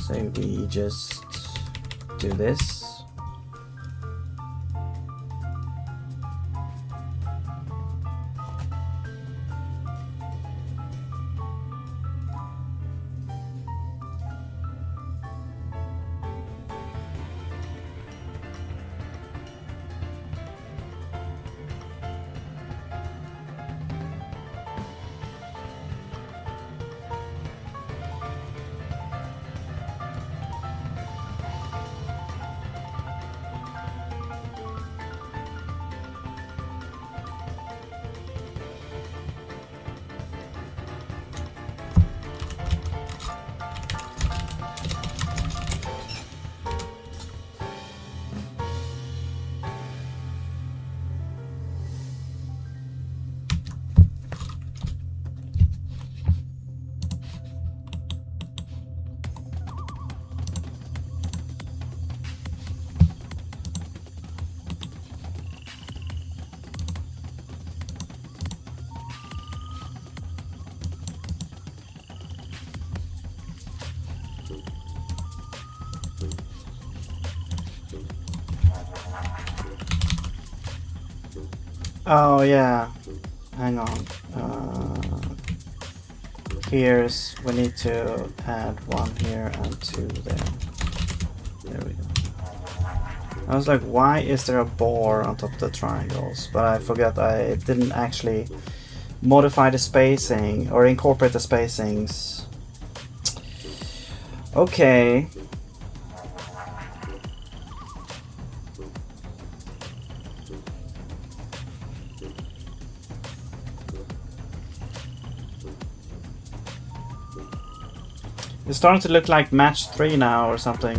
Say we just do this. Oh yeah, hang on. Here's, we need to add one here and two there. There we go. I was like, why is there a bar on top of the triangles? But I forgot I didn't actually modify the spacing or incorporate the spacings. Okay. It's starting to look like match 3 now or something.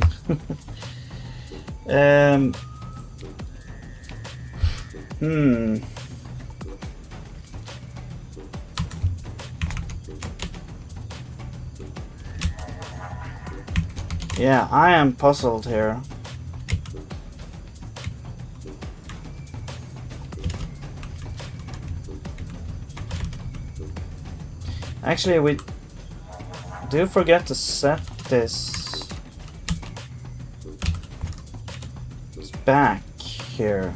Yeah, I am puzzled here. Actually, we do forget to set this back here.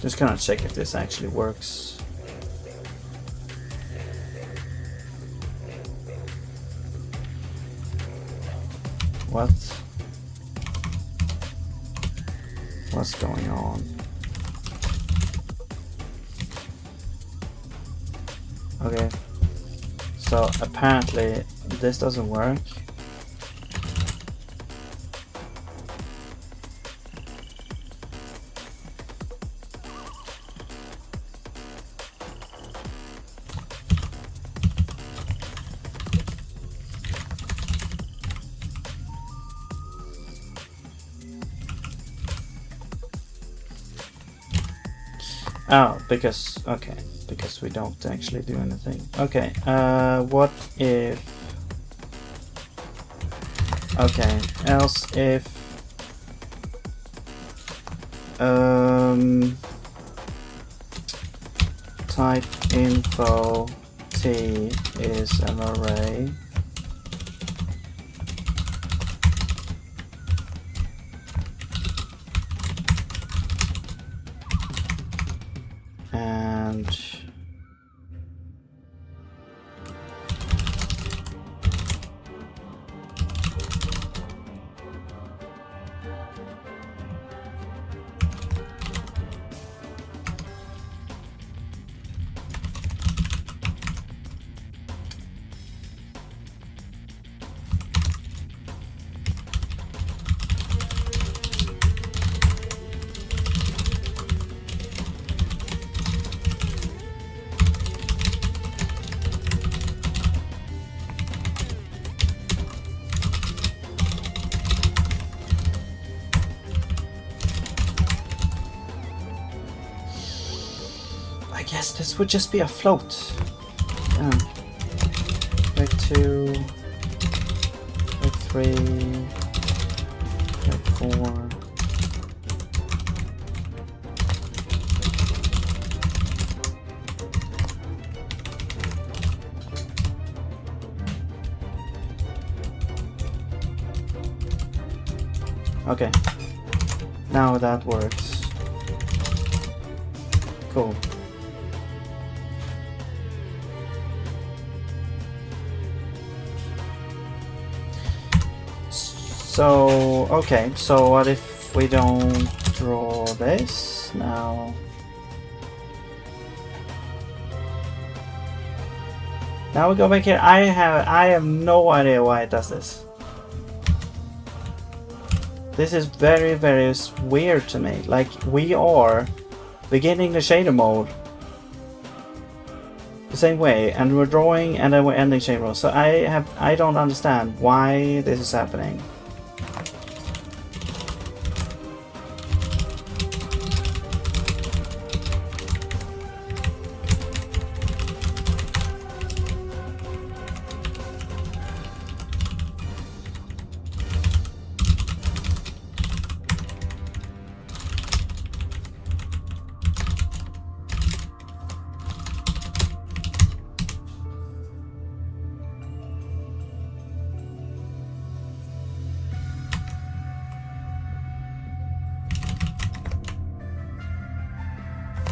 Just gonna check if this actually works. What's going on? Okay, so apparently this doesn't work. Oh, because we don't actually do anything. Okay, what if... Okay, else if... type info t is an array. And I guess this would just be a float. Like 2, like 3, like 4. Okay, now that works. Cool. So, okay, so what if we don't draw this now? Now we go back here. I have no idea why it does this. This is very, very weird to me. Like, we are beginning the shader mode the same way, and we're drawing and then we're ending shader mode. So I don't understand why this is happening.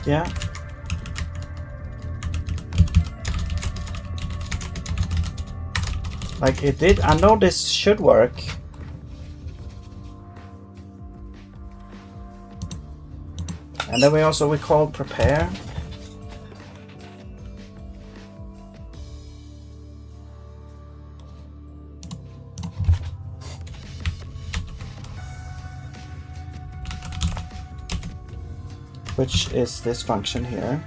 Yeah. Like it did. I know this should work. And then we called prepare. Which is this function here.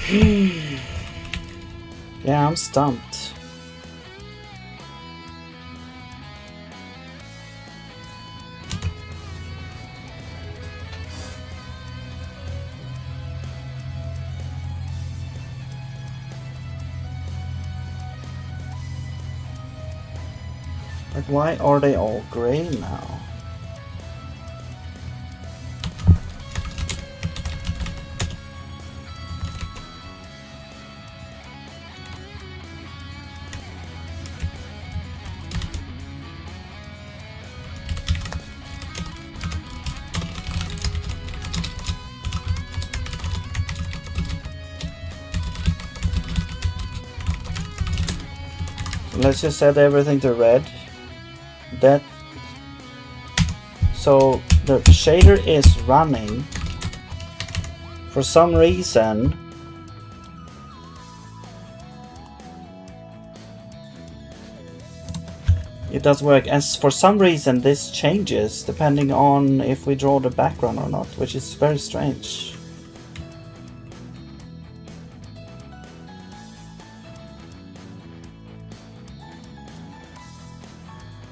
Yeah, I'm stumped. Like, why are they all gray now? Let's just set everything to red. That, so the shader is running for some reason. It does work, and for some reason this changes depending on if we draw the background or not, which is very strange.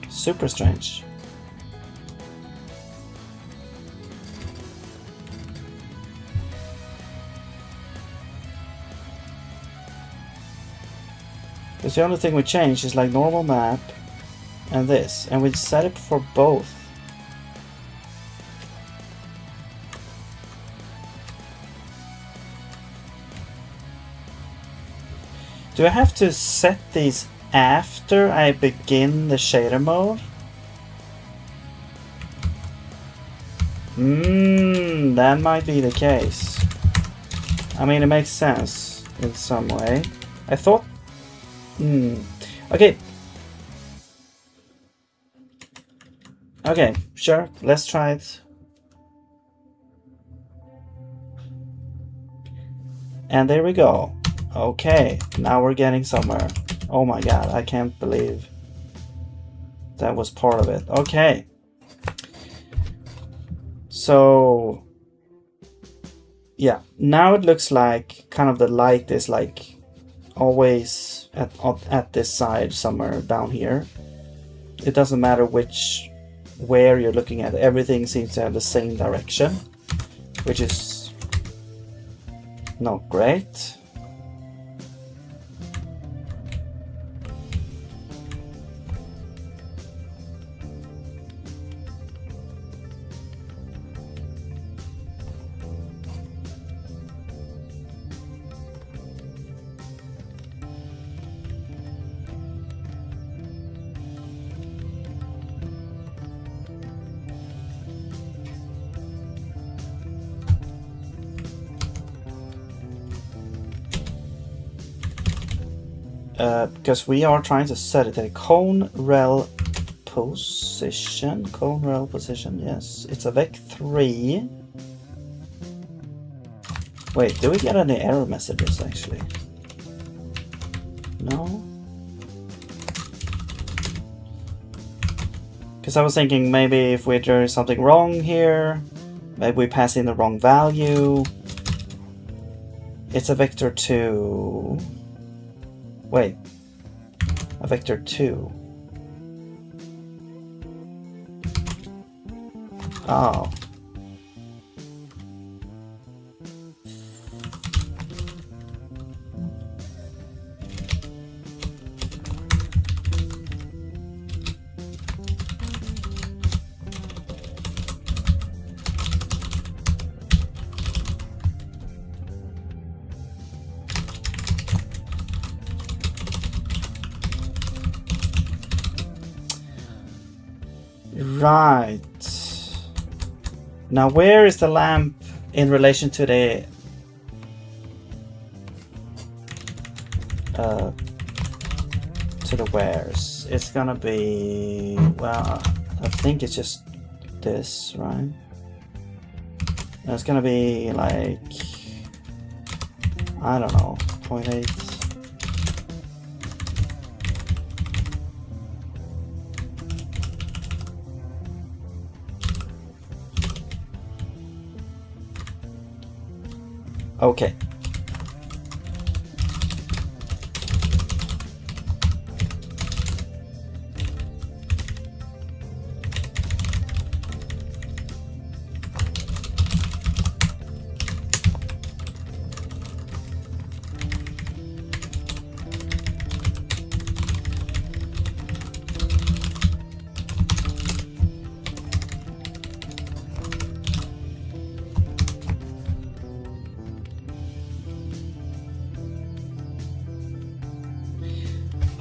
Super strange. Because the only thing we change is like normal map and this, and we set it for both. Do I have to set these after I begin the shader mode? That might be the case. I mean, it makes sense in some way. I thought... Okay. Okay, sure, let's try it. And there we go. Okay, now we're getting somewhere. Oh my god, I can't believe that was part of it. Okay. So, yeah, now it looks like kind of the light is like always at this side somewhere down here. It doesn't matter where you're looking at. Everything seems to have the same direction, which is not great. Because we are trying to set it at cone rel position. Cone rel position, yes. It's a vec 3. Wait, do we get any error messages actually? No? Because I was thinking maybe if we're doing something wrong here, maybe we pass in the wrong value. It's a vector 2. Wait, a vector 2. Oh. Right. Now where is the lamp in relation to the wares? It's gonna be, well, I think it's just this, right? It's gonna be like, I don't know, 0.8. Okay.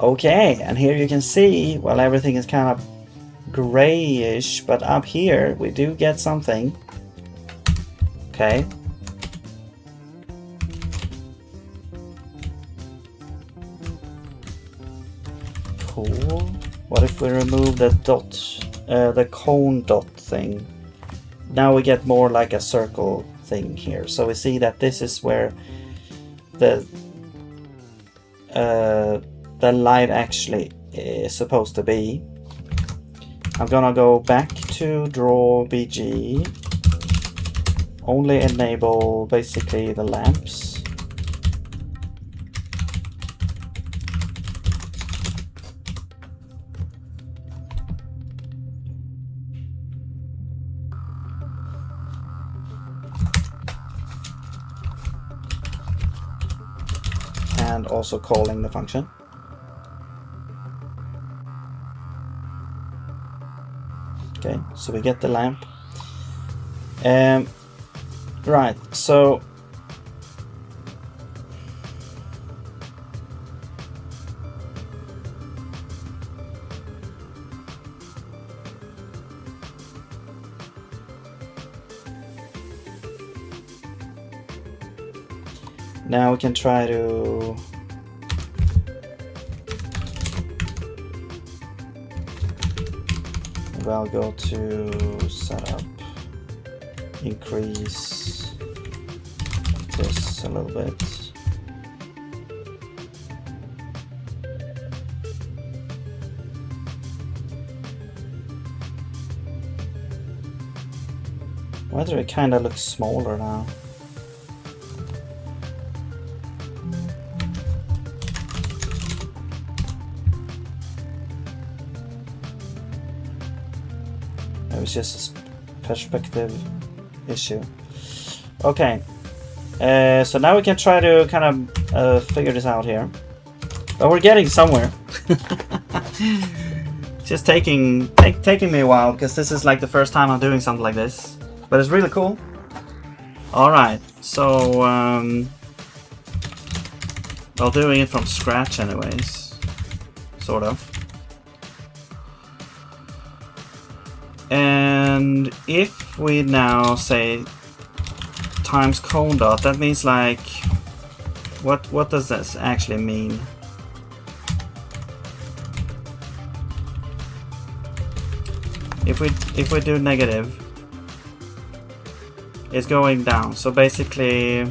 Okay, and here you can see, well, everything is kind of grayish, but up here we do get something. Okay. Cool. What if we remove the dot, the cone dot thing? Now we get more like a circle thing here. So we see that this is where the light actually is supposed to be. I'm gonna go back to draw BG, only enable basically the lamps. And also calling the function. Okay, so we get the lamp. Right, so now we can try to I'll go to setup, increase this a little bit. Whether it kind of looks smaller now. It was just a perspective issue. Okay, so now we can try to kind of figure this out here. But we're getting somewhere. Just taking me a while, because this is like the first time I'm doing something like this. But it's really cool. Alright, so well, doing it from scratch anyways. Sort of. And if we now say times cone dot, that means like what does this actually mean? If we do negative, it's going down. So basically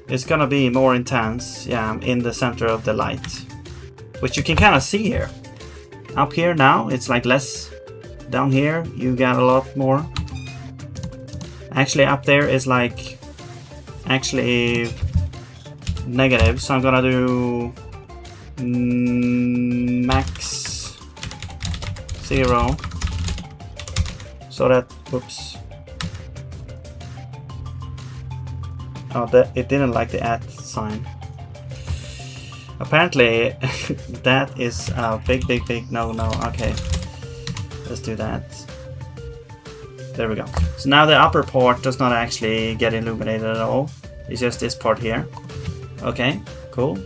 it's gonna be more intense, yeah, in the center of the light, which you can kind of see here. Up here now it's like less. Down here you got a lot more. Actually up there is like actually negative, so I'm gonna do max 0, so that, whoops, oh, that it didn't like the @ sign. Apparently that is a big no. Okay, let's do that. There we go. So now the upper part does not actually get illuminated at all. It's just this part here. Okay, cool.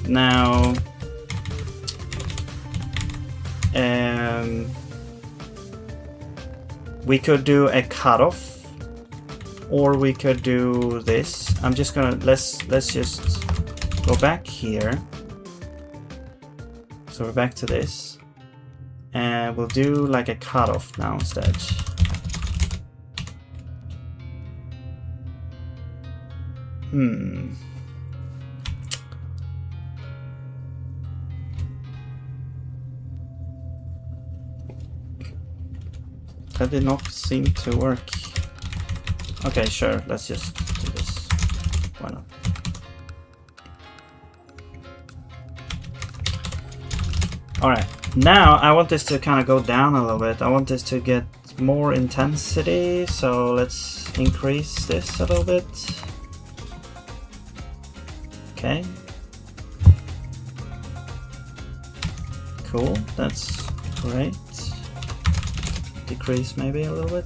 Now we could do a cutoff, or we could do this. I'm just gonna let's just go back here. So we're back to this, and we'll do like a cutoff now instead. That did not seem to work. Okay, sure, let's just do this. Why not? Alright, now I want this to kind of go down a little bit. I want this to get more intensity, so let's increase this a little bit. Okay. Cool, that's great. Decrease maybe a little bit.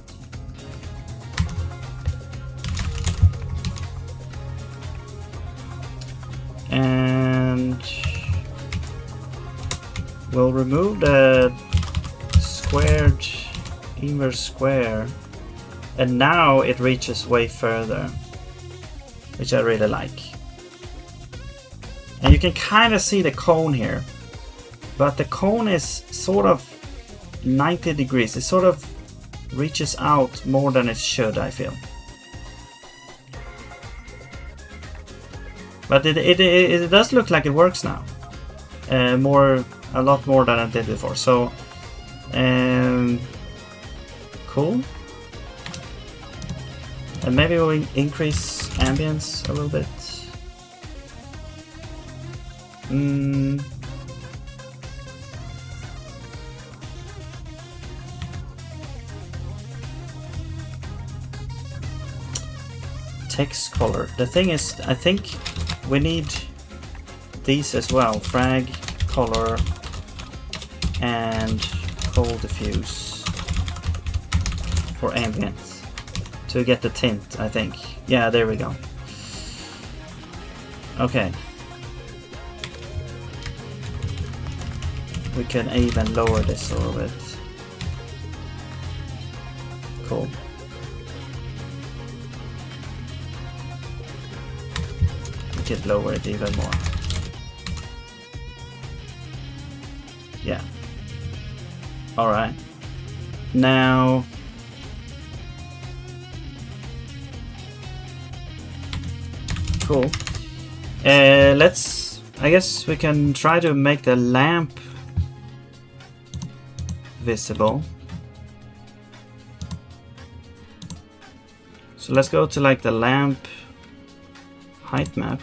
we'll remove the squared inverse square, and now it reaches way further, which I really like. And you can kind of see the cone here, but the cone is sort of 90 degrees. It sort of reaches out more than it should, I feel. But it does look like it works now. A lot more than I did before. So, cool. And maybe we'll increase ambience a little bit. Text color. The thing is, I think we need these as well. Frag, color, and cold diffuse for ambient to get the tint, I think. Yeah, there we go. Okay. We can even lower this a little bit. Cool. We could lower it even more. Yeah. Alright. Now... Cool. I guess we can try to make the lamp visible. So let's go to like the lamp height map.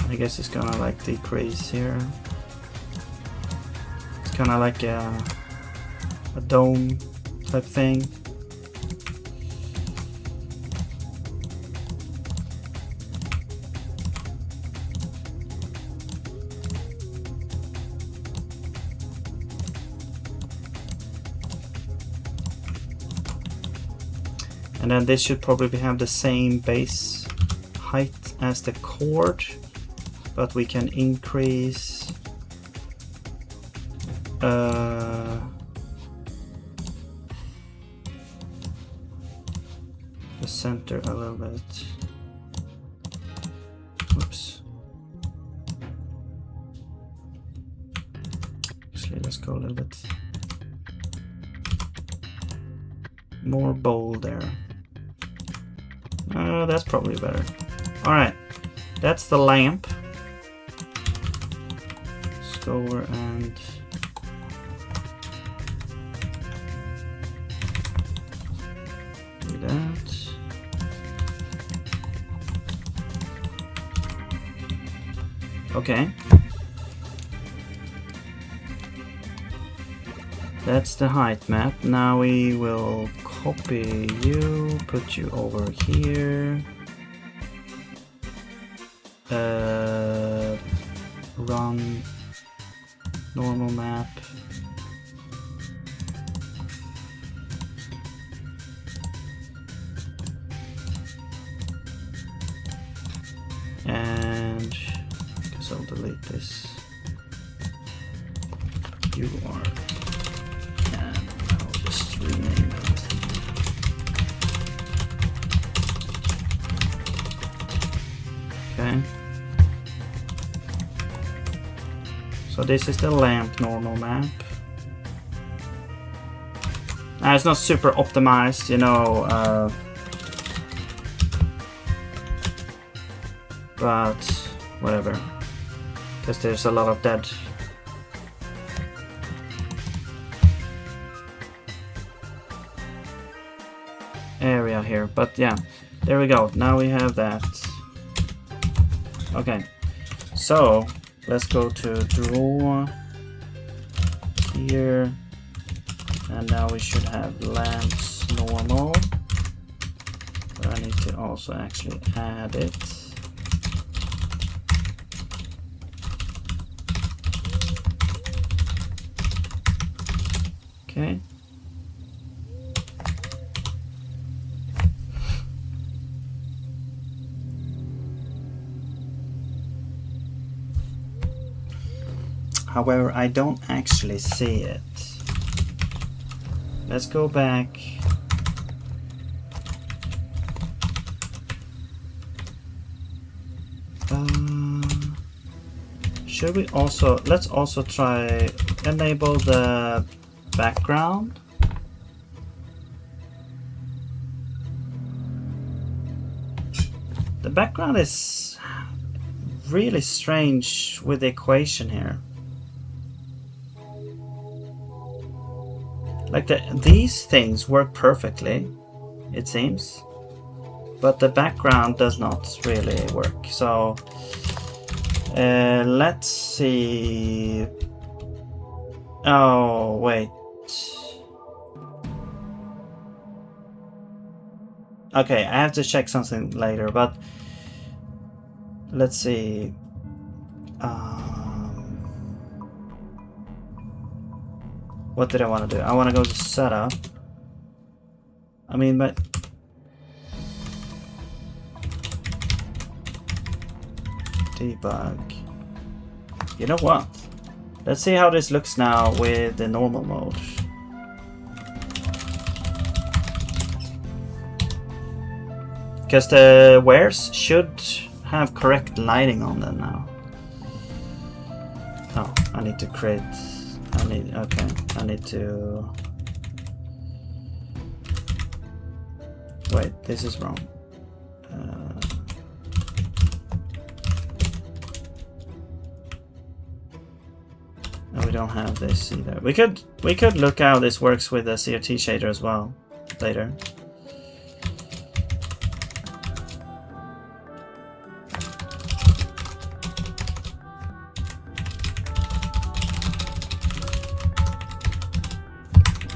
I guess it's gonna like decrease here. It's kind of like a dome type thing. And then this should probably have the same base height as the chord, but we can increase the center a little bit. Oops. Actually, let's go a little bit more bold there. That's probably better. Alright, that's the lamp. Let's go over and do that. Okay. That's the height map. Now we will copy you, put you over here. Run normal map. And I guess I'll delete this. You are. And I'll just rename it. Okay. So this is the lamp normal map. Now it's not super optimized, you know, but whatever. because there's a lot of dead. Area here, but yeah, there we go. Now we have that. Okay, so let's go to draw here, and now we should have lamps normal. But I need to also actually add it. Okay. However, I don't actually see it. Let's go back. Should we also, let's also try enable the background. The background is really strange with the equation here. Like these things work perfectly, it seems, but the background does not really work. So let's see. Oh wait. Okay, I have to check something later, but let's see. What did I want to do? I want to go to setup. I mean, but debug. You know what? Let's see how this looks now with the normal mode. Because the wares should have correct lighting on them now. Oh, I need to create. Okay, I need to. Wait, this is wrong. No, we don't have this either. We could look how this works with the CRT shader as well later.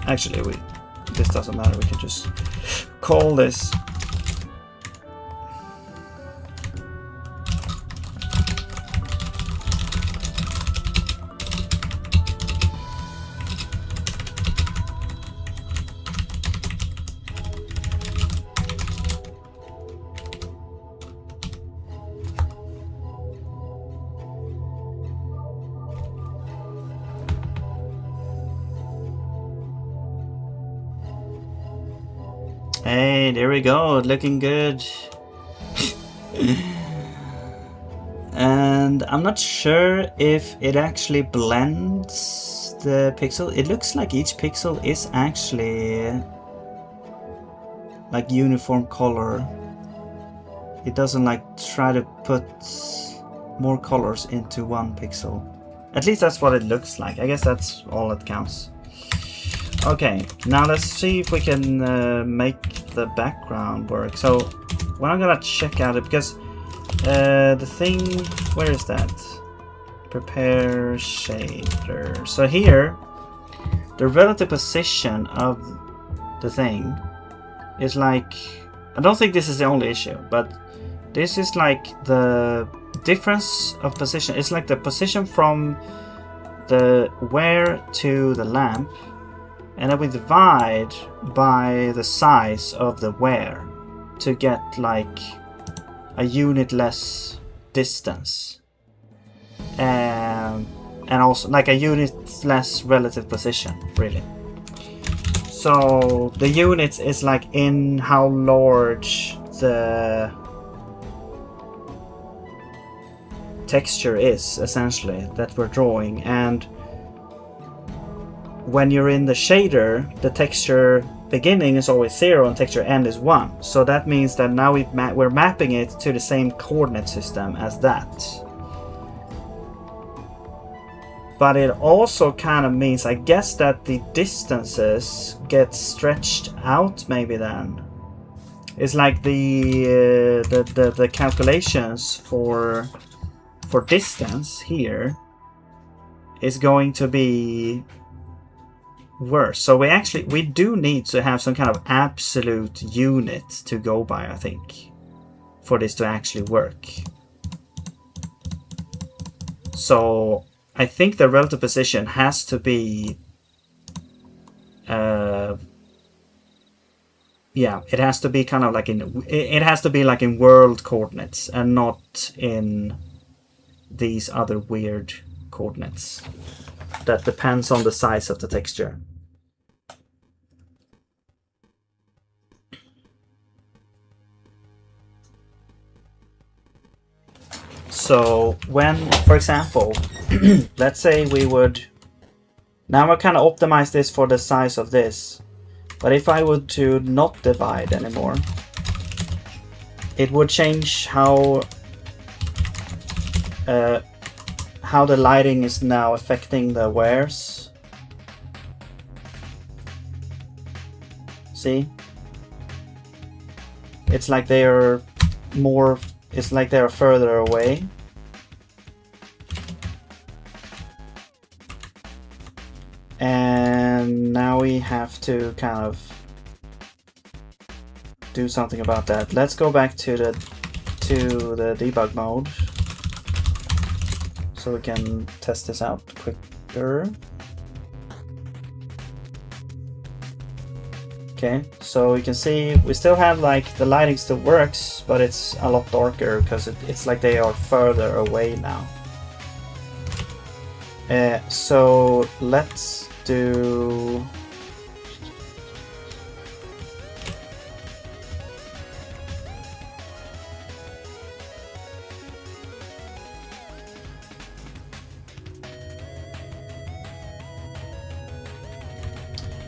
Actually, this doesn't matter. We can just call this. Hey, there we go, looking good. And I'm not sure if it actually blends the pixel. It looks like each pixel is actually like uniform color. It doesn't like try to put more colors into one pixel. At least that's what it looks like. I guess that's all that counts. Okay, now let's see if we can make the background work. So what I'm gonna check out it, because the thing, where is that? Prepare shader. So here, the relative position of the thing is like, I don't think this is the only issue, but this is like the difference of position. It's like the position from the ware to the lamp. And then we divide by the size of the ware to get like a unit less distance. And also like a unit less relative position, really. So the units is like in how large the texture is, essentially, that we're drawing. And when you're in the shader, the texture beginning is always 0 and texture end is 1. So that means that now we're mapping it to the same coordinate system as that. But it also kind of means, I guess, that the distances get stretched out maybe then. It's like the calculations for distance here is going to be worse. So we do need to have some kind of absolute unit to go by, I think, for this to actually work. So I think the relative position has to be yeah, it has to be kind of like it has to be like in world coordinates and not in these other weird coordinates that depends on the size of the texture. So when, for example, let's say we would, now I kind of optimize this for the size of this, but if I would to not divide anymore, it would change how the lighting is now affecting the wares. See? It's like they are more, it's like they are further away. And now we have to kind of do something about that. Let's go back to the debug mode so we can test this out quicker. Okay, so you can see we still have like the lighting still works, but it's a lot darker because it's like they are further away now. So let's do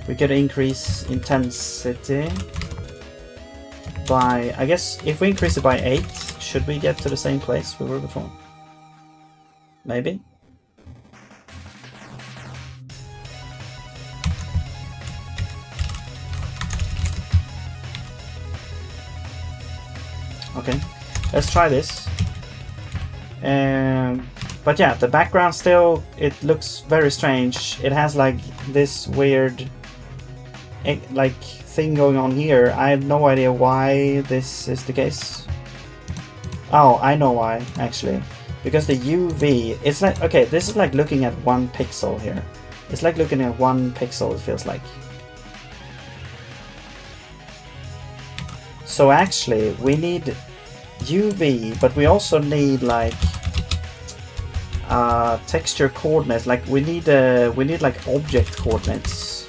we could increase intensity by, I guess if we increase it by 8, should we get to the same place we were before? Maybe? Okay, let's try this. But yeah, the background still, it looks very strange. It has like this weird like thing going on here. I have no idea why this is the case. Oh, I know why, actually. Because the UV, it's like, okay, this is like looking at 1 pixel here. It's like looking at 1 pixel, it feels like. So actually, we need UV, but we also need like texture coordinates. Like we need like object coordinates.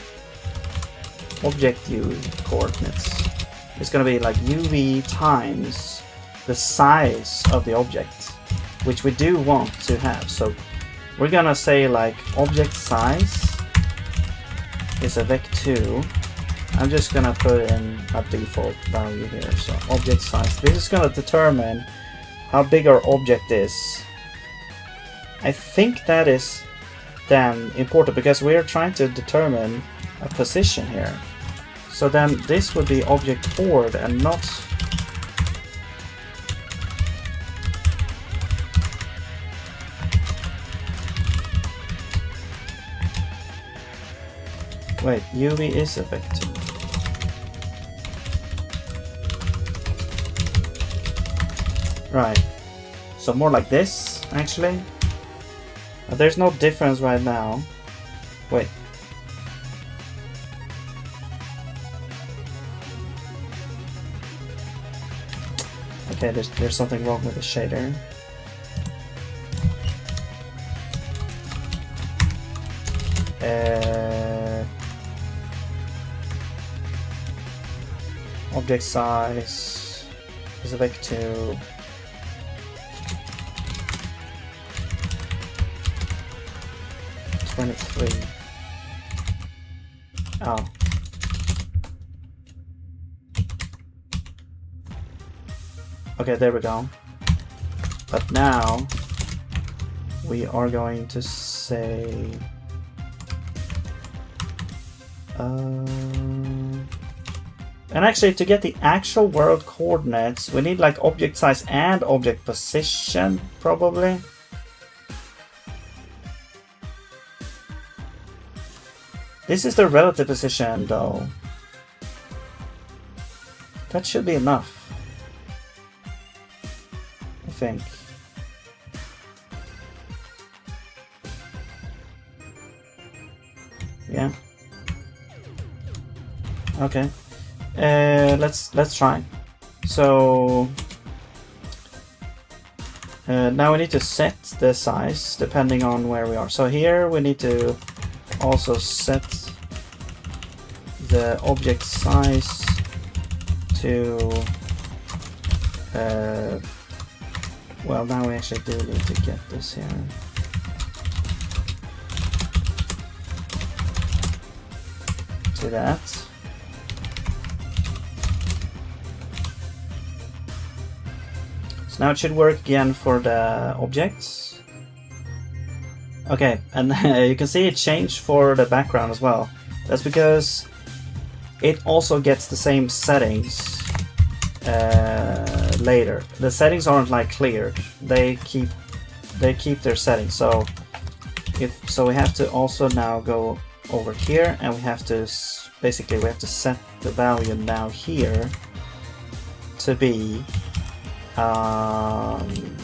Object U coordinates. It's gonna be like UV times the size of the object, which we do want to have. So we're gonna say like object size is a vec2. I'm just gonna put in a default value here. So object size. This is gonna determine how big our object is. I think that is then important because we're trying to determine a position here. So then this would be object chord and not wait, UV is a vector. Right. So more like this actually. There's no difference right now. Wait. Okay, there's something wrong with the shader. Object size is a vec2. Oh. Okay, there we go. But now we are going to say and actually, to get the actual world coordinates, we need like object size and object position, probably. This is the relative position, though. That should be enough, I think. Yeah. Okay. Let's try. So now we need to set the size depending on where we are. So here we need to also set the object size to well, now we actually do need to get this here. To that. So now it should work again for the objects. Okay, and you can see it changed for the background as well. That's because it also gets the same settings later. The settings aren't like cleared; they keep their settings. So we have to also now go over here, and we have to basically set the value now here to be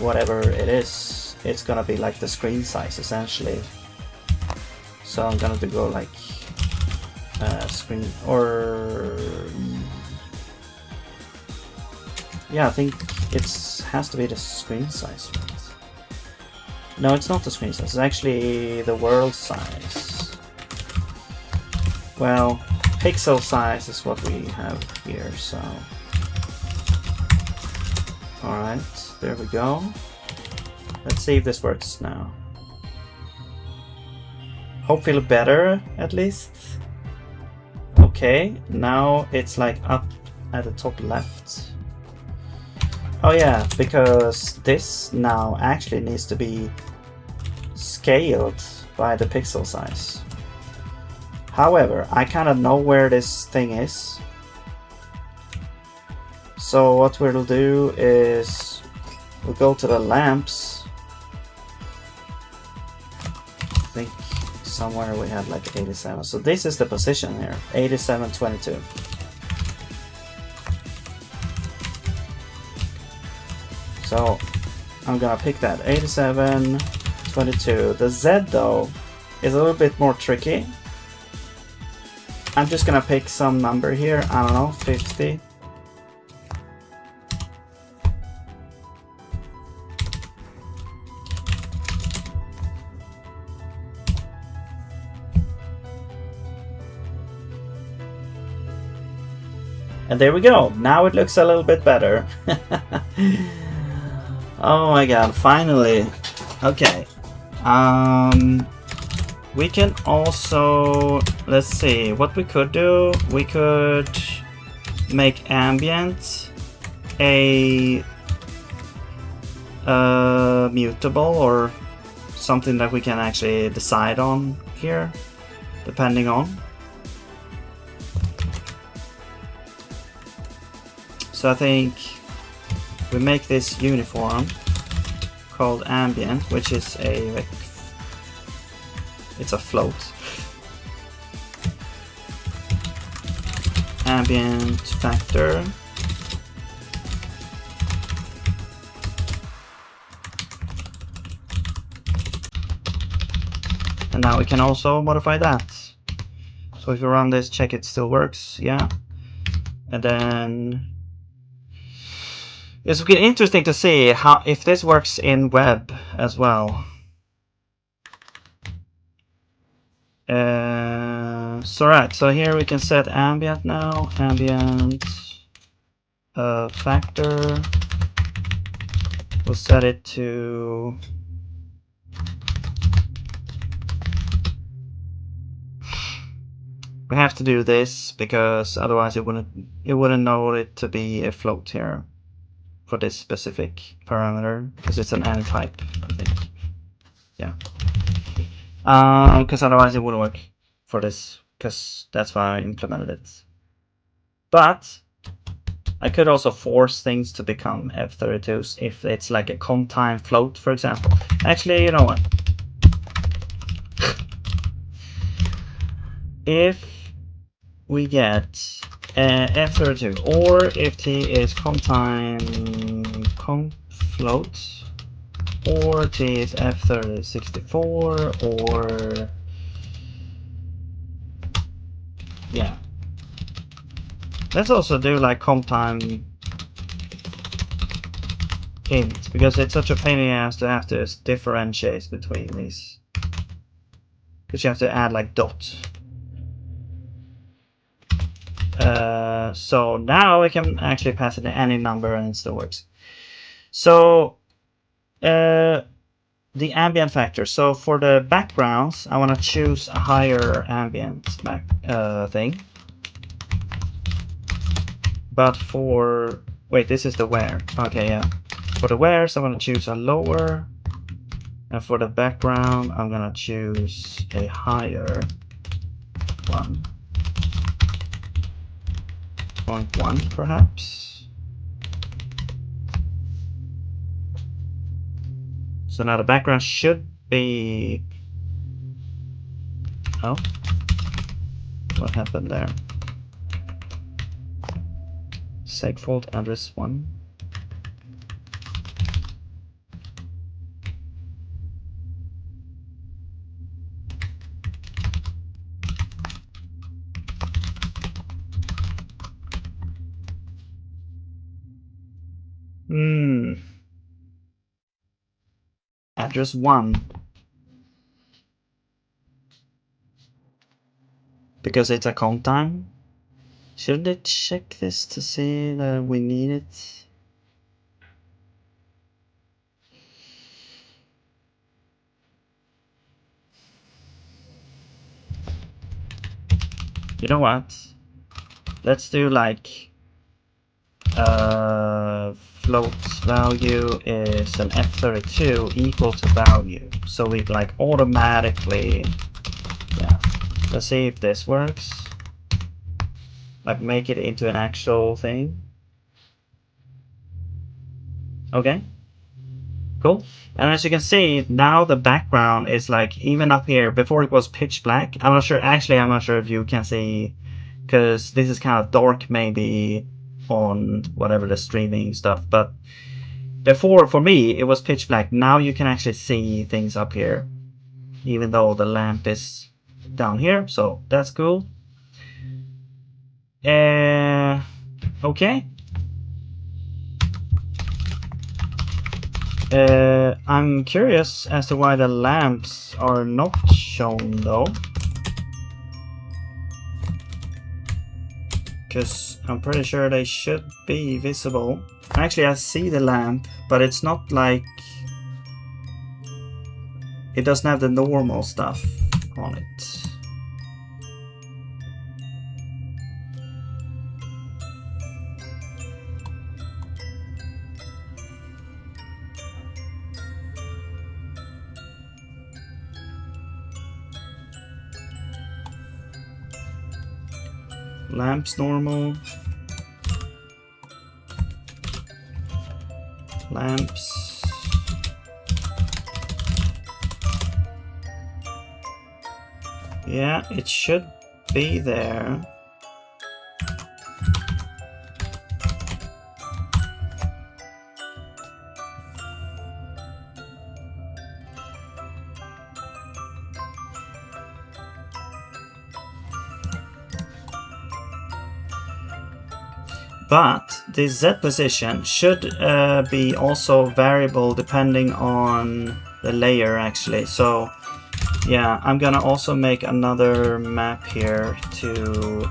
whatever it is. It's gonna be like the screen size essentially. So I'm gonna go like screen, or yeah, I think it has to be the screen size, right? No, it's not the screen size, it's actually the world size. Well, pixel size is what we have here, so alright, there we go. Let's see if this works now. Hopefully better, at least. Okay, now it's like up at the top left. Oh yeah, because this now actually needs to be scaled by the pixel size. However, I kind of know where this thing is. So what we'll do is we'll go to the lamps. I think somewhere we had like 87. So this is the position here, 8722. So I'm gonna pick that 8722. The Z though is a little bit more tricky. I'm just gonna pick some number here, I don't know, 50. And there we go. Now it looks a little bit better. Oh my god, finally. Okay. We can also, let's see, what we could do, we could make ambient a mutable, or something that we can actually decide on here, depending on. So I think we make this uniform called ambient, which is a it's a float. Ambient factor. And now we can also modify that. So if you run this, check it still works, yeah. And then it's interesting to see how if this works in web as well. So here we can set ambient now, ambient factor. We'll set it to we have to do this because otherwise it wouldn't know it to be a float here for this specific parameter because it's an n type, I think. Yeah. Because otherwise it wouldn't work for this, because that's why I implemented it. But I could also force things to become F32s if it's like a comtime float, for example. Actually, you know what? If we get F32, or if T is comtime float, or T is F3064, or yeah. Let's also do like comtime int, because it's such a pain in the ass to have to differentiate between these. Because you have to add like dot. So now we can actually pass it to any number and it still works. So the ambient factor. So for the backgrounds, I want to choose a higher ambient thing. But for wait, this is the where. Okay, yeah. For the wheres, I want to choose a lower, and for the background, I'm gonna choose a higher one. 0.1 perhaps. So now the background should be... Oh, what happened there? Segfault address 1. Address 1. Because it's a count time. Should I check this to see that we need it? You know what? Let's do like float value is an F32 equal to value. So we like automatically, yeah. Let's see if this works. Like make it into an actual thing. Okay. Cool. And as you can see, now the background is like even up here. Before it was pitch black. I'm not sure. Actually, I'm not sure if you can see, because this is kind of dark maybe on whatever the streaming stuff. But before, for me, it was pitch black. Now you can actually see things up here, even though the lamp is down here. So that's cool. Okay. I'm curious as to why the lamps are not shown though. Because I'm pretty sure they should be visible. Actually, I see the lamp, but it's not like... It doesn't have the normal stuff on it. Lamps normal. Lamps. Yeah, it should be there. But the Z position should be also variable depending on the layer actually. So yeah, I'm gonna also make another map here to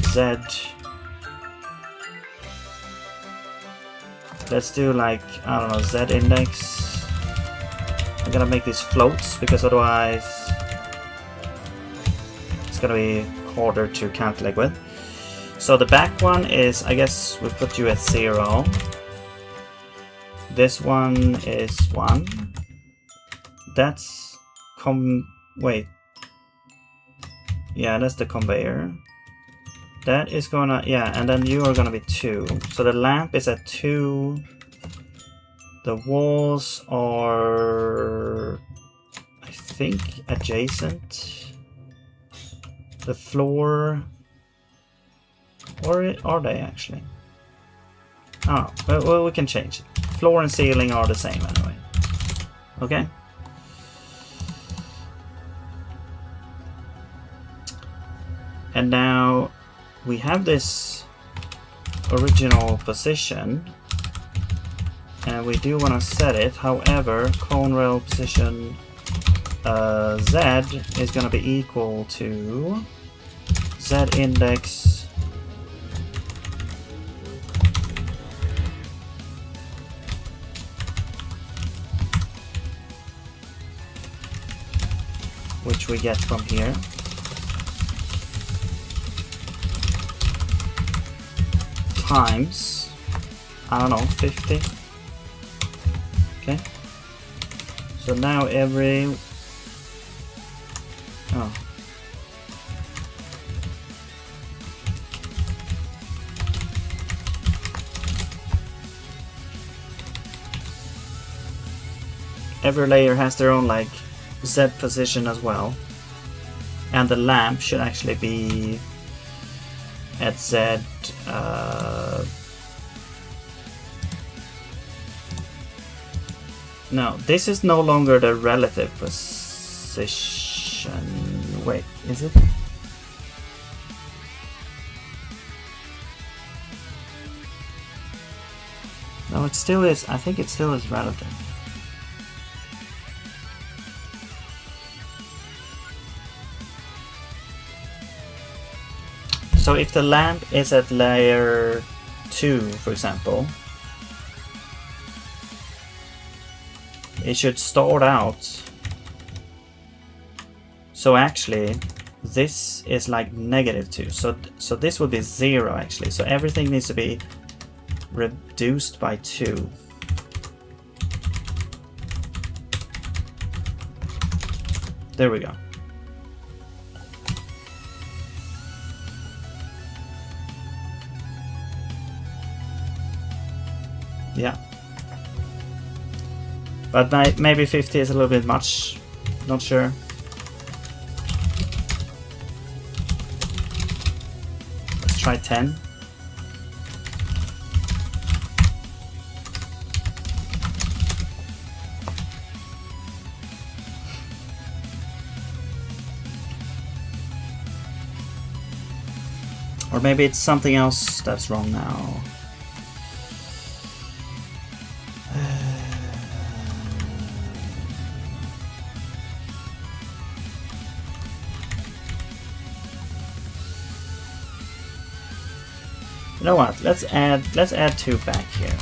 Z. Let's do like, I don't know, Z index. I'm gonna make these floats because otherwise it's gonna be harder to calculate with. So the back one is, I guess we put you at 0. This one is 1. That's wait. Yeah, that's the conveyor. That is gonna, yeah, and then you are gonna be 2. So the lamp is at 2. The walls are, I think, adjacent. The floor, or are they actually? Oh, well, we can change it. Floor and ceiling are the same anyway. Okay. And now we have this original position, and we do want to set it. However, cone rail position Z is going to be equal to Z index which we get from here times, I don't know, 50. Okay. So now every every layer has their own like Z position as well, and the lamp should actually be at Z no, this is no longer the relative position. Wait, is it? No, it still is. I think it still is relative. So if the lamp is at layer 2, for example, it should start out. So actually, this is like -2. So this would be 0 actually. So everything needs to be reduced by 2. There we go. Yeah. But maybe 50 is a little bit much. Not sure. Let's try 10. Or maybe it's something else that's wrong now. You know what? Let's add 2 back here.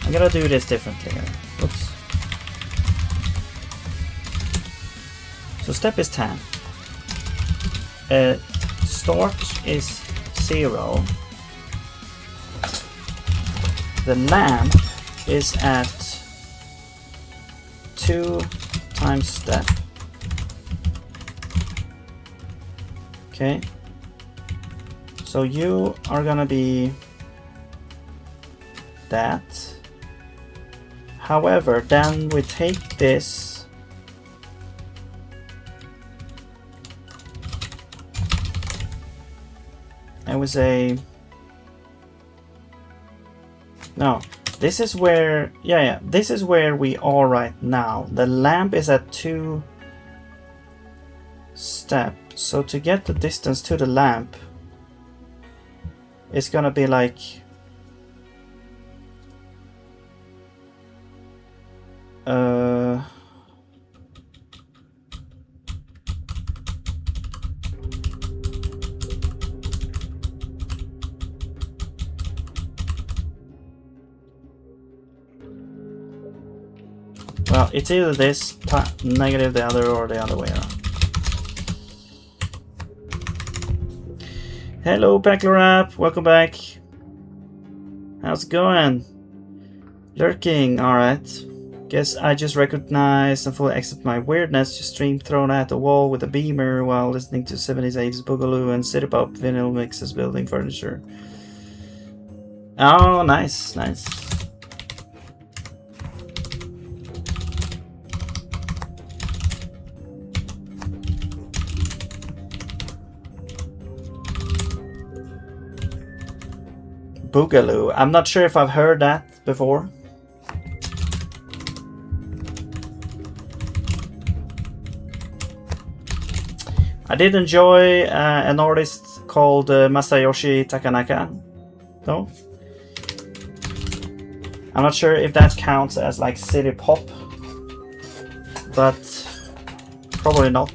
I'm gonna do this differently here. Oops. So step is 10. Start is 0. The lamp is at 2 times step. Okay. So you are gonna be that. However, then we take this and we say, no, this is where, yeah, this is where we are right now. The lamp is at 2 step. So to get the distance to the lamp, it's gonna be like well, it's either this negative the other or the other way around. Hello, Packlorap, welcome back. How's it going? Lurking, alright. Guess I just recognized and fully accept my weirdness. Just stream thrown at the wall with a beamer while listening to 70s, 80s boogaloo and city pop vinyl mixes building furniture. Oh, nice, nice. Boogaloo. I'm not sure if I've heard that before. I did enjoy an artist called Masayoshi Takanaka, though. I'm not sure if that counts as like city pop, but probably not.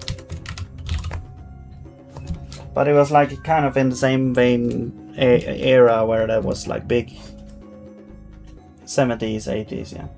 But it was like kind of in the same vein era where that was like big 70s, 80s, yeah.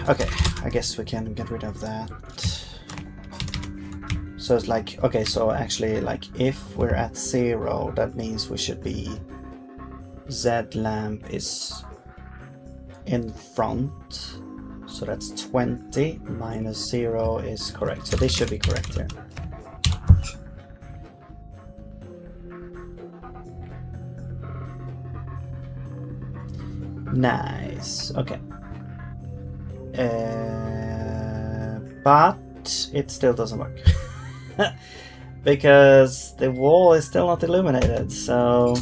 Okay, I guess we can get rid of that. So it's like, okay, so actually like if we're at 0, that means we should be Z lamp is in front. So that's 20 minus 0 is correct. So this should be correct here. Nice, okay. But it still doesn't work because the wall is still not illuminated. So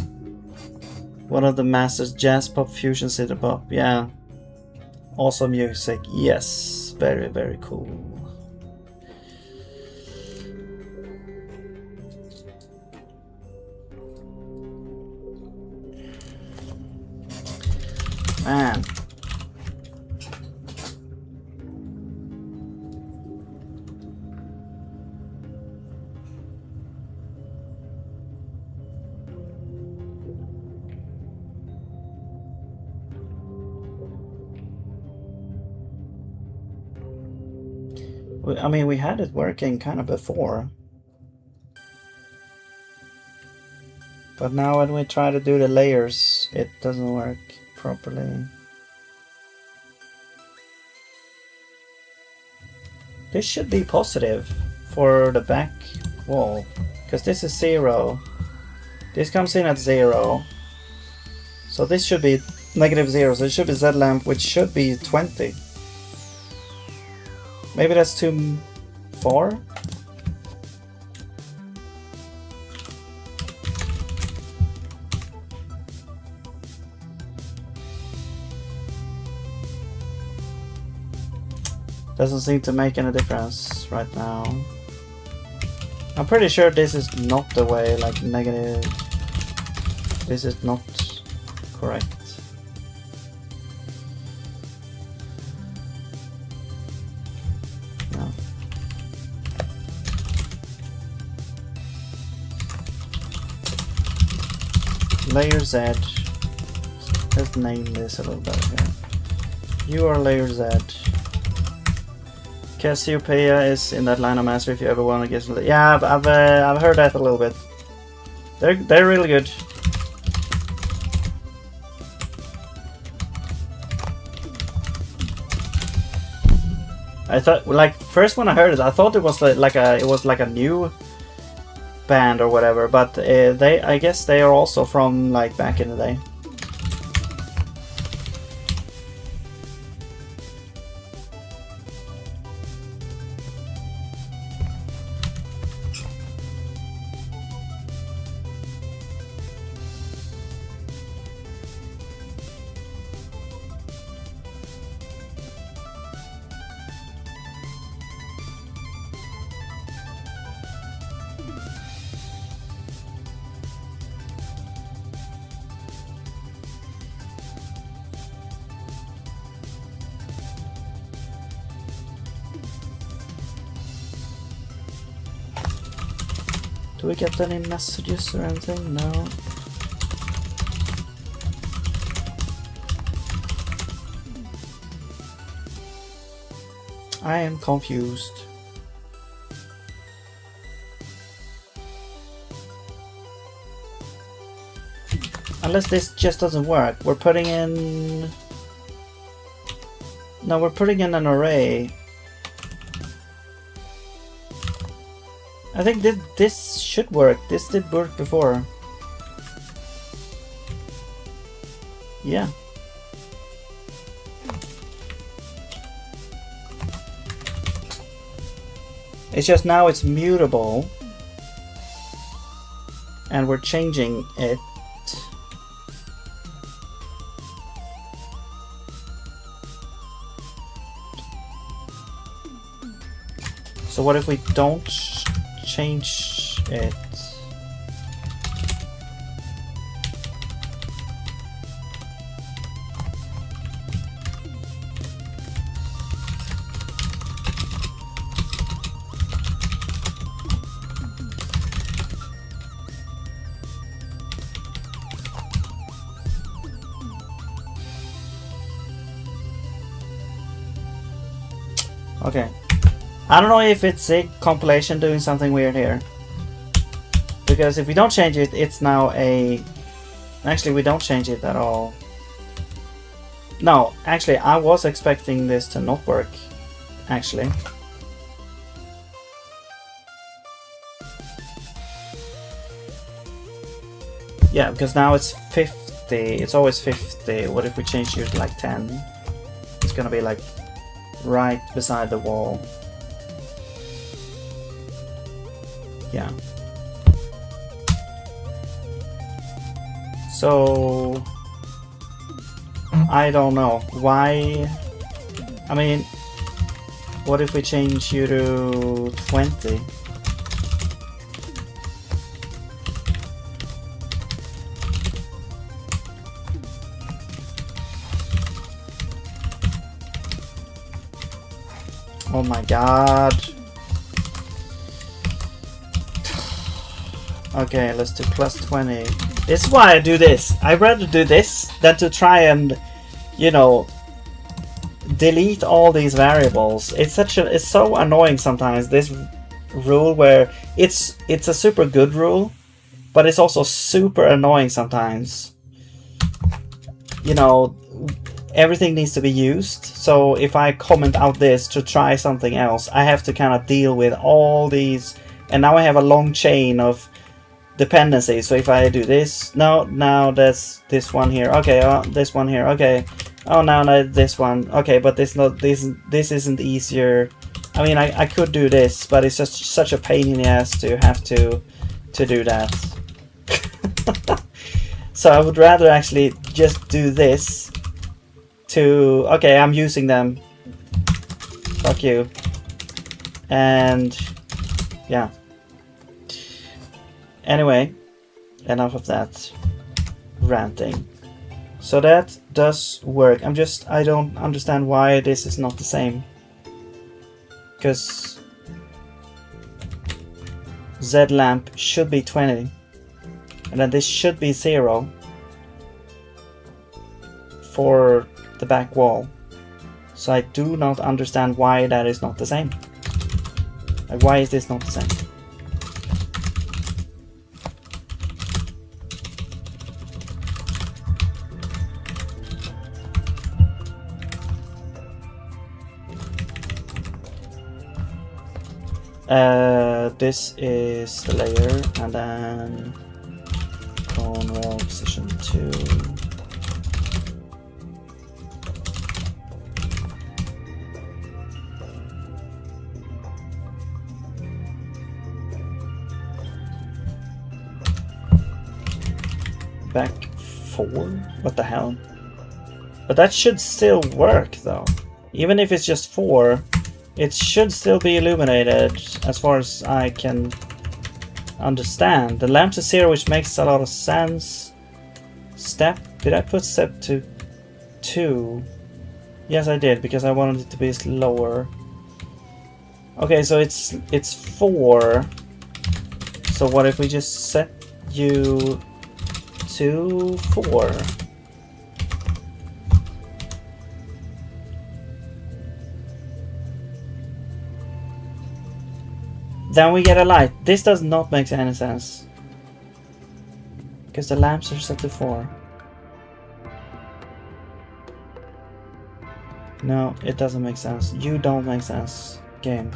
one of the masters, jazz pop fusion city pop, yeah, awesome music, yes, very very cool. Man. I mean, we had it working kind of before. But now when we try to do the layers, it doesn't work properly. This should be positive for the back wall, because this is 0. This comes in at 0. So this should be -0, so it should be Z lamp, which should be 20. Maybe that's too far? Doesn't seem to make any difference right now. I'm pretty sure this is not the way, like negative. This is not correct. No. Layer Z. Let's name this a little better here. You are layer Z. Cassiopeia is in that line of master if you ever want to guess. Yeah, I've heard that a little bit. They're really good. I thought, like, first when I heard it, I thought it was like a new band or whatever, but I guess they are also from like back in the day. Do we get any messages or anything? No. I am confused. Unless this just doesn't work. We're putting in... No, we're putting in an array. I think this should work. This did work before. Yeah. It's just now it's mutable. And we're changing it. So what if we don't change it? Okay. I don't know if it's Zig compilation doing something weird here. Because if we don't change it, it's now a... Actually, we don't change it at all. No, actually, I was expecting this to not work. Actually. Yeah, because now it's 50. It's always 50. What if we change it to like 10? It's gonna be like right beside the wall. Yeah. So I don't know why. I mean, what if we change you to 20? Oh my god. Okay, let's do plus 20. This is why I do this. I'd rather do this than to try and, you know, delete all these variables. It's so annoying sometimes, this rule where it's a super good rule, but it's also super annoying sometimes. You know, everything needs to be used. So if I comment out this to try something else, I have to kind of deal with all these, and now I have a long chain of dependencies. So if I do this, now that's this one here. Okay, this one here. Okay. Oh, now this one. Okay, but this isn't easier. I mean, I could do this, but it's just such a pain in the ass to have to do that. So I would rather actually just do this to... Okay, I'm using them. Fuck you. And yeah. Anyway, enough of that ranting. So that does work. I don't understand why this is not the same. Because Z lamp should be 20. And then this should be 0 for the back wall. So I do not understand why that is not the same. Like, why is this not the same? This is the layer, and then clone wall position 2. Back 4? What the hell? But that should still work though. Even if it's just 4, it should still be illuminated as far as I can understand. The lamps is 0, which makes a lot of sense. Step, did I put step to 2? Yes, I did, because I wanted it to be lower. Okay, so it's 4. So what if we just set you to 4? Then we get a light. This does not make any sense. Because the lamps are set to 4. No, it doesn't make sense. You don't make sense, game.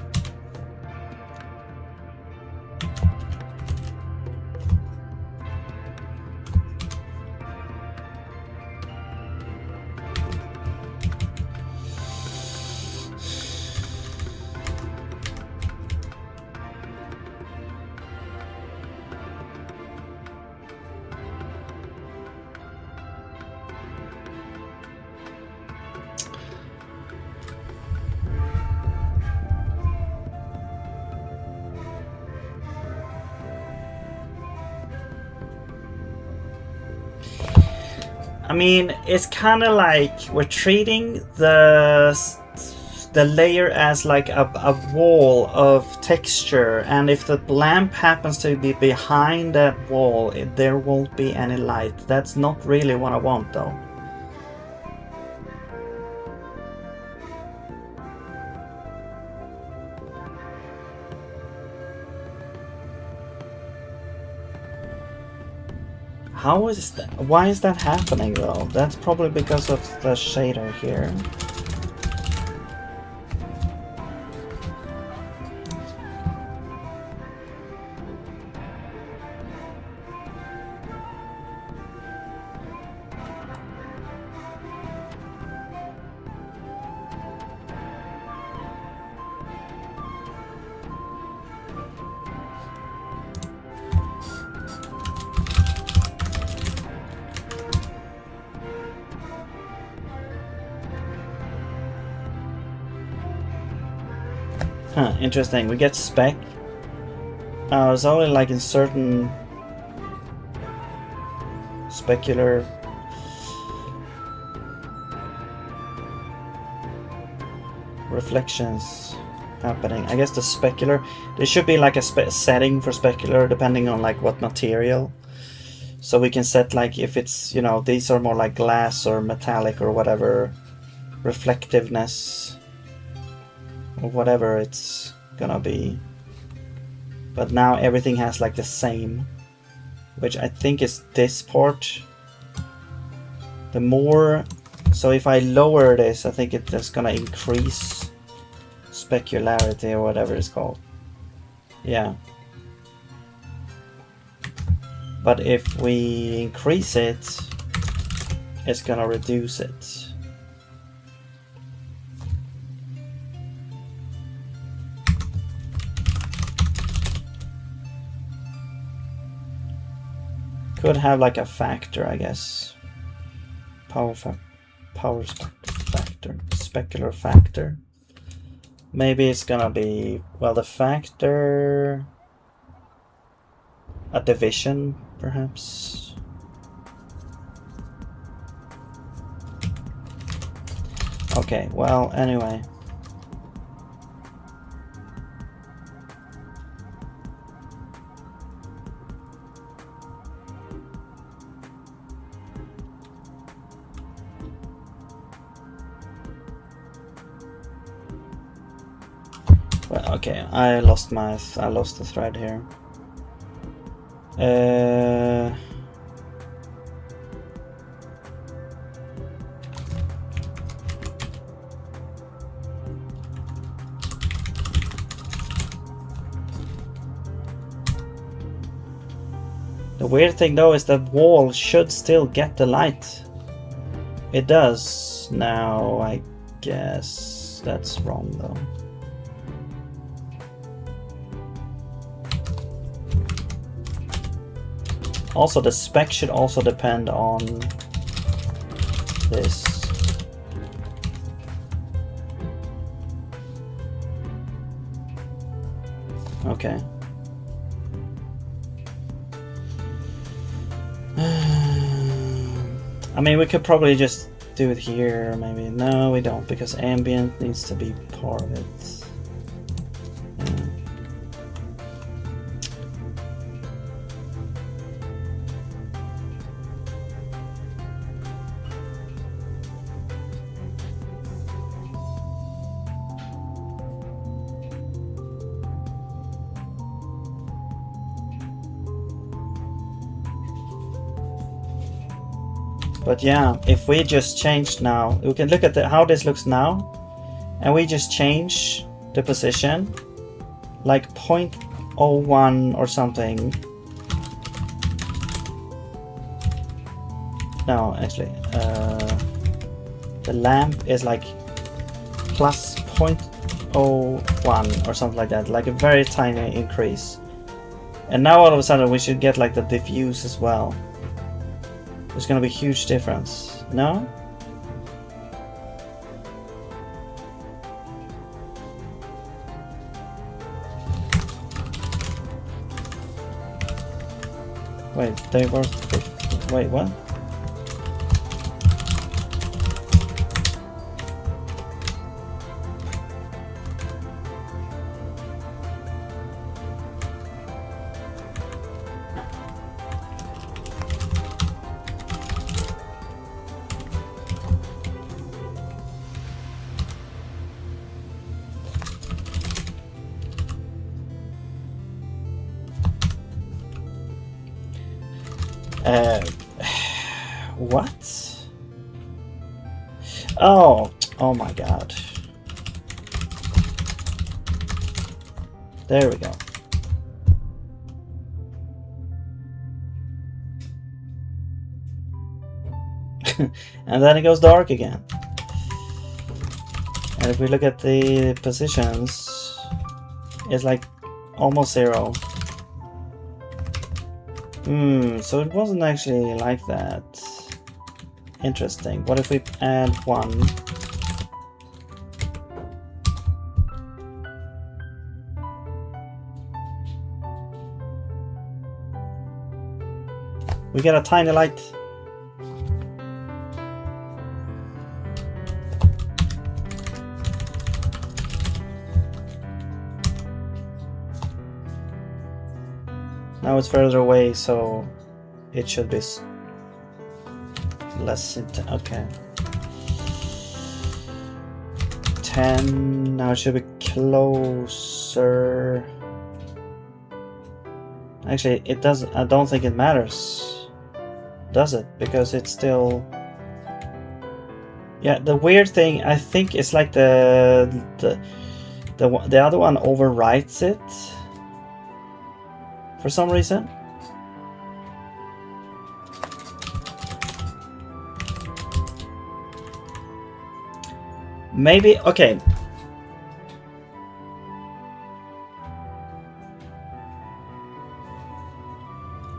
I mean, it's kind of like we're treating the layer as like a wall of texture, and if the lamp happens to be behind that wall, there won't be any light. That's not really what I want, though. How is that? Why is that happening though? That's probably because of the shader here. Huh, interesting. We get spec. It's only like in certain specular reflections happening. I guess the specular, there should be like a setting for specular depending on like what material. So we can set like if it's, you know, these are more like glass or metallic or whatever, reflectiveness or whatever it's gonna be. But now everything has like the same, which I think is this part. The more, so if I lower this, I think it's gonna increase specularity or whatever it's called. Yeah. But if we increase it, it's gonna reduce it. Could have like a factor, I guess. Power factor, specular factor. Maybe it's gonna be, well, the factor, a division, perhaps. Okay, well, anyway. Well, okay, I lost the thread here. The weird thing though is that wall should still get the light. It does. Now I guess that's wrong though. Also, the spec should also depend on this. Okay. I mean, we could probably just do it here, maybe. No, we don't, because ambient needs to be part of it. But yeah, if we just changed now, we can look at how this looks now, and we just change the position like 0.01 or something. No, actually, the lamp is like plus 0.01 or something like that, like a very tiny increase. And now all of a sudden we should get like the diffuse as well. There's gonna be a huge difference. No? Wait, they were... Wait, what? What? Oh my god. There we go. And then it goes dark again. And if we look at the positions, it's like almost 0. So it wasn't actually like that. Interesting. What if we add 1? We get a tiny light. Now it's further away, so it should be less intense. Okay. 10. Now it should be closer. Actually, it doesn't. I don't think it matters, does it? Because it's still. Yeah, the weird thing, I think, is like the other one overwrites it for some reason. Maybe, okay.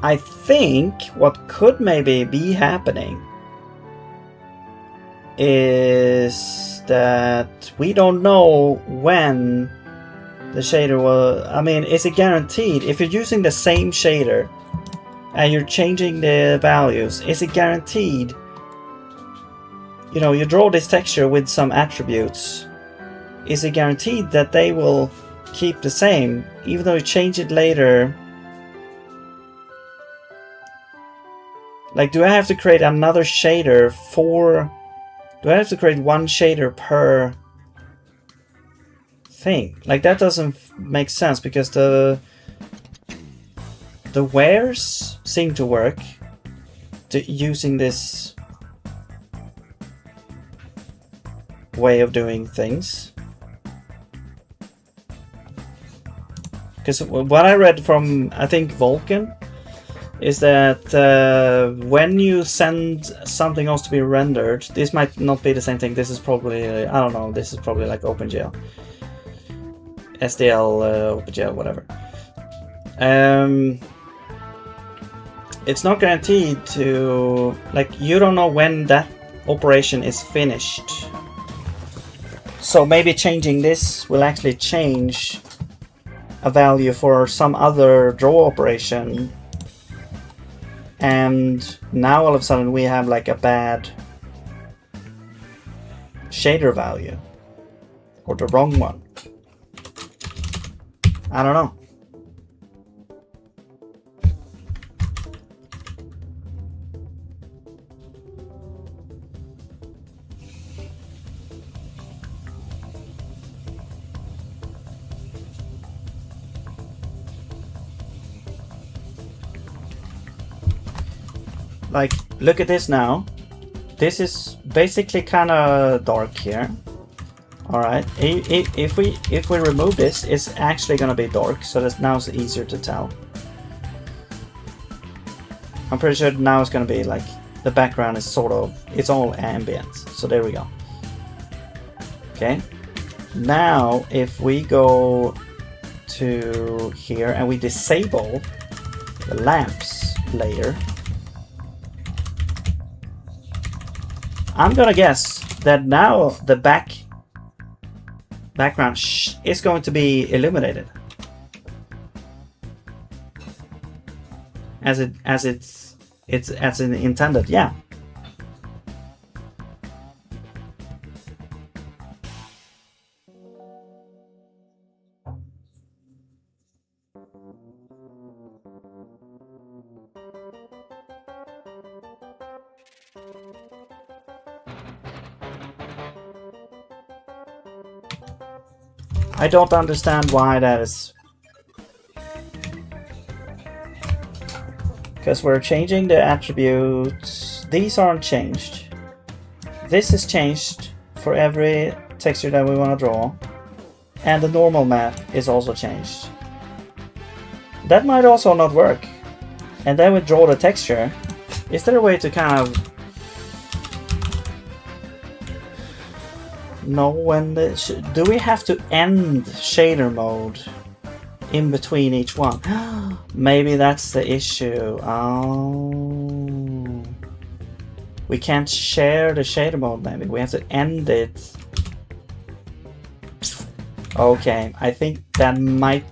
I think what could maybe be happening is that we don't know when the shader will. I mean, is it guaranteed? If you're using the same shader and you're changing the values, is it guaranteed? You know, you draw this texture with some attributes. Is it guaranteed that they will keep the same, even though you change it later? Like, do I have to create another shader for... Do I have to create one shader per thing? Like, that doesn't make sense, because the wares seem to work using this way of doing things. Because what I read from, I think, Vulkan, is that when you send something else to be rendered, this might not be the same thing. This is probably, I don't know, this is probably like OpenGL. SDL, OpenGL, whatever. It's not guaranteed to, like, you don't know when that operation is finished. So maybe changing this will actually change a value for some other draw operation. And now all of a sudden we have like a bad shader value. Or the wrong one. I don't know. Like, look at this now. this is basically kind of dark here. All right, if we remove this, it's actually gonna be dark, so that now it's easier to tell. I'm pretty sure now it's gonna be like the background is sort of, it's all ambient. So there we go. Okay, now if we go to here and we disable the lamps layer, I'm gonna guess that now the background is going to be illuminated as it's intended. Yeah. I don't understand why that is. Because we're changing the attributes. These aren't changed. This is changed for every texture that we want to draw. And the normal map is also changed. That might also not work. And then we draw the texture. Is there a way to kind of know when the... do we have to end shader mode in between each one? Maybe that's the issue. Oh, we can't share the shader mode. Maybe we have to end it. Okay, I think that might...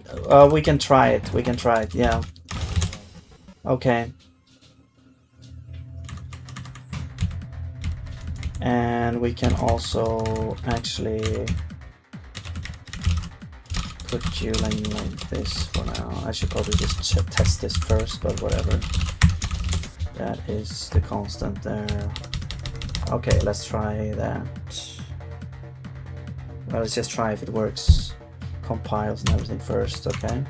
we can try it. We can try it, yeah. Okay. And we can also actually put you like this for now. I should probably just test this first, but whatever. That is the constant there. Okay, let's try that. Well, let's just try if it works. Compiles and everything first, okay.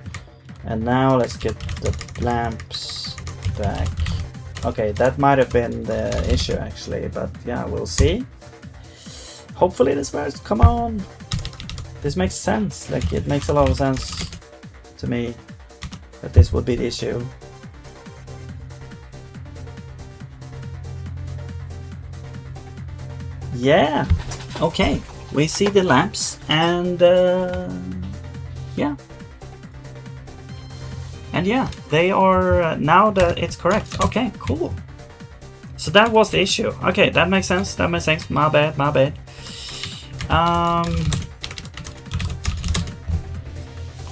And now let's get the lamps back. Okay, that might have been the issue actually, but yeah, we'll see. Hopefully this works. Come on. This makes sense. Like, it makes a lot of sense to me that this would be the issue. Yeah. Okay. We see the lamps and yeah. And yeah, they are now that it's correct. Okay, cool. So that was the issue. Okay, that makes sense. That makes sense. My bad. My bad.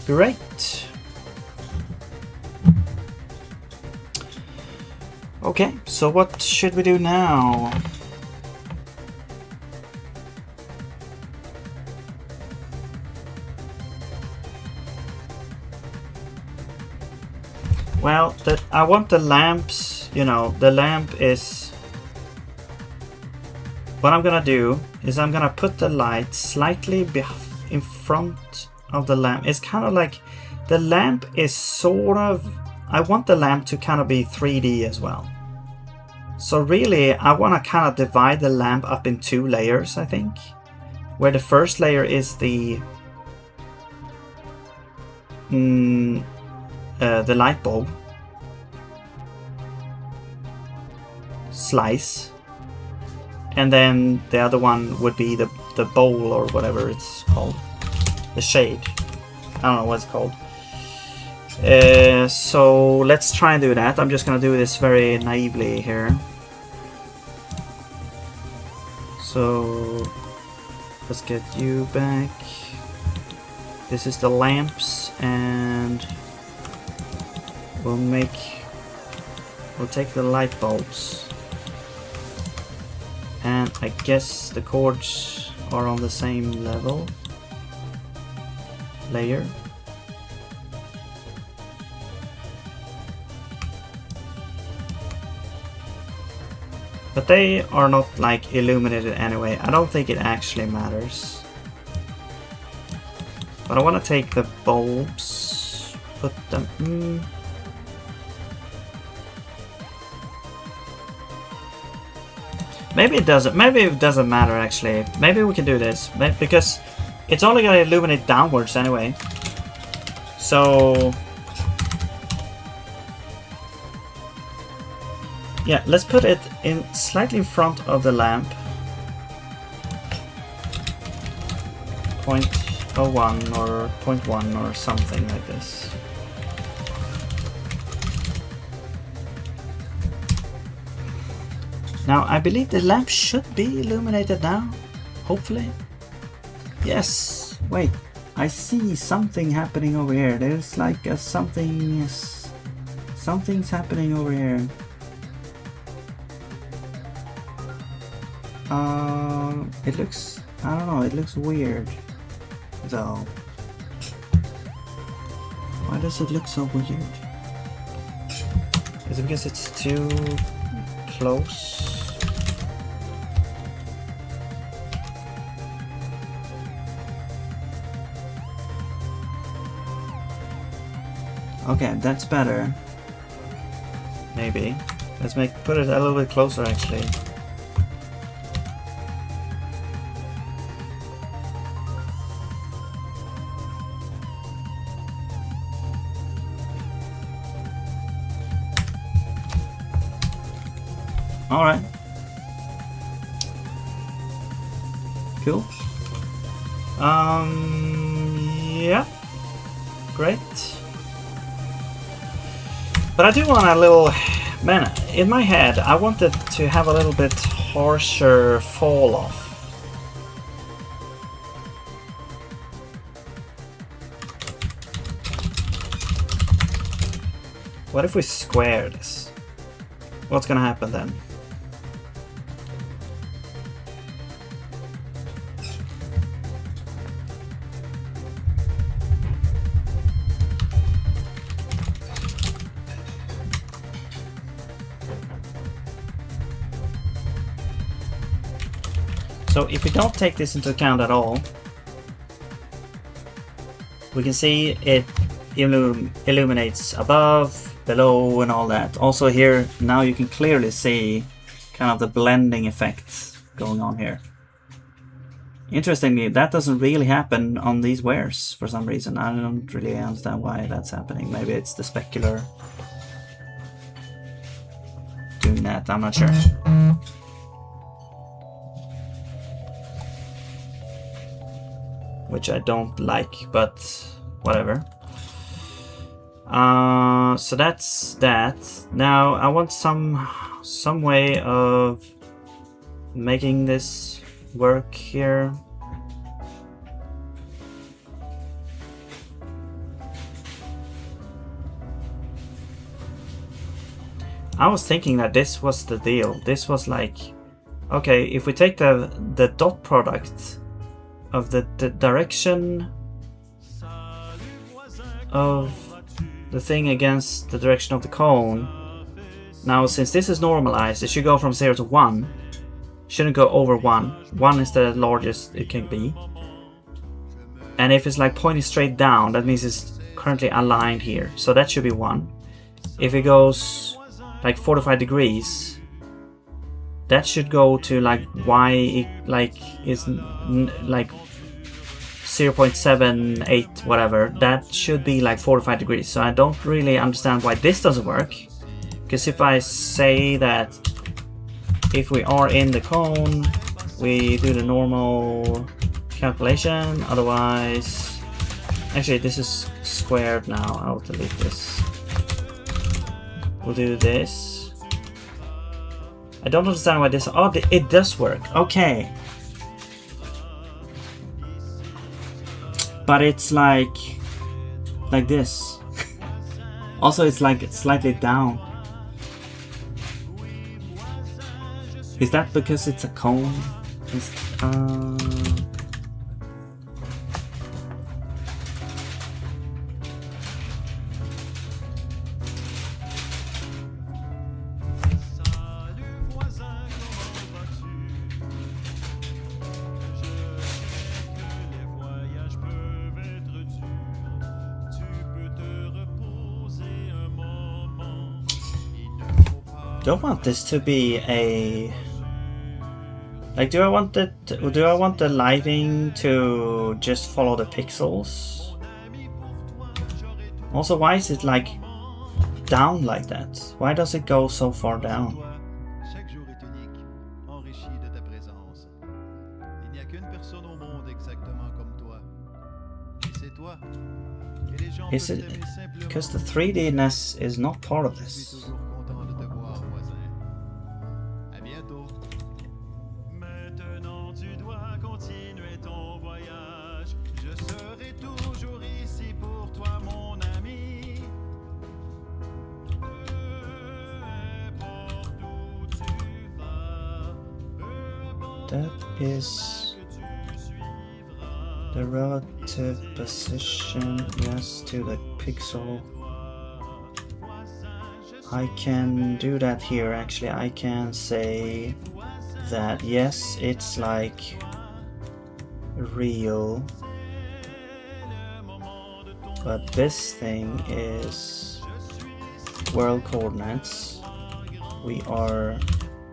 Great. Okay, so what should we do now? Well, I want the lamps, you know, the lamp is... What I'm gonna do is I'm gonna put the light slightly in front of the lamp. It's kind of like the lamp is sort of... I want the lamp to kind of be 3D as well. So really, I want to kind of divide the lamp up in 2 layers, I think. Where the first layer is the light bulb slice, and then the other one would be the bowl or whatever it's called, the shade. I don't know what it's called. So let's try and do that. I'm just gonna do this very naively here. So let's get you back. This is the lamps, and we'll take the light bulbs, and I guess the chords are on the same layer. But they are not like illuminated anyway. I don't think it actually matters. But I want to take the bulbs, put them... Maybe it doesn't. Maybe it doesn't matter actually. Maybe we can do this because it's only gonna illuminate downwards anyway. So yeah, let's put it in slightly in front of the lamp. 0.01 or 0.1 or something like this. Now I believe the lamp should be illuminated now, hopefully. Yes, wait, I see something happening over here. There's like a something, yes, something's happening over here. It looks, I don't know, it looks weird though. Why does it look so weird? Is it because it's too close? Okay, that's better. Maybe. Let's put it a little bit closer actually. All right. Cool. Yeah. Great. But I do want a little, man, in my head, I wanted to have a little bit harsher fall off. What if we square this? What's gonna happen then? So if we don't take this into account at all, we can see it illuminates above, below and all that. Also here, now you can clearly see kind of the blending effect going on here. Interestingly, that doesn't really happen on these wares for some reason. I don't really understand why that's happening. Maybe it's the specular doing that, I'm not sure. Which I don't like, but whatever. So that's that. Now I want some way of making this work here. I was thinking that this was the deal. This was like, okay, if we take the dot product of the direction of the thing against the direction of the cone. Now since this is normalized, it should go from 0 to 1. Shouldn't go over 1. 1 is the largest it can be. And if it's like pointing straight down, that means it's currently aligned here. So that should be 1. If it goes like 45 degrees, that should go to like y like is like 0.78 whatever. That should be like 45 degrees. So I don't really understand why this doesn't work. Because if I say that if we are in the cone, we do the normal calculation. Otherwise, actually this is squared now. I'll delete this. We'll do this. I don't understand why this. Oh, it does work. Okay. But it's like this. Also, it's like slightly down. Is that because it's a cone? Don't want this to be a Like, do I want the lighting to just follow the pixels? Also, why is it like down like that? Why does it go so far down? Is it because the 3D-ness is not part of this? That is the relative position, yes, to the pixel. I can do that here. Actually, I can say that yes, it's like real, but this thing is world coordinates. We are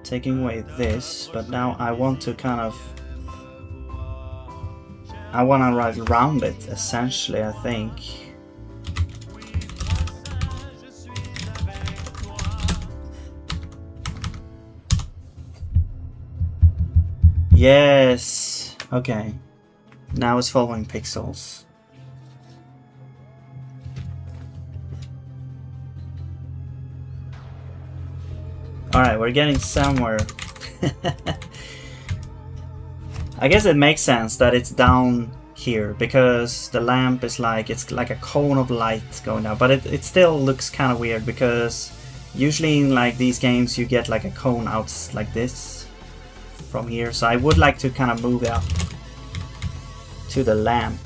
taking away this, but now I want to kind of, I want to write around it essentially, I think. Yes, okay. Now it's following pixels. Alright, we're getting somewhere. I guess it makes sense that it's down here because the lamp is like, it's like a cone of light going down, but it still looks kind of weird because usually in like these games you get like a cone out like this from here, so I would like to kind of move it up to the lamp.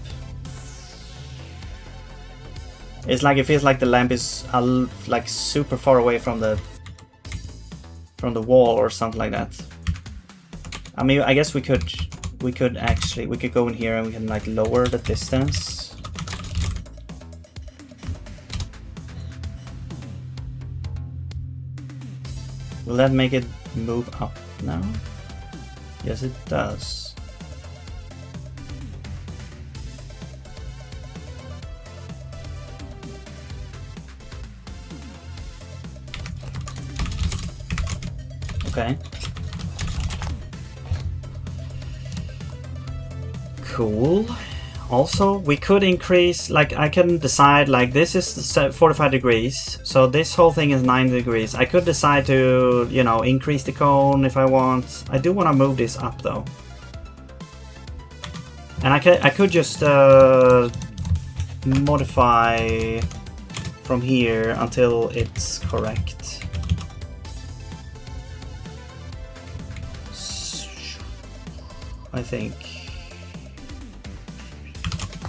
It's like, it feels like the lamp is like super far away from the wall or something like that. I mean, I guess we could go in here and we can like lower the distance. Will that make it move up now? Yes, it does. Okay. Cool. Also, we could increase, like, I can decide, like, this is 45 degrees, so this whole thing is 90 degrees. I could decide to, you know, increase the cone if I want. I do want to move this up, though. And I could just modify from here until it's correct. I think.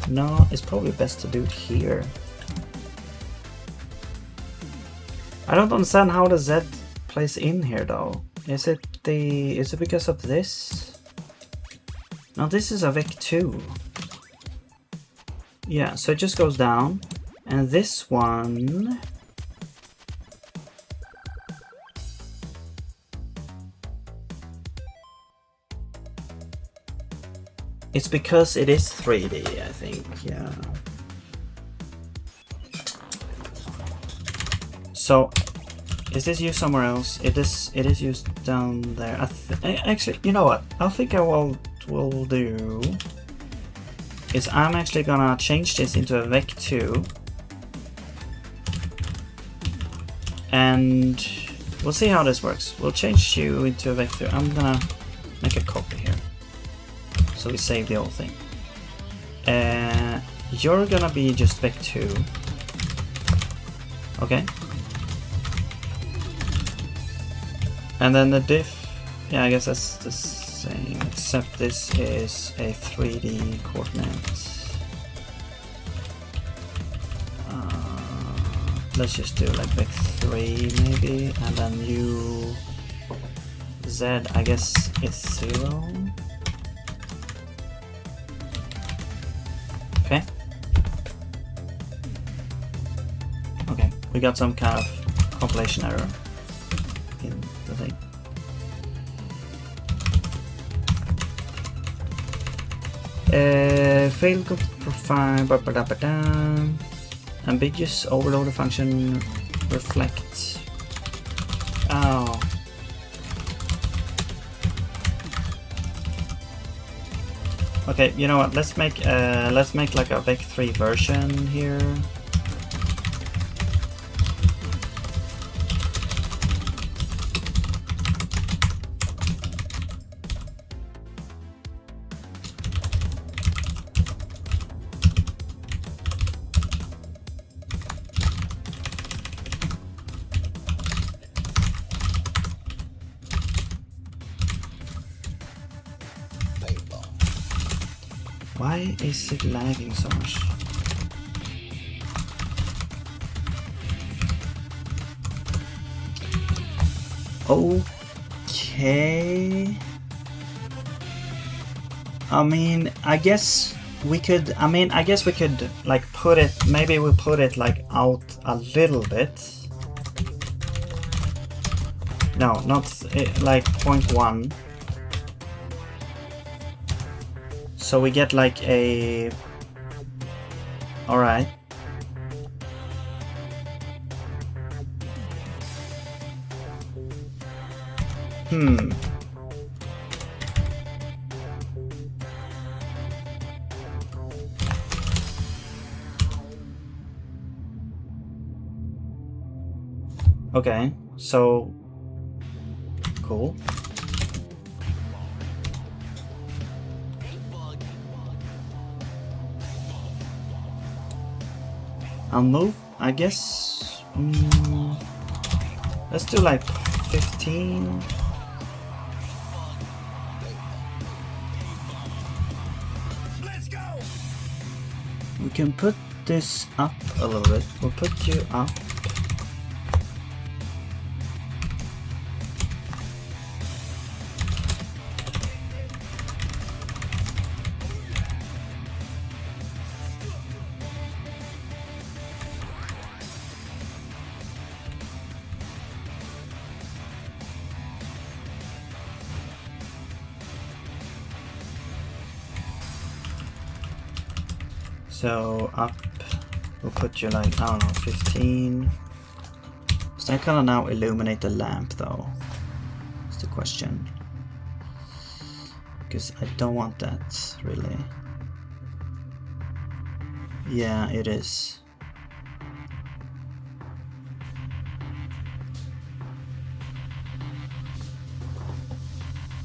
No, it's probably best to do it here. I don't understand how the Z plays in here though. Is it because of this? No, this is a Vec 2. Yeah, so it just goes down. And this one, it's because it is 3D, I think, yeah. So, is this used somewhere else? It is used down there. Actually, you know what? I think I will do is I'm actually gonna change this into a Vec 2. And we'll see how this works. We'll change you into a Vec 2. I'm gonna make a copy here. So we save the whole thing. You're gonna be just Vec 2. Okay. And then the diff, yeah, I guess that's the same, except this is a 3D coordinate. Let's just do like Vec 3 maybe, and then U, Z, I guess it's 0. Okay. Okay, we got some kind of compilation error in the thing. Failed profile. Ambiguous overloader function reflect. Oh. Okay, you know what? Let's make like a vec3 version here. Why is it lagging so much? Okay. I mean, I guess we could like put it, maybe we'll put it like out a little bit. No, not like 0.1. So we get like a... Alright. Okay, so... Cool. I'll move, I guess. Let's do like 15. Let's go. We can put this up a little bit. We'll put you up. So up, we'll put you like, I don't know, 15. Does that kind of now illuminate the lamp though? That's the question. Because I don't want that really. Yeah, it is.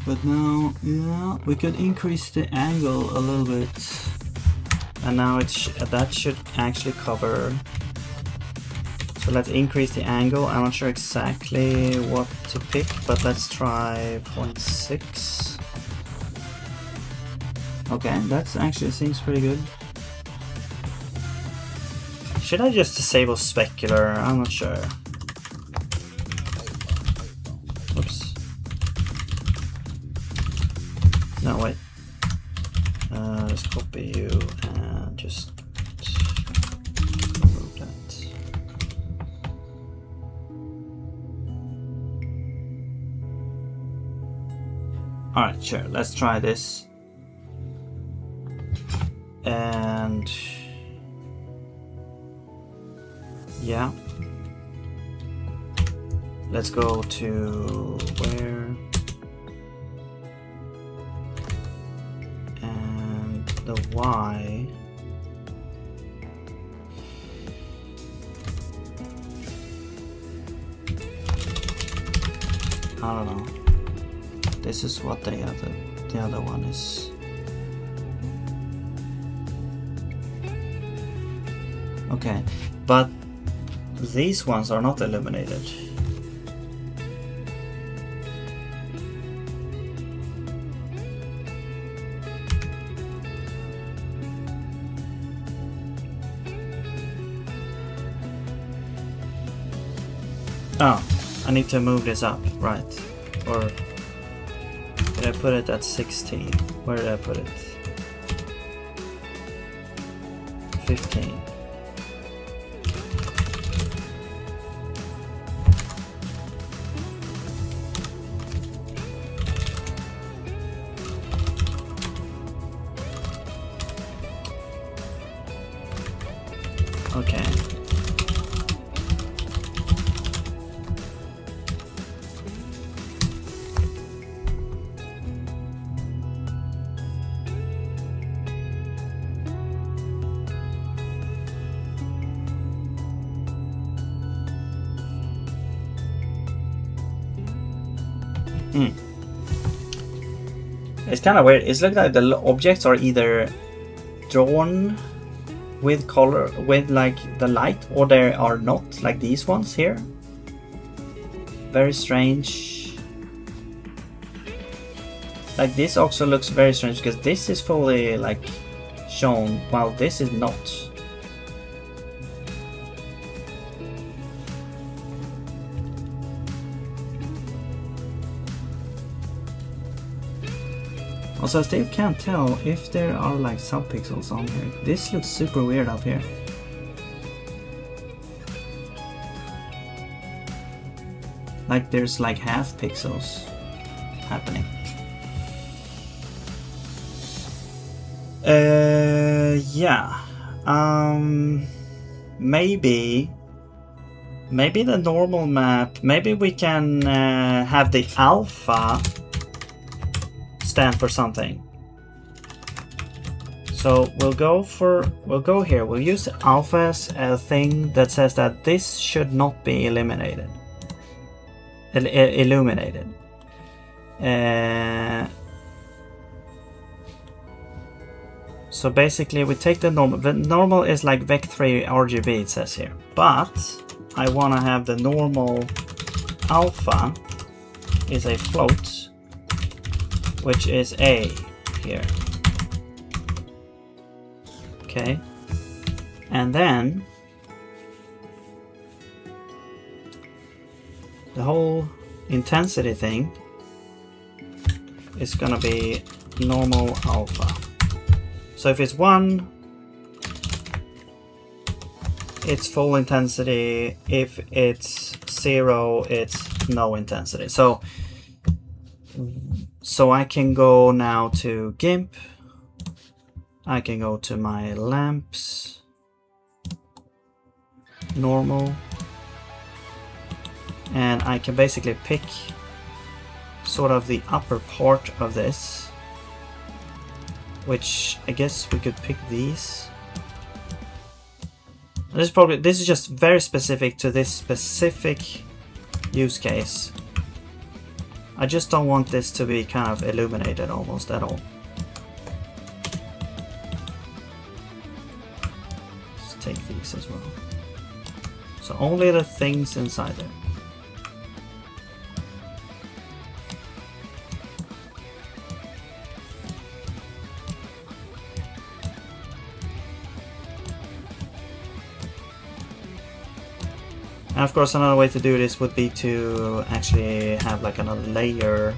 But now, yeah, we could increase the angle a little bit. And now that should actually cover. So let's increase the angle. I'm not sure exactly what to pick, but let's try 0.6. Okay, that actually seems pretty good. Should I just disable specular? I'm not sure. Whoops. No, wait. Let's copy you and just remove that. Alright, sure, let's try this. And yeah. Let's go to where? The Y. I don't know. This is what the other one is. Okay, but these ones are not illuminated. Oh, I need to move this up, right? Or did I put it at 16? Where did I put it? 15. Okay. It's kind of weird. It's looking like the objects are either drawn with color, with like the light, or they are not, like these ones here. Very strange. Like this also looks very strange because this is fully like shown while this is not. Also, I still can't tell if there are like subpixels on here. This looks super weird up here. Like there's like half pixels happening. Yeah. Maybe the normal map. Maybe we can have the alpha stand for something. So we'll go here. We'll use the alpha as a thing that says that this should not be illuminated. So basically we take the normal. The normal is like vec3 RGB, it says here. But I want to have the normal alpha is a float, which is A here. Okay. And then the whole intensity thing is gonna be normal alpha. So if it's 1, it's full intensity. If it's 0, it's no intensity. So I can go now to GIMP. I can go to my lamps, normal, and I can basically pick sort of the upper part of this, which I guess we could pick these. This is just very specific to this specific use case. I just don't want this to be kind of illuminated almost at all. Let's take these as well. So only the things inside there. And of course another way to do this would be to actually have like another layer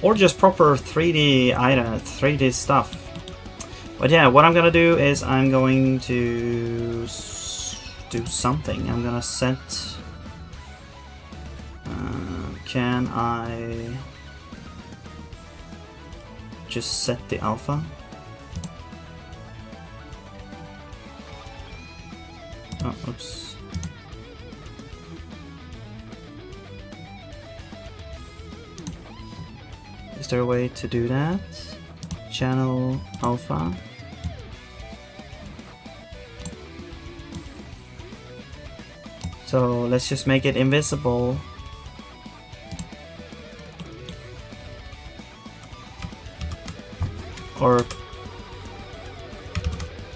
or just proper 3D item, 3D stuff. But yeah, what I'm gonna do is I'm going to do something. I'm gonna set, can I just set the alpha? Oh, oops. Is there a way to do that? Channel alpha. So let's just make it invisible. Or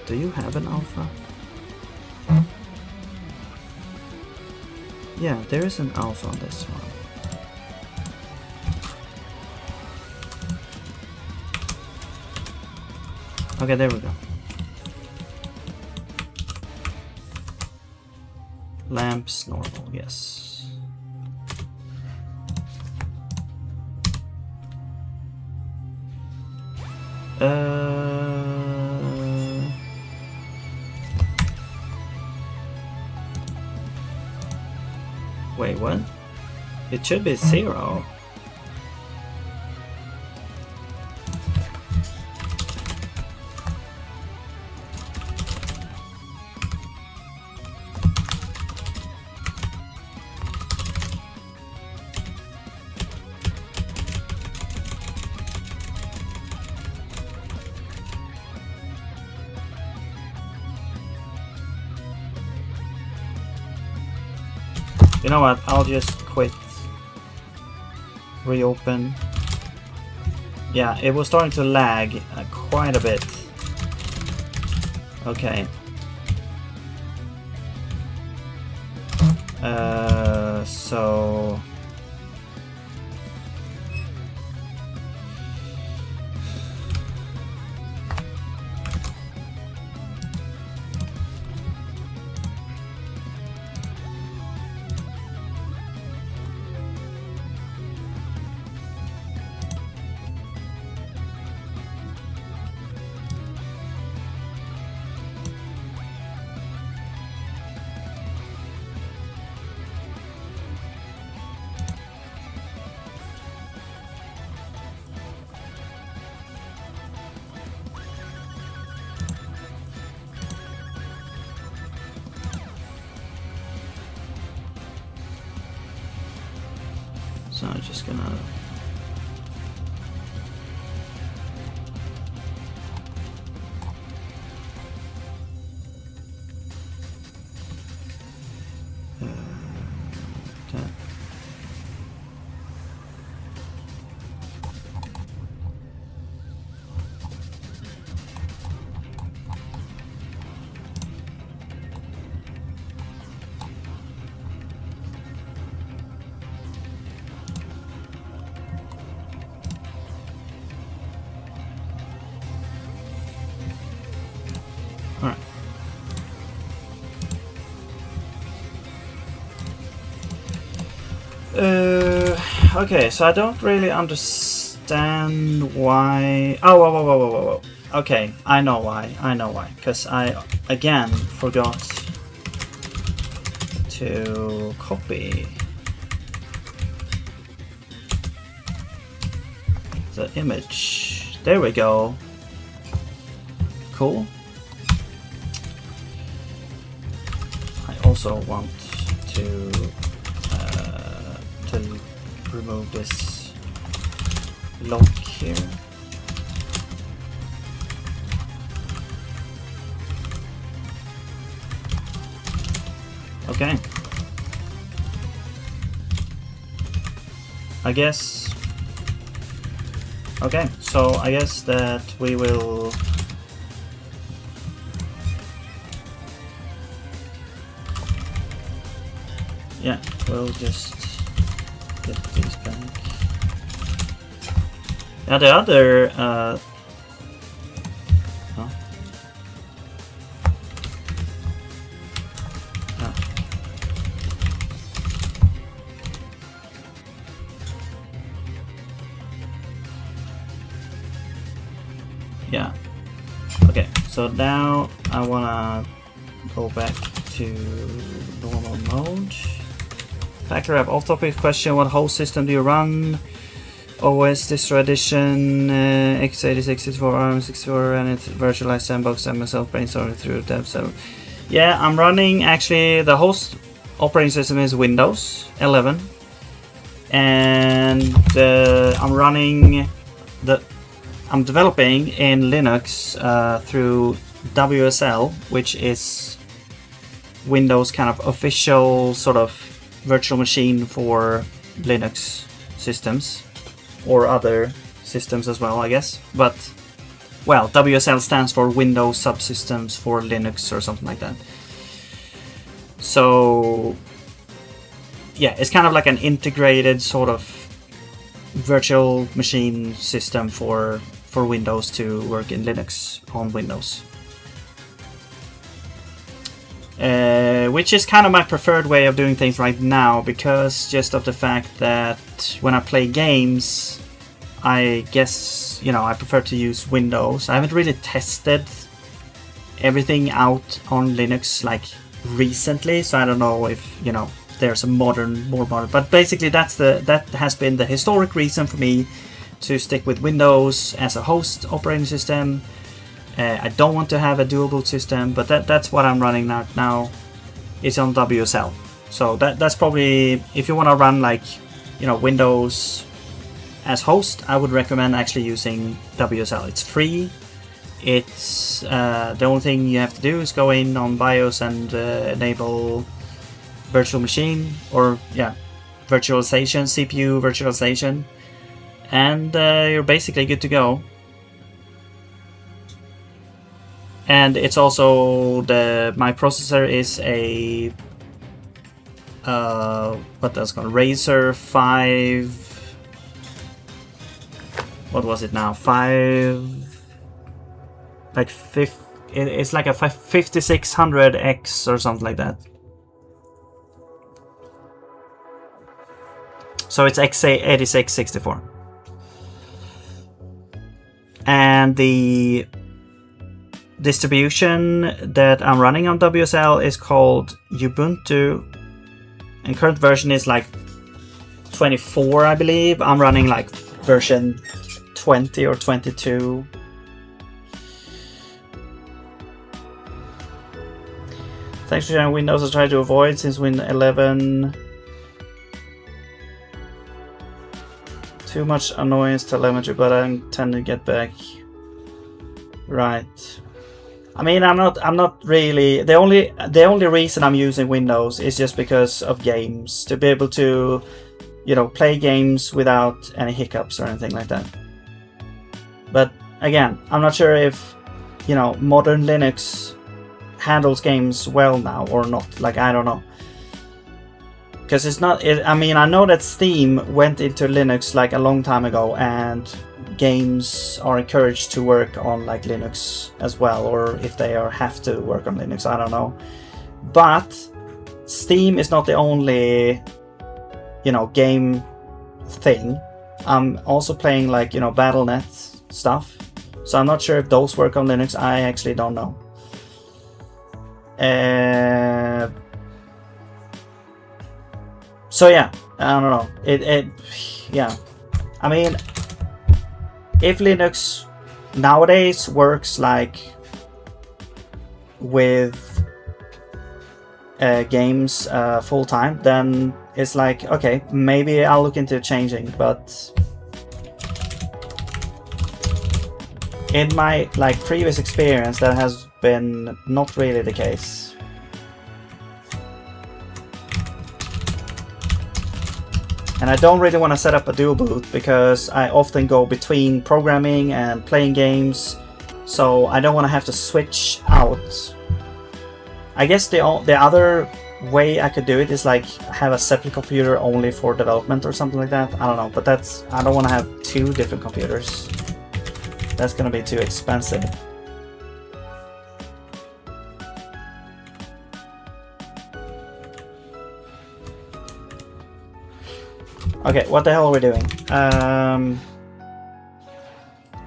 do you have an alpha? Yeah, there is an alpha on this one. Okay, there we go. Lamps normal, yes. Wait, what? It should be 0. You know what? I'll just quit. Reopen. Yeah, it was starting to lag quite a bit. Okay. So... So I'm just gonna... that. Alright. Okay, so I don't really understand why... Oh, whoa. Okay, I know why. Because I, again, forgot to copy the image. There we go. Cool. I also want to remove this lock here. Okay. I guess. Okay, so I guess that we will. Yeah, we'll just get these back. Yeah, the other huh? Oh. Yeah. Okay, so now I wanna go back to normal mode. Factory app. Off-topic question: what host system do you run? OS distro edition, x86, 64, ARM64, and it's virtualized sandbox. And myself brainstorming through dev. So, yeah, I'm running. Actually, the host operating system is Windows 11, and I'm running I'm developing in Linux through WSL, which is Windows kind of official sort of virtual machine for Linux systems, or other systems as well, I guess. But, well, WSL stands for Windows Subsystems for Linux or something like that. So, yeah, it's kind of like an integrated sort of virtual machine system for Windows to work in Linux on Windows. Which is kind of my preferred way of doing things right now, because just of the fact that when I play games, I guess, you know, I prefer to use Windows. I haven't really tested everything out on Linux like recently, so I don't know if, you know, there's a more modern, but basically that has been the historic reason for me to stick with Windows as a host operating system. I don't want to have a dual boot system, but that's what I'm running now. It's on WSL. So that's probably, if you want to run like, you know, Windows as host, I would recommend actually using WSL. It's free. It's the only thing you have to do is go in on BIOS and enable virtual machine, or yeah, virtualization, CPU virtualization, and you're basically good to go. And it's also my processor is a what that's called, Razer 5. What was it now? 5, like 5. It's like a 5600X or something like that. So it's x86-64, and the distribution that I'm running on WSL is called Ubuntu, and current version is like 24, I believe. I'm running like version 20 or 22. Thanks for sharing Windows. I try to avoid since Win 11. Too much annoyance telemetry, but I tend to get back. Right. I mean, I'm not really, the only reason I'm using Windows is just because of games, to be able to, you know, play games without any hiccups or anything like that. But again, I'm not sure if, you know, modern Linux handles games well now or not. Like, I don't know, because it's not. I mean, I know that Steam went into Linux like a long time ago, and games are encouraged to work on like Linux as well, or if they have to work on Linux, I don't know. But Steam is not the only, you know, game thing. I'm also playing like, you know, BattleNet stuff, so I'm not sure if those work on Linux. I actually don't know. So yeah, I don't know. Yeah. I mean, if Linux nowadays works like with games full time, then it's like, okay, maybe I'll look into changing. But in my like previous experience, that has been not really the case. And I don't really want to set up a dual boot because I often go between programming and playing games, so I don't want to have to switch out. I guess the other way I could do it is like have a separate computer only for development or something like that. I don't know, but I don't want to have two different computers. That's gonna be too expensive. Okay, what the hell are we doing?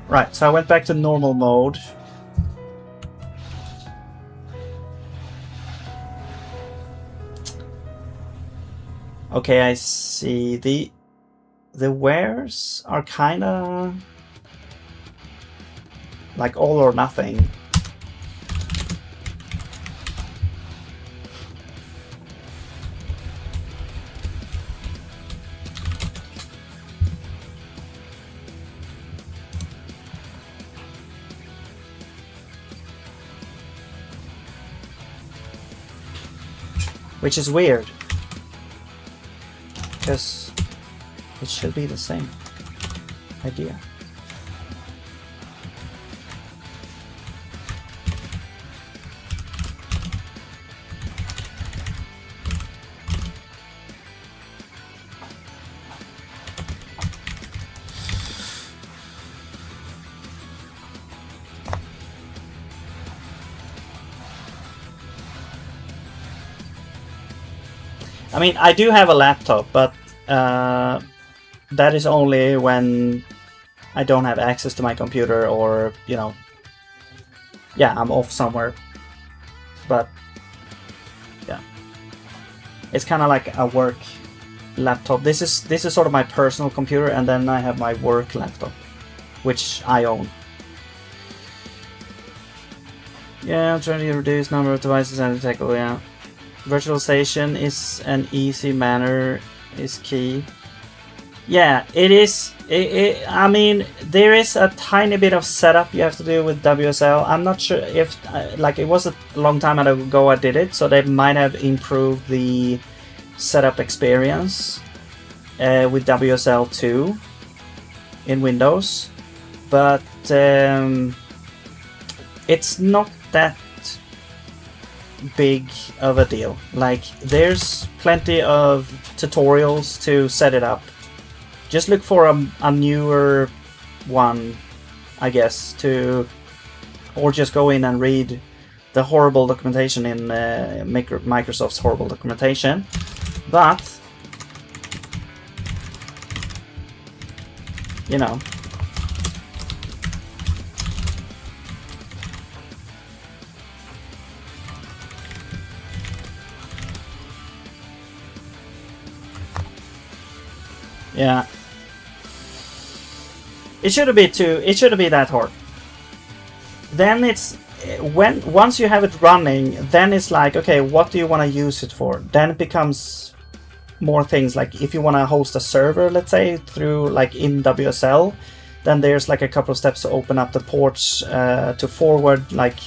Right, so I went back to normal mode. Okay, I see the wares are kinda like all or nothing. Which is weird, because it should be the same idea. I mean, I do have a laptop, but that is only when I don't have access to my computer, or, you know, yeah, I'm off somewhere. But yeah, it's kind of like a work laptop. This is sort of my personal computer, and then I have my work laptop, which I own. Yeah, I'm trying to reduce number of devices and tackle. Yeah. Virtualization is an easy manner is key. Yeah, it is. I mean, there is a tiny bit of setup you have to do with WSL. I'm not sure if, like, it was a long time ago I did it, so they might have improved the setup experience with WSL 2 in Windows, but it's not that big of a deal. Like, there's plenty of tutorials to set it up. Just look for a newer one, I guess, or just go in and read the horrible documentation in Microsoft's horrible documentation. But you know, yeah, it shouldn't be that hard. Then it's once you have it running, then it's like, okay, what do you want to use it for? Then it becomes more things. Like, if you want to host a server, let's say, through like in WSL, then there's like a couple of steps to open up the ports, to forward like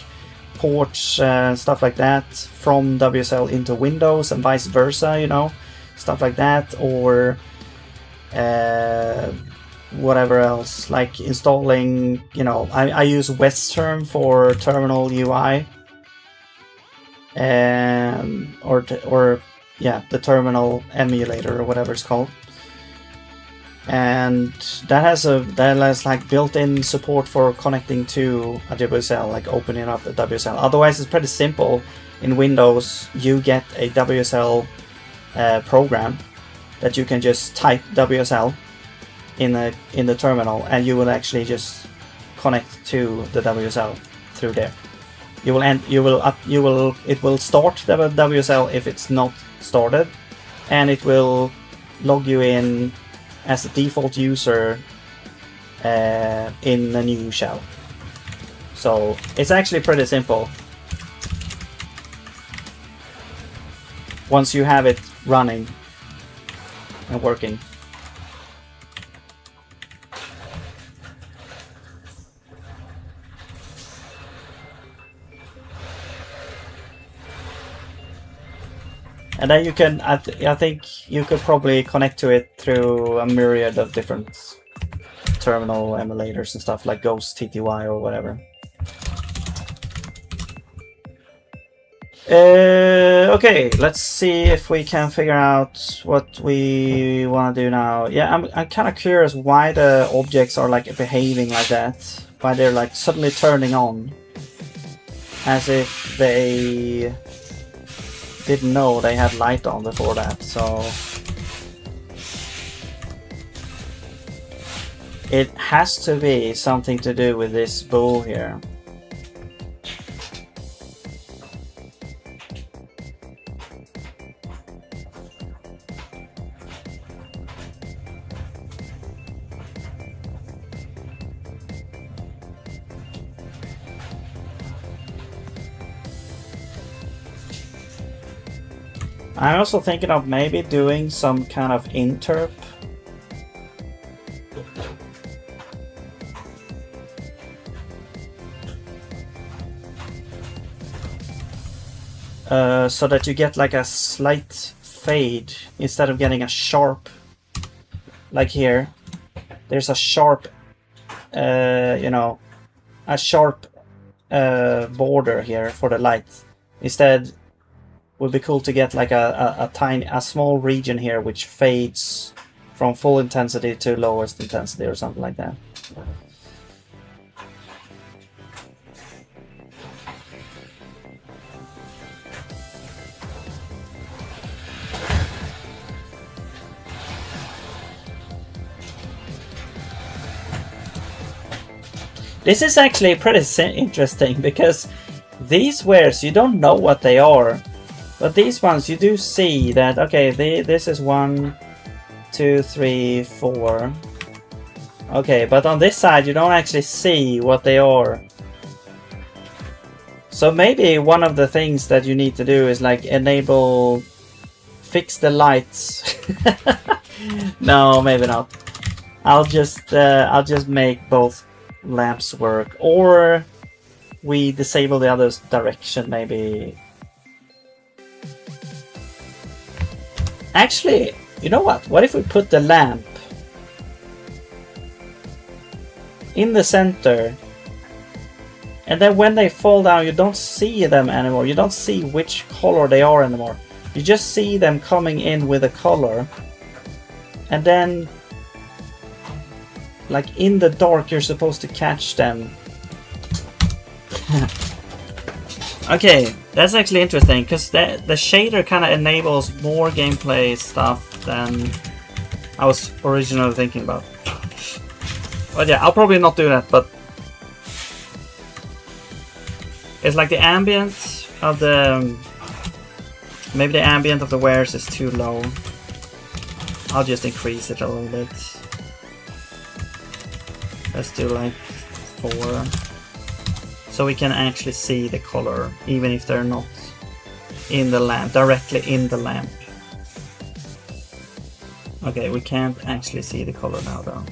ports, stuff like that, from WSL into Windows and vice versa, you know, stuff like that. Or whatever else, like installing, you know, I use Westterm for terminal UI, or yeah, the terminal emulator or whatever it's called, and that has like built-in support for connecting to a WSL, like opening up a WSL. Otherwise, it's pretty simple. In Windows, you get a WSL program that you can just type WSL in the terminal, and you will actually just connect to the WSL through there. It will start the WSL if it's not started, and it will log you in as a default user in a new shell. So it's actually pretty simple once you have it running and working. And then you can, I think you could probably connect to it through a myriad of different terminal emulators and stuff, like Ghost TTY or whatever. Okay, let's see if we can figure out what we want to do now. Yeah, I'm kind of curious why the objects are like behaving like that, why they're like suddenly turning on, as if they didn't know they had light on before that. So it has to be something to do with this bool here. I'm also thinking of maybe doing some kind of interp. So that you get like a slight fade instead of getting a sharp, like here. There's a sharp, you know, a sharp border here for the light. Instead, would be cool to get like a small region here which fades from full intensity to lowest intensity or something like that. This is actually pretty interesting, because these wares, you don't know what they are. But these ones, you do see that, okay, this is 1, 2, 3, 4. Okay, but on this side, you don't actually see what they are. So maybe one of the things that you need to do is like fix the lights. No, maybe not. I'll just make both lamps work, or we disable the other direction maybe. Actually, you know what? What if we put the lamp in the center, and then when they fall down, you don't see them anymore. You don't see which color they are anymore. You just see them coming in with a color, and then like in the dark you're supposed to catch them. Okay, that's actually interesting, because the shader kind of enables more gameplay stuff than I was originally thinking about. But yeah, I'll probably not do that, but it's like the ambient of the... Maybe the ambient of the wares is too low. I'll just increase it a little bit. Let's do like 4. So we can actually see the color, even if they're not in the lamp, directly in the lamp. Okay, we can't actually see the color now though.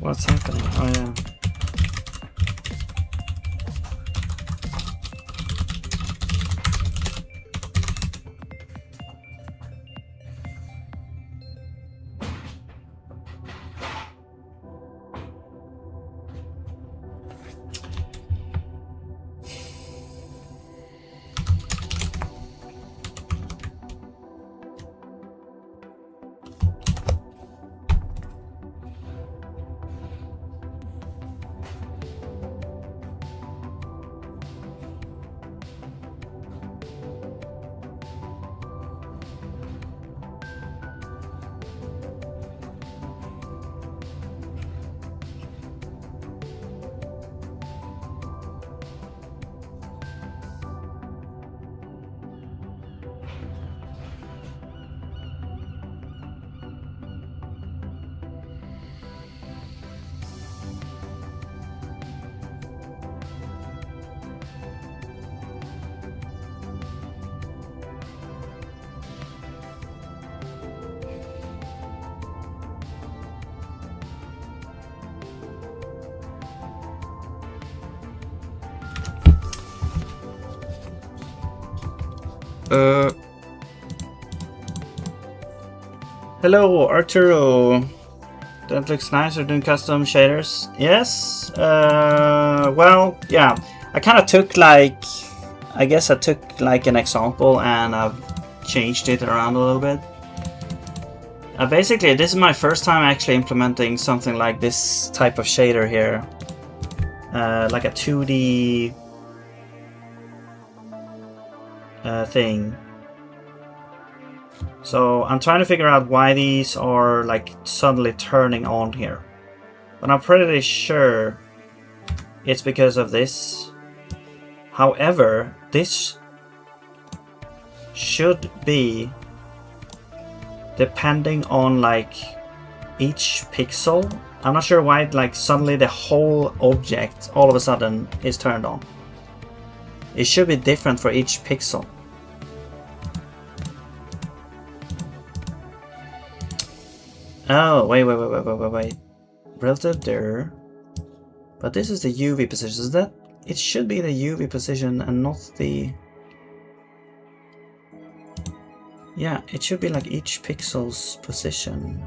What's happening? Oh yeah. Hello, Arturo. That looks nice. You're doing custom shaders. Yes. Well, yeah. I kind of took like, I guess I took like an example and I've changed it around a little bit. Basically, this is my first time actually implementing something like this type of shader here, like a 2D thing. So I'm trying to figure out why these are like suddenly turning on here. But I'm pretty sure it's because of this. However, this should be depending on like each pixel. I'm not sure why like suddenly the whole object all of a sudden is turned on. It should be different for each pixel. Oh, wait. Relative there. But this is the UV position. Is that? It should be the UV position and not the... Yeah, it should be like each pixel's position.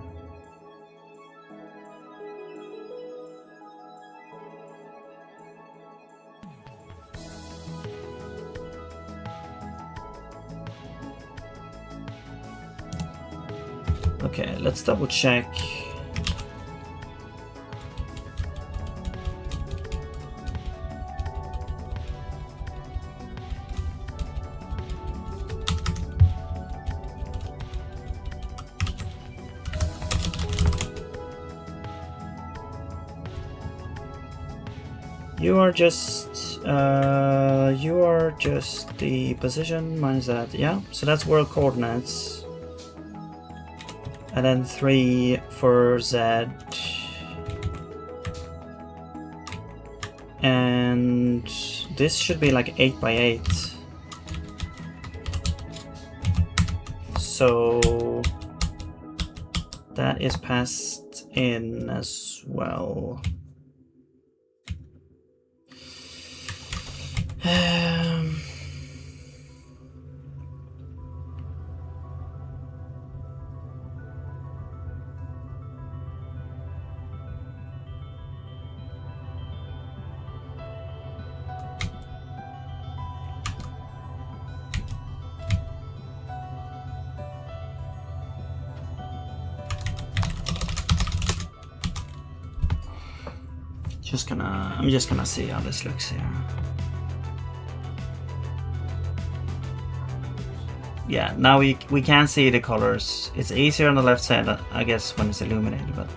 Okay, let's double check. You are just the position minus that. Yeah, so that's world coordinates. And then 3 for Z. And this should be like 8 by 8. So that is passed in as well. I'm just gonna see how this looks here. Yeah, now we can see the colors. It's easier on the left side, I guess, when it's illuminated, but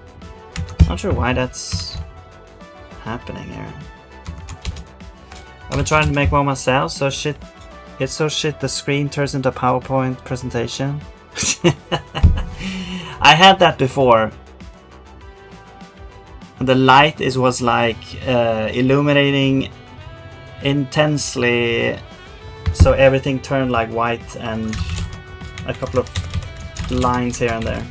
not sure why that's happening here. I've been trying to make one myself, so shit. It's so shit the screen turns into a PowerPoint presentation. I had that before. The light was like illuminating intensely, so everything turned like white and a couple of lines here and there.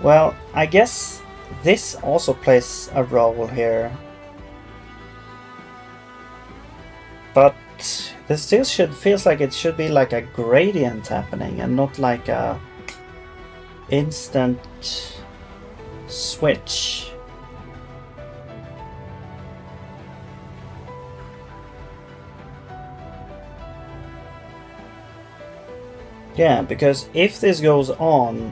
Well, I guess this also plays a role here. But this still feels like it should be like a gradient happening and not like a instant switch. Yeah, because if this goes on,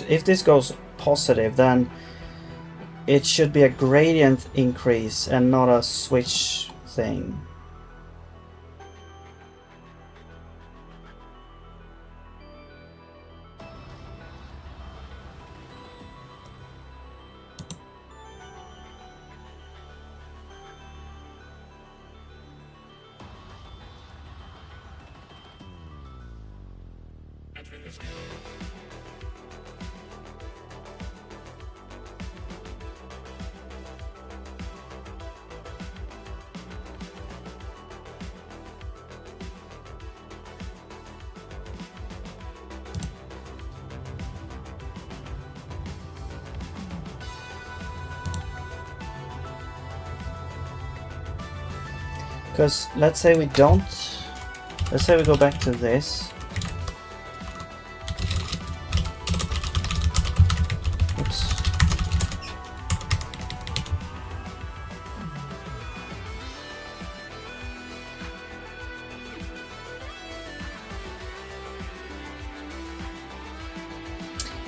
if this goes positive, then it should be a gradient increase and not a switch thing. Because let's say we don't, let's say we go back to this. Oops.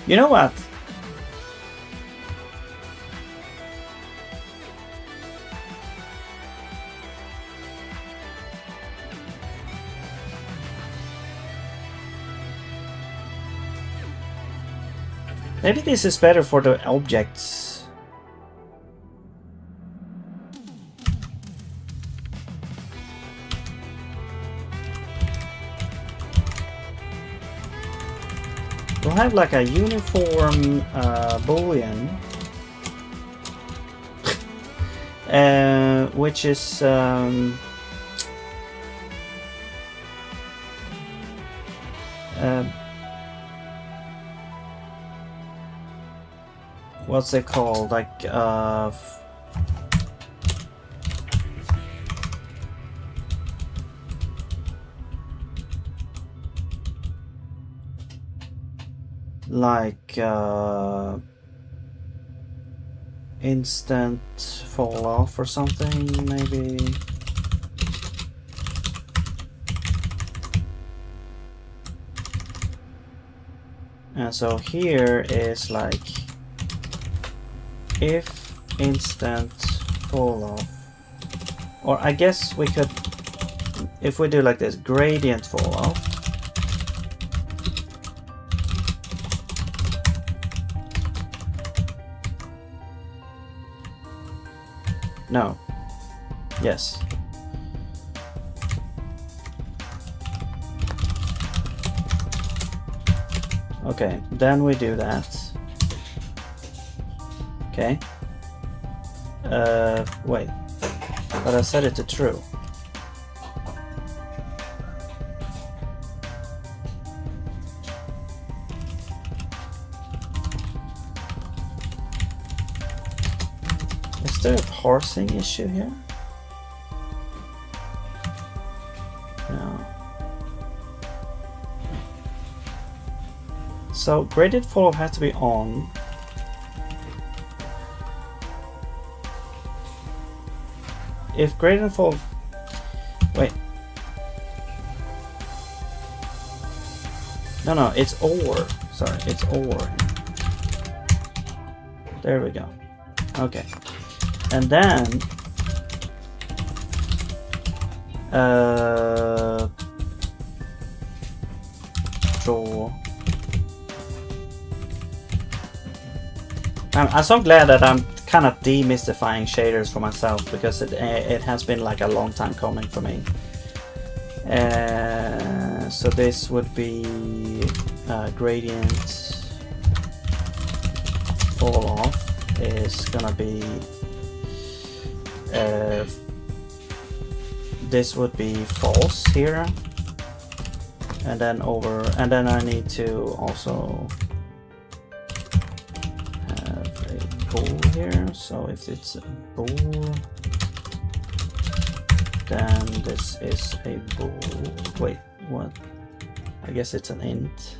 You know what? Maybe this is better for the objects. We'll have like a uniform boolean, which is what's it called? Like like instant fall off or something, maybe. And so here is like if instant fall off, or I guess we could, if we do like this, gradient fall off. No. Yes. Okay, then we do that. Okay. Wait. But I set it to true. Is there a parsing issue here? No. So graded fall off has to be on. If graded fall, wait. No, it's or. Sorry, it's or. There we go. Okay. And then draw. I'm so glad that I'm kind of demystifying shaders for myself, because it has been like a long time coming for me. So this would be gradient fall off is gonna be this would be false here, and then I need to also have a bool here. So if it's a bool, then this is a bool. Wait, what? I guess it's an int.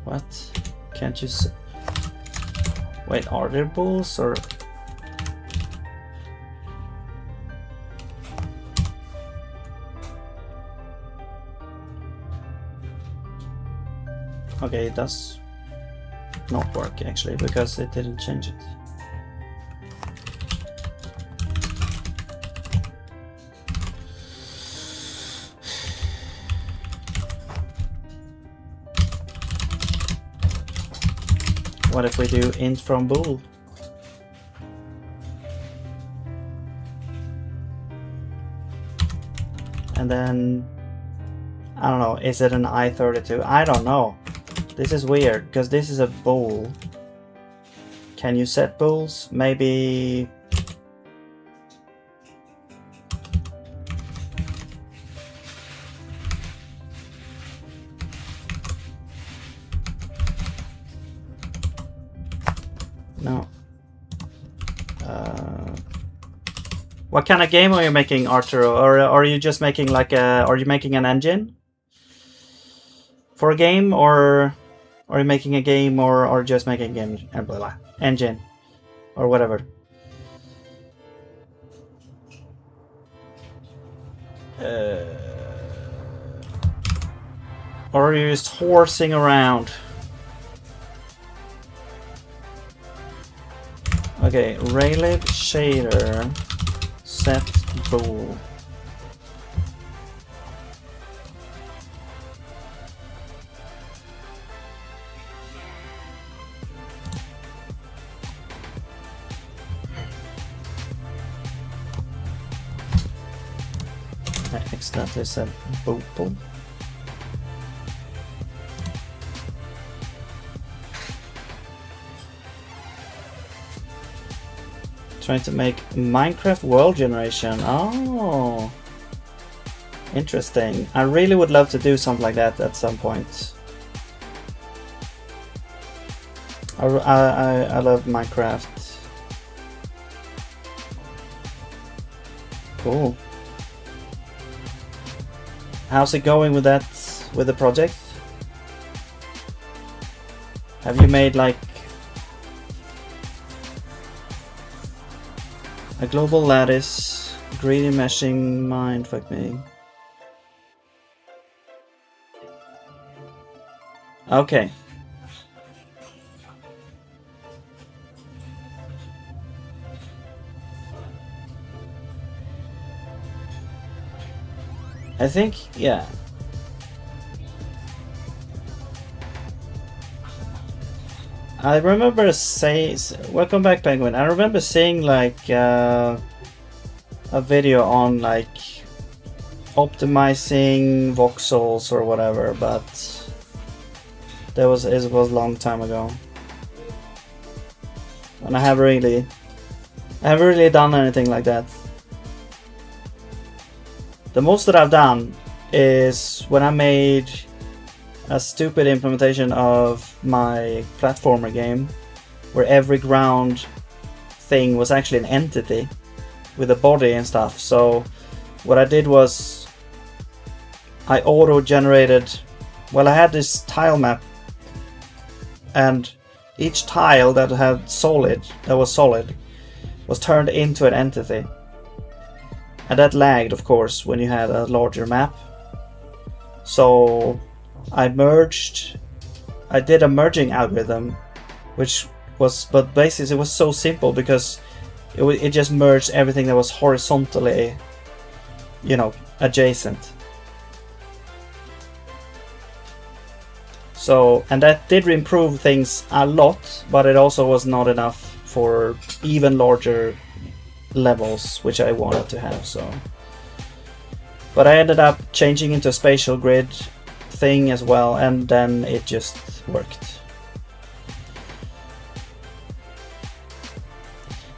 What? Can't you wait, are there bools or? Okay, it does not work actually, because it didn't change it. What if we do int from bool? And then, I don't know, is it an I32? I don't know. This is weird, because this is a bool. Can you set bools? Maybe... No. What kind of game are you making, Arturo? Or are you just making like a... Are you making an engine for a game? Or are you making a game, or just making a game? Blah, blah, engine or whatever. Or are you just horsing around? Okay, raylib shader set bool. I accidentally said bool. Trying to make Minecraft world generation. Oh, interesting. I really would love to do something like that at some point. I love Minecraft. Cool. how's it going with that, with the project? Have you made like a global lattice, greedy meshing, mind fuck me. Okay. I think, yeah. I remember saying, welcome back Penguin, I remember seeing like a video on like optimizing voxels or whatever, but it was a long time ago. And I haven't really done anything like that. The most that I've done is when I made a stupid implementation of my platformer game where every ground thing was actually an entity with a body and stuff. So what I did was I auto-generated, well, I had this tile map, and each tile that was solid was turned into an entity. And that lagged, of course, when you had a larger map. So I did a merging algorithm, but basically it was so simple because it just merged everything that was horizontally, you know, adjacent. So, and that did improve things a lot, but it also was not enough for even larger levels, which I wanted to have. So, but I ended up changing into a spatial grid thing as well, and then it just worked.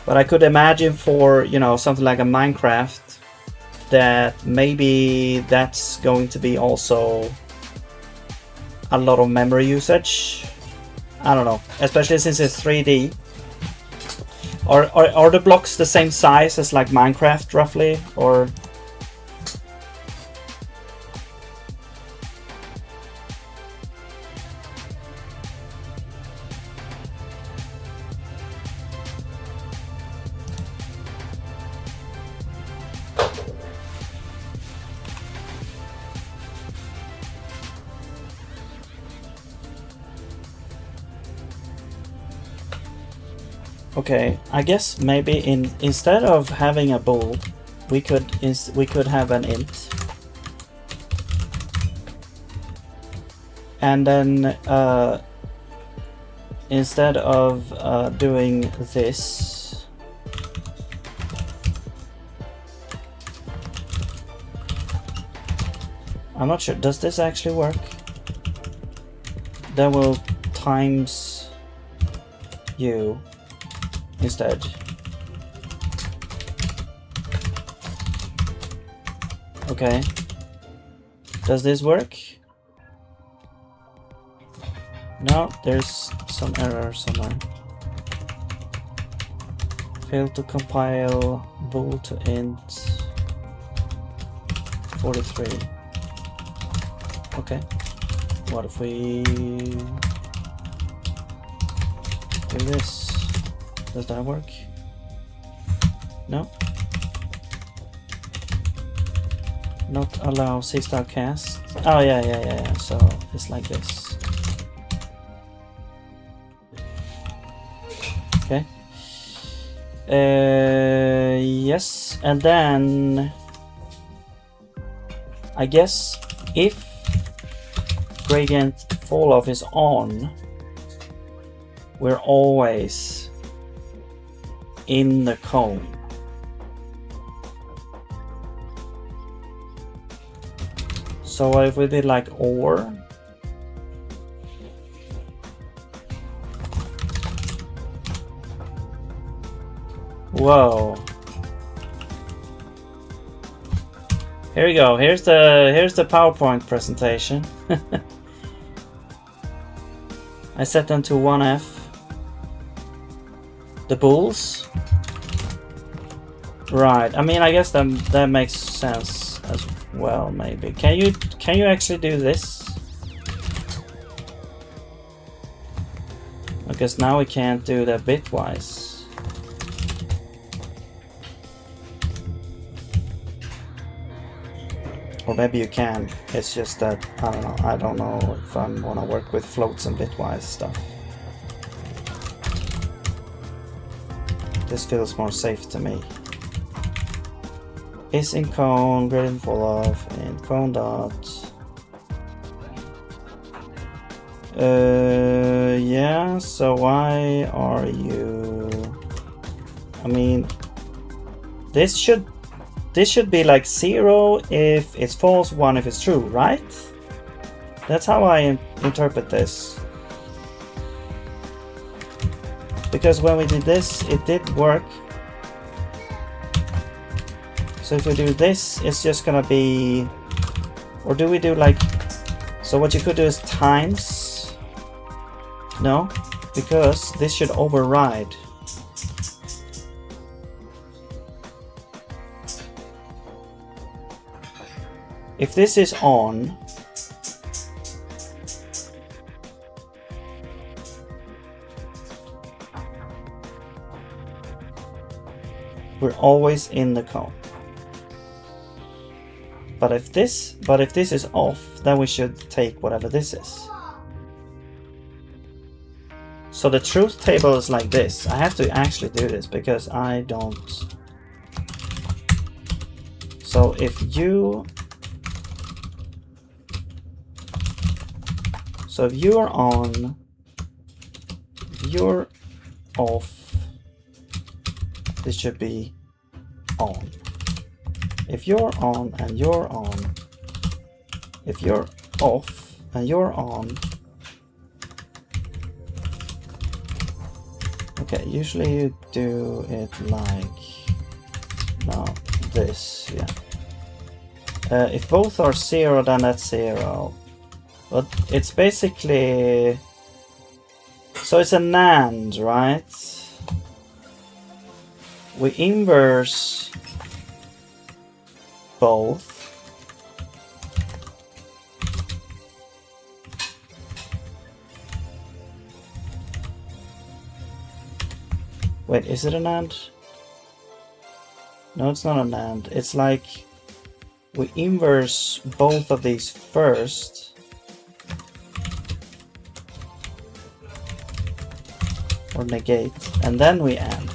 But I could imagine for, you know, something like a Minecraft that maybe that's going to be also a lot of memory usage. I don't know, especially since it's 3D. Are the blocks the same size as like Minecraft roughly, or? Okay, I guess maybe instead of having a bool, we could have an int, and then instead of doing this, I'm not sure. Does this actually work? Then we'll times you instead. Okay. Does this work? No, there's some error somewhere. Failed to compile bool to int 43. Okay. What if we do this? Does that work? No. Not allow 6-star cast. Oh yeah. So it's like this. Okay. Yes, and then I guess if gradient fall off is on, we're always in the cone. So what if we did like or? Whoa. Here we go. Here's the PowerPoint presentation. I set them to 1F. The bools. Right. I mean, I guess that makes sense as Well, maybe. Can you actually do this? Because now we can't do that bitwise. Or maybe you can. It's just that I don't know. I don't know if I want to work with floats and bitwise stuff. This feels more safe to me. Is in cone, gradient fall off, in cone dot. Yeah, so why are you... I mean, this should be like 0 if it's false, 1 if it's true, right? That's how I interpret this. Because when we did this, it did work. So if we do this, it's just gonna be... Or do we do like... So what you could do is times... No, because this should override. If this is on, we're always in the cone. But if this is off, then we should take whatever this is. So the truth table is like this. I have to actually do this because I don't. So if you are on, if you're off, this should be on. If you're on and you're on, if you're off and you're on. Okay, usually you do it like now this, yeah. If both are 0, then that's 0. But it's basically... So it's a NAND, right? We inverse both. Wait, is it an AND? No, it's not an AND. It's like we inverse both of these first. Or negate, and then we AND.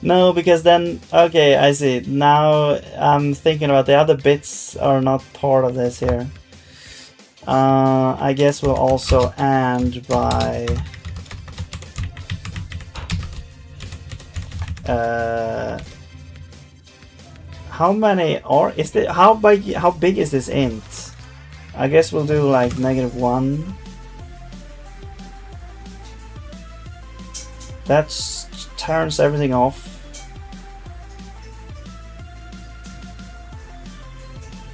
No, because then, okay, I see. Now I'm thinking about the other bits are not part of this here. I guess we'll also AND by how many are is the how big is this int? I guess we'll do like -1. That turns everything off.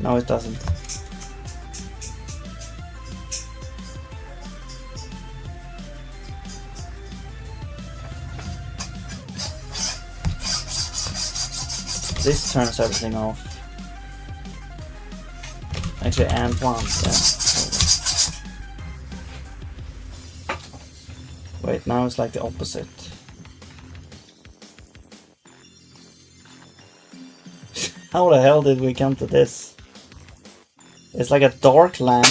No, it doesn't. This turns everything off. Actually, and once, yeah. Wait, now it's like the opposite. How the hell did we come to this? It's like a dark lamp.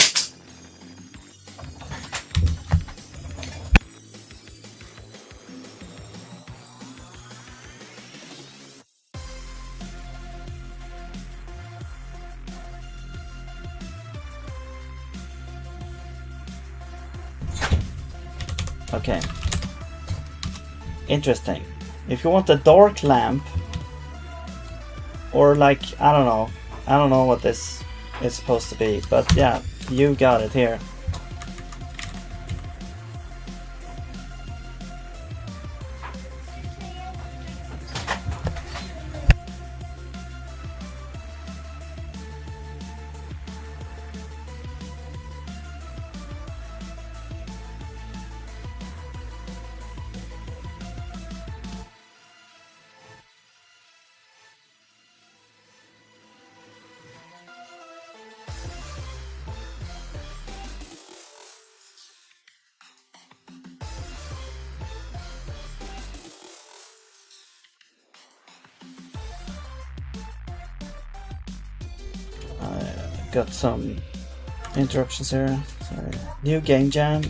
Okay. Interesting. If you want a dark lamp, or like, I don't know what this is supposed to be, but yeah, you got it here. got some interruptions here. Sorry. New game jam.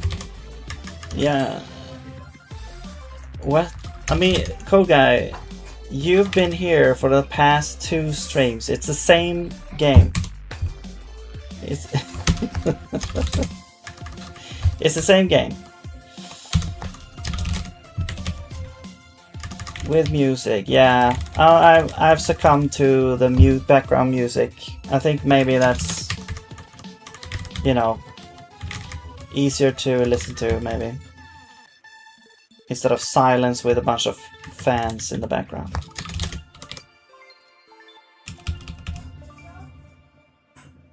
Yeah. What? I mean, cool guy, you've been here for the past 2 streams. It's the same game. It's it's the same game. With music, yeah. I've succumbed to the background music. I think maybe that's, you know, easier to listen to, maybe. Instead of silence with a bunch of fans in the background.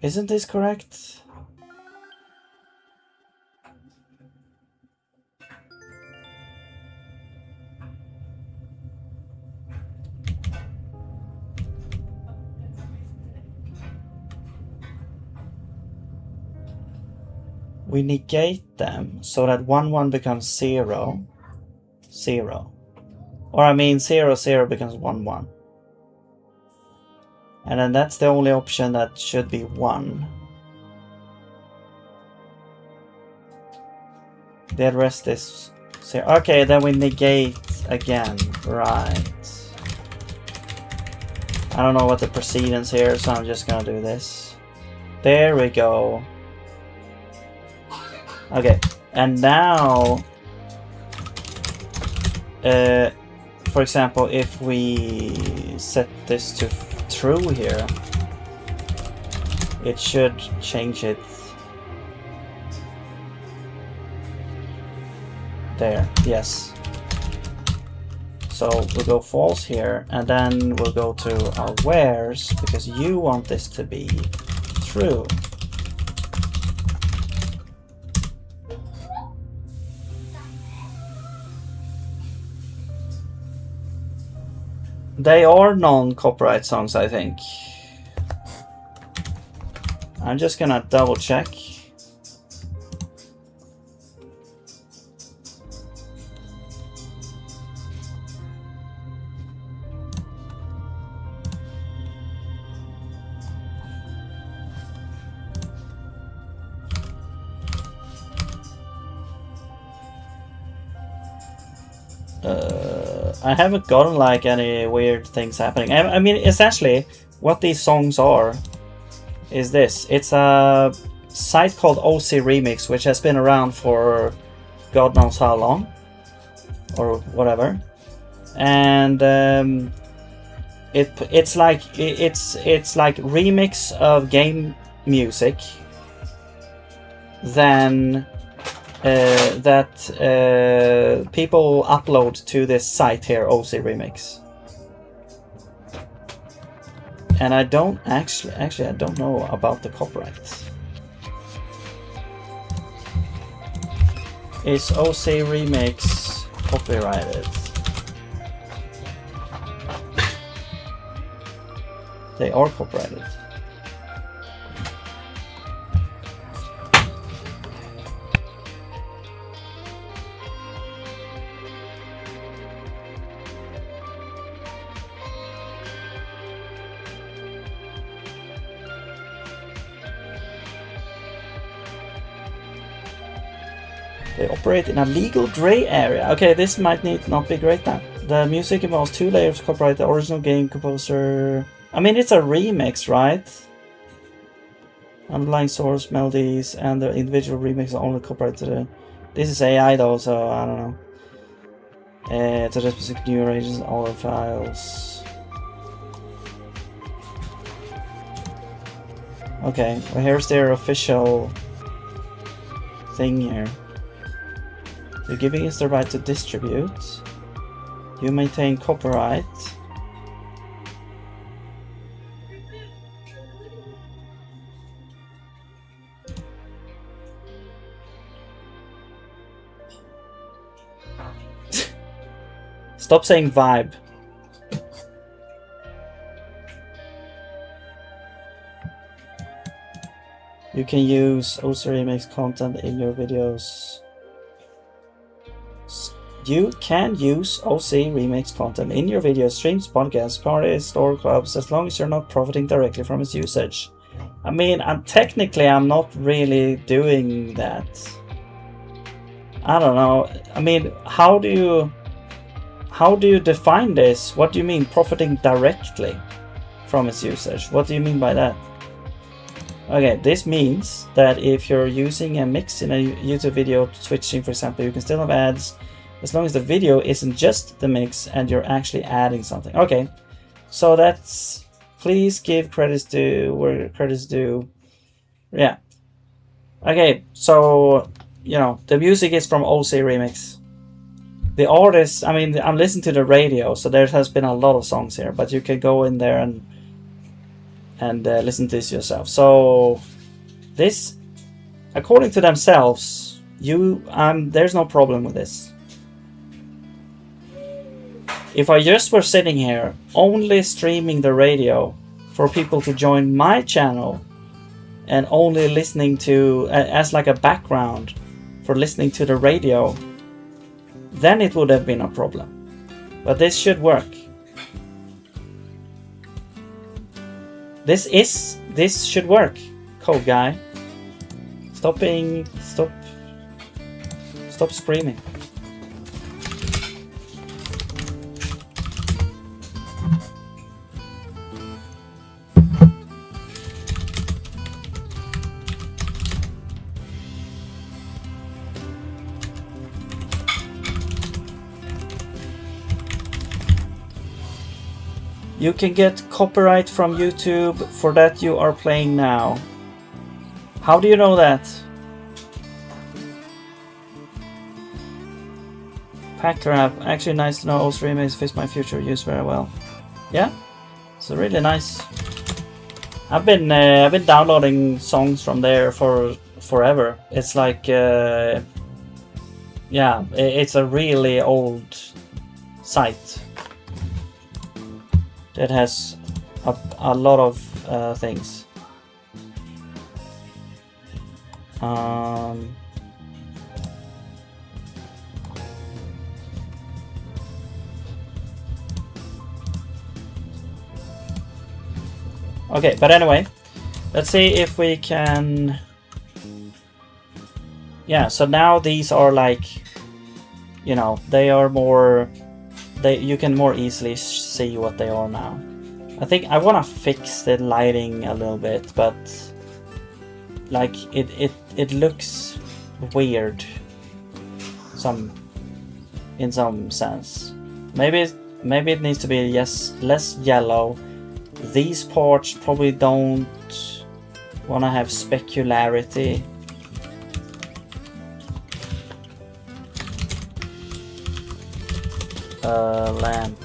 Isn't this correct? We negate them so that 1 1 becomes 0 0, or I mean 0 0 becomes 1 1, and then that's the only option that should be 1. The rest is 0. Okay, then we negate again, right? I don't know what the precedence here, so I'm just gonna do this. There we go. Okay, and now, for example, if we set this to true here, it should change it. There, yes. So we'll go false here, and then we'll go to our wheres, because you want this to be true. They are non-copyright songs, I think. I'm just gonna double check. I haven't gotten like any weird things happening. I mean, essentially, what these songs are is this. It's a site called OC Remix, which has been around for God knows how long, or whatever. And it's like remix of game music. Then that people upload to this site here, OC Remix. And I don't actually I don't know about the copyright. Is OC Remix copyrighted? They are copyrighted. They operate in a legal gray area. Okay, this might not be great then. The music involves 2 layers of copyright. The original game composer... I mean, it's a remix, right? Underlying source, melodies, and the individual remix are only copyrighted. This is AI though, so I don't know. To the specific new arrangements, all the files. Okay, well here's their official thing here. You're giving us the right to distribute. You maintain copyright. Stop saying vibe. You can use OC Remix content in your videos. You can use OC Remix content in your videos, streams, podcasts, parties, or clubs as long as you're not profiting directly from its usage. I mean, technically I'm not really doing that. I don't know. I mean, how do you define this? What do you mean profiting directly from its usage? What do you mean by that? Okay, this means that if you're using a mix in a YouTube video switching, for example, you can still have ads as long as the video isn't just the mix and you're actually adding something. Okay, so that's, please give credits to where credits due. Yeah. Okay, so, you know, the music is from OC Remix. The artist, I mean, I'm listening to the radio, so there has been a lot of songs here, but you can go in there and listen to this yourself. So this, according to themselves, there's no problem with this. If I just were sitting here only streaming the radio for people to join my channel and only listening to as like a background for listening to the radio, then it would have been a problem. But this should work. This should work, code guy. Stop screaming. You can get copyright from YouTube for that you are playing now. How do you know that? Packer app, actually nice to know. Also Remix fits my future use very well. Yeah, it's really nice. I've been downloading songs from there for forever. It's like yeah, it's a really old site that has a lot of things. Okay, but anyway, let's see if we can. Yeah, so now these are like, you know, they are more. You can more easily see what they are now. I think I want to fix the lighting a little bit, but like it looks weird in some sense. Maybe it needs to be less yellow. These parts probably don't want to have specularity. Lamp.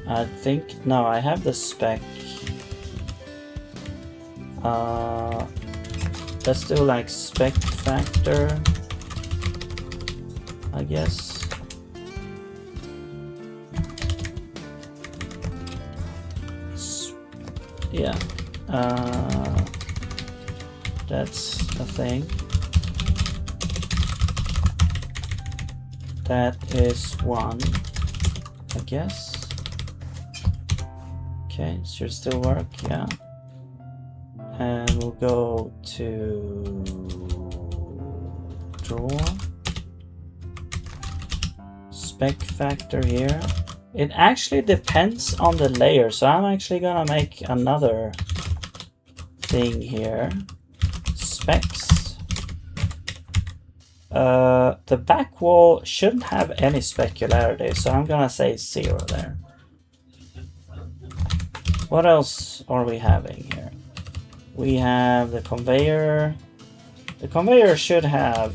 I think, no, I have the spec. Let's do like spec factor, I guess. Yeah, that's a thing. That is one, I guess. Okay, should still work, yeah. And we'll go to draw. Spec factor here. It actually depends on the layer, so I'm actually gonna make another thing here. Specs. The back wall shouldn't have any specularity, so I'm gonna say 0 there. What else are we having here? We have the conveyor. The conveyor should have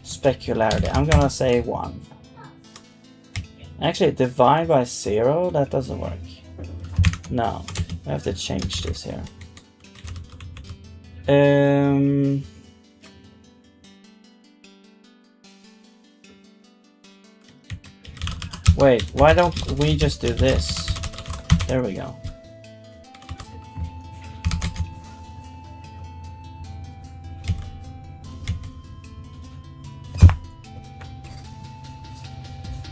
specularity. I'm gonna say 1. Actually, divide by 0, that doesn't work. No, I have to change this here. Wait, why don't we just do this? There we go.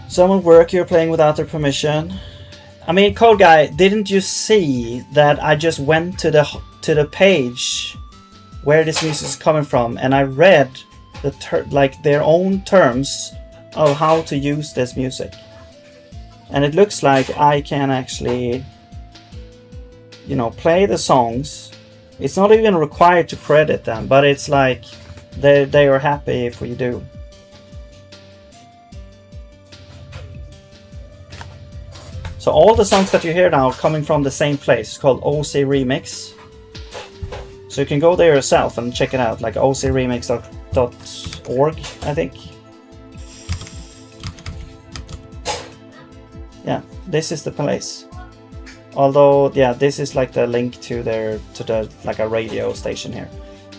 Someone work you're playing without their permission. I mean, Code Guy, didn't you see that I just went to the page where this music is coming from, and I read like their own terms of how to use this music, and it looks like I can actually, you know, play the songs. It's not even required to credit them, but it's like they are happy if we do. So all the songs that you hear now are coming from the same place. It's called OC Remix. So you can go there yourself and check it out, like ocremix.org, I think. Yeah, this is the place. Although, yeah, this is like the link to the like a radio station here.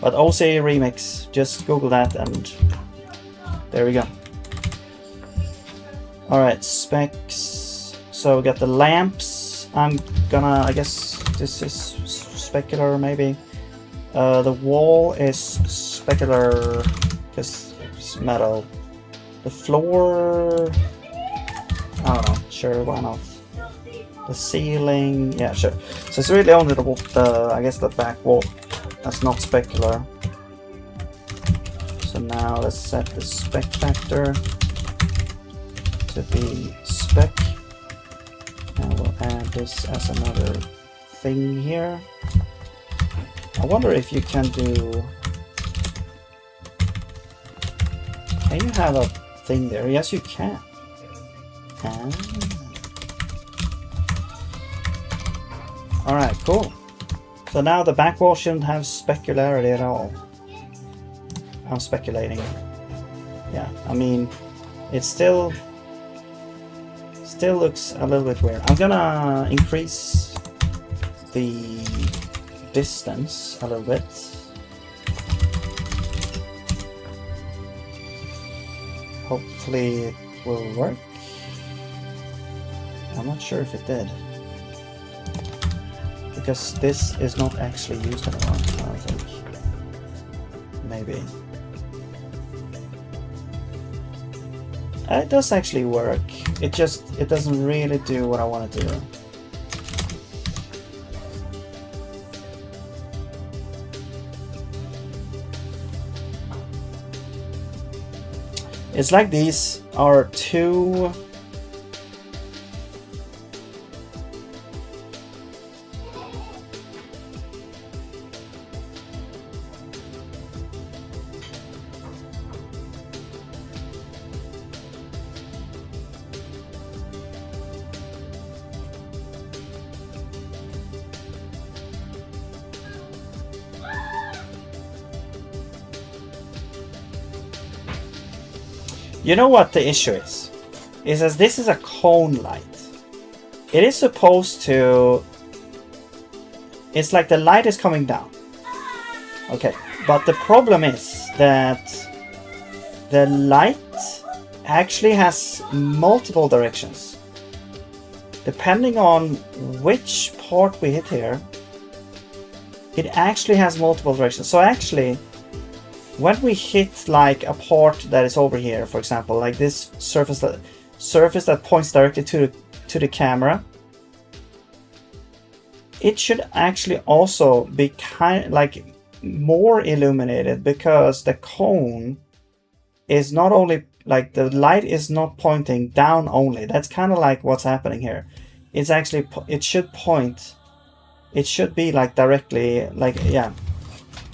But OC Remix, just Google that and there we go. All right, specs. So we got the lamps. I'm gonna, I guess this is specular maybe. The wall is specular because it's metal. The floor, I don't know, sure, why not? The ceiling, yeah, sure. So it's really only the I guess the back wall that's not specular. So now let's set the spec factor to be spec. And we'll add this as another thing here. I wonder if you can do... Can you have a thing there? Yes, you can. Alright, cool. So now the back wall shouldn't have specularity at all. I'm speculating. Yeah, I mean, it still looks a little bit weird. I'm gonna increase the distance a little bit. Hopefully it will work. I'm not sure if it did. Because this is not actually used anymore, I think. Maybe. It does actually work. It doesn't really do what I want to do. It's like these are two... You know what the issue is? Is as this is a cone light. It is supposed to... It's like the light is coming down. Okay, but the problem is that the light actually has multiple directions. Depending on which part we hit here, it actually has multiple directions. So actually, when we hit like a part that is over here, for example, like this surface that points directly to the camera, it should actually also be kind like more illuminated, because the cone is not only like the light is not pointing down only. That's kind of like what's happening here. It's actually, it should point, it should be like directly, like, yeah.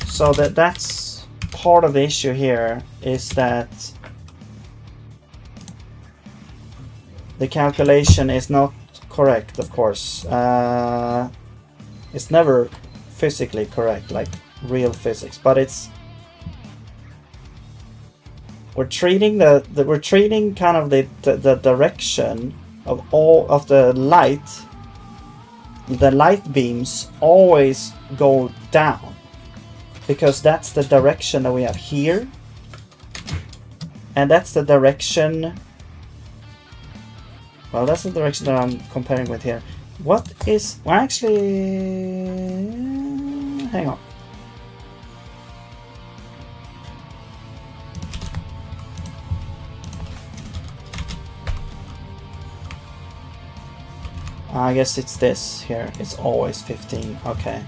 So that's part of the issue here, is that the calculation is not correct, of course. It's never physically correct, like real physics, but it's we're treating we're treating kind of the direction of all of the light. The light beams always go down, because that's the direction that we have here, and that's the direction, well, that's the direction that I'm comparing with here. What is, well, actually, hang on. I guess it's this here. It's always 15. Okay.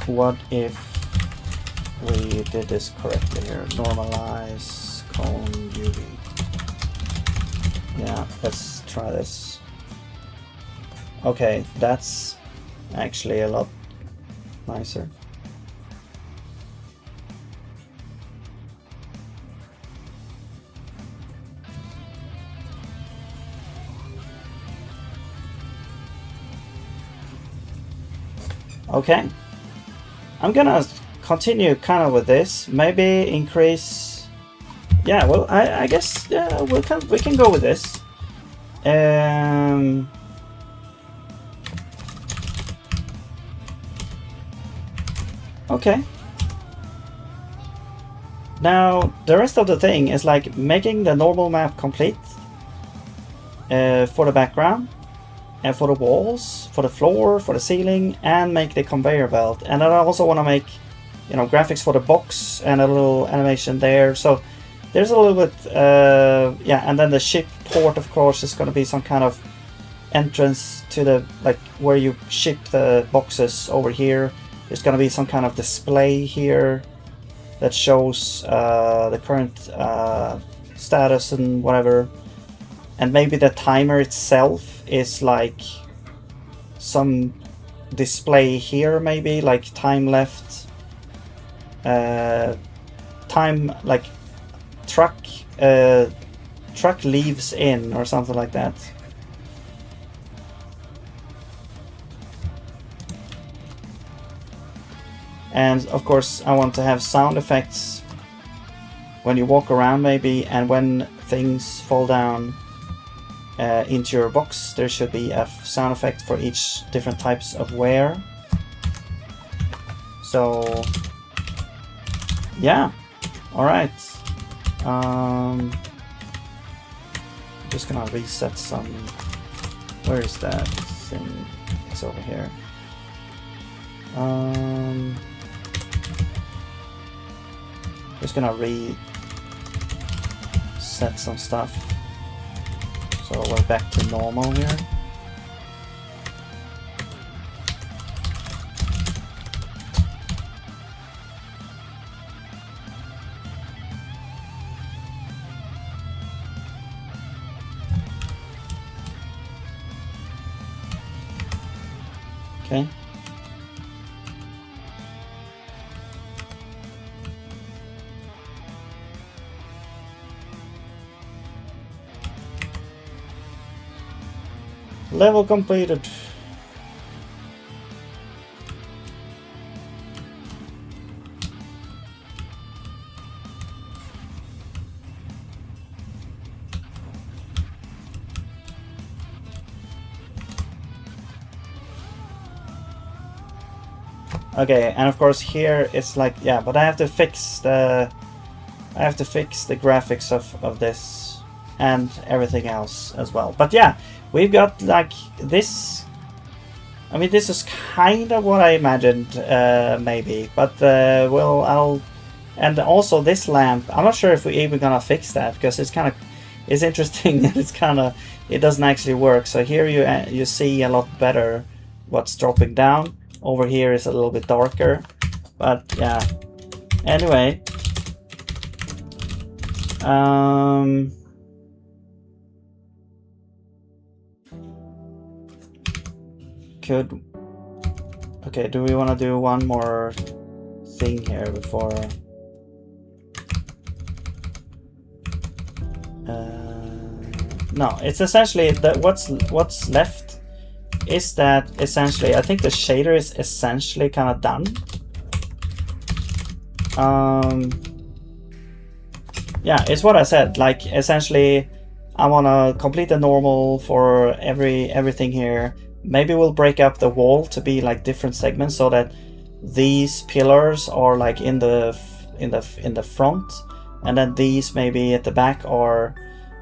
What if we did this correctly here? Normalize cone UV. Yeah, let's try this. Okay, that's actually a lot nicer. Okay. I'm gonna continue kind of with this. Maybe increase. Yeah, well, I guess yeah, we can go with this. Okay. Now the rest of the thing is like making the normal map complete for the background. And for the walls, for the floor, for the ceiling, and make the conveyor belt. And then I also want to make, you know, graphics for the box and a little animation there. So there's a little bit, yeah. And then the ship port, of course, is going to be some kind of entrance to the, like, where you ship the boxes over here. There's going to be some kind of display here that shows the current status and whatever. And maybe the timer itself is like some display here, maybe like time left, time like truck leaves in or something like that. And of course I want to have sound effects when you walk around maybe, and when things fall down into your box, there should be a sound effect for each different types of wear. So yeah, all right. Just gonna reset some. Where is that thing? It's over here. Just gonna reset some stuff. So we're back to normal here. Okay. Level completed. Okay, and of course here it's like, yeah, but I have to fix the graphics of this and everything else as well. But yeah, we've got like this. I mean, this is kind of what I imagined, maybe, but well, and also this lamp, I'm not sure if we're even gonna fix that, because it's interesting that it doesn't actually work. So here you see a lot better what's dropping down. Over here is a little bit darker, but yeah. Anyway, okay, do we want to do one more thing here before? No, it's essentially that what's left is that essentially I think the shader is essentially kind of done. Yeah, it's what I said, like essentially I want to complete the normal for everything here. Maybe we'll break up the wall to be like different segments, so that these pillars are like in the front, and then these maybe at the back are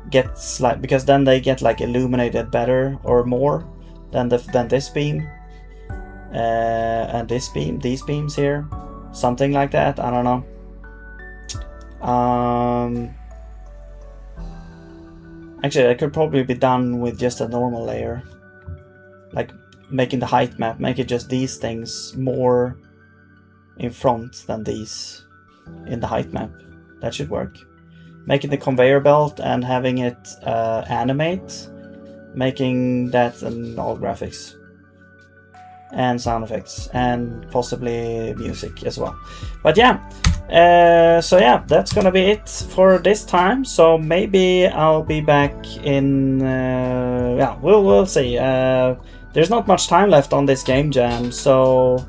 gets like, because then they get like illuminated better or more than this beam. and this beam, these beams here, something like that. I don't know. Actually, that could probably be done with just a normal layer, like making the height map, make it just these things more in front than these in the height map. That should work. Making the conveyor belt and having it animate, making that and all graphics and sound effects and possibly music as well. But yeah, so yeah, that's gonna be it for this time. So maybe I'll be back in yeah, we'll see. There's not much time left on this game jam, so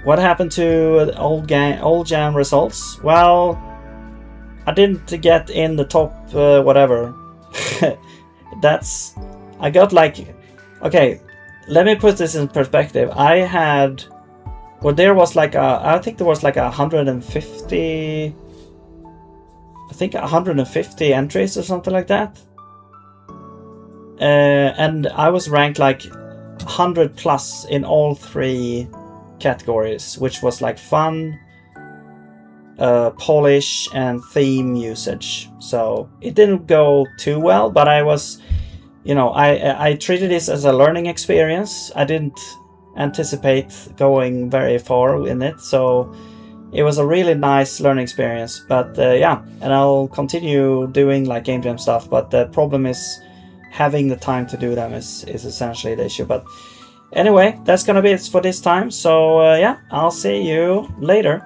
what happened to old jam results? Well, I didn't get in the top whatever. I got like, okay, let me put this in perspective. I had, well, there was like I think there was like 150, I think 150 entries or something like that. And I was ranked like 100 plus in all 3 categories, which was like fun, polish, and theme usage. So it didn't go too well, but I was, you know, I treated this as a learning experience. I didn't anticipate going very far in it, so it was a really nice learning experience. But yeah, and I'll continue doing like game jam stuff, but the problem is having the time to do them is essentially the issue. But anyway, that's gonna be it for this time. So yeah, I'll see you later.